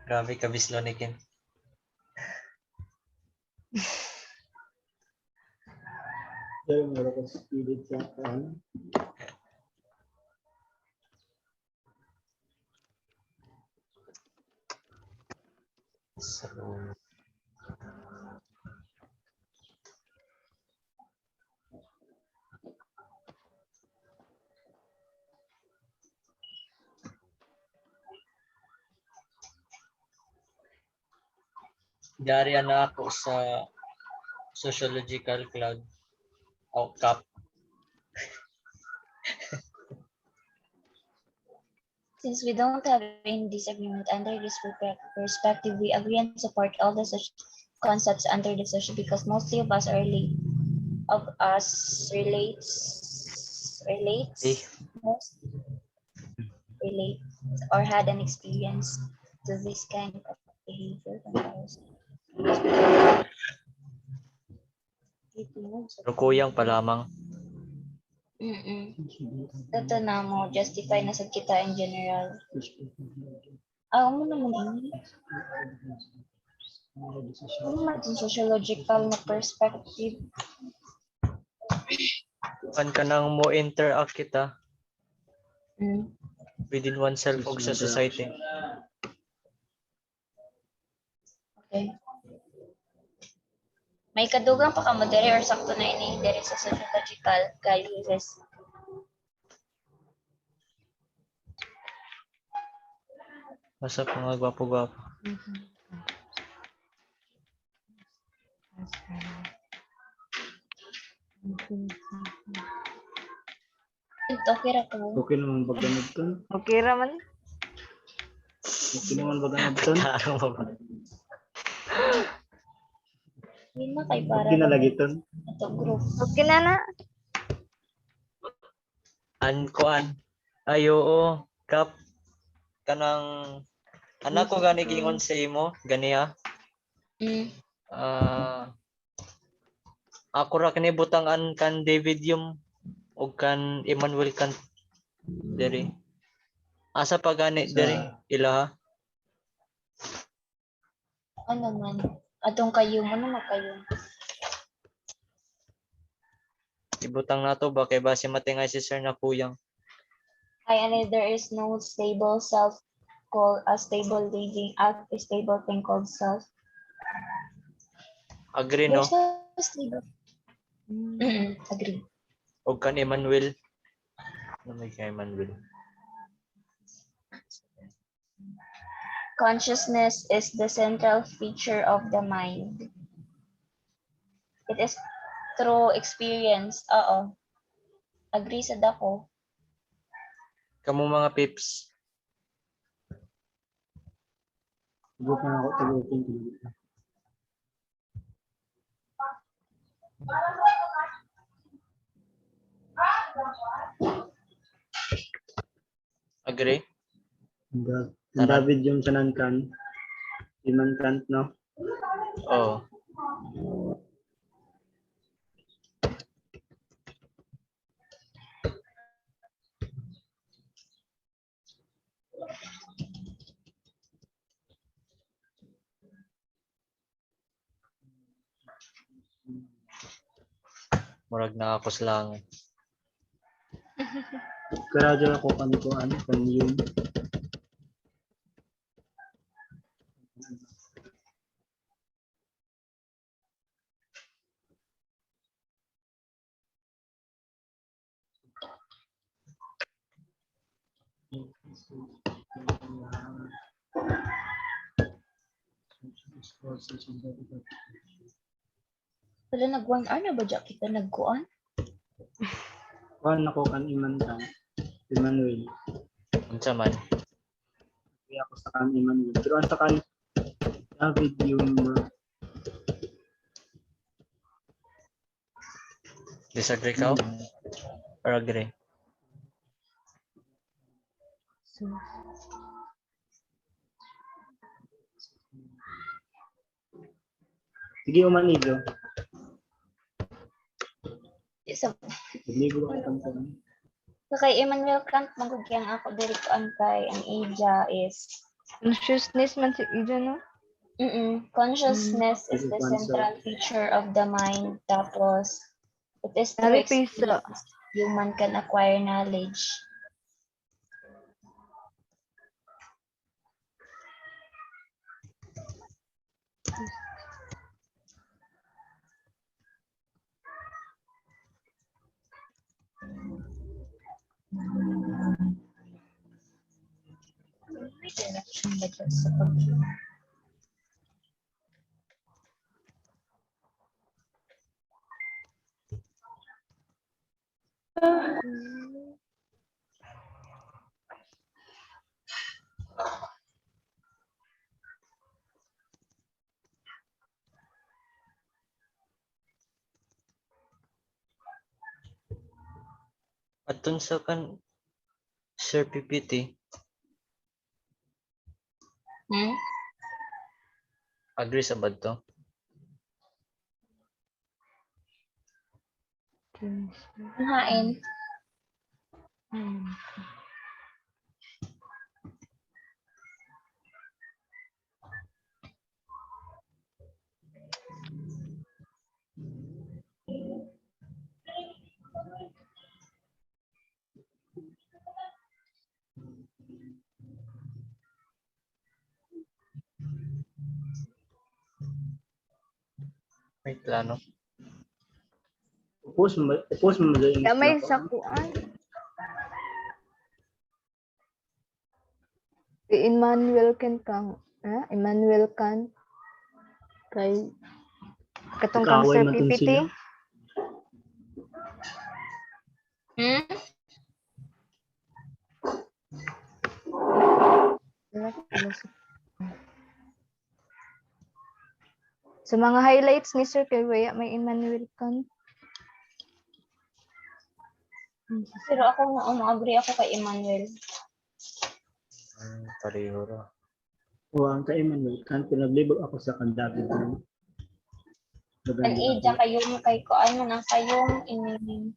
Speaker 2: Grabe ka bislo ni Ken.
Speaker 6: Pero meron ko spirit sa
Speaker 2: So, Dari na ako sa sociological cloud o CAP.
Speaker 1: Since we don't have any disagreement under this perspective, we agree and support all the such concepts under the social because mostly of us relates most relate or had an experience to this kind of behavior.
Speaker 2: Rukuyang pa lamang.
Speaker 1: Ito na mo, justify na sa kita in general. Mo naman ini. Ano naman sociological na perspective?
Speaker 2: Kan ka nang mo interact kita within oneself o sa society.
Speaker 1: Okay. May kadugang pa ka mo dere or sakto na ini dere sa sociological guidelines.
Speaker 2: Basta pa mga gwapo-gwapo.
Speaker 1: Okay ra ko.
Speaker 6: Okay naman ba ganun ton?
Speaker 3: Okay raman.
Speaker 6: Okay naman ba ganun ton?
Speaker 2: Tarong mo ba?
Speaker 1: Hindi na kay para
Speaker 6: Okay na lagi ton?
Speaker 1: ito group.
Speaker 3: Okay na na.
Speaker 2: Kuan. Ay, oo. Kap. Kanang anak ko gani gingon sa imo. Gani ha. Ah, ako ra kini butangan kan David yung og kan Emmanuel kan diri. Asa pa gani diri ila ha?
Speaker 1: Ano man. Atong kayo mo na kayo.
Speaker 2: Ibutang nato ba kay base matingay si sir na kuyang.
Speaker 1: And there is no stable self called a stable living at a stable thing called self.
Speaker 2: Agree no?
Speaker 1: There's no stable. Agree.
Speaker 2: Og kan Emmanuel. Ano may kay Emmanuel?
Speaker 1: Consciousness is the central feature of the mind. It is through experience. Oo. Agree sa dako.
Speaker 2: Kamo mga pips.
Speaker 6: Subok na ako tagutin.
Speaker 2: Agree?
Speaker 6: Ang David yung sanankan. Iman kant, no?
Speaker 2: Oo. Murag nakakos lang.
Speaker 6: Karadyo ako kan yun.
Speaker 1: Wala nag-1 hour na ba dyan kita nagkuan?
Speaker 6: Kuhan ako kan iman kan. Emmanuel.
Speaker 2: Unsa man?
Speaker 6: Kaya ako sa kan Emmanuel. Pero ang sa kan David yung
Speaker 2: Disagree ka? Or agree?
Speaker 6: sige umanigo.
Speaker 1: Isa,
Speaker 6: Ligo ako kan
Speaker 1: so kay Emmanuel Kant, magugyang ako diri ko kay ang ija is
Speaker 3: Consciousness man si Ija, no?
Speaker 1: consciousness is the central feature of the mind. Tapos, it is through
Speaker 3: Sabi pisa.
Speaker 1: experience human can acquire knowledge. May direction ba dyan sa pag-
Speaker 2: Atun sa kan Sir PPT, agree sa bad to?
Speaker 1: Hain.
Speaker 2: May plano.
Speaker 6: Post mo magaling.
Speaker 3: Kamay sa kuan. Si Emmanuel Kant kang, Emmanuel Kant kay katong kang
Speaker 6: Kaaway
Speaker 3: Sir
Speaker 6: man tong
Speaker 3: PPT.
Speaker 6: sila.
Speaker 3: Sa mga highlights ni Sir Kawaya, may Emmanuel Kant.
Speaker 1: Pero ako nga, agree ako kay Emmanuel.
Speaker 2: Pareho ra.
Speaker 6: O ang kay Emmanuel Kant, pinaglibog ako sa kandabi.
Speaker 1: Ang ija kayong kay ko, ano na kayong in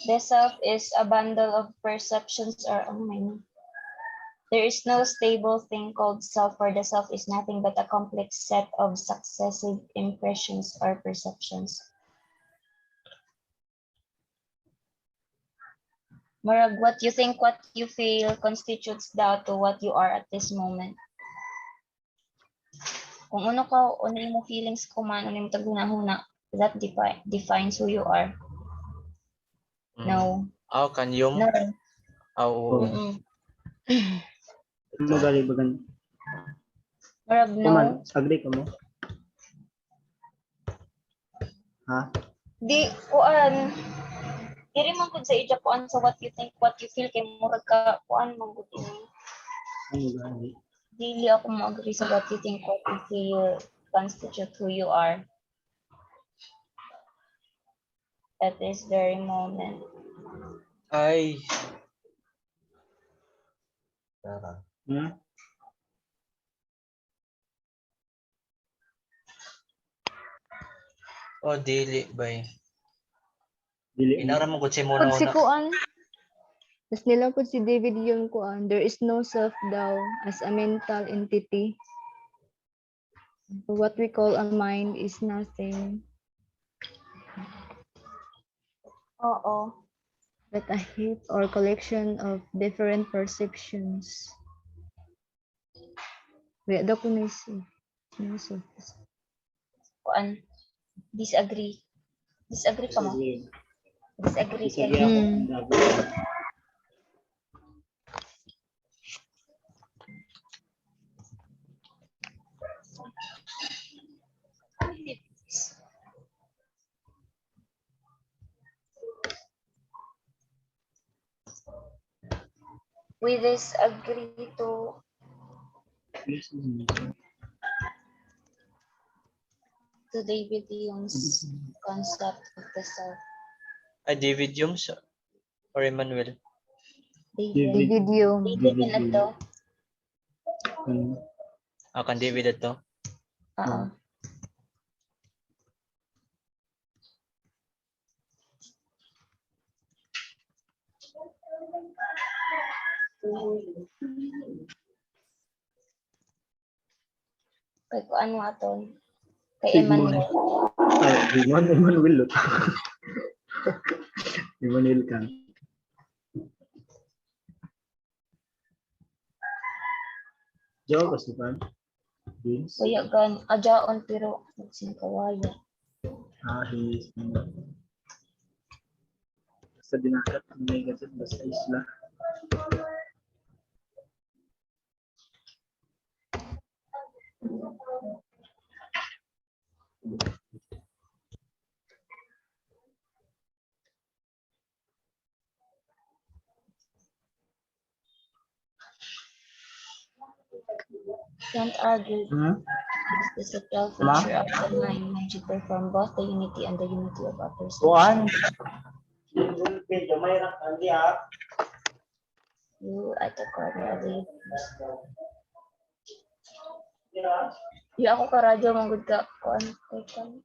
Speaker 1: the self is a bundle of perceptions or there is no stable thing called self, for the self is nothing but a complex set of successive impressions or perceptions. Murag, what you think, what you feel constitutes thou to what you are at this moment. Kung ano mo feelings ko man, ano mo tagunahuna, that defines who you are. No.
Speaker 2: Aw, kanyum.
Speaker 1: No.
Speaker 2: Aw, oo.
Speaker 6: Magaling bagan.
Speaker 1: Murag, no.
Speaker 6: Kuman, agree ka mo? Ha?
Speaker 1: Di, diri man gud sa ija kuan sa what you think, what you feel, kay murag ka kuan man gud ini.
Speaker 6: Ano gani?
Speaker 1: Dili ako mo-agree sa what you think, what you feel constitute who you are at this very moment.
Speaker 2: Ay. Tara. Oh, dili bay.
Speaker 6: Dili.
Speaker 2: Inara mo gud si
Speaker 3: Pag si
Speaker 2: muna.
Speaker 3: Kuan, tas nila po si David yung Kuan, there is no self daw as a mental entity. What we call a mind is nothing
Speaker 1: Oo.
Speaker 3: but a heap or collection of different perceptions. Wala daw ko naisip.
Speaker 1: Kuan, disagree. Disagree ka mo? Disagree kay.
Speaker 6: Disagree ako sa kandabi.
Speaker 1: We disagree to David Hume's concept of the self.
Speaker 2: Ay, David Humes or Emmanuel?
Speaker 3: David yung.
Speaker 1: David na to.
Speaker 2: Kan David ito.
Speaker 1: Oo. Kay ko ano aton? Kay
Speaker 6: Sigmund.
Speaker 1: Emmanuel.
Speaker 6: Emmanuel. Emmanuel Kant. Joe, kasi pa? James?
Speaker 1: Kuya gan, adyaon pero magsing kawaya.
Speaker 6: He's sa dinagat, may gasit ba sa isla?
Speaker 1: Kant argued the subtle feature of the mind should perform both the unity and the unity of a person. You at the corner of the universe. Di ako karadyo manggod ka kuan kay kan.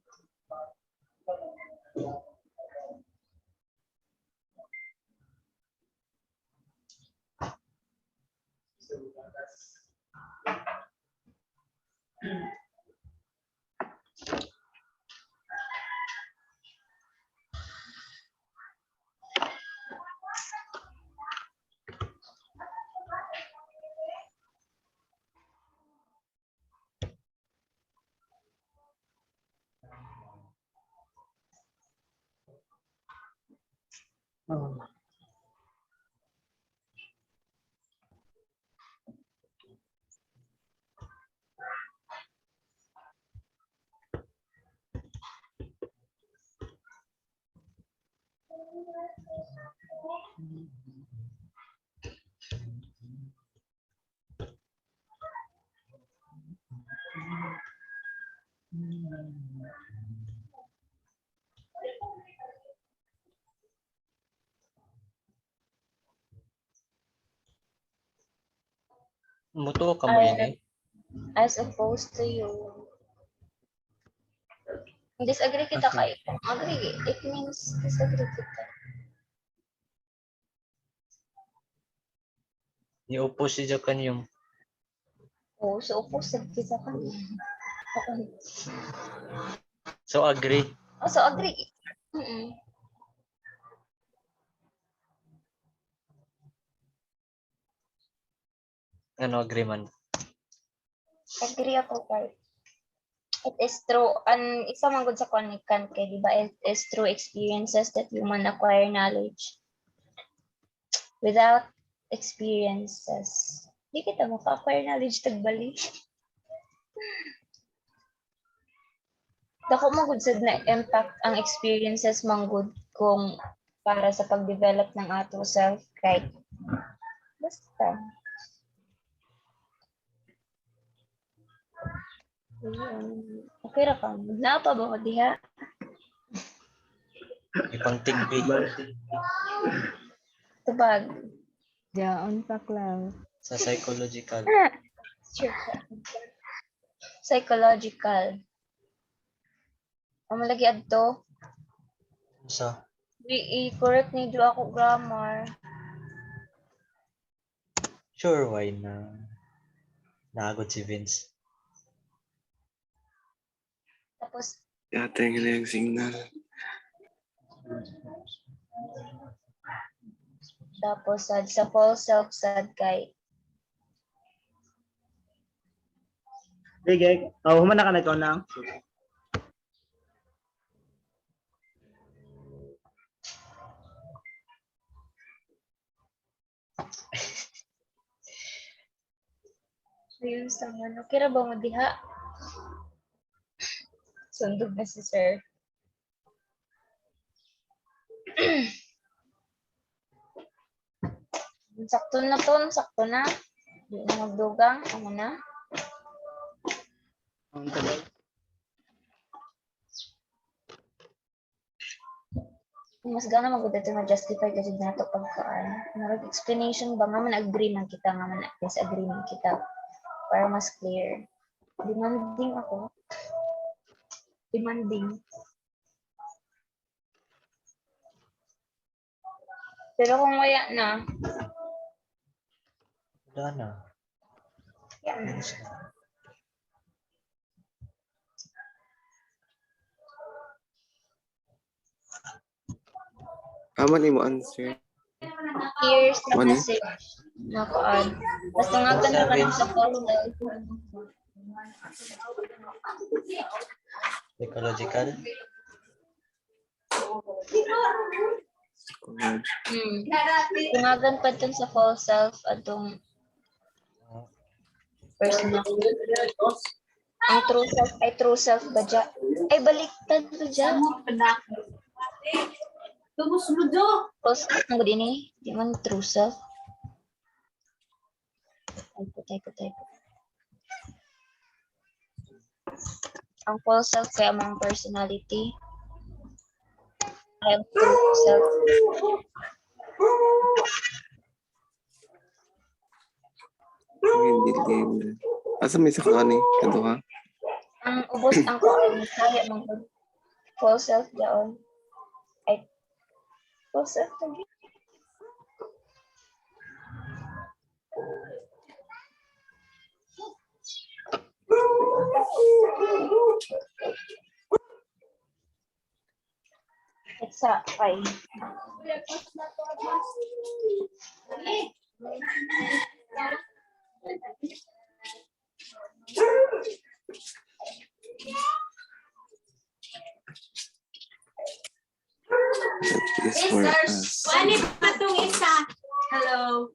Speaker 2: Muto ka mo yun eh.
Speaker 1: As opposed to you. Disagree kita
Speaker 2: Okay.
Speaker 1: kay agree. It means disagree kita.
Speaker 2: Ni-oppose siya kanyang.
Speaker 1: Oh, so opposite kita kanya. Okay.
Speaker 2: So agree.
Speaker 1: Oh, so agree. Mm-mm.
Speaker 2: Ano agree man?
Speaker 1: Agree ako kay. It is true. Isa man gud sa kanikan kay di ba it is through experiences that human acquire knowledge. Without experiences, di kita maka-acquire knowledge tagbalik. Dako mo gud sad na impact ang experiences manggod kung para sa pag-develop ng ato self kay basta. Okay ra ka. Napa ba ko diha?
Speaker 2: Ipang tigbi.
Speaker 1: Tubag.
Speaker 3: Diyaon pa, Clau.
Speaker 2: Sa psychological.
Speaker 1: Sure. Psychological. Ang malagi adto.
Speaker 2: So,
Speaker 1: I-correct ni do ako grammar.
Speaker 2: sure why na naagod si Vince.
Speaker 1: Tapos
Speaker 4: Yata yung signal.
Speaker 1: sad sa false self sad kay
Speaker 6: Sige, humana ka na ikaw na.
Speaker 1: ayun sa ano. Kira ba mo diha? Sundog na si sir. Sakto na to, sakto na. Di na magdugang, ano na.
Speaker 6: Ang tagal.
Speaker 1: Mas gana magud ito ma-justify kasi na ito pagkaan. Marag explanation ba nga man agree man kita nga man disagree man kita para mas clear. Demanding ako. Demanding. Pero kung wala na,
Speaker 2: Wala na.
Speaker 1: yan.
Speaker 4: Aman mo answer.
Speaker 1: Here's the
Speaker 4: Money?
Speaker 1: message. Nakaan. Basta nga ka na lang sa portal.
Speaker 2: Psychological.
Speaker 1: Tungagan pa dun sa false self atong personal. Ang true self ba dya? Ay, baliktad ba dya?
Speaker 7: Tubos mo do.
Speaker 1: False self mo din eh. Di man true self. Typo. Ang false self kaya among personality. Ang true self.
Speaker 4: Hindi. Asa may isa ka ni? Ito ka?
Speaker 1: Ang ubos ang kaon kaya mong false self daon. Ay false self lagi. It's a fine.
Speaker 4: That is for us.
Speaker 7: Wani pa tong isa. Hello.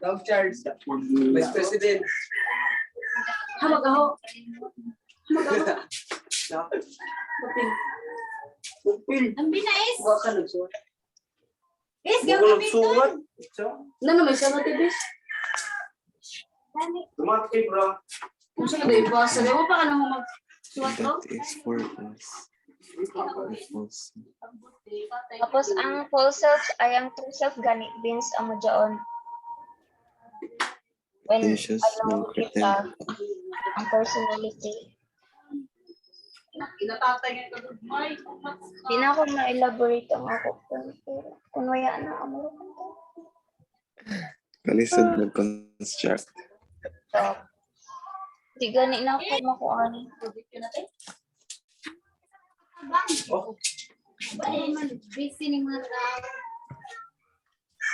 Speaker 8: Dog Charles, Vice President.
Speaker 7: Hamagaho.
Speaker 8: Pupil.
Speaker 7: Ang binais.
Speaker 8: Huwag ka nagsulat.
Speaker 7: Is
Speaker 8: Huwag ka
Speaker 7: gawin
Speaker 8: nagsulat.
Speaker 7: Nano may sama tibis.
Speaker 8: Tumatay, bro.
Speaker 7: Kung saan ba ibasa? Ewan pa ka naman magsuwat to?
Speaker 4: That is purpose. Purpose.
Speaker 1: Tapos ang false self ay ang true self gani Vince ang modyaon. When
Speaker 4: Audacious
Speaker 1: along
Speaker 4: will
Speaker 1: with
Speaker 4: pretend.
Speaker 1: ang personality.
Speaker 7: Inatatay nga ito. May,
Speaker 1: Di na ako na-elaborate ang ako. Kung waya na ako.
Speaker 4: Kalisod mag-construct.
Speaker 1: So, di gani na ako makuhaan.
Speaker 7: busy ni mga tao.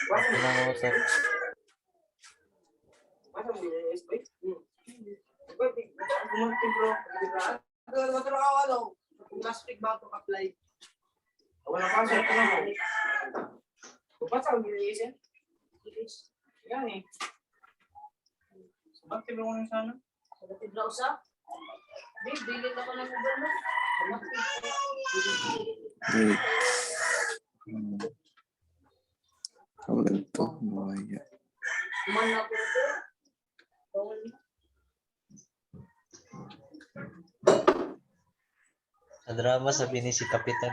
Speaker 2: Pinangutan.
Speaker 8: Masa mo yun, yes, boy? Tumatay, bro. Ano? Kung last week ba ito apply? Wala pa siya ito lang. Kung pa sa mag-release yan? Yan eh. Sabat ka ba ko ng sana?
Speaker 7: Sabi ba usap? Babe, bilid ako ng uber mo.
Speaker 4: Wait. Tawag to. Mawaya.
Speaker 7: Man ako ito. Bawal mo.
Speaker 2: Sa drama, sabi ni si Kapitan.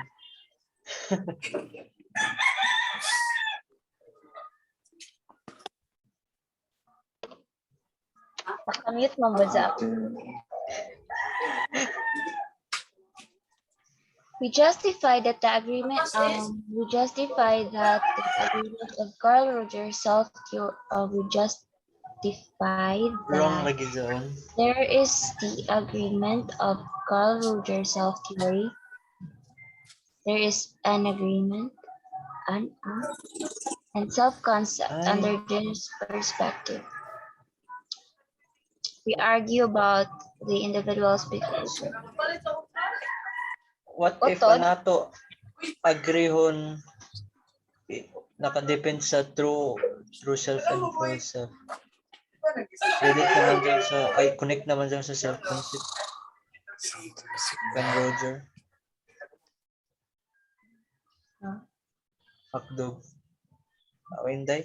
Speaker 1: Nakamute mo ba sa We justify that the agreement of Carl Rogers self we justify
Speaker 2: Wrong
Speaker 1: that
Speaker 2: lagi doon.
Speaker 1: there is the agreement of Carl Rogers self theory. There is an agreement and self-concept
Speaker 2: Ay.
Speaker 1: under this perspective. We argue about the individual's behavior.
Speaker 2: What if
Speaker 1: Utod?
Speaker 2: nato agrihon nakadepend sa true self and false self. Relate naman dyan sa, connect naman dyan sa self-concept. Kan Roger. Hotdog. Ako hindi.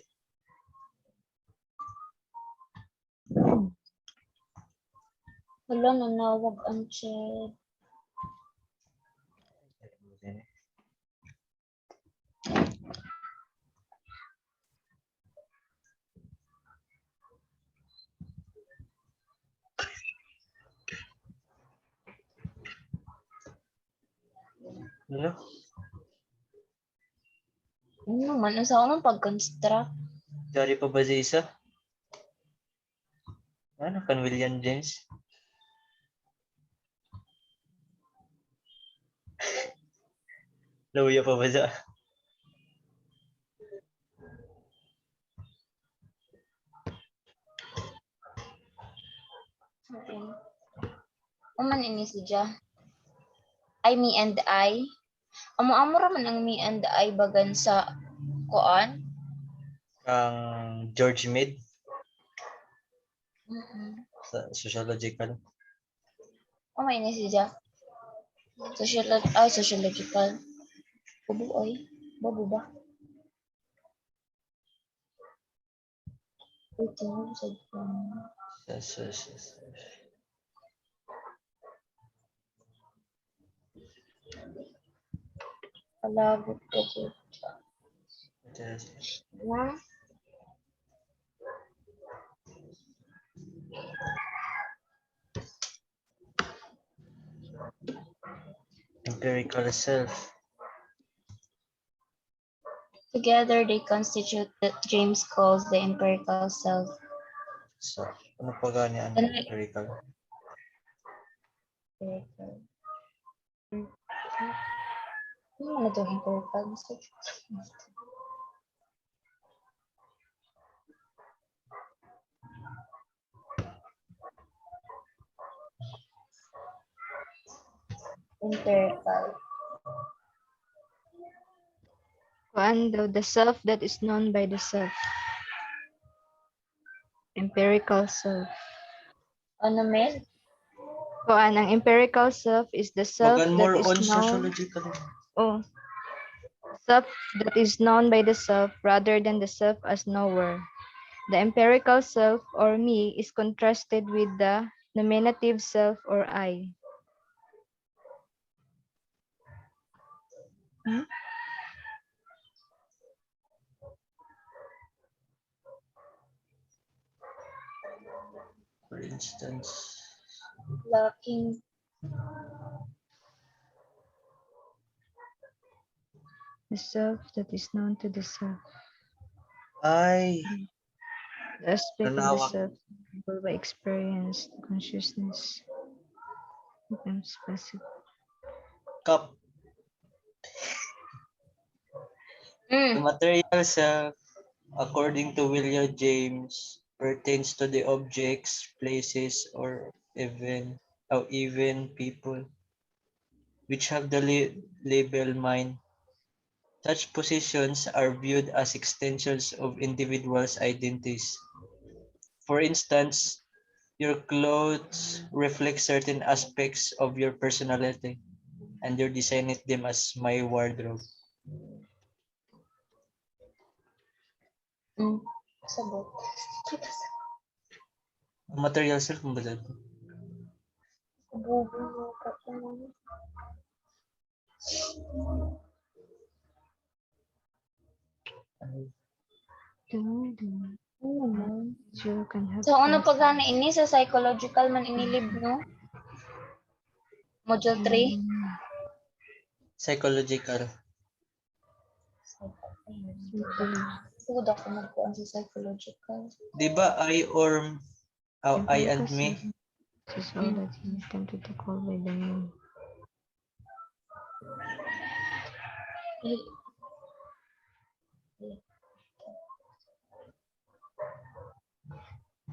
Speaker 1: Wala, nanawag ang chat.
Speaker 2: Ano?
Speaker 1: Ano naman, ang sa unang pag-construct.
Speaker 2: Dari pa ba sa isa? Ano kan William James? Lawya pa ba sa?
Speaker 1: Okay. Uman ini siya. I, me, and I. Amo-amo raman ang me and I bagan sa koan.
Speaker 2: Ang George Mead
Speaker 1: Mm-mm.
Speaker 2: sa sociological.
Speaker 1: Uman ini siya. Sociological. Bubu ay. Babu ba? Ito, Palagot ko po. Na?
Speaker 2: Empirical self.
Speaker 1: Together, they constitute what James calls the empirical self.
Speaker 2: So, ano pa gani ang empirical?
Speaker 1: Empirical. Ano itong empirical? Empirical.
Speaker 3: Kuan daw, the self that is known by the self. Empirical self.
Speaker 1: Ano, Mel?
Speaker 3: Kuan, ang empirical self is the self
Speaker 2: Bagan
Speaker 3: that
Speaker 2: more
Speaker 3: is
Speaker 2: on
Speaker 3: known.
Speaker 2: sociological.
Speaker 3: Oh. Self that is known by the self rather than the self as knower. The empirical self or me is contrasted with the nominative self or I.
Speaker 2: For instance,
Speaker 1: Lacking
Speaker 3: The self that is known to the self.
Speaker 2: ay,
Speaker 3: The aspect of the
Speaker 2: Nanawa.
Speaker 3: self visible by experience, consciousness becomes passive.
Speaker 2: cup. The
Speaker 1: Mm.
Speaker 2: material self, according to William James, pertains to the objects, places, or even people which have the label mind. Such positions are viewed as extensions of individuals' identities. For instance, your clothes reflect certain aspects of your personality, and you design them as my wardrobe.
Speaker 1: Mm. Sabot.
Speaker 2: Ang material self mo ba dyan?
Speaker 1: Bubuo ka pa naman.
Speaker 3: You can have
Speaker 1: Sa una
Speaker 3: things-
Speaker 1: pag gani ini sa psychological man inilib no. Module 3.
Speaker 2: Psychological.
Speaker 1: Sugod ako magkuhan sa psychological.
Speaker 2: Di ba I and
Speaker 3: Empirical
Speaker 2: me?
Speaker 3: self is all that is attempted to call by the name.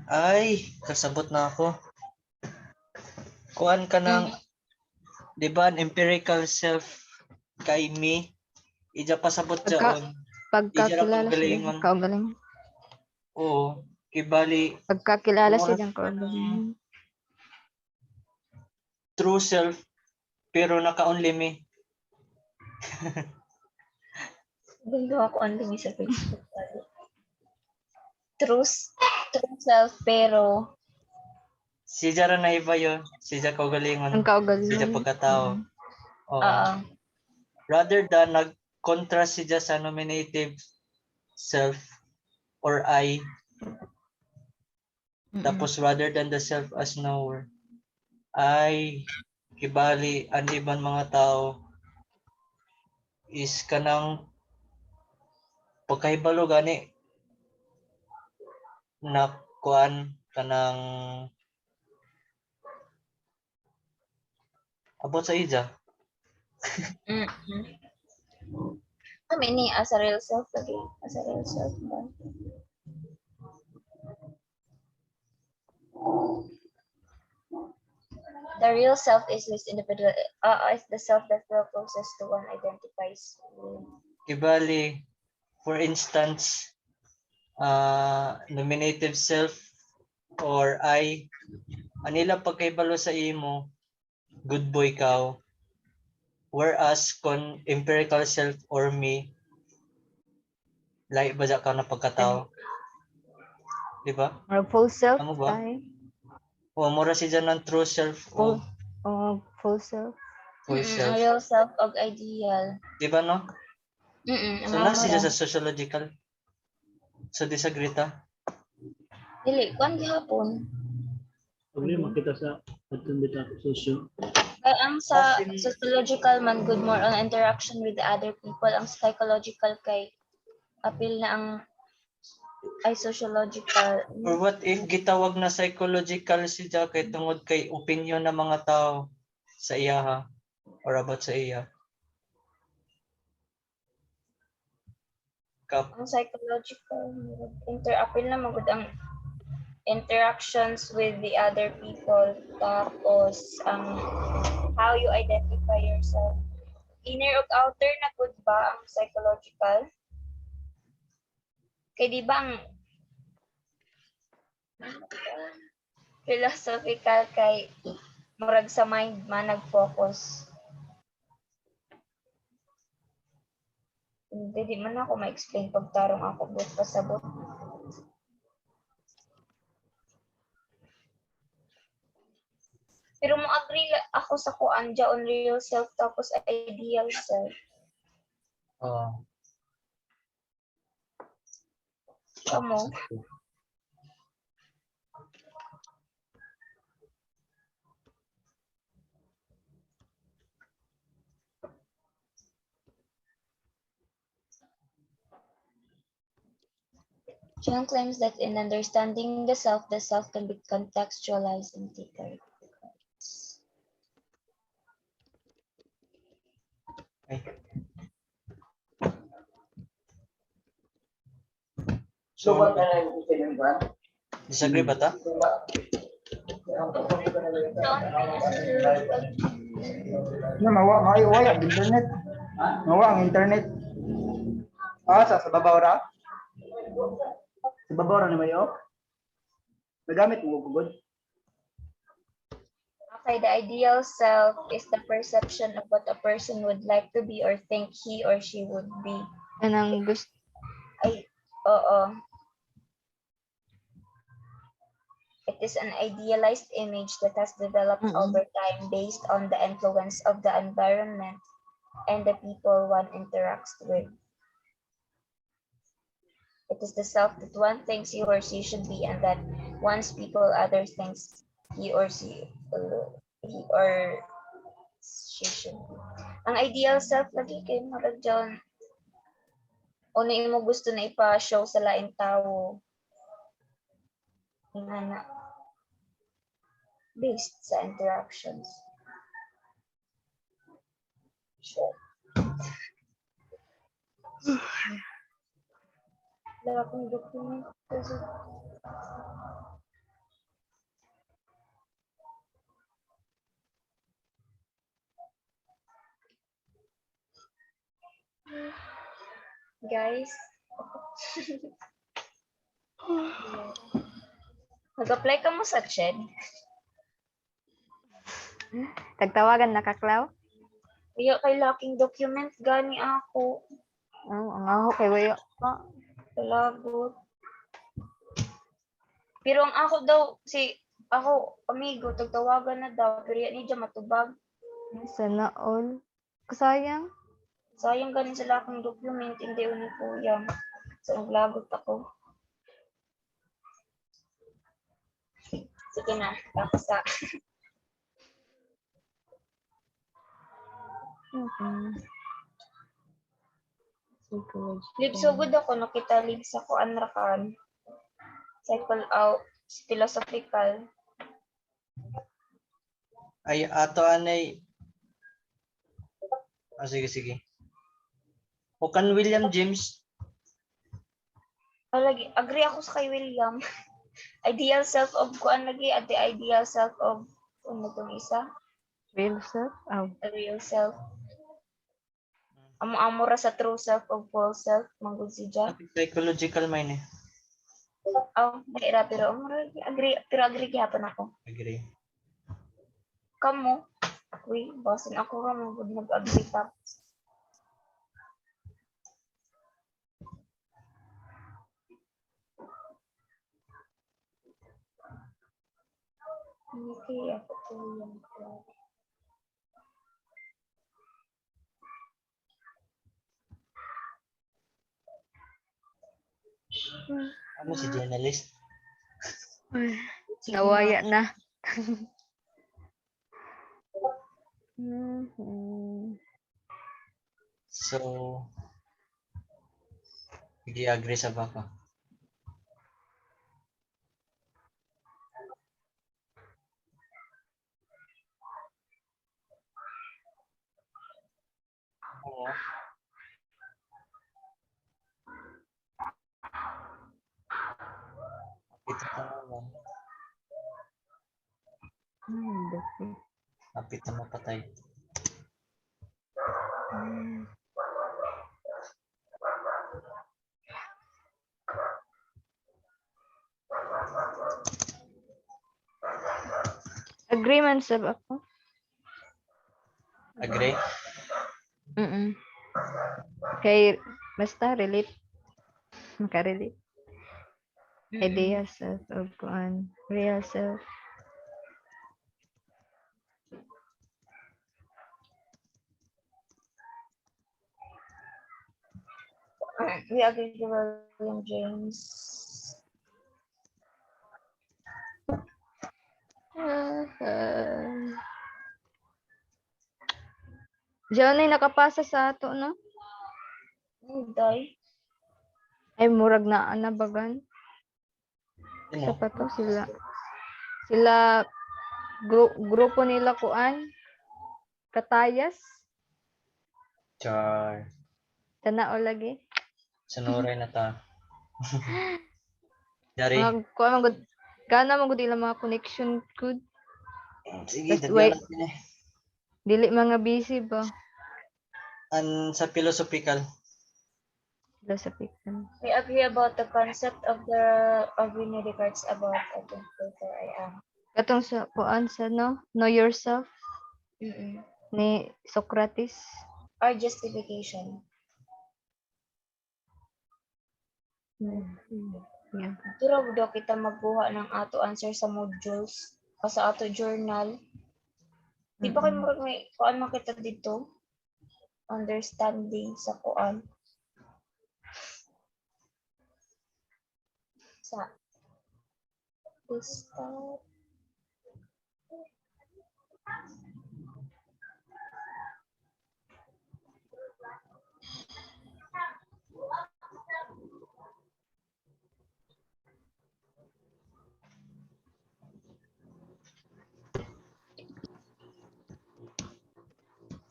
Speaker 2: Ay, kasabot na ako. Kuhan ka ng, di ba, an empirical self kay me? Ija pasabot dyan.
Speaker 3: Pagkakilala sila,
Speaker 2: Galingon.
Speaker 3: kaugaling.
Speaker 2: Oo. Kibali,
Speaker 3: Pagkakilala
Speaker 2: Mura
Speaker 3: sila, kaugaling.
Speaker 2: true self, pero naka-only me.
Speaker 1: Gundo ako ang limi sa Facebook. True self pero
Speaker 2: Si Jara na iba yun. Si Jara kaugalingon.
Speaker 3: Ang kaugaling.
Speaker 2: Si Jara pagkatao. Oo. Rather than nag-contrast si Jara sa nominative self or I, tapos rather than the self as knower, ay kibali ang ibang mga tao is kanang pagkahibalo gani na kuan kanang abot sa ija.
Speaker 1: Kami ni as a real self lagi. As a real self ba? The real self is this individual, is the self that feel closest to one identifies with.
Speaker 2: Kibali, for instance, nominative self or I, anila pagkaibalo sa imo, good boy ka. Whereas empirical self or me, lahi ba ka na pagkatao? Di ba?
Speaker 3: Or full self,
Speaker 2: Ano ba?
Speaker 3: ay.
Speaker 2: O mura si dyan ng true self o
Speaker 3: Full self.
Speaker 2: full self.
Speaker 1: Real self og ideal.
Speaker 2: Di ba no? So na siya
Speaker 1: Amara.
Speaker 2: sa sociological. So disagree ta?
Speaker 1: Dili, kuan gihapon.
Speaker 6: Problema kita sa atong bita sosyo.
Speaker 1: Kaya ang sa sociological man good more on interaction with the other people. Ang psychological kay appeal na ang ay sociological.
Speaker 2: Or what if gitawag na psychological si Jack kay tungod kay opinion ng mga tao sa iya ha? Or about sa iya?
Speaker 1: Ang psychological appeal na magud ang interactions with the other people, tapos how you identify yourself. Inner ug outer na good ba ang psychological? Kay di ba ang philosophical kay murag sa mind man nag-focus. Hindi man ako ma-explain pagtarong ako but pasabot. Pero mo agree ako sa kuan on real self tapos ideal self.
Speaker 2: Oh,
Speaker 1: Kamo? John claims that in understanding the self can be contextualized in theory.
Speaker 2: okay.
Speaker 8: So,
Speaker 2: So,
Speaker 8: what na yung opinion ba?
Speaker 2: disagree ba ta?
Speaker 6: Na mawa ang internet. Mawa ang internet. Ah, sa babaw ra? Sa babaw ra ni Mayo? Nagamit mo gugod?
Speaker 1: Okay, the ideal self is the perception of what a person would like to be or think he or she would be.
Speaker 3: Yan ang gusto.
Speaker 1: Ay, oo. It is an idealized image that has developed over time based on the influence of the environment and the people one interacts with. It is the self that one thinks he or she should be and that one's people others thinks he or she should be. Ang ideal self lagi kay marag dyan. Ano mo gusto na ipa-show sa laing tao. Nga based sa interactions. Sure. Wala akong document kasi guys. Mag-apply ka mo sa CHED?
Speaker 3: Tagtawagan na kaklaw?
Speaker 1: Kaya kay lacking document gani ako.
Speaker 3: Oh, ang ako kay wayo.
Speaker 1: Kalagot. Pero ang ako daw, ako, amigo, tagtawagan na daw, pero yan niya matubag.
Speaker 3: Sana all. Kasayang.
Speaker 1: Sayang ganin sila akong document, hindi ni kuya. So, naglagot ako. Sige na, tapos sa. Live so good ako, nakita live sa kuan rakan. Cycle out, philosophical.
Speaker 2: Ay, ato anay. Sige. O kan William James.
Speaker 1: Lagi, agree ako sa kay William. Ideal self of kuan lagi at the ideal self of ano tong isa?
Speaker 3: Real self? Oh.
Speaker 1: The real self. Amo ra sa true self of false self manggod si Ja.
Speaker 2: Psychological mind eh.
Speaker 1: Dahira pero agree gyapon ako.
Speaker 2: Agree.
Speaker 1: Kamo? Uy, basin ako ra magud nag-agree ta. Okay, ako po yung
Speaker 2: Ano si journalist?
Speaker 3: Nawaya na.
Speaker 2: So, sige, agree sa baka. Oo. Kapit na naman. Kapit na mapatay.
Speaker 3: Agreement sa ako?
Speaker 2: Agree?
Speaker 3: Kay, basta relate. Makarelate. Idea self of kuan. Real self.
Speaker 1: We agree to William James.
Speaker 3: Diyan ay nakapasa sa ato, no?
Speaker 1: Day.
Speaker 3: Ay, murag na anabagan. Isa pa to, sila grupo nila kuan, Katayas,
Speaker 2: Char.
Speaker 3: tanao lagi.
Speaker 2: Sanuray na ta. Dari.
Speaker 3: Mga kuan man gud kana man gud ilang mga connection good.
Speaker 2: Sige,
Speaker 3: Just wait.
Speaker 2: dagyan natin eh.
Speaker 3: Dili mga busy ba?
Speaker 2: Sa philosophical.
Speaker 3: Philosophy.
Speaker 1: We agree about the concept of Rene Descartes about I think therefore I am.
Speaker 3: Katong sa kuan sa no, know yourself ni Socrates.
Speaker 1: Or justification.
Speaker 3: Yeah.
Speaker 1: Dura daw kita magbuha ng ato answer sa modules o sa ato journal. Di ba kayo murag may kuan man kita dito? Understanding sa kuan. Sa start.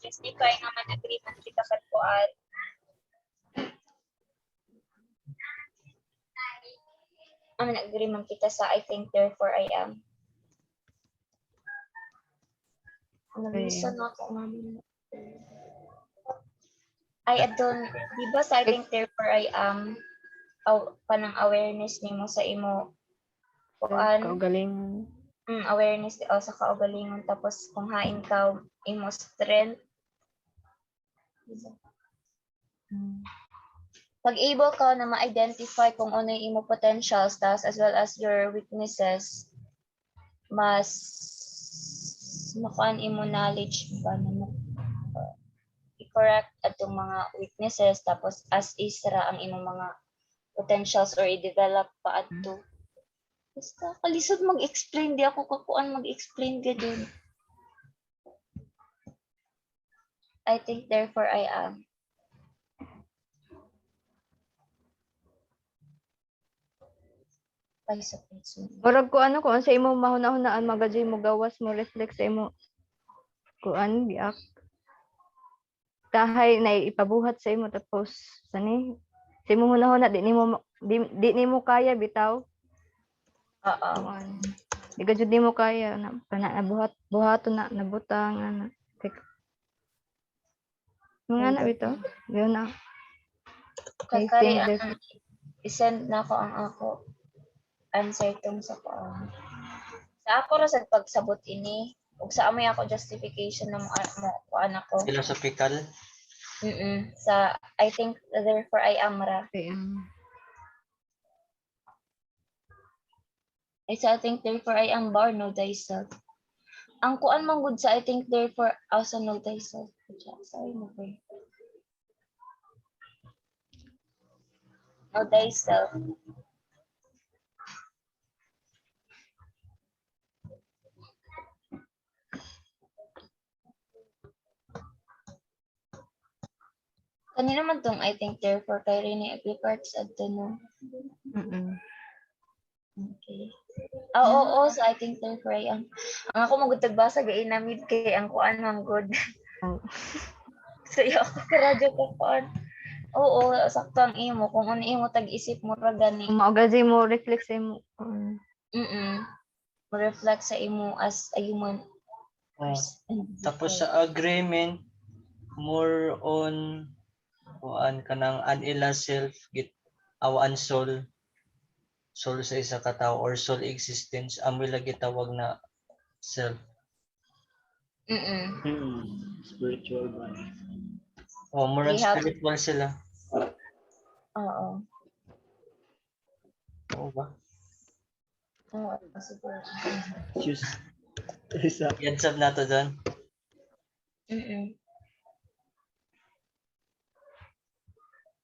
Speaker 1: Justify nga man agreement kita sa kuan. Amin agreement kita sa I think therefore I am. Nabisa na ako namin. Ay, adon, di ba sa I think therefore I am, panang awareness nimo sa imo kuan,
Speaker 3: Kaugalingon.
Speaker 1: awareness sa kaugalingon, tapos kung hain ka imo strength. Pag able ka na ma-identify kung ano yung imo potentials, tas as well as your weaknesses, mas makuan imo knowledge ba na i-correct atong mga weaknesses, tapos as is ra ang imong mga potentials or i-develop pa adto. Basta kalisod mag-explain, di ako kakuan mag-explain gadun. I think therefore I am. Ay, sa peso.
Speaker 3: Murag ko ano kung sa imo mahuna-hunaan magajay mo gawas mo reflect sa imo kuan giak. Kahay na ipabuhat sa imo tapos sani sa imo hunahuna di nimo kaya bitaw.
Speaker 1: Oo.
Speaker 3: Di ka jud nimo kaya na buhaton na nabutang ana. Mga na bitaw. Yun na. I
Speaker 1: Kakari
Speaker 3: think
Speaker 1: ang isend na ko ang ako answer tong sa kuan. Sa ako ra sa pagsabot ini ug sa amoy ako justification ng mo kuan ako.
Speaker 2: Philosophical.
Speaker 1: Sa I think therefore I am ra. Sa I think therefore I am bar know thyself. Ang kuan man gud sa I think therefore also know thyself. Sorry mo ko. Know thyself. Kanina man tong I think therefore kay Rene Descartes adto no. Okay. Oo, so I think therefore I am. Ang ako magutag basa gay namid kay ang kuan man good. So yo ako sa radyo ko kuan. Oo, sakto ang imo kung ano imo tag-isip mo ra gani.
Speaker 3: Maugajay mo reflect sa imo.
Speaker 1: Mo reflect sa imo as a human.
Speaker 2: Tapos sa agreement, more on kuan kanang anila self git awaan soul sa isa ka tawo or soul existence amoy lagi tawag na self.
Speaker 6: Spiritual body.
Speaker 2: More on spiritual sila.
Speaker 1: Oo.
Speaker 2: Oo ba?
Speaker 1: Oo, siguro.
Speaker 6: Choose. Isa.
Speaker 2: Yan sab nato doon.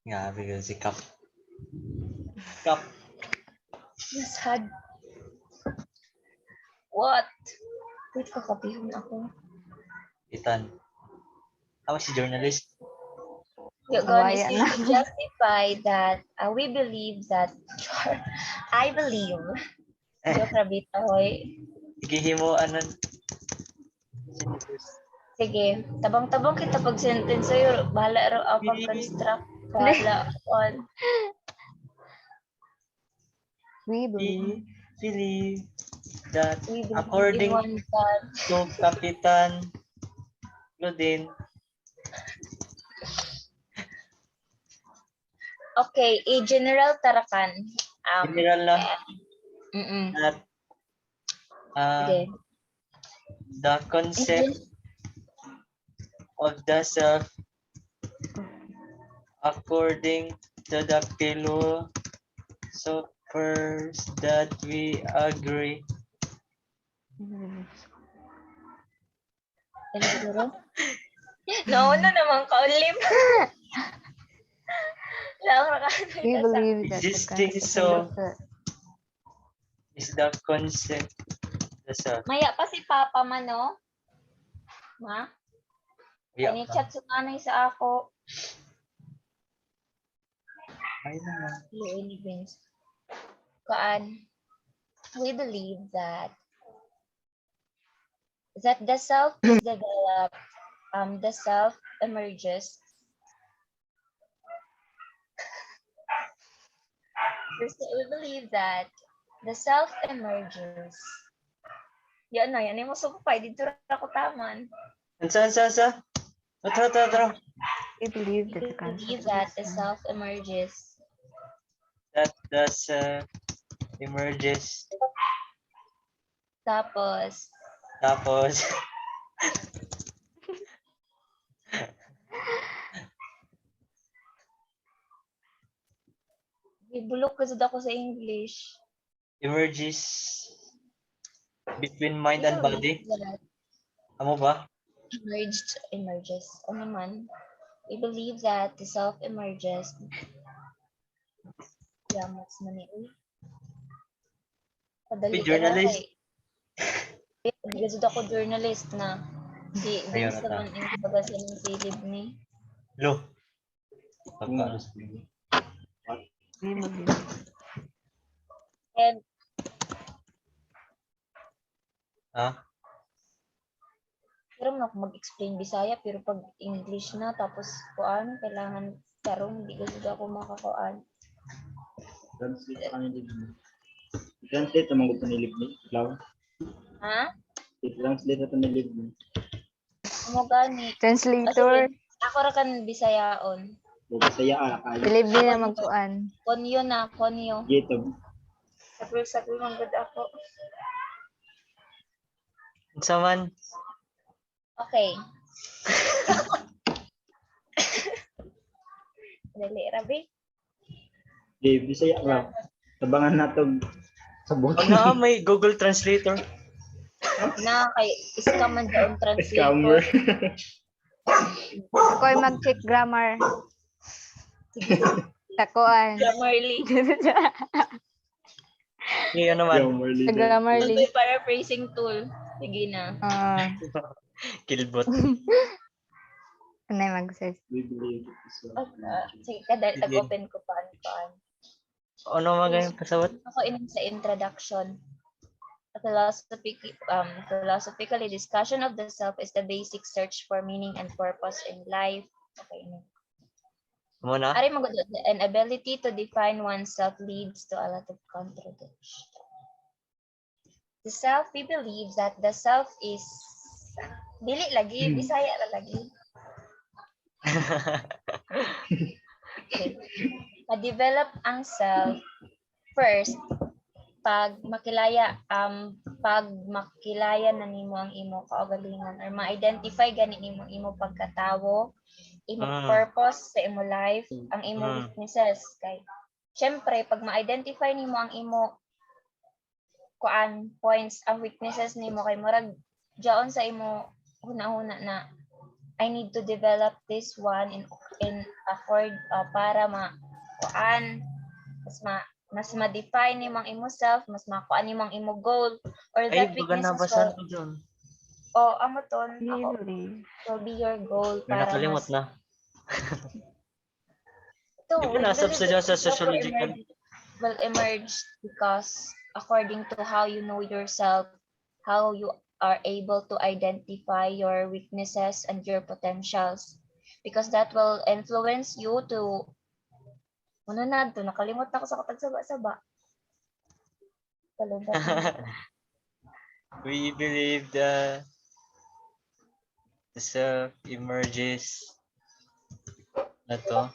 Speaker 2: Nga, because si Kap. Kap.
Speaker 1: Yes, had. What? Wait, kakapihon ako.
Speaker 2: Itan. Ako si journalist.
Speaker 1: You're gonna
Speaker 3: Awaya
Speaker 1: see
Speaker 3: na.
Speaker 1: to justify that we believe that I believe. Joke rabita, hoy.
Speaker 2: Igihimo anon.
Speaker 1: Sige, tabang-tabang kita pag sentence sa'yo. Bahala raw ako pag-construct. Bahala on.
Speaker 3: We
Speaker 2: We
Speaker 3: believe.
Speaker 2: believe that
Speaker 1: We believe
Speaker 2: according
Speaker 1: in one God.
Speaker 2: to Kapitan Claudine,
Speaker 1: Okay, a general tarakan.
Speaker 2: general na
Speaker 1: Mm-mm.
Speaker 2: that
Speaker 1: Sige.
Speaker 2: the concept of the self according to the philosophers that we agree.
Speaker 1: Ano siguro? Nauna naman ka, Olim.
Speaker 3: We believe that the
Speaker 2: Existing
Speaker 3: concept
Speaker 2: so-
Speaker 3: of the
Speaker 2: Is the concept the self.
Speaker 1: Maya pa si Papa man, no? Ma?
Speaker 2: Yeah.
Speaker 1: Ani-chat sa nanay sa ako.
Speaker 2: Ay naman.
Speaker 1: Any Vince. Kaan, we believe that the self is developed, the self emerges. We believe that the self emerges. Yan na, yan yung masupay. Dito rin ako taman.
Speaker 2: Ansa. Tara.
Speaker 3: we believe
Speaker 1: We
Speaker 3: that the
Speaker 1: believe
Speaker 3: concept
Speaker 1: that
Speaker 3: of
Speaker 1: the
Speaker 3: the
Speaker 1: self emerges.
Speaker 2: That the self emerges.
Speaker 1: Tapos,
Speaker 2: Tapos,
Speaker 1: ibulok kasi ako sa English.
Speaker 2: emerges between mind and
Speaker 1: We
Speaker 2: body.
Speaker 1: believe that
Speaker 2: Amo ba?
Speaker 1: emerges. O naman, we believe that the self emerges. Yamats na ni Uy. Padali
Speaker 2: Uy, journalist.
Speaker 1: Hindi kasi ako journalist na. Si
Speaker 2: Ayun
Speaker 1: Vince
Speaker 2: na ta.
Speaker 1: naman yung pagasin ng silib ni.
Speaker 2: Lo. Pagkaros.
Speaker 3: we believe.
Speaker 1: And
Speaker 2: Ha?
Speaker 1: pero mo ako mag-explain Bisaya pero pag English na tapos kuan kailangan tarong hindi kasi ako makakuan.
Speaker 6: Translate kami dito. Translate naman ko panilib ni Cloud.
Speaker 1: Ha?
Speaker 6: I-translate na panilib ni.
Speaker 1: Ano gani?
Speaker 3: Translator.
Speaker 1: Ako ra kan Bisayaon.
Speaker 6: Saya kayo.
Speaker 3: Believe din na magkuan.
Speaker 1: Konyo.
Speaker 6: Gito.
Speaker 1: Sakul man gud ako.
Speaker 2: Unsa man?
Speaker 1: Okay. Dali rabi.
Speaker 6: Bisaya ra. Tabangan nato sa
Speaker 2: Oh,
Speaker 6: buti.
Speaker 2: na may Google Translator.
Speaker 1: Na kay scam man daw
Speaker 6: Scammer.
Speaker 1: translator.
Speaker 3: Ako ay mag-check grammar. Takuan.
Speaker 1: Grammarly.
Speaker 2: Ngayon naman.
Speaker 6: Scammer
Speaker 3: Sa
Speaker 6: leader.
Speaker 3: Grammarly.
Speaker 1: Ito paraphrasing tool. Sige na.
Speaker 2: Kilbot.
Speaker 3: Ano yung mag-search?
Speaker 6: We believe it is so.
Speaker 1: Sige, tag-open ko paan.
Speaker 2: Ano mga kasawat?
Speaker 1: Ako inom sa introduction. Philosophically, discussion of the self is the basic search for meaning and purpose in life. Okay.
Speaker 2: Amo na?
Speaker 1: Ari magod an ability to define oneself leads to a lot of contradiction. The self, we believe that the self is dili lagi, Bisaya ra lagi. Okay. Ma-develop ang self first pag makilaya na nimo ang imo kaugalingon or ma-identify gani nimo imo pagkatawo, imo purpose sa imo life, ang imo weaknesses kay syempre pag ma-identify nimo ang imo points ang weaknesses nimo kay murag jaon sa imo huna-huna na I need to develop this one in accord para kuan mas ma-define nimong imo self, mas makuan nimong imo goal or
Speaker 2: Ay,
Speaker 1: that
Speaker 2: baga
Speaker 1: weaknesses
Speaker 2: nabasan ko dun.
Speaker 1: amo ton ako
Speaker 3: Really?
Speaker 1: will be your goal
Speaker 2: May
Speaker 1: para
Speaker 2: nakalimot
Speaker 1: mas
Speaker 2: na.
Speaker 1: ito,
Speaker 2: Di ba
Speaker 1: we
Speaker 2: nasab
Speaker 1: believe
Speaker 2: sa
Speaker 1: that
Speaker 2: sa
Speaker 1: this
Speaker 2: sociological?
Speaker 1: will emerge because according to how you know yourself, how you are able to identify your weaknesses and your potentials. Because that will influence you to ano na to, nakalimot na ako sa katag-saba-saba. Kalubat na.
Speaker 2: We believe the self emerges na to.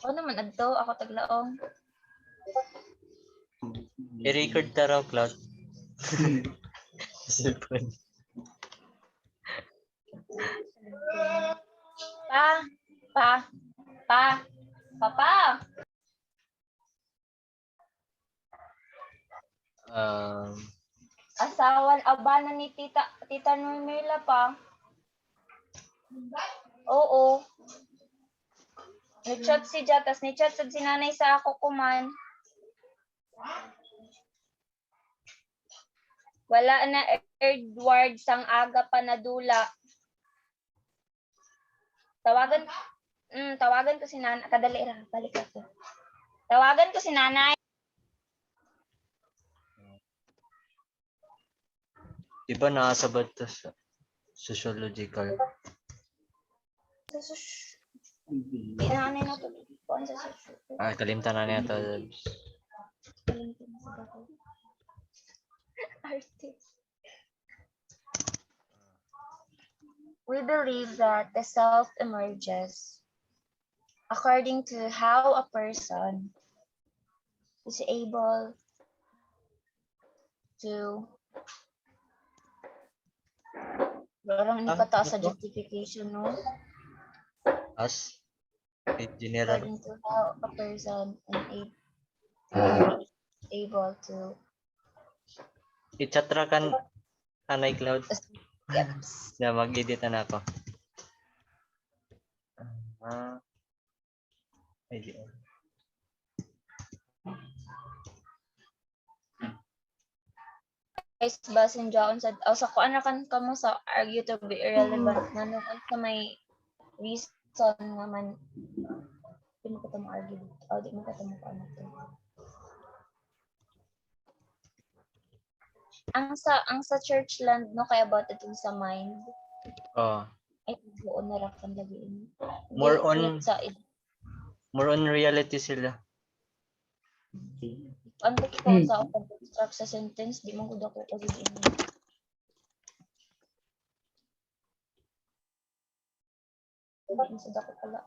Speaker 1: O naman, adto, ako taglaong.
Speaker 2: I-record ta raw, Cloud. Cellphone.
Speaker 1: Papa! Asawan, abana ni tita Normela pa. Oo. Ni-chat si Jatas, ni-chat si nanay sa ako kuman. Wala na Edward sang aga pa nadula. Tawagan ko si nanay. Kadali ra, balik ako. Tawagan ko si nanay.
Speaker 2: Di ba nakasabad to sa sociological?
Speaker 1: Hindi na na to. Kuan sa social.
Speaker 2: Kalimtan na niya to.
Speaker 1: Artist. We believe that the self emerges according to how a person is able to parang hindi pa taas sa justification, no?
Speaker 2: As in general.
Speaker 1: According to how a person is able to
Speaker 2: I-chatra kan Anay Cloud.
Speaker 1: yep.
Speaker 2: Na mag-edit na ako. Guys, basin dyan sa kuan na kan kamo sa argue to be irrelevant nganong sa may reason nga man di mo ka argue di mo ka ano to. Ang sa church land no kay about itong sa mind. Ay buo na ra kan lagi ini. More on reality sila.
Speaker 1: Ang ko sa construct sa sentence di mo gud ako kasi ini. Hindi sa dako pala.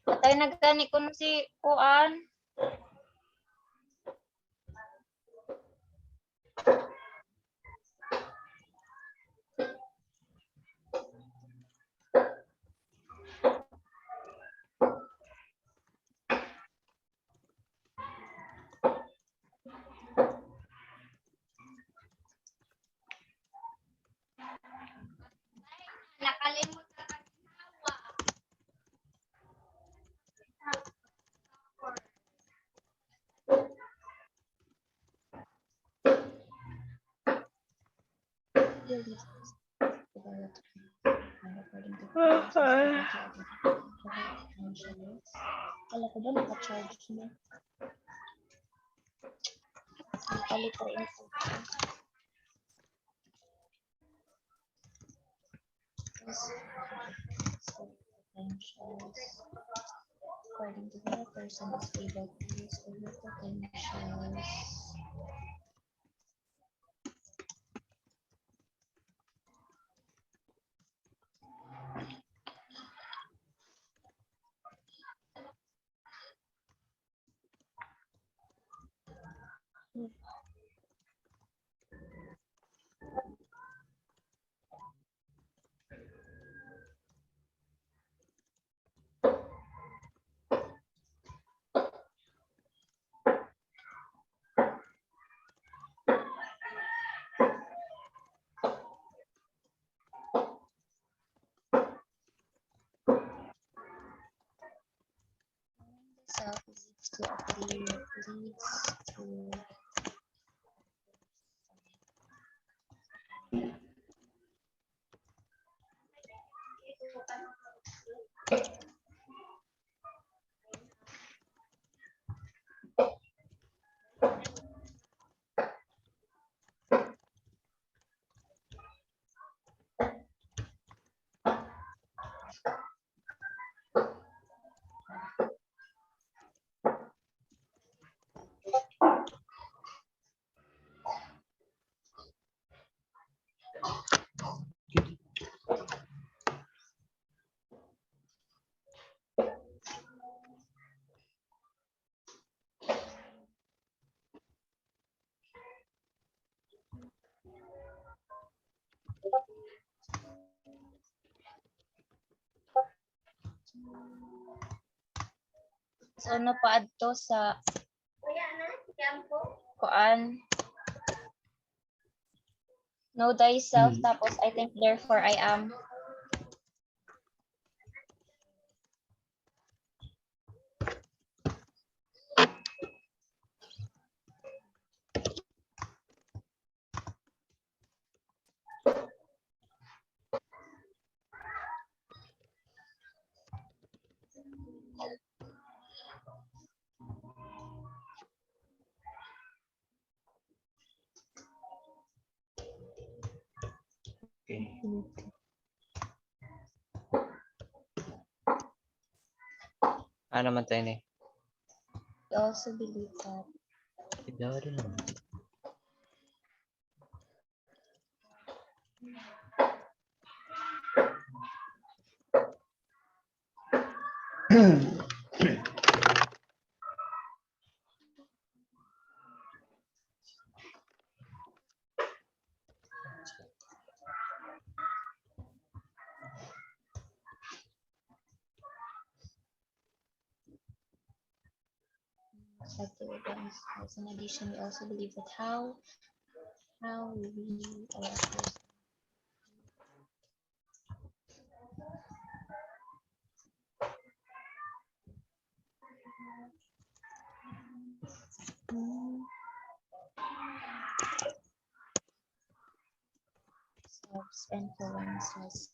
Speaker 1: Patay nagtani ko si Kuan. Nakalimot na hawa. Kala ko ba naka-charge na? Nakalit pa rin sa according to the person is able to use all the potentials. self leads to a clear leads to so ano pa adto sa kuan know thyself tapos I think therefore I am.
Speaker 2: Okay. Ano naman tayo ni?
Speaker 1: I also believe that
Speaker 2: Tignan rin naman.
Speaker 1: accepted as in addition we also believe that how we or others selves influences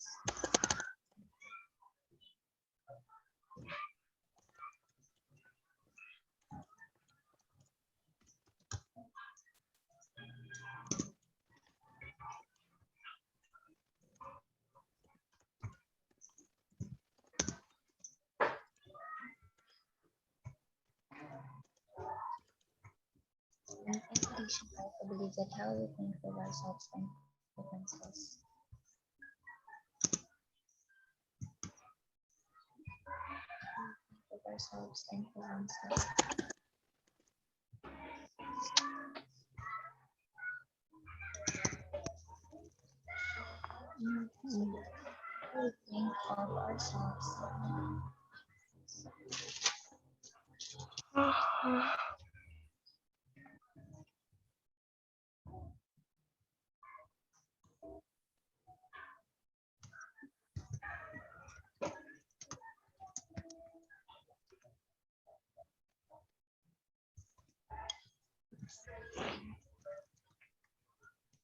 Speaker 1: in addition I also believe that how we think of ourselves influences of ourselves influences how we think of ourselves.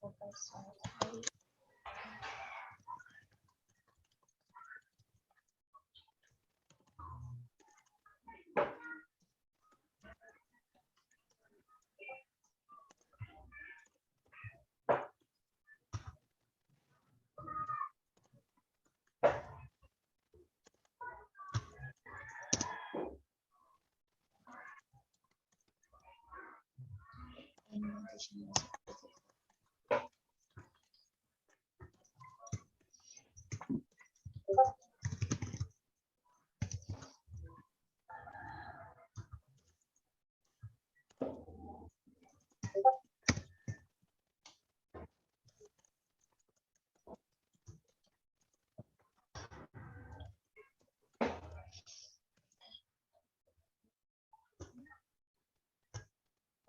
Speaker 1: Of ourselves. How we in addition also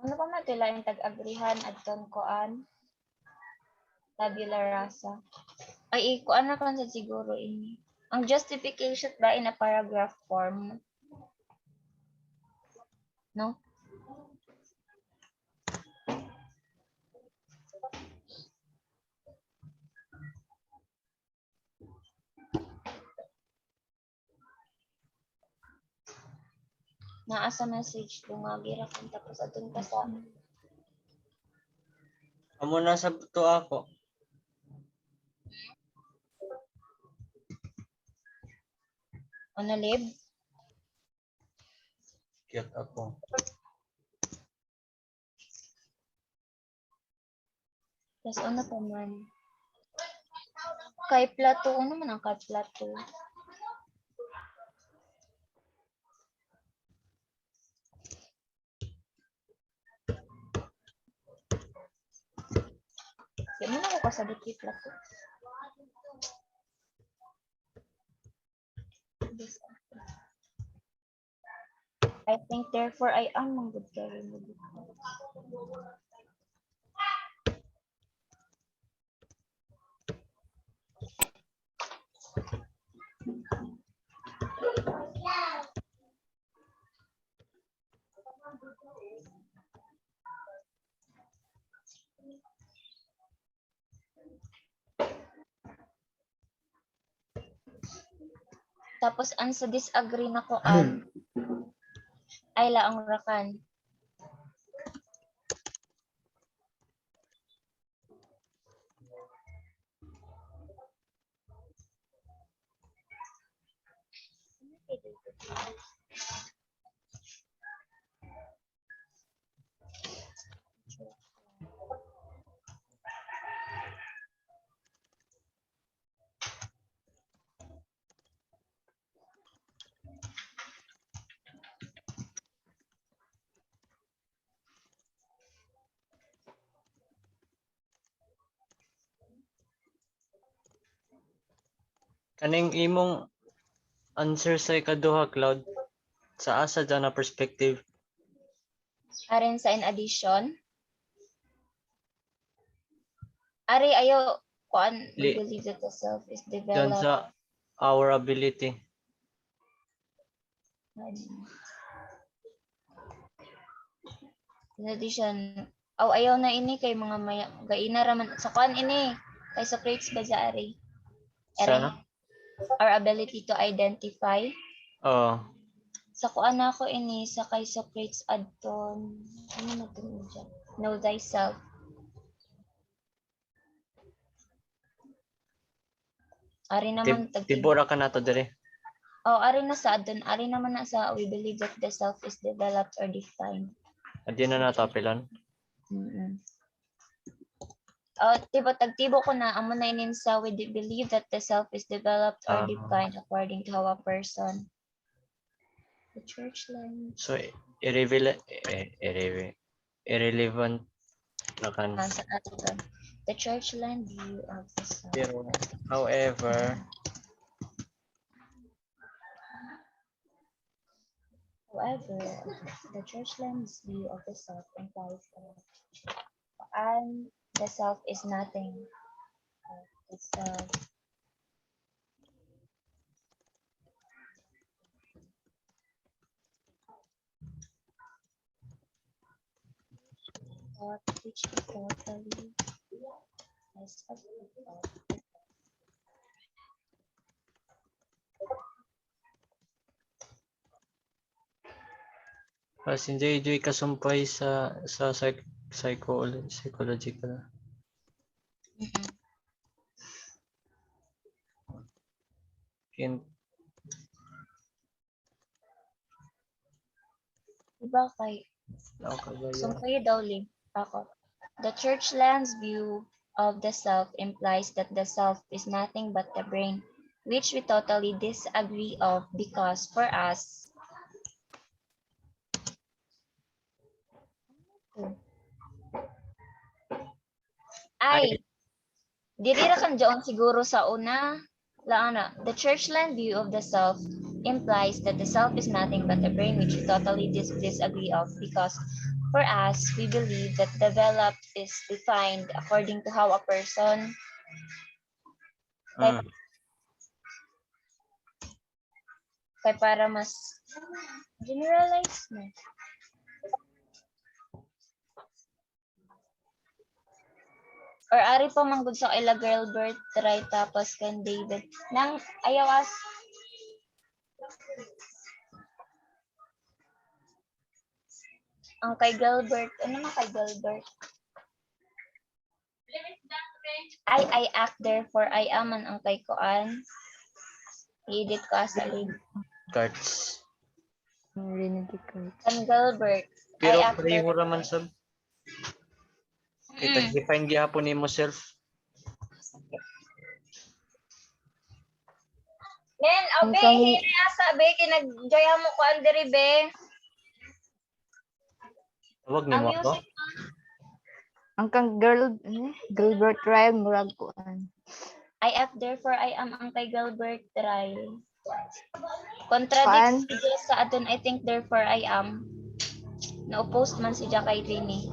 Speaker 1: ano pa man tila yung tag-agrihan adton koan tabula rasa ay kuan na kan sa siguro ini ang justification ba in a paragraph form No? Naa sa message ko nga gira kan tapos atun pa sa
Speaker 2: Amo na sa to ako.
Speaker 1: ano lib.
Speaker 2: Cute ako.
Speaker 1: Tapos ano pa man. Kay plato, ano man ang kay plato? Di mo na ako kasabot kay plato. I think therefore I am manggod ka rin. Tapos ang sa disagree na ko ay laang rakan.
Speaker 2: Kaning imong answer sa ikaduha, Cloud, sa asa dyan na perspective.
Speaker 1: Arin sa in addition. Ari ayo kuan we
Speaker 2: Li-
Speaker 1: believe that the self is
Speaker 2: Dyan
Speaker 1: developed.
Speaker 2: sa our ability.
Speaker 1: In addition, ayaw na ini kay mga maya, gaina raman sa kuan ini kay Socrates ba sa ari?
Speaker 2: Sana?
Speaker 1: Our ability to identify.
Speaker 2: Oo.
Speaker 1: Sa kuan ako ini sa kay Socrates adton. Ano na to dyan? Know thyself. Ari naman
Speaker 2: Tibura ka na to dire.
Speaker 1: ari na sa adton, ari naman na sa we believe that the self is developed or defined.
Speaker 2: Adi na natapilan.
Speaker 1: Tagtibo ko na amo na inin sa we believe that the self is developed or defined according to how a person. The church language.
Speaker 2: So, irrelevant na kan.
Speaker 1: Sa atin. The church land view of the self.
Speaker 2: Pero, however,
Speaker 1: the church land's view of the self implies that the self is nothing. The self which is totally as a
Speaker 2: si JJ kasumpay sa psychological.
Speaker 1: Diba kay kayo daw link ako. The church land's view of the self implies that the self is nothing but the brain, which we totally disagree of because for us diri ra kan diyon siguro sa una laana. The churchland view of the self implies that the self is nothing but a brain, which we totally disagree of because for us we believe that developed is defined according to how a person kay para mas generalize mo. Or ari pa manggod sa ila Gilbert right tapos kan David. Nang ayaw as ang kay Gilbert. Ano man kay Gilbert? I act therefore I am man ang kay Koan. I-edit ko as a link.
Speaker 2: Cards.
Speaker 3: Rinig ko.
Speaker 1: Kan Gilbert.
Speaker 2: Pero
Speaker 1: I act
Speaker 2: pareho
Speaker 1: therefore.
Speaker 2: raman sab. Kita define gyapon nimo self.
Speaker 1: Nen,
Speaker 3: Ang
Speaker 1: obe,
Speaker 3: kang-
Speaker 1: hiri asa be kinag-joya mo ko andiri be.
Speaker 2: Tawag
Speaker 1: Ang
Speaker 2: nimo ako.
Speaker 1: music
Speaker 3: Ang kang Gilbert Ryle murag kuan.
Speaker 1: I act therefore I am ang kay Gilbert Ryle.
Speaker 3: Kuan?
Speaker 1: Contradicts siya sa aton I think therefore I am. Na-oppose man siya kay Rini.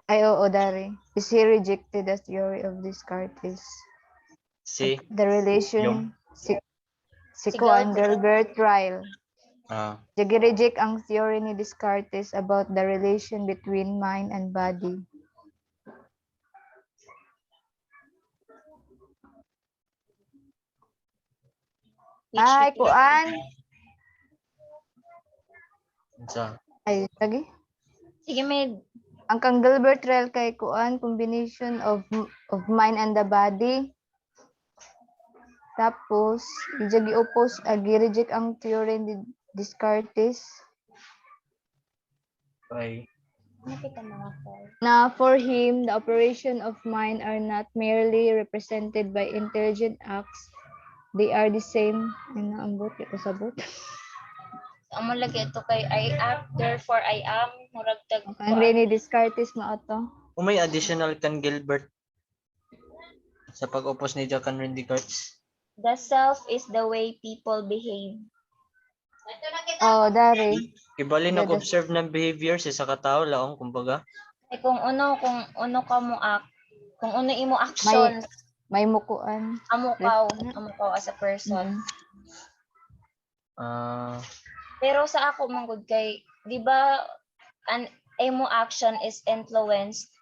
Speaker 3: Ay, oo, Dari. Is he rejected the theory of Descartes?
Speaker 2: Si
Speaker 3: The relation, si
Speaker 1: Si
Speaker 3: Kuan
Speaker 1: Gilbert.
Speaker 3: Gilbert Ryle.
Speaker 2: ah
Speaker 3: Reject ang theory ni Descartes about the relation between mind and body.
Speaker 1: Which
Speaker 3: Ay,
Speaker 1: he-
Speaker 3: Kuan.
Speaker 2: sa
Speaker 3: Ay, lagi.
Speaker 1: Sige, may
Speaker 3: Ang kang Gilbert Ryle kay Kuan, combination of mind and the body. Tapos, i-oppose, reject ang theory ni Descartes
Speaker 2: ay
Speaker 1: nakita mga call.
Speaker 3: na for him, the operation of mind are not merely represented by intelligent acts, they are the same. Ay, naambot, ito sabot.
Speaker 1: Amo lagi ito kay I act therefore I am murag tag
Speaker 3: Ang Rene Descartes na ito.
Speaker 2: kung may additional kan Gilbert sa pag-opos ni Jack and Randy Cards.
Speaker 1: The self is the way people behave.
Speaker 3: Oh, Dari.
Speaker 2: Ibali
Speaker 3: The-
Speaker 2: nag-observe ng behavior sa isa ka tao laong kumbaga.
Speaker 1: Ay kung uno ka mo act, kung uno imo actions,
Speaker 3: May mukuan.
Speaker 1: amo ka as a person.
Speaker 2: Ah,
Speaker 1: Pero sa ako manggod kay, di ba an imo action is influenced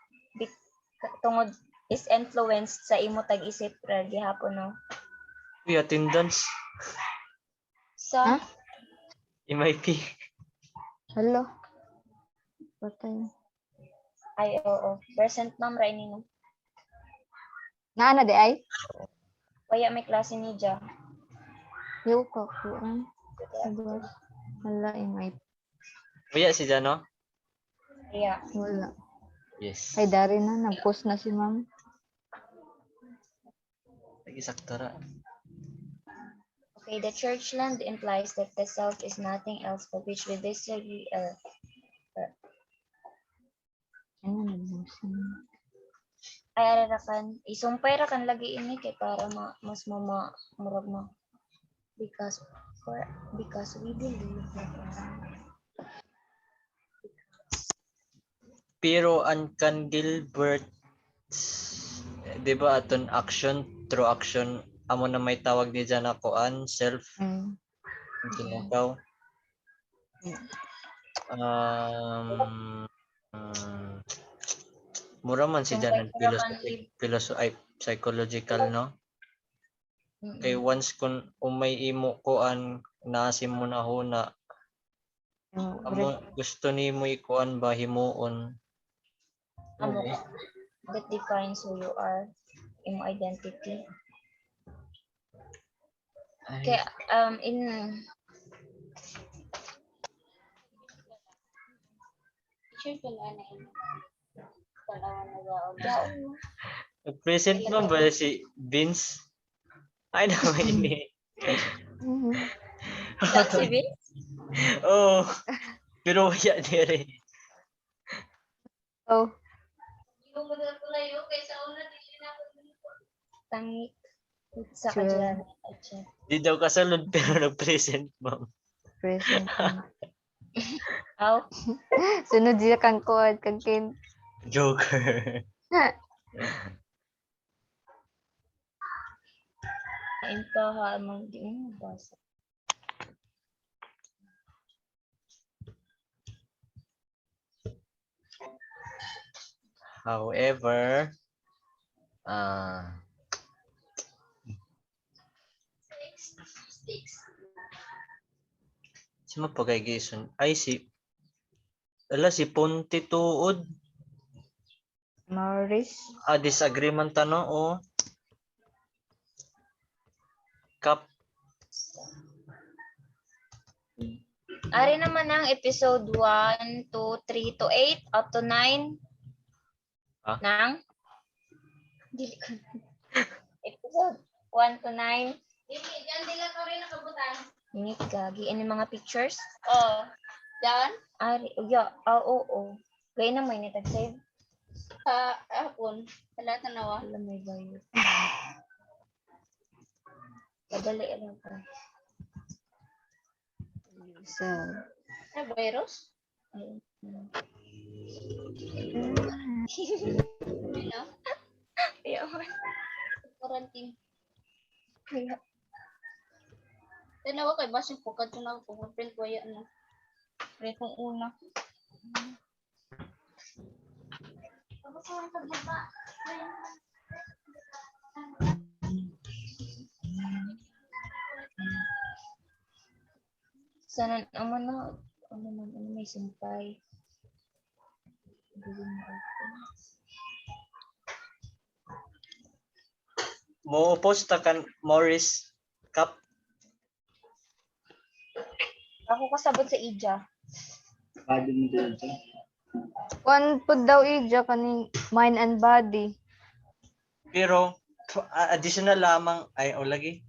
Speaker 1: tungod is influenced sa imo tag-isip ra gihapon no.
Speaker 2: attendance,
Speaker 1: Sa
Speaker 3: Ha?
Speaker 2: MIP.
Speaker 3: Hello. Patay.
Speaker 1: ay oo, present ma'am ra ini no.
Speaker 3: Naana di ay?
Speaker 1: Kaya may klase ni Ja.
Speaker 3: Yo ka kuan. Wala ingay.
Speaker 2: Kuya si Jano?
Speaker 1: Kaya
Speaker 3: Wala.
Speaker 2: Yes.
Speaker 3: Ay, Dari na. Nag-post na si ma'am.
Speaker 2: Nag-isakto ra.
Speaker 1: okay, the churchland implies that the self is nothing else but which we disagree.
Speaker 3: Ano nag-post na?
Speaker 1: Ay ara ra kan isumpay ra kan lagi ini kay para mas murag ma because we believe that
Speaker 2: Pero ang kan Gilbert, di ba aton action through action amo na may tawag ni Jan ako an self
Speaker 3: Mm.
Speaker 2: tinataw. Mura man si Jan ang psychological no. Kay once kung umay imo kuan naasim mo na huna amo gusto nimo ikuan ba himuon.
Speaker 1: amo that defines who you are, imo identity.
Speaker 2: Ay,
Speaker 1: Kaya in
Speaker 2: present mo ba si Vince? Ay naman ini.
Speaker 1: si Vince?
Speaker 2: Oh. Pero wala dire.
Speaker 3: Oh,
Speaker 1: Tangik sa
Speaker 3: Sure.
Speaker 1: kadyan.
Speaker 2: Di daw kasalod pero nag-present ma'am.
Speaker 3: present.
Speaker 1: Aw,
Speaker 3: Sunod siya kang kuan, kang kin.
Speaker 2: Joker.
Speaker 1: ito ha mong di mo basa.
Speaker 2: However, si mapagaygason ay si Ponte tuod.
Speaker 3: Morris.
Speaker 2: Disagreement ano o Kap.
Speaker 1: Ari naman ang episode 1 to 3 to 8 up to 9 ng dili ko. Episode 1 to 9. Dili ka rin nakabutan. Init gagi any mga pictures? Oh. Diyan? Ari, oo. Gaya na may nitag-save. Apon. Wala tanawa. Wala may bayot. Padali lang pa. USelf. Virus? Ayun. Ano? Ayaw. Quarantine. Kaya. Tanawa kay Basing Pukad ko na print ko yan. Print kong una. Sana naman na ano may simpay.
Speaker 2: Mo post kan Morris Kap.
Speaker 1: Ako kasabot sa Ija.
Speaker 6: Body mo din ito.
Speaker 3: One pud daw ija kani mind and body.
Speaker 2: Pero additional lamang ay lagi.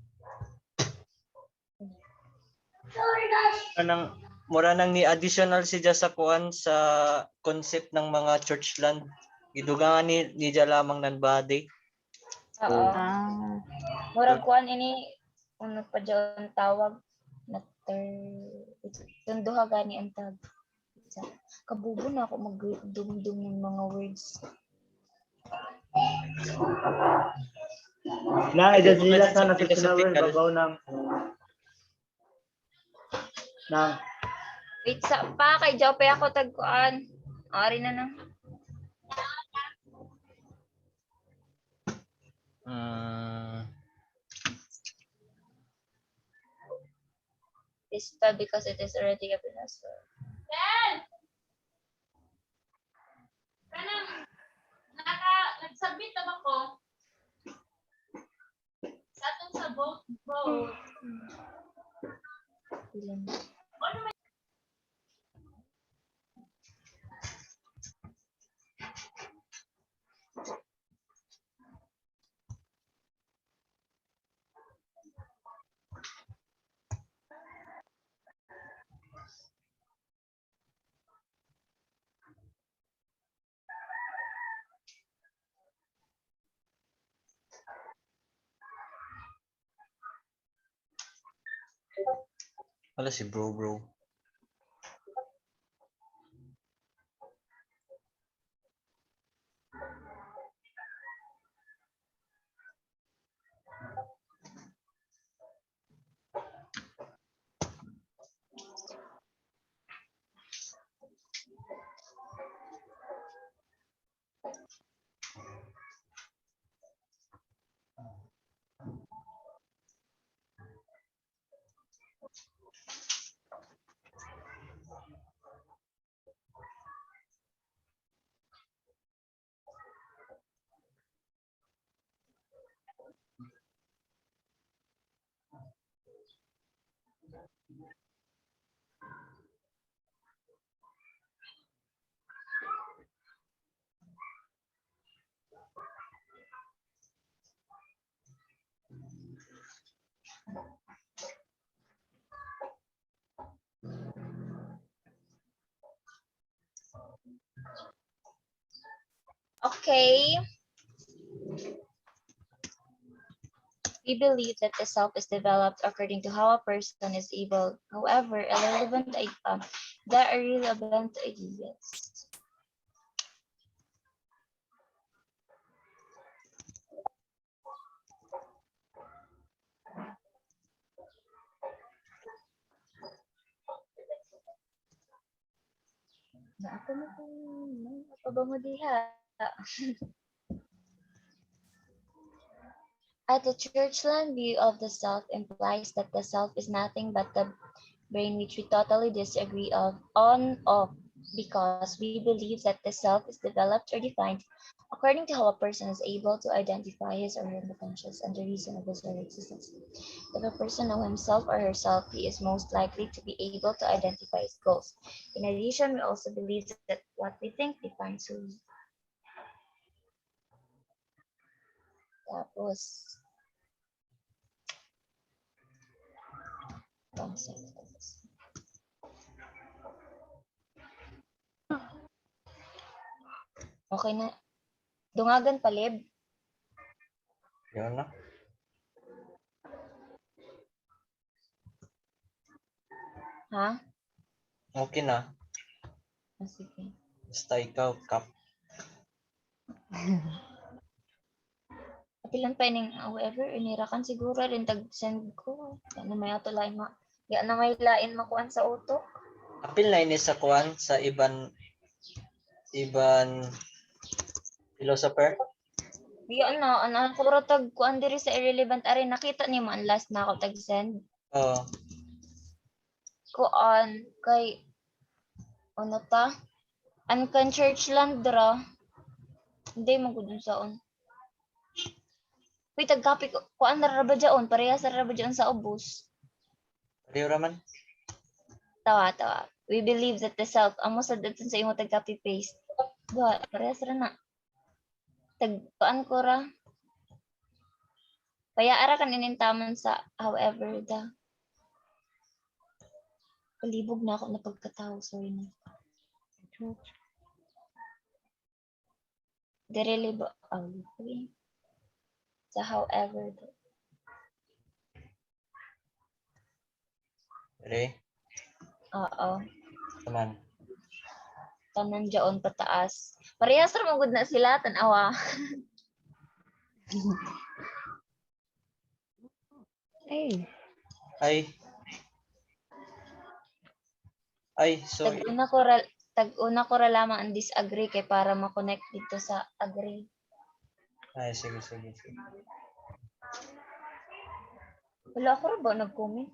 Speaker 2: Anang mura nang ni additional siya sa kuan sa concept ng mga church land. Gidugangan ni dia lamang nan body.
Speaker 1: Oo. Murag
Speaker 2: So,
Speaker 1: kuan ini ano pa dyan tawag na yung duha gani ang tag. Kabubo na ako magdumdum ng mga words.
Speaker 6: Na edad nila sa
Speaker 2: Specific
Speaker 6: nakikinawin
Speaker 2: physical.
Speaker 6: babaw ng
Speaker 1: Wait sa pa kay Jope ako tagkuan. Ari na na. It's spelled because it is already a business. Nag-submit na ba ko? Sa atong sa vote.
Speaker 2: Wala si bro.
Speaker 1: Okay. We believe that the self is developed according to how a person is able. However, there are relevant ideas. Apa mo diha? At the Churchland view of the self implies that the self is nothing but the brain, which we totally disagree of because we believe that the self is developed or defined according to how a person is able to identify his or her potentials and the reason of his or her existence. If a person knows himself or herself, he is most likely to be able to identify his goals. In addition, we also believe that what we think defines who we are. Tapos, okay na. Dungagan palib.
Speaker 2: Yun na.
Speaker 1: Ha?
Speaker 2: Okay na.
Speaker 1: Sige.
Speaker 2: Basta ikaw, Kap.
Speaker 1: Ilan pa ining however, inirakan siguro rin tag-send ko. Yan na may ato lain yan na may lain makuan sa utok.
Speaker 2: Apil na ini sa kuan sa iban philosopher.
Speaker 1: Yan na, ang kuro tag kuan diri sa irrelevant ari nakita nimo ang last na ako tag-send.
Speaker 2: Oo.
Speaker 1: Kuan kay ano ta? Ankan Churchland dra. Hindi mo gud saon. Uy, tag-copy ko. Kuan na ra ba dyaon? Pareha sa ra ba dyaon sa ubos?
Speaker 2: Pareho raman.
Speaker 1: Tawa. We believe that the self, amo sa dito sa imo tag-copy paste. Ba, parehas ra na. Tag-kuan ko ra. Kaya ara kan inintaman sa however the. Kalibog na ako na pagkatao, sorry na. Dirili ba? Okay. Sa however the.
Speaker 2: Ready?
Speaker 1: Oo.
Speaker 2: Taman.
Speaker 1: Tanan dyaon pataas. Parehas ra magud na sila tan-awa.
Speaker 3: Ay,
Speaker 2: Sorry.
Speaker 1: Tag-una ko ra lamang ang disagree kay para ma-connect dito sa agree.
Speaker 2: Ay, sige.
Speaker 1: Wala ako ra ba nag-comment?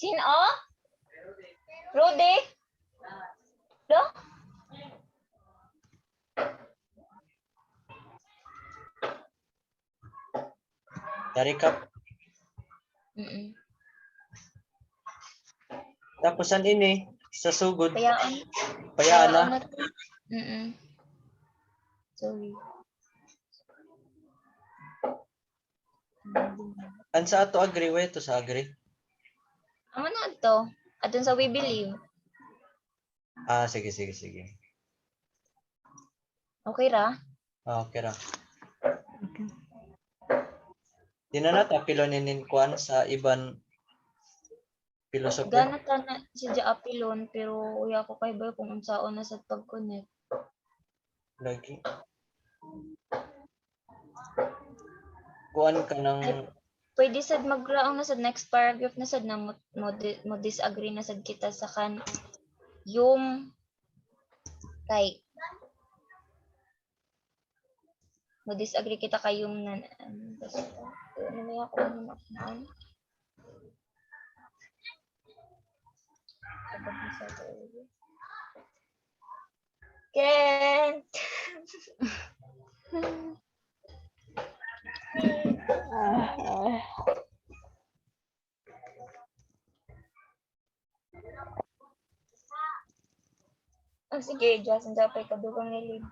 Speaker 1: Sino? Rudy? Lo?
Speaker 2: Dari Kap.
Speaker 1: Mm.
Speaker 2: Tapusan ini sa sugod.
Speaker 1: Payaan.
Speaker 2: Payaan na.
Speaker 1: Mm. Sorry.
Speaker 2: An sa ato agree way to sa agree.
Speaker 1: Amo na to. Atun sa we believe.
Speaker 2: Ah, sige.
Speaker 1: Okay ra?
Speaker 2: Okay ra.
Speaker 3: okay.
Speaker 2: Di na natapilon inin kuan sa iban philosopher.
Speaker 1: Gana ta na si apilon pero uya ko kay ba kung unsaon na sa pag-connect.
Speaker 2: Lagi. Kuan ka ng
Speaker 1: Pwede sad magraong na sad next paragraph na sad na mo disagree na sad kita sa kan yung kay mo disagree kita kay yung ano may ako na Kent! Sige, Diyos, ang sapay kadugang nilig.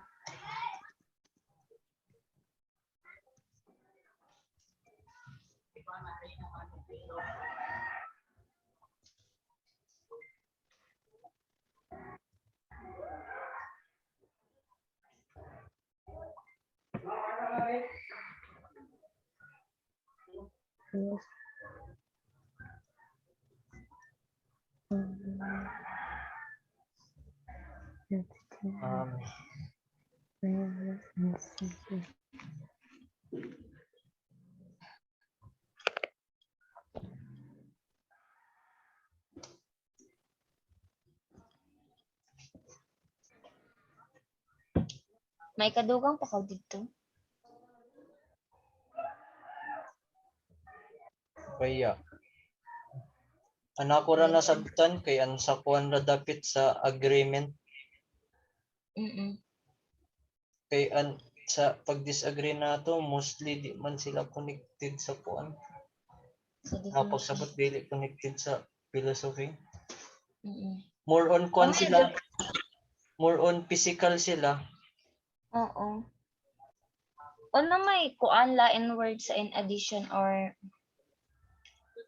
Speaker 3: Yes.
Speaker 2: um
Speaker 1: May kadugang pa ka dito.
Speaker 2: Kaya. Anak ko ra nasabtan kay ang sakuan ra dapit sa agreement kay sa pag-disagree nato mostly di man sila connected sa kuan.
Speaker 1: Sa
Speaker 2: Tapos
Speaker 1: definition.
Speaker 2: sabot dili connected sa philosophy.
Speaker 1: Mm-mm.
Speaker 2: More on kuan
Speaker 1: Mamaya
Speaker 2: sila. More on physical sila.
Speaker 1: Oo. Ano may kuan lain words sa in addition or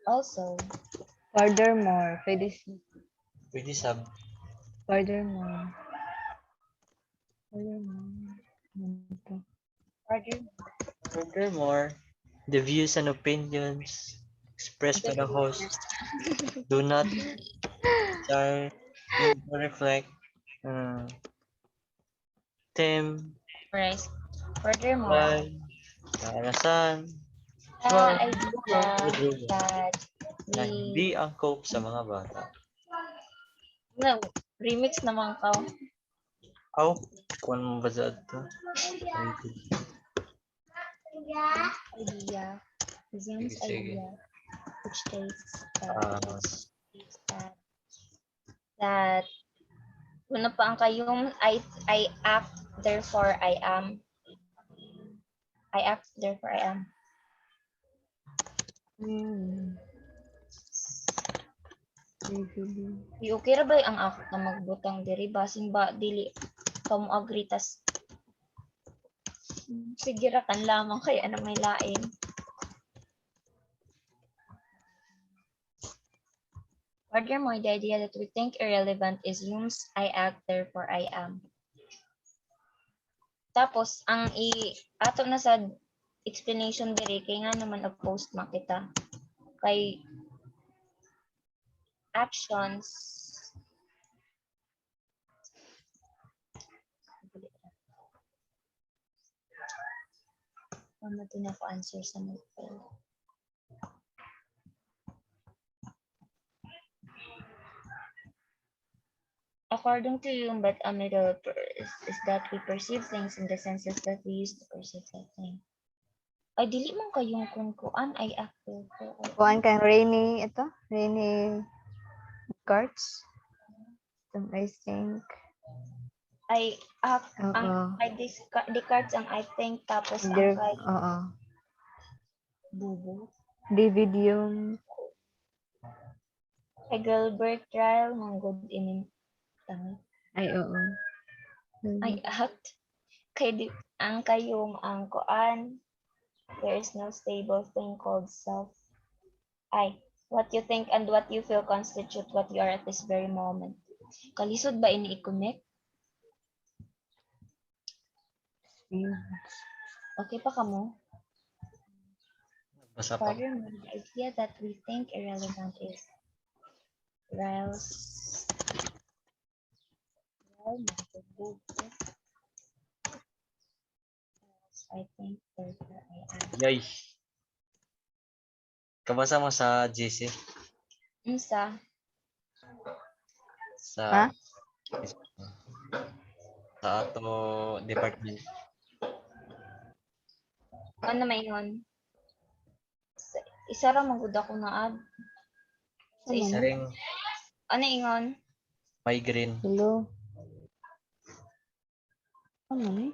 Speaker 1: also?
Speaker 3: Furthermore, pwede
Speaker 2: Pwede sab.
Speaker 3: furthermore. Furthermore. Ano to?
Speaker 2: Furthermore, the views and opinions expressed by the host do not chart to reflect them
Speaker 1: Right. Furthermore,
Speaker 2: by karasan
Speaker 1: the idea that
Speaker 2: na
Speaker 1: we
Speaker 2: hindi angkop sa mga bata.
Speaker 1: no, remix naman ka.
Speaker 2: Aw, kung mo ba sa ito?
Speaker 1: Idea. Resumes
Speaker 2: Sige.
Speaker 1: idea. Which states
Speaker 2: Ah,
Speaker 1: that una pa ang kayong I act therefore I am. I act therefore I am. Di okay ra ba ang ako na magbutang diri basin ba dili ka mo agree tas sige ra kan lamang kay ano may lain. Furthermore, the idea that we think irrelevant is Hume's I act therefore I am. Tapos ang ato na sa explanation diri kay nga naman opposed makita kay actions ano din ako answer sa notebook. According to Hume, but a middle is that we perceive things in the senses that we use to perceive that thing. Ay, dili man kayong kuan ay actor ko.
Speaker 3: Kuhaan kang rainy, ito? Rainy cards? I think.
Speaker 1: Ay,
Speaker 3: Oo.
Speaker 1: ang ay the cards ang I think tapos ang
Speaker 3: There,
Speaker 1: kay
Speaker 3: oo.
Speaker 1: Bubo.
Speaker 3: David yung
Speaker 1: Kay Gilbert trial ng good in tang.
Speaker 3: ay oo.
Speaker 1: Ay act. Kay ang kayong ang kuan. There is no stable thing called self. Ay, what you think and what you feel constitute what you are at this very moment. Kalisod ba ini i-connect? Okay pa ka mo?
Speaker 2: basa pa.
Speaker 1: Furthermore, the idea that we think irrelevant is I think therefore I am.
Speaker 2: Yay. Kabasa mo sa GC?
Speaker 1: Unsa?
Speaker 2: Sa
Speaker 3: Ha?
Speaker 2: sa ato department.
Speaker 1: Ano maingon? Isa ra magud ako na ad. Sa
Speaker 3: Ano
Speaker 1: isa.
Speaker 3: na?
Speaker 2: Saring
Speaker 1: Ano ingon?
Speaker 2: migraine.
Speaker 3: Hello. Ano na eh?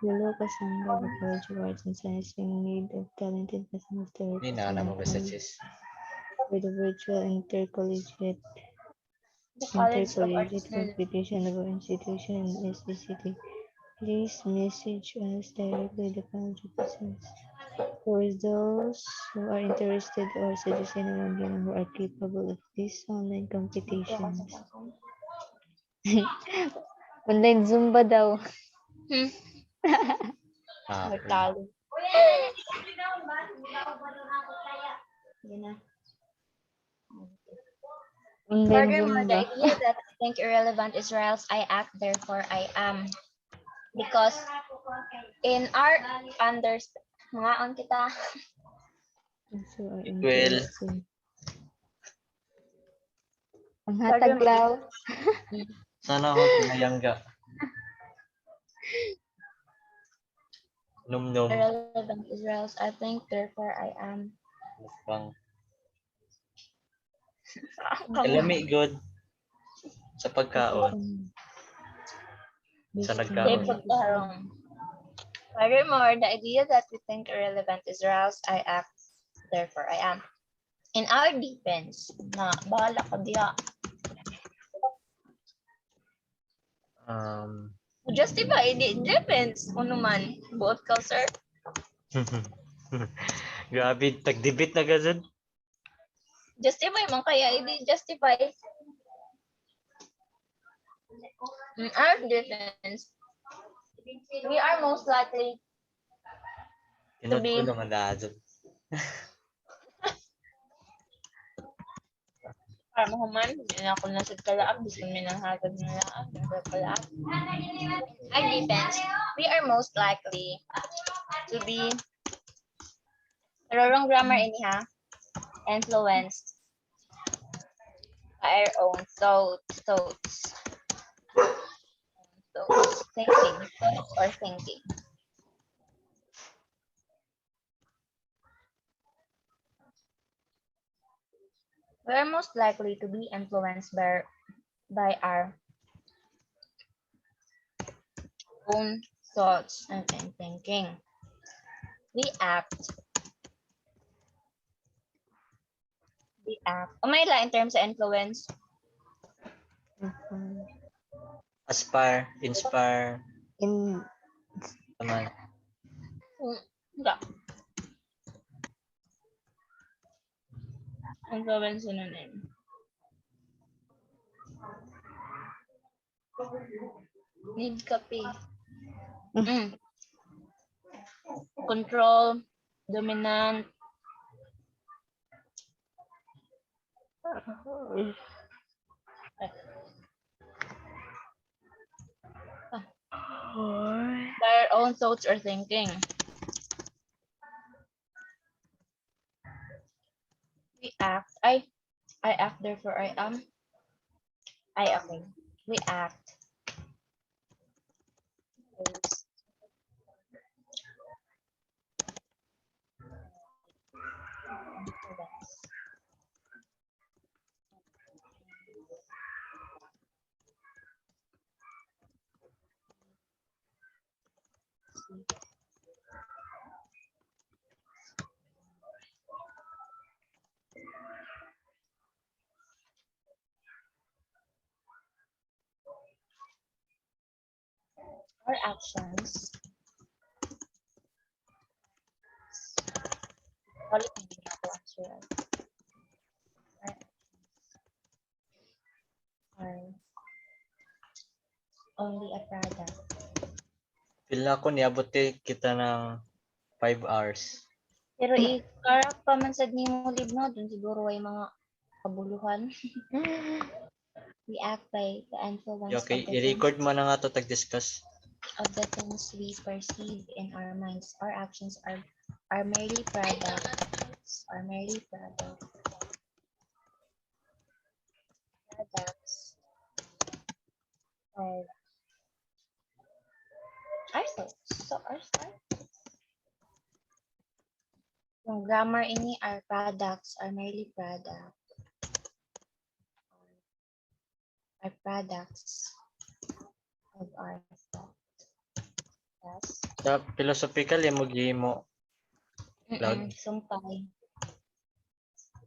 Speaker 3: Hello, Cassandra, the college of arts and science in need of talented persons to
Speaker 2: Hindi na
Speaker 3: represent
Speaker 2: mo messages.
Speaker 3: with the virtual intercollegiate
Speaker 1: The College of Arts
Speaker 3: intercollegiate
Speaker 1: and
Speaker 3: competition of our institution in SBCT. Please message us directly the college officers. For those who are interested or suggest anyone you know who are capable of these online competitions. Online Zumba daw.
Speaker 2: Ah,
Speaker 1: Talo. Yan na. Furthermore, the
Speaker 3: ba?
Speaker 1: idea that I think irrelevant is or else I act, therefore I am. Because in our mga on kita,
Speaker 3: So,
Speaker 2: Well,
Speaker 3: interesting. Ang hatag law.
Speaker 2: sana ako pinayangga. Num-num.
Speaker 1: irrelevant is or else I think, therefore I am.
Speaker 2: Bang. Kalami good sa pagkaon. Sa
Speaker 1: Say
Speaker 2: nagkaon.
Speaker 1: pagkaroon. Furthermore, the idea that we think irrelevant is or else I act, therefore I am. In our defense, na bahala ka diya. Justify, it depends. Ano man, buot ka, sir.
Speaker 2: Grabe, tag-debate na gazan.
Speaker 1: Justify man kaya, hindi justify. In our defense, we are most likely to
Speaker 2: Tinod
Speaker 1: be
Speaker 2: ko naman dazan.
Speaker 1: para mahuman, hindi na ako nasad kalaab, gusto nyo ng hatag na laab, nasad kalaab. Our defense, we are most likely to be, narorong grammar ini ha, influenced by our own thoughts, thinking, thoughts or thinking. We are most likely to be influenced by our own thoughts and thinking. We act. May la in terms of influence.
Speaker 2: Aspire, inspire,
Speaker 3: In
Speaker 2: naman.
Speaker 1: Enggak. Influence synonym. Need copy. Control, dominant. Their own thoughts or thinking. We act. I act, therefore I am. Okay. We act. Our actions. Ulit hindi na ako answer. Our actions are only a product.
Speaker 2: Feel na ako niabot kita ng 5 hours.
Speaker 1: Pero i-correct pa man sad nimo libno dun siguro ay mga kabuluhan. We act by the influence
Speaker 2: Okay,
Speaker 1: of the
Speaker 2: i-record mo na nga to tag-discuss.
Speaker 1: of the things we perceive in our minds. Our actions are merely products. Products of our thoughts. So our thoughts. Yung grammar ini, our products are merely products of our thoughts. Yes.
Speaker 2: Sa philosophical, yung mag-mo.
Speaker 1: Sumpay.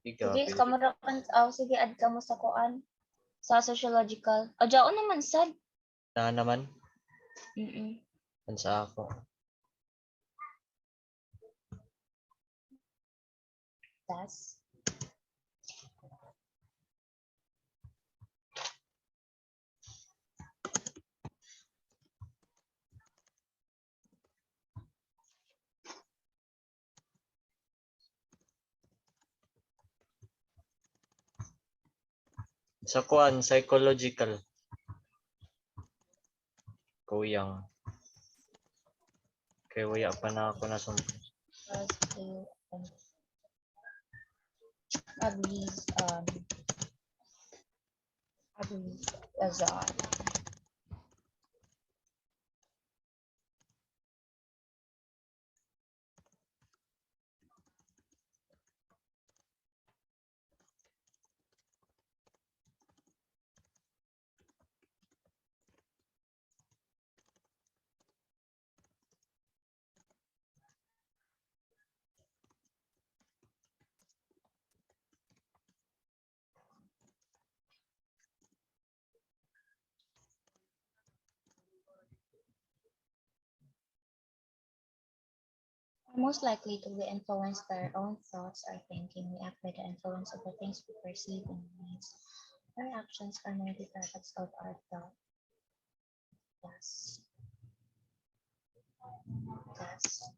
Speaker 2: Ikaw,
Speaker 1: Sige, sige, add ka mo sa kuan. Sa sociological. O, dyan naman, sad.
Speaker 2: na naman.
Speaker 1: Mm-mm.
Speaker 2: Sa ako.
Speaker 1: Tas.
Speaker 2: Sa kuan, psychological. Kuyang. Kaya waya pa na ako na
Speaker 1: Positive and agrees as on. We're most likely to be influenced by our own thoughts or thinking. We act by the influence of the things we perceive in our minds. Our actions are merely products of our thought. Yes. Yes.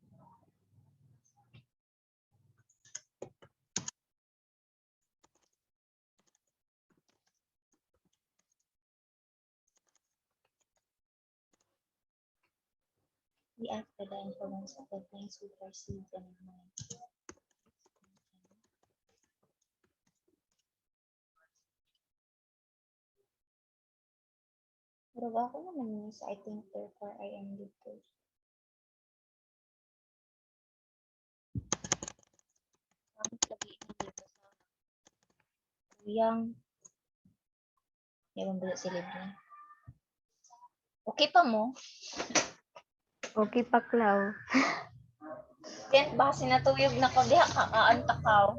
Speaker 1: We act by the influence of the things we perceive in our minds. Pero ako naman yun sa I think therefore I am good. Ang sabihin mo dito sa kuyang meron ba si libre? Okay pa mo?
Speaker 3: Okay pa, Clau.
Speaker 1: Kaya baka sinatuyog na ko diha kakaantakaw.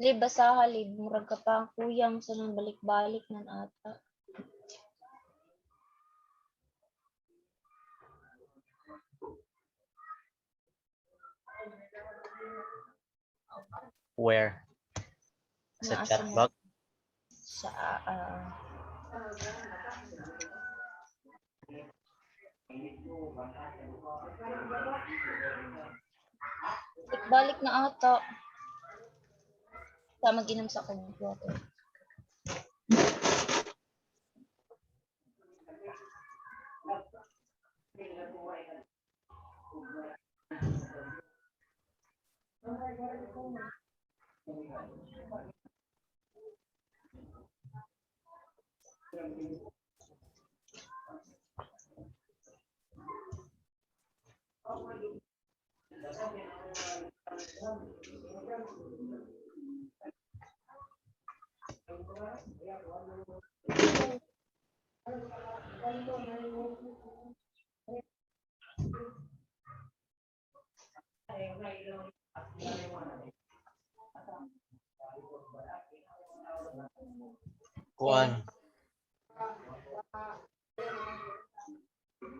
Speaker 1: Lib, basaha, lib. Murag ka pa ang kuyang sa nang balik-balik nan ata.
Speaker 2: where? Sa
Speaker 1: Naa
Speaker 2: chat
Speaker 1: sa
Speaker 2: box?
Speaker 1: Sa, balik na ata. Sa mag-inom sa kanyang water.
Speaker 2: Kuan.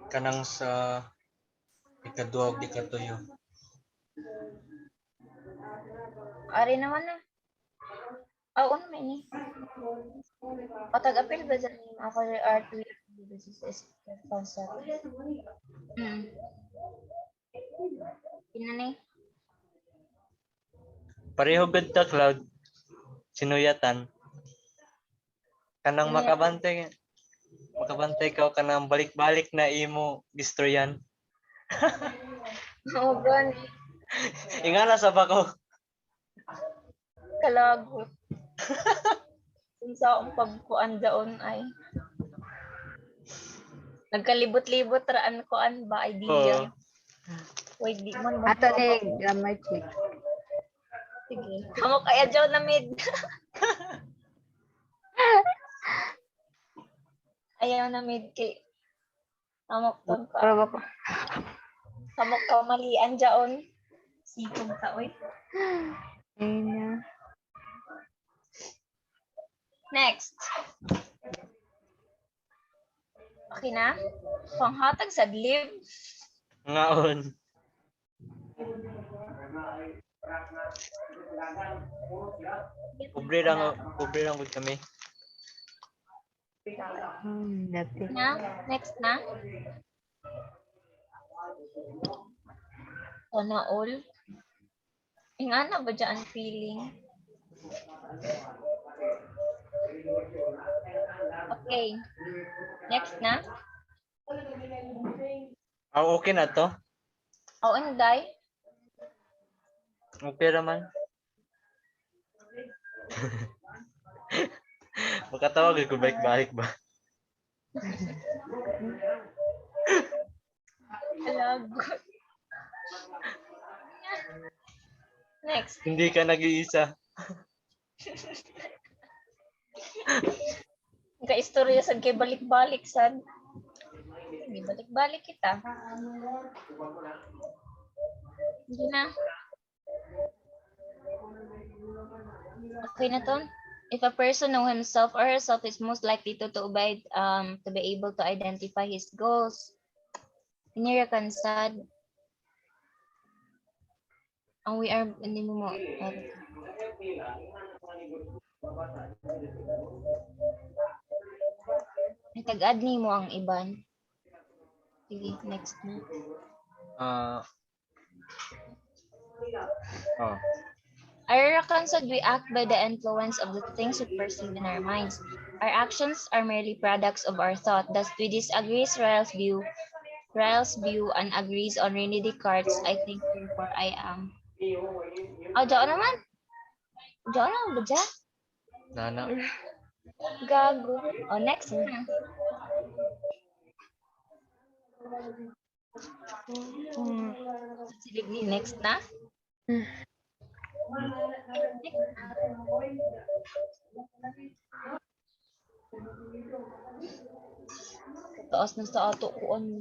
Speaker 2: Kanang sa ikaduha ug ikatuyo.
Speaker 1: Ari naman na. Oo naman ni. Patag-apil ba sa name ako art this is concept. Ina ni.
Speaker 2: Pareho gud ta, Cloud. Sinuyatan. Kanang makabantay ka kanang balik-balik na imo gistoryan.
Speaker 1: Oo gan.
Speaker 2: Ingana sa bako.
Speaker 1: Kalagot. Unsa ang pagkuan daon ay nagkalibot-libot raan kuan ba idea. Wait, di man
Speaker 3: Ato ni grammar check.
Speaker 1: Sige. Kamo kaya jaw na mid. Ayaw na mid kay amok ton ka.
Speaker 3: Para ba ko?
Speaker 1: Amok ka malian jaon. Sikong ta oy.
Speaker 3: Ayun na.
Speaker 1: Next. Okay na? Panghatag sa live.
Speaker 2: Ngaon. Pobre lang gud kami.
Speaker 3: Dati.
Speaker 1: Na? Next na? Sana all. Ingana ba dyan ang feeling? Okay. Next na?
Speaker 2: Okay na to.
Speaker 1: Oo, Inday.
Speaker 2: Okay naman. Makatawag ko balik-balik ba?
Speaker 1: Alagot. Next.
Speaker 2: Hindi ka nag-iisa.
Speaker 1: Ka-istorya sad kay balik-balik sad. Sige, balik-balik kita. Hindi na. Okay na to. If a person know himself or herself is most likely to be able to identify his goals. Inira kan sad. Ang we are hindi mo tag-add ni mo ang iban. Sige, next na. Our reactions we act by the influence of the things we perceive in our minds. Our actions are merely products of our thought. Thus, we disagree Rael's view and agrees on Rene Descartes. I think, therefore I am. Oh, diyan naman. Diyan na ba dyan?
Speaker 2: Nana.
Speaker 1: Gago. Oh, next na. Next na? Taas na sa ato ko ano.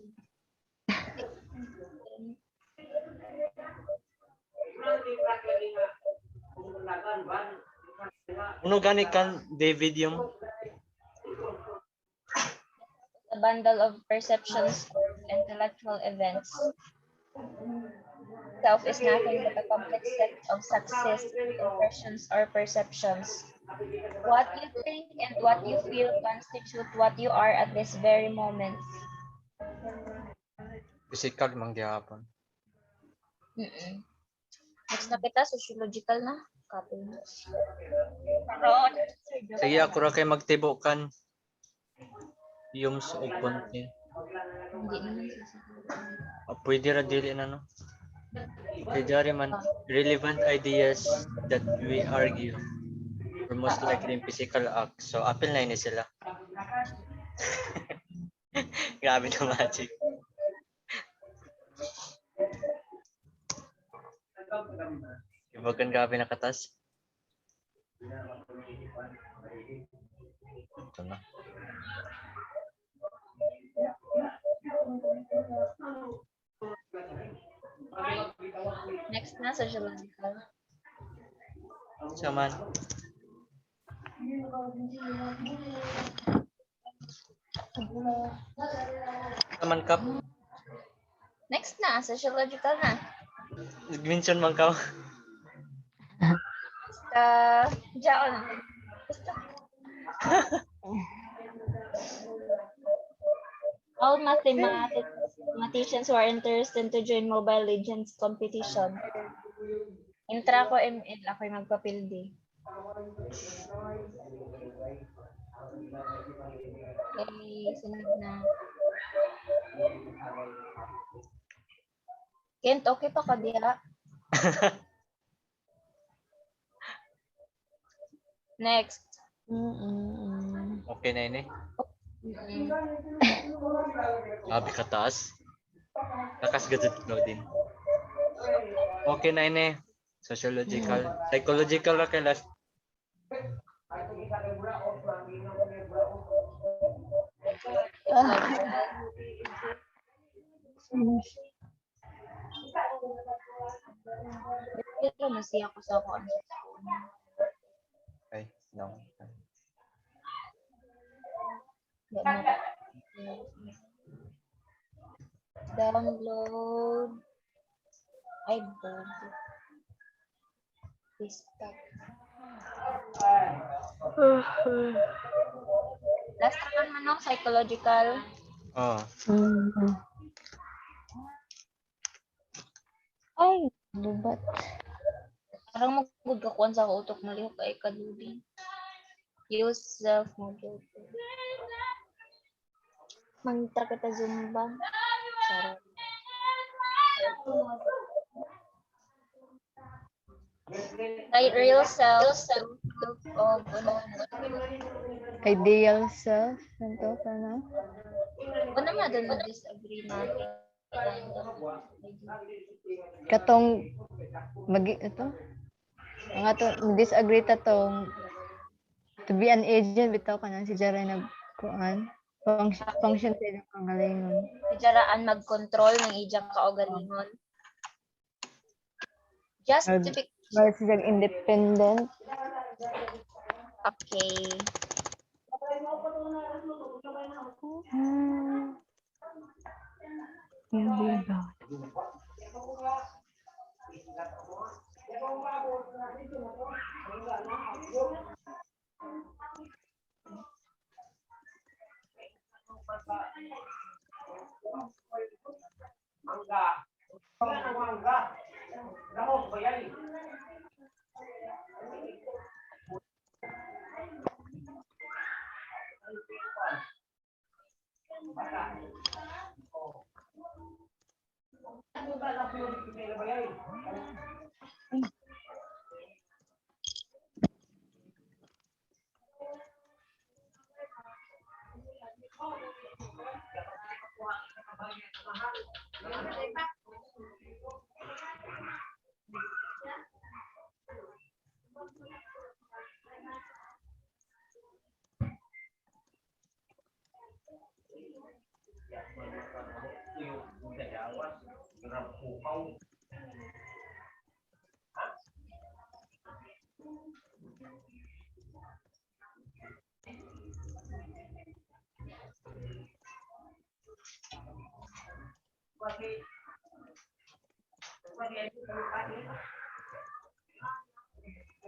Speaker 2: Ano gani kan David yung
Speaker 1: A bundle of perceptions of intellectual events. Self is nothing but a complex set of successive impressions or perceptions. What you think and what you feel constitute what you are at this very moment.
Speaker 2: physical mang gihapon?
Speaker 1: Next na kita, sociological na. Copy na.
Speaker 2: Sige ako ra kay magtibukan yung sa content.
Speaker 1: Hindi naman sasabihin.
Speaker 2: Pwede ra dili na no. Pwede ra man relevant ideas that we argue or most likely in physical act. So apil na ini sila. Grabe na magic. Ibagan grabe na katas. Ito na.
Speaker 1: Next na, sociological.
Speaker 2: Saman. Saman kap.
Speaker 1: Next na, sociological na.
Speaker 2: Nag-mention man ka.
Speaker 1: Diyan. Basta. All mathematicians who are interested to join Mobile Legends competition. Intra ko ML, ako'y magpapildi. Okay, sunod na. Kent, okay pa ka diha? Next.
Speaker 2: Okay na ini. Grabe ka taas. Lakas gadget din. Okay na ini. Sociological. Psychological ra kay last.
Speaker 1: Pero masih ako sa ako.
Speaker 2: Ay, no.
Speaker 1: Download. Ay, Respect. Last naman manong psychological.
Speaker 2: Oh,
Speaker 3: Ay, lubat.
Speaker 1: Parang magkuhan sa utok mo lihok kay kaduli. USelf module. Mantra kita Zumba. Charot. Real self of
Speaker 3: Ideal self. Ito ka na.
Speaker 1: ano naman doon mag-disagree natin.
Speaker 3: Katong ito. Ang ato disagree ta tong to be an agent bitaw ka na si Jaray nagkuan. Function sa ilang kagalingon.
Speaker 1: Pijaraan mag-control ng ijang kaugalingon. Justification.
Speaker 3: Para silang independent.
Speaker 1: Okay.
Speaker 3: Hindi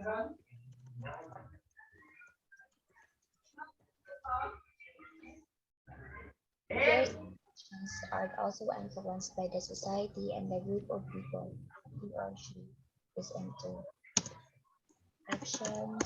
Speaker 3: ba?
Speaker 1: Their actions are also influenced by the society and the group of people he or she is into. Actions.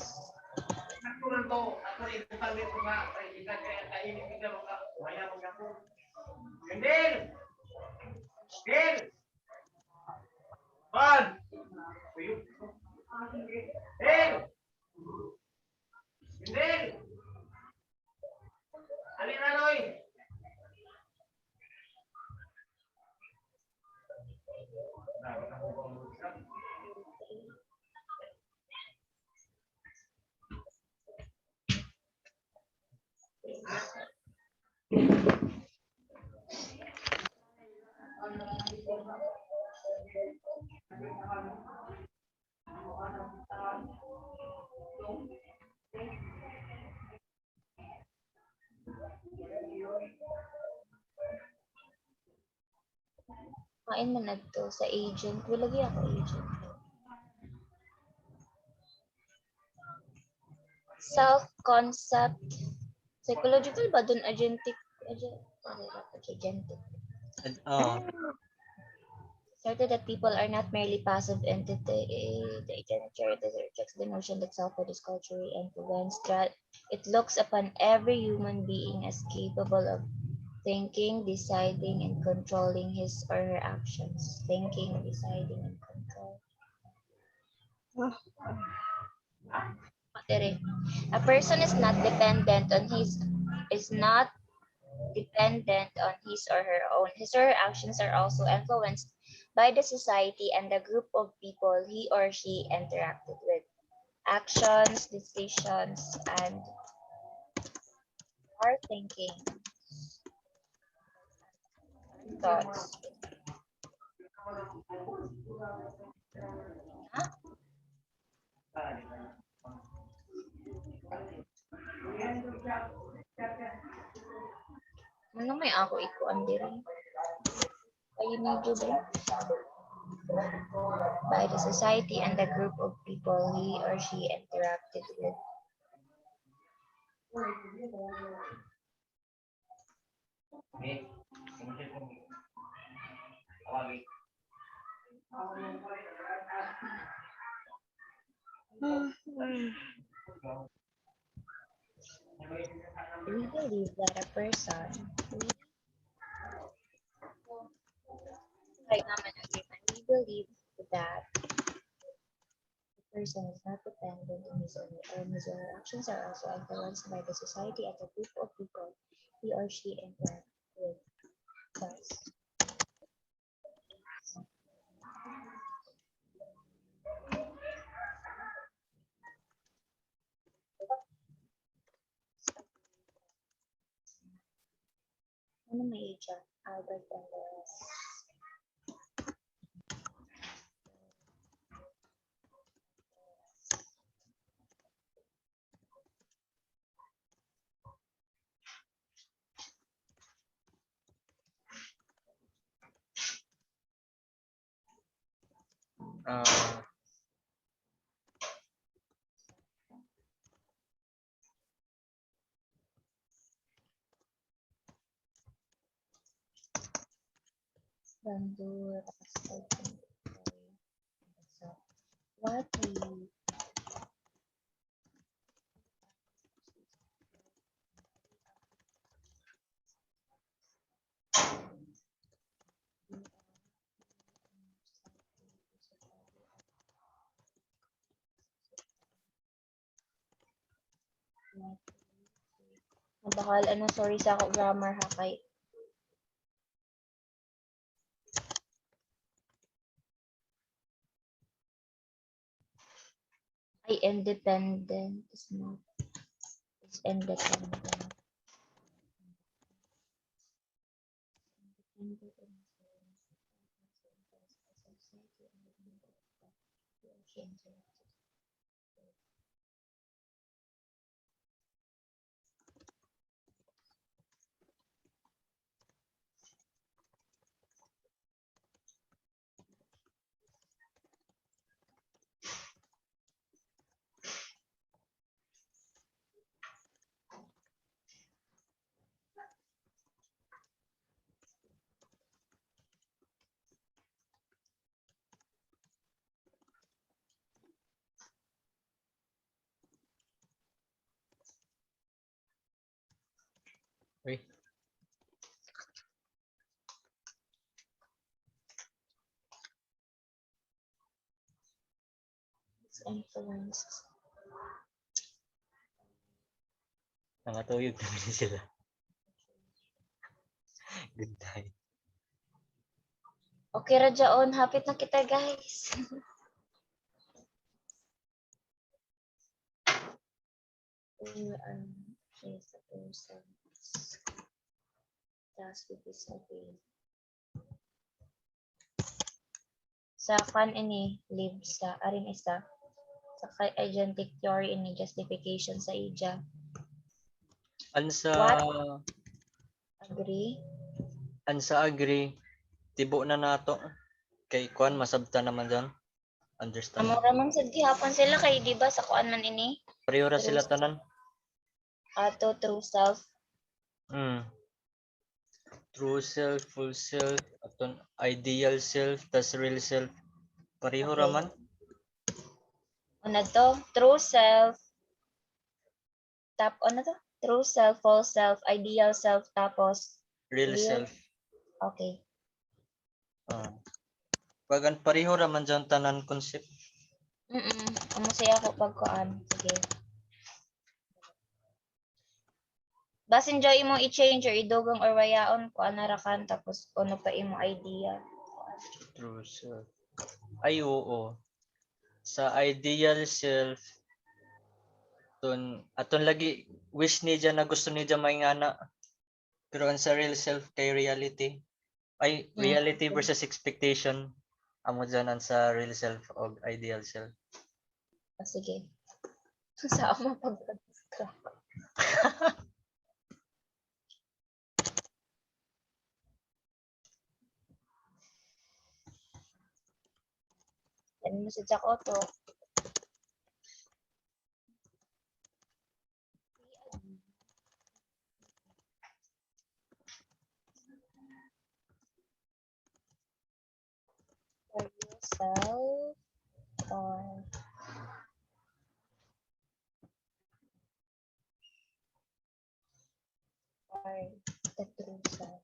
Speaker 1: Kain man adto sa agent. Wala lagi ako agent. Self-concept. Psychological ba dun? Agentic. Agentic.
Speaker 2: oh,
Speaker 1: Certain that people are not merely passive entity. The agent rejects the notion that selfhood is culturally influenced. That it looks upon every human being as capable of thinking, deciding, and controlling his or her actions. Thinking, deciding, and control. A person is not dependent on his or her own. His or her actions are also influenced by the society and the group of people he or she interacted with. Actions, decisions, and our thinking, thoughts. Ano may ako ikuan diri? Kayo medyo ba? by the society and the group of people he or she interacted with. We believe that a person right naman agreement, we believe that the person is not dependent on his own actions are also influenced by the society and the group of people he or she interacts with. Thus, ano may dyan? Albert and the rest. Bandura, so, what we Mabakal, ano, sorry sa ako grammar ha, kay ay independent is not is independent.
Speaker 2: Uy,
Speaker 1: It's influenced.
Speaker 2: nangatuyog naman sila. Good night.
Speaker 1: Okay ra dyaon, hapit na kita guys. Is the person task with this obey. Sa kan ini live sa arin isa sa kay agentic theory ini justification sa ija.
Speaker 2: Ansa
Speaker 1: What? Agree?
Speaker 2: ansa agree tibo na nato kay kuan masabta naman dyan. Understand.
Speaker 1: Amora man sad gihapon sila kay di ba sa kuan man ini?
Speaker 2: Pareho ra sila tanan.
Speaker 1: Ato true self.
Speaker 2: True self, full self, aton ideal self, tas real self. Pareho
Speaker 1: Okay.
Speaker 2: ra man.
Speaker 1: Una to, true self. Ano to? True self, false self, ideal self, tapos
Speaker 2: Real
Speaker 1: real.
Speaker 2: self.
Speaker 1: Okay.
Speaker 2: Bagan pareho ra man dyan tanan concept.
Speaker 1: Amo siya ako pagkuan. Sige. Basin joy mo i-change or idugang or wayaon ko anarakan tapos ano pa imo idea.
Speaker 2: True self. Ay oo. Sa ideal self aton lagi wish ni dyan na gusto ni dyan maingana. Pero ang sa real self kay reality. Ay reality versus expectation. Amo dyan ang sa real self o ideal self.
Speaker 1: Sige. Sa amo pag Ano message ako to? For yourself or the true self.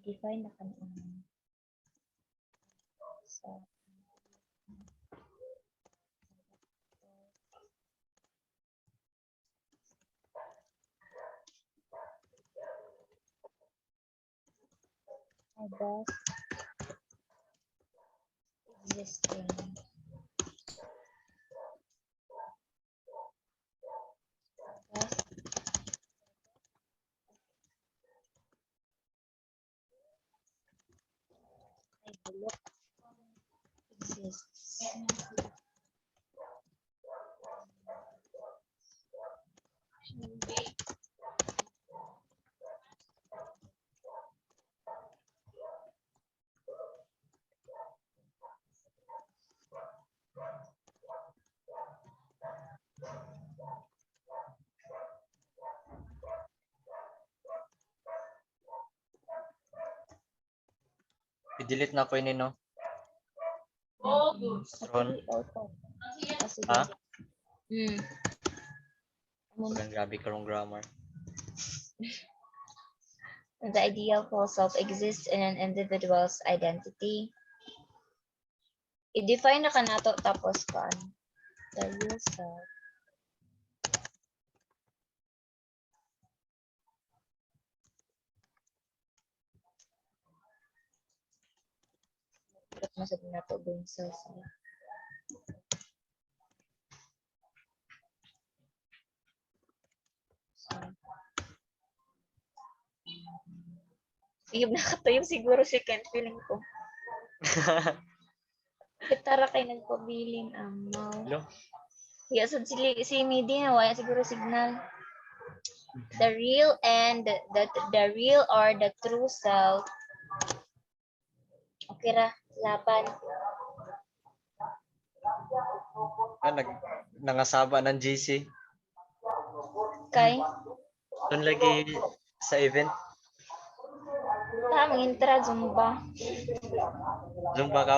Speaker 1: I-define na kanina. So, best existing. Best develop exists.
Speaker 2: I-delete na ko ini, no? Ron.
Speaker 1: Sige.
Speaker 2: Ha?
Speaker 1: Ano?
Speaker 2: Grabe karong grammar.
Speaker 1: The ideal for self exists in an individual's identity. I-define na kanato tapos kan. The real self. Dapat masad na to yung self. Yung nakatuyong siguro second feeling ko. Kitara kay nagpabilin amaw.
Speaker 2: Hello?
Speaker 1: Yes, si Midi na wala siguro signal. The real and the real or the true self. Okay ra, laban.
Speaker 2: Nangasaba ng GC.
Speaker 1: Kay
Speaker 2: Doon lagi sa event.
Speaker 1: mangintra Zumba.
Speaker 2: Zumba ka?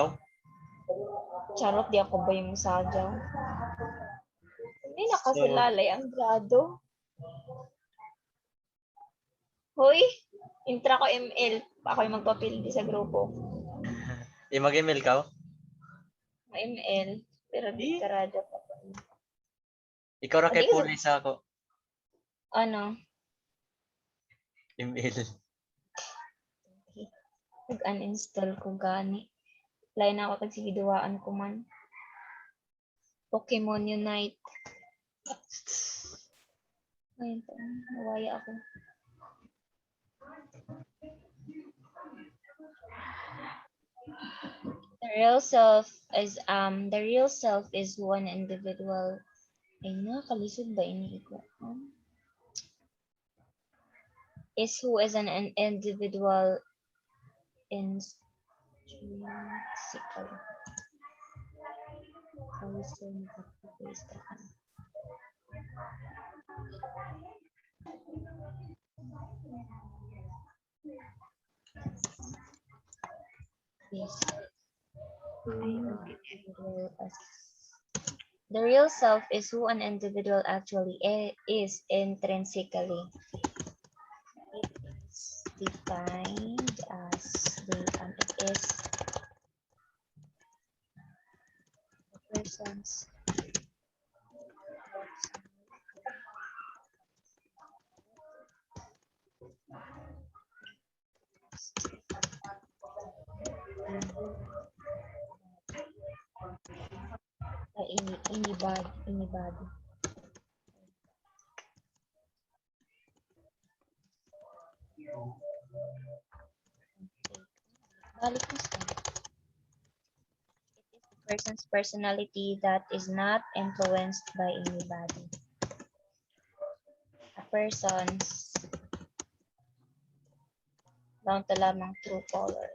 Speaker 1: Charot di ako ba yung sadyaw? Hindi nakasilalay ang grado. Hoy, intra ko ML. Ako yung magpapildi sa grupo.
Speaker 2: Mag-email ka?
Speaker 1: ML. Pero di karada pa.
Speaker 2: Ikaw ra kay
Speaker 1: Hindi kasi-
Speaker 2: pulis ako.
Speaker 1: Ano?
Speaker 2: Email.
Speaker 1: Nag-uninstall ko gani. Lain na ako tagsigiduaan ko man. Pokemon Unite. Ayun po. Nawaya ako. The real self is one individual. Ay nakalisod ba ini ko? Is who is an individual intrinsical. Yes. The real self is who an individual actually is intrinsically. It is defined as it is the person's anybody. Balik mo sa person's personality that is not influenced by anybody. A person's down to lamang true color.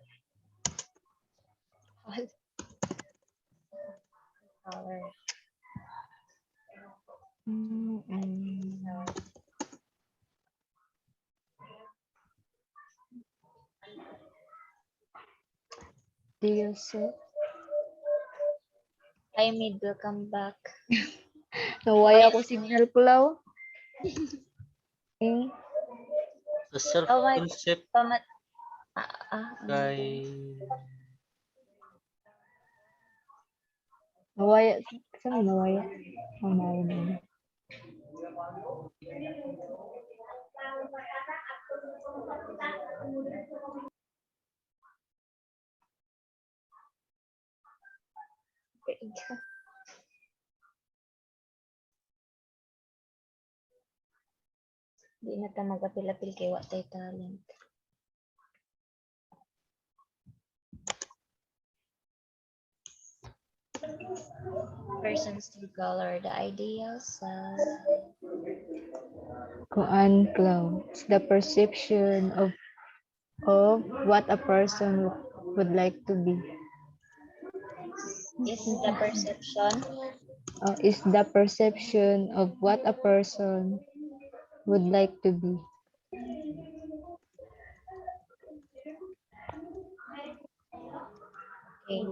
Speaker 1: Color.
Speaker 3: Do yourself.
Speaker 1: Hi, Mid, welcome back.
Speaker 3: Nawaya ko signal ko law. Eh,
Speaker 2: The self-concept
Speaker 1: Pamat
Speaker 2: kay
Speaker 3: nawaya. Saan nawaya? Oh, nawaya.
Speaker 1: Di na ta magapil-apil kay wa tay talent. Person's true color, the ideal self.
Speaker 3: Kuan cloud. It's the perception of what a person would like to be.
Speaker 1: Is the perception
Speaker 3: Is the perception of what a person would like to be.
Speaker 1: okay.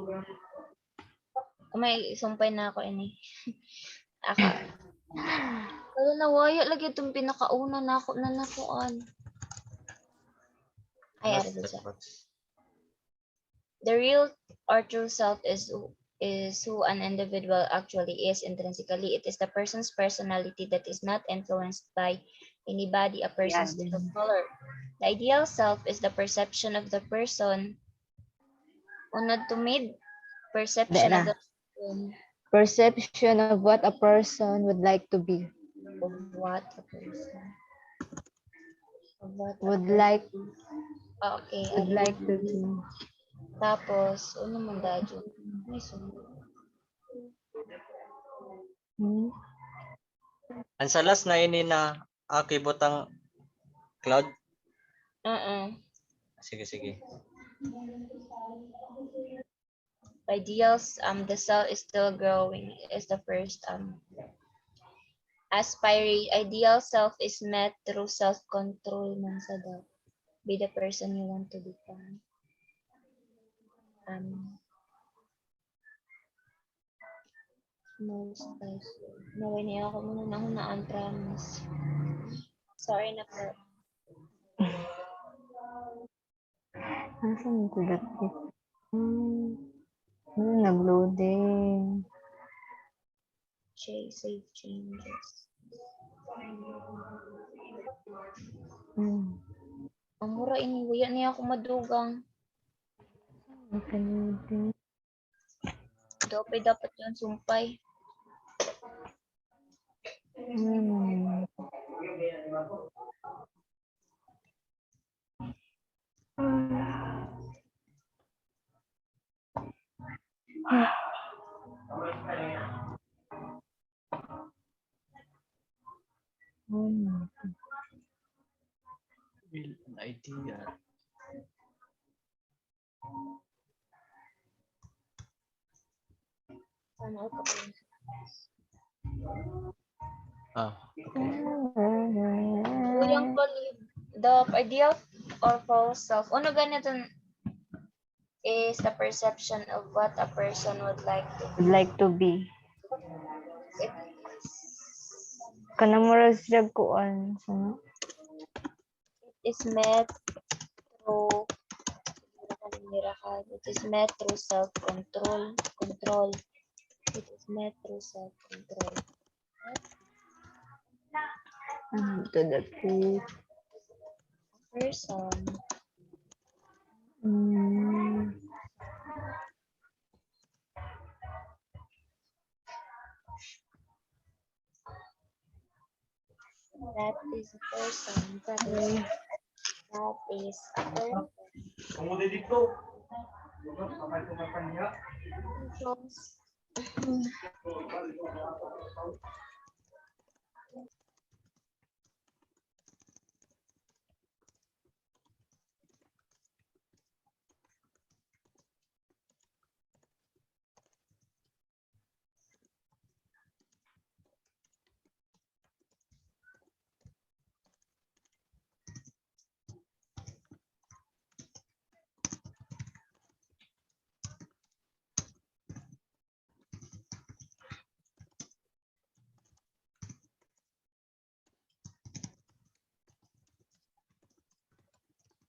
Speaker 1: May sumpay na ako ini. Aka. Pero nawaya lagi itong pinakauna na ako na nakuan. Ay,
Speaker 2: what's
Speaker 1: ara
Speaker 2: that
Speaker 1: siya.
Speaker 2: box?
Speaker 1: The real or true self is who an individual actually is intrinsically. It is the person's personality that is not influenced by anybody, a person's true color. The ideal self is the perception of the person. Unad to mid, perception of the person.
Speaker 3: Perception of what a person would like to be.
Speaker 1: Of what a person. Of what a
Speaker 3: Would
Speaker 1: person.
Speaker 3: like
Speaker 1: Okay.
Speaker 3: would like to be.
Speaker 1: Tapos, ano man dadyo? May sunod.
Speaker 2: Ang salas na ini na akibotang cloud. Sige, sige.
Speaker 1: Ideals, the cell is still growing is the first ideal self is met through self-control man sa daw. Be the person you want to become. Most times. Naway niya ako muna na hunaan, promise. Sorry na po.
Speaker 3: Nasaan ito dati? Nag-loading.
Speaker 1: Save changes. Ang mura iniwaya niya ako madugang.
Speaker 3: Nag-loading.
Speaker 1: Dapat yun sumpay.
Speaker 2: Real idea.
Speaker 1: Sana ako pa yun.
Speaker 2: Okay.
Speaker 1: Uyang the ideal or false self. Ano ganito is the perception of what a person would like to be.
Speaker 3: Would like to be.
Speaker 1: It
Speaker 3: Kanamura siya kuan.
Speaker 1: is met through it is met through self-control. It is met through self-control.
Speaker 3: Ito dati.
Speaker 1: Person that is a person that is a person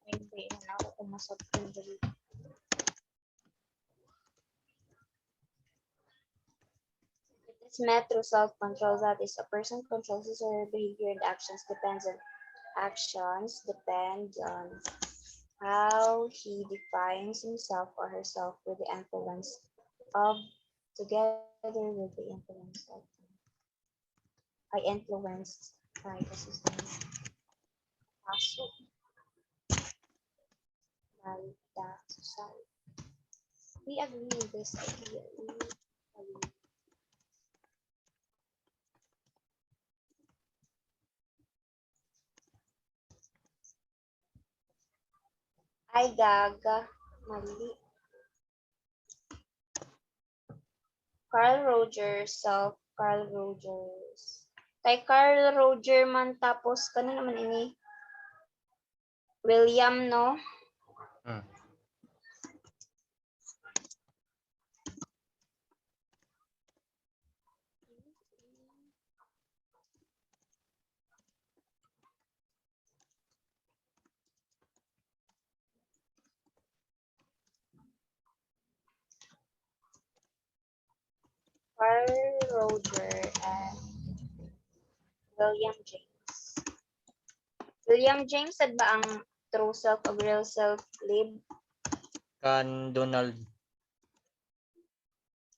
Speaker 1: Hindi na ako pumasok yung dali. It is met through self-control. That is, a person controls his or her behavior and actions depend on how he defines himself or herself with the influence of together with the influence of I influenced by the system. Pasok by the society. We agree with this idea. We agree. Ay, gaga. Mali. Carl Rogers, Carl Rogers. Kay Carl Roger man tapos kano naman ini? William, no?
Speaker 2: Hmm.
Speaker 1: Carl Roger and William James. William James, sad ba ang true self o real self lib?
Speaker 2: Kan Donald.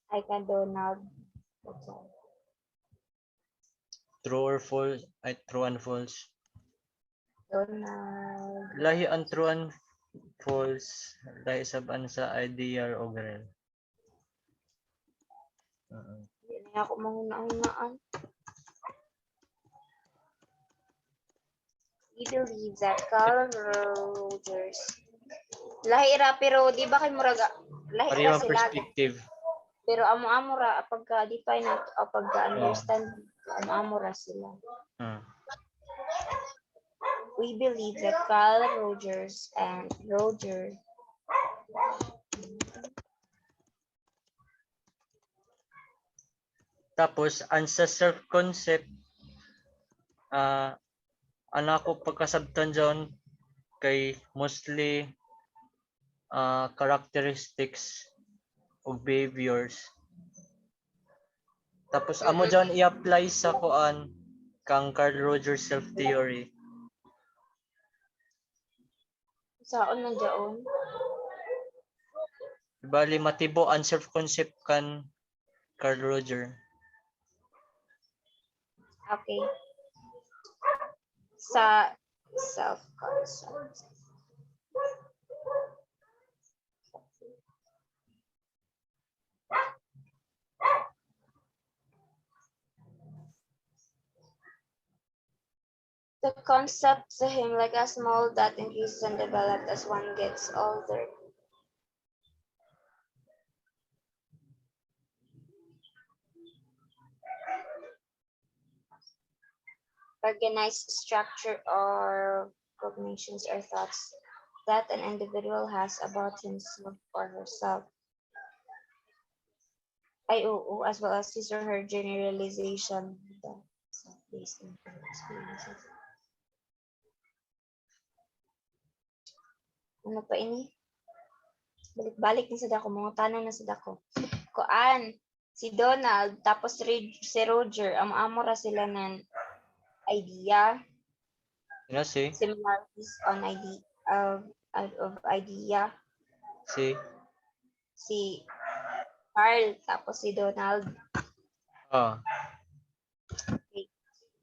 Speaker 1: Ay ka Donald.
Speaker 2: True or false? Ay, true and false.
Speaker 1: Donald.
Speaker 2: Lahi ang true and false. Lahi saban sa ideal o real.
Speaker 1: Hindi na ako mahuna-hunaan. We believe that Carl Rogers. Lahi ra pero di ba kay muraga? Lahi ra
Speaker 2: Parehong
Speaker 1: sila.
Speaker 2: perspective.
Speaker 1: Pero amo-amo ra pagka-define at pagka-understand, amo-amo ra sila.
Speaker 2: Hmm.
Speaker 1: We believe that Carl Rogers and Roger
Speaker 2: Tapos, ang sa self-concept, anak ko pagkasabtan dyan kay mostly characteristics o behaviors. Tapos, amo dyan i-apply sa kuan kang Carl Rogers self-theory.
Speaker 1: saon na dyaon.
Speaker 2: Bali, matibo ang self-concept kan Carl Roger.
Speaker 1: Okay. Sa self-concept. The concept to him like a small that increases and develops as one gets older. Organized structure or cognitions or thoughts that an individual has about himself or herself. Oo, as well as his or her generalization based on experiences. Ano pa ini? Balik-balik na sa dako, mga tanong na sa dako. Kuan, si Donald, tapos si Roger, amo ra sila ng idea,
Speaker 2: Si?
Speaker 1: similarities on idea of idea. Si Carl, tapos si Donald. Okay.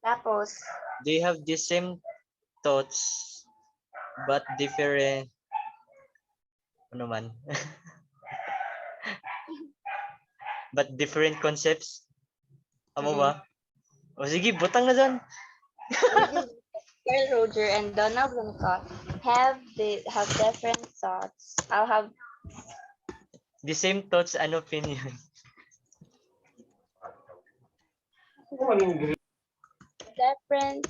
Speaker 1: Tapos,
Speaker 2: They have the same thoughts but different ano man. but different concepts. Amo ba? O sige, butang na dyan.
Speaker 1: Carl Roger and Donald Winnicott have different thoughts. I'll have
Speaker 2: The same thoughts and opinion.
Speaker 1: different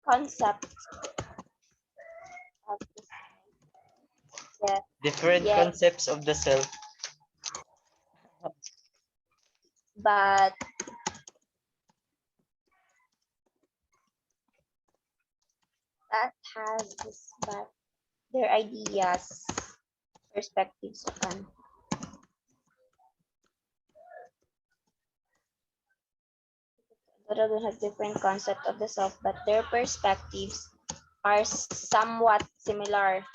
Speaker 1: concepts of the yeah,
Speaker 2: Different
Speaker 1: yes,
Speaker 2: concepts of the self.
Speaker 1: but but their ideas, perspectives on. They have different concept of the self, but their perspectives are somewhat similar.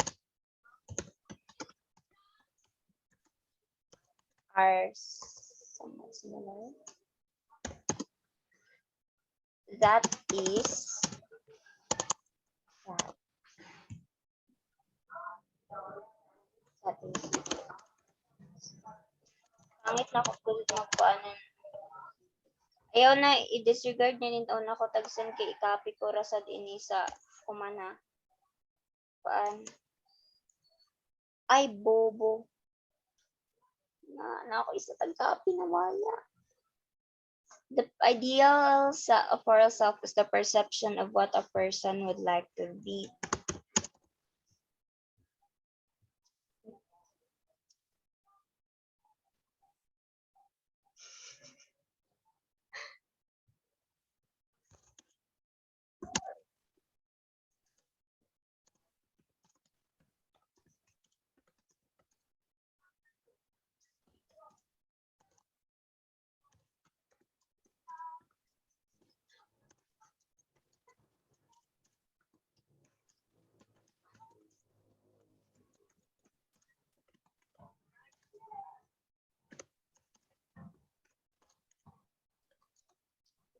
Speaker 1: Are somewhat similar. That is pangit na ko kulit mo ko anan. Ayaw na i-disregard niya nito na ko tagsan kay i-copy ko ra sa dinhi sa kumana. Paan? Ay bobo. Na ako isa tag-copy na wala. The ideal of oral self is the perception of what a person would like to be.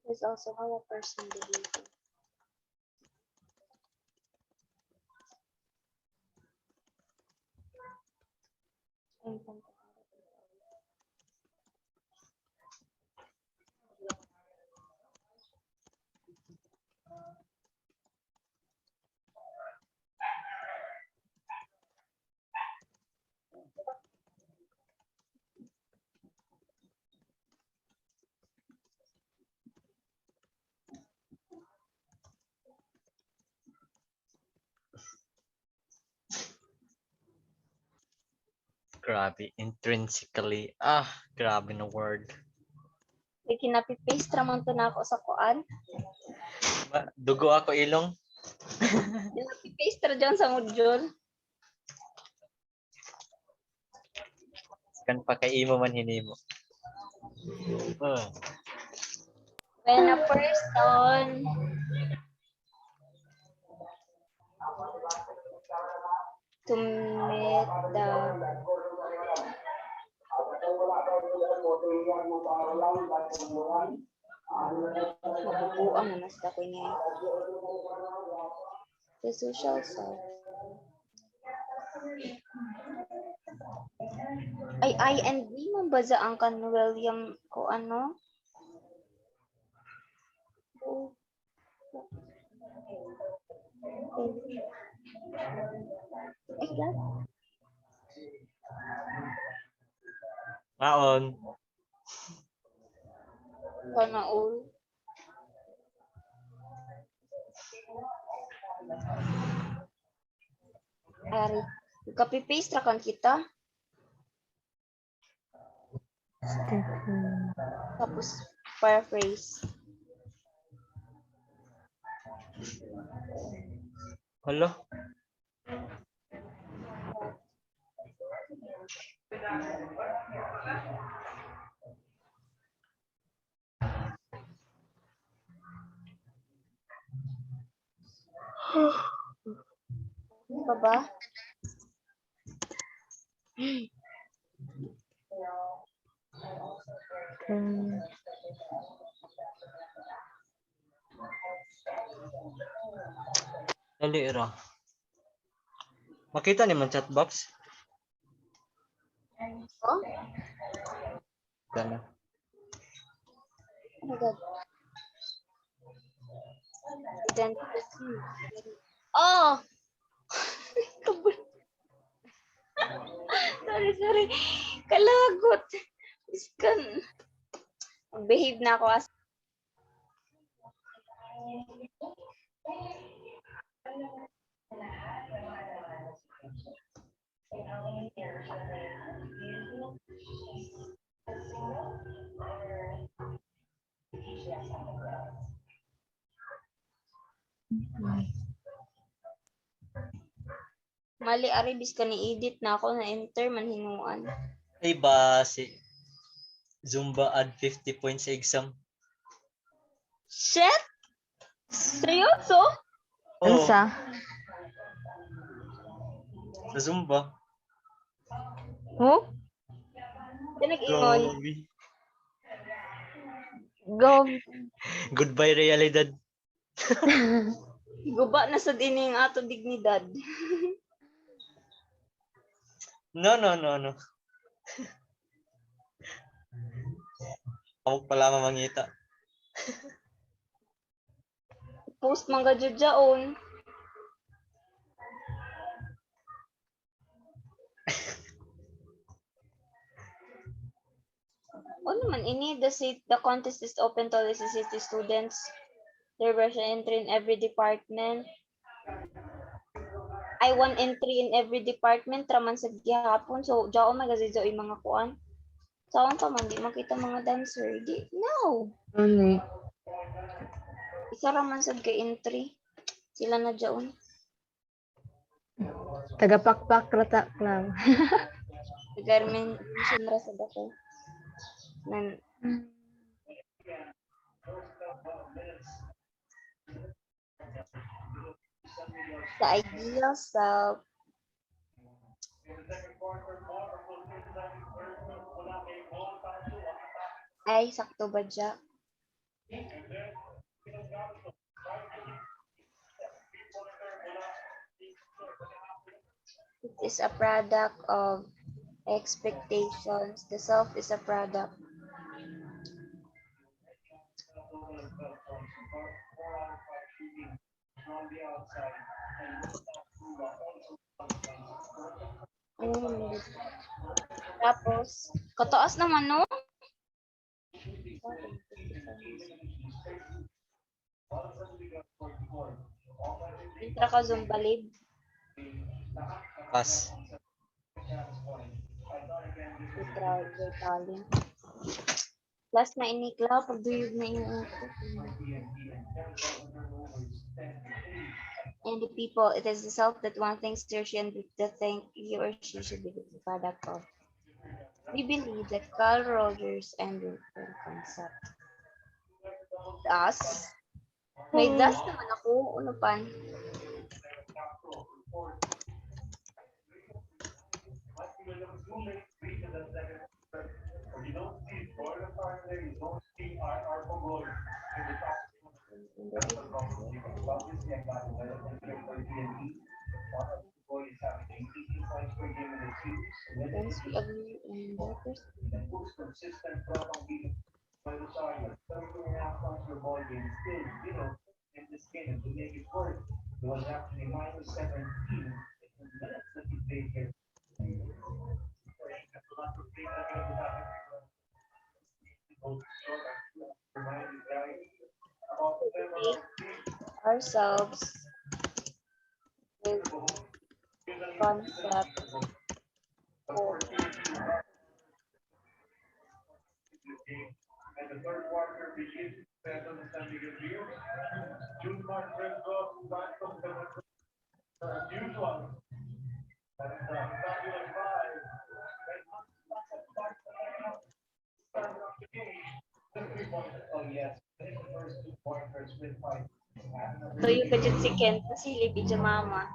Speaker 1: It is also how a person behaves.
Speaker 2: Grabe, intrinsically. Grabe na word.
Speaker 1: Kay kinapi-paste ramon to na ako sa kuan.
Speaker 2: Dugo ako ilong.
Speaker 1: Kinapi-paste ra dyan sa module.
Speaker 2: Kan pakaimo man hinimo.
Speaker 1: When a person to meet the mabubuang na mas dako niya. The social self. Ay, I and we mabaza ang kan William ko ano? Ay, God.
Speaker 2: Maon.
Speaker 1: Sana all. Ari, copy-paste ra kan kita. Tapos paraphrase.
Speaker 2: Hello?
Speaker 1: Pa ba?
Speaker 2: Dali ra. Makita ni man chat box.
Speaker 1: Oh?
Speaker 2: Gana.
Speaker 1: Oh my God. Identity. Oh! Sorry. Kalagot. Iskan. Behave na ako as mali aribis ka ni edit na ako na enter man hinuan.
Speaker 2: Ay base. Zumba add 50 points sa exam.
Speaker 1: Shit! Seryoso?
Speaker 3: Ano
Speaker 2: Oh,
Speaker 3: sa?
Speaker 2: sa Zumba.
Speaker 3: Oh?
Speaker 1: Nag-ingon.
Speaker 3: Go.
Speaker 2: Goodbye realidad.
Speaker 1: Guba na sa dining ato dignidad.
Speaker 2: No. Ako pala mamangita.
Speaker 1: Post mga judyaon. Ano man ini the contest is open to all SCCT students. There was an entry in every department. I one entry in every department raman sa gihapon. So jao magazizo yung mga kuan. Saan pa man di makita mga dancer. Di no.
Speaker 3: Ano?
Speaker 1: Isa raman sa ka-entry. Sila na jaon.
Speaker 3: Tagapakpak ratak lang.
Speaker 1: Garment ra sa dako. Nan the ideal self. Ay, sakto ba dya? It is a product of expectations. The self is a product. Ano naman dito? Tapos, kataas naman, no? Intra ka Zumba Lib.
Speaker 2: Pass.
Speaker 1: Intra your talent. Plus na inikla, pagduyog na yung utot. And the people, it is the self that one thinks he or she and the thing he or she should be the product of. We believe that Carl Rogers and the concept. Das? May das naman ako. Ano pan? Once we agree on the first. Ourselves with concept for tuyo ka dyan si Kent silip ija mama.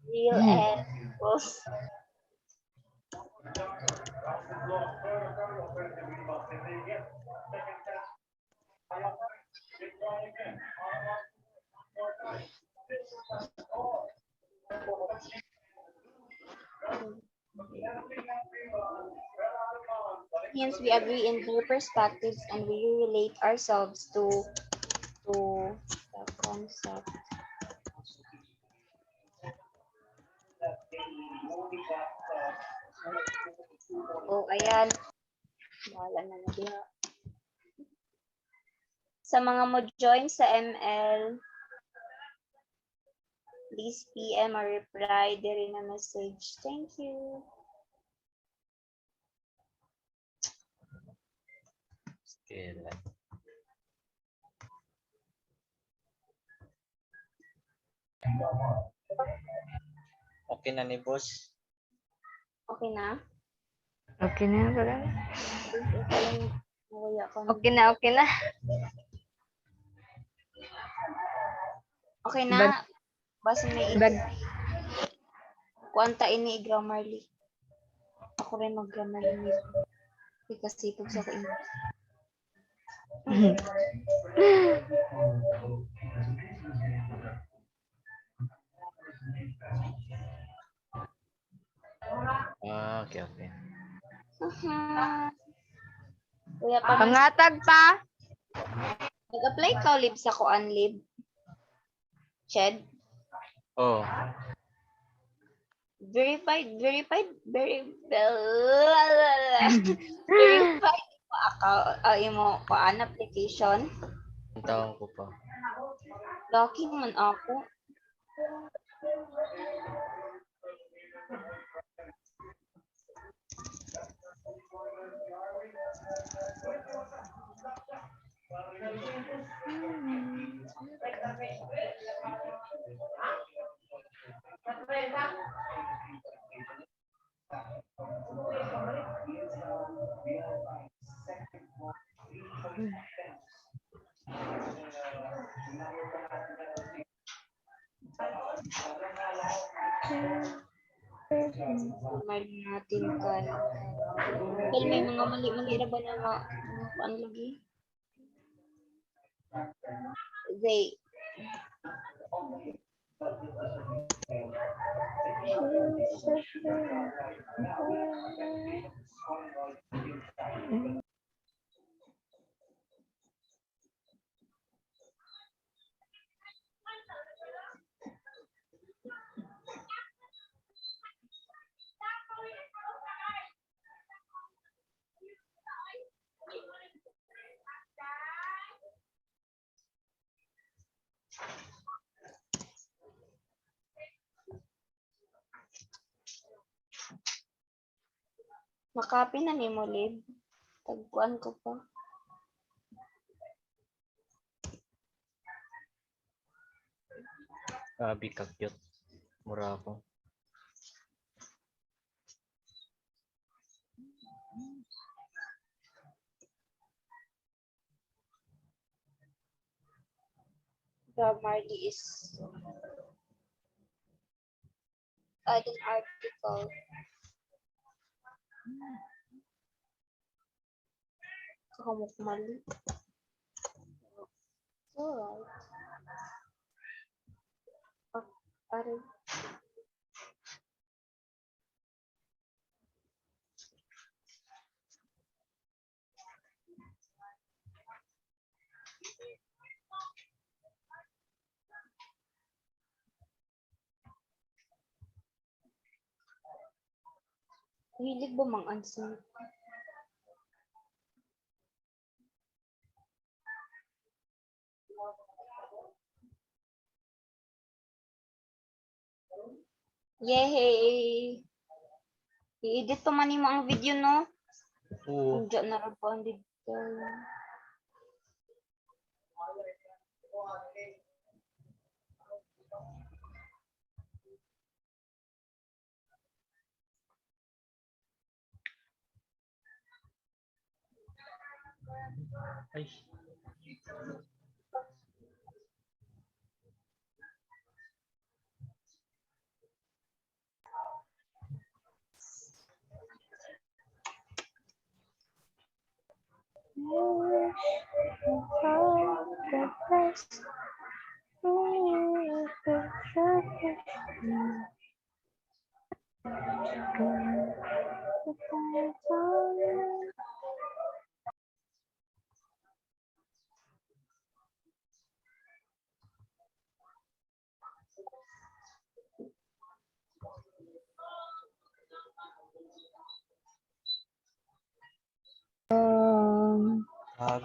Speaker 1: Real and boss. means we agree in their perspectives and we relate ourselves to the concept. Oh, ayan. Bahala na na diha. Sa mga mo join sa ML, please PM or reply diri na message. Thank you.
Speaker 2: Kailan? Okay na ni boss.
Speaker 1: Okay na?
Speaker 3: Okay na ba?
Speaker 1: Nawaya ka na.
Speaker 3: Okay na, okay na.
Speaker 1: Okay na. Basta may
Speaker 3: Bag.
Speaker 1: kuanta ini Grammarly. Ako rin mag-Grammarly. Kasi ito sa ko English.
Speaker 2: Okay, okay.
Speaker 1: Kuya pa man,
Speaker 3: Pangatag pa.
Speaker 1: nag-apply ka lib sa kuan lib. Ched.
Speaker 2: Oh,
Speaker 1: Verified, verified mo imo kuan application.
Speaker 2: ang taong ko pa.
Speaker 1: Locking man ako. Mali natin kan. Dahil may mga mali-mali na ba na mga kuan lagi? They. Makapi na ni mo lib. Tagkuan ko pa.
Speaker 2: Grabe ka cute. Mura ako.
Speaker 1: Grammarly is add an article. Kakamok mali. Alright. Are. Hilig ba mang answer? Yehey! I-edit pa man mo ang video, no?
Speaker 2: Oo.
Speaker 1: Andiyan na rin po ang dito.
Speaker 2: Ay.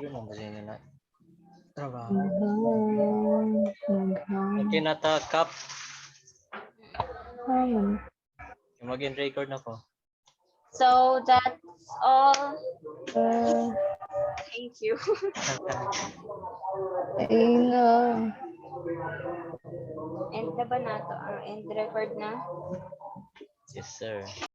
Speaker 2: Yun ang kasi nila. Trabaho.
Speaker 3: Naghang.
Speaker 2: Okay na ta, Kap.
Speaker 3: Naghang.
Speaker 2: Mag-in record na ko.
Speaker 1: So that's all.
Speaker 3: Uh,
Speaker 1: Thank you.
Speaker 3: ayun na.
Speaker 1: End na ba na to? End record na?
Speaker 2: Yes, sir.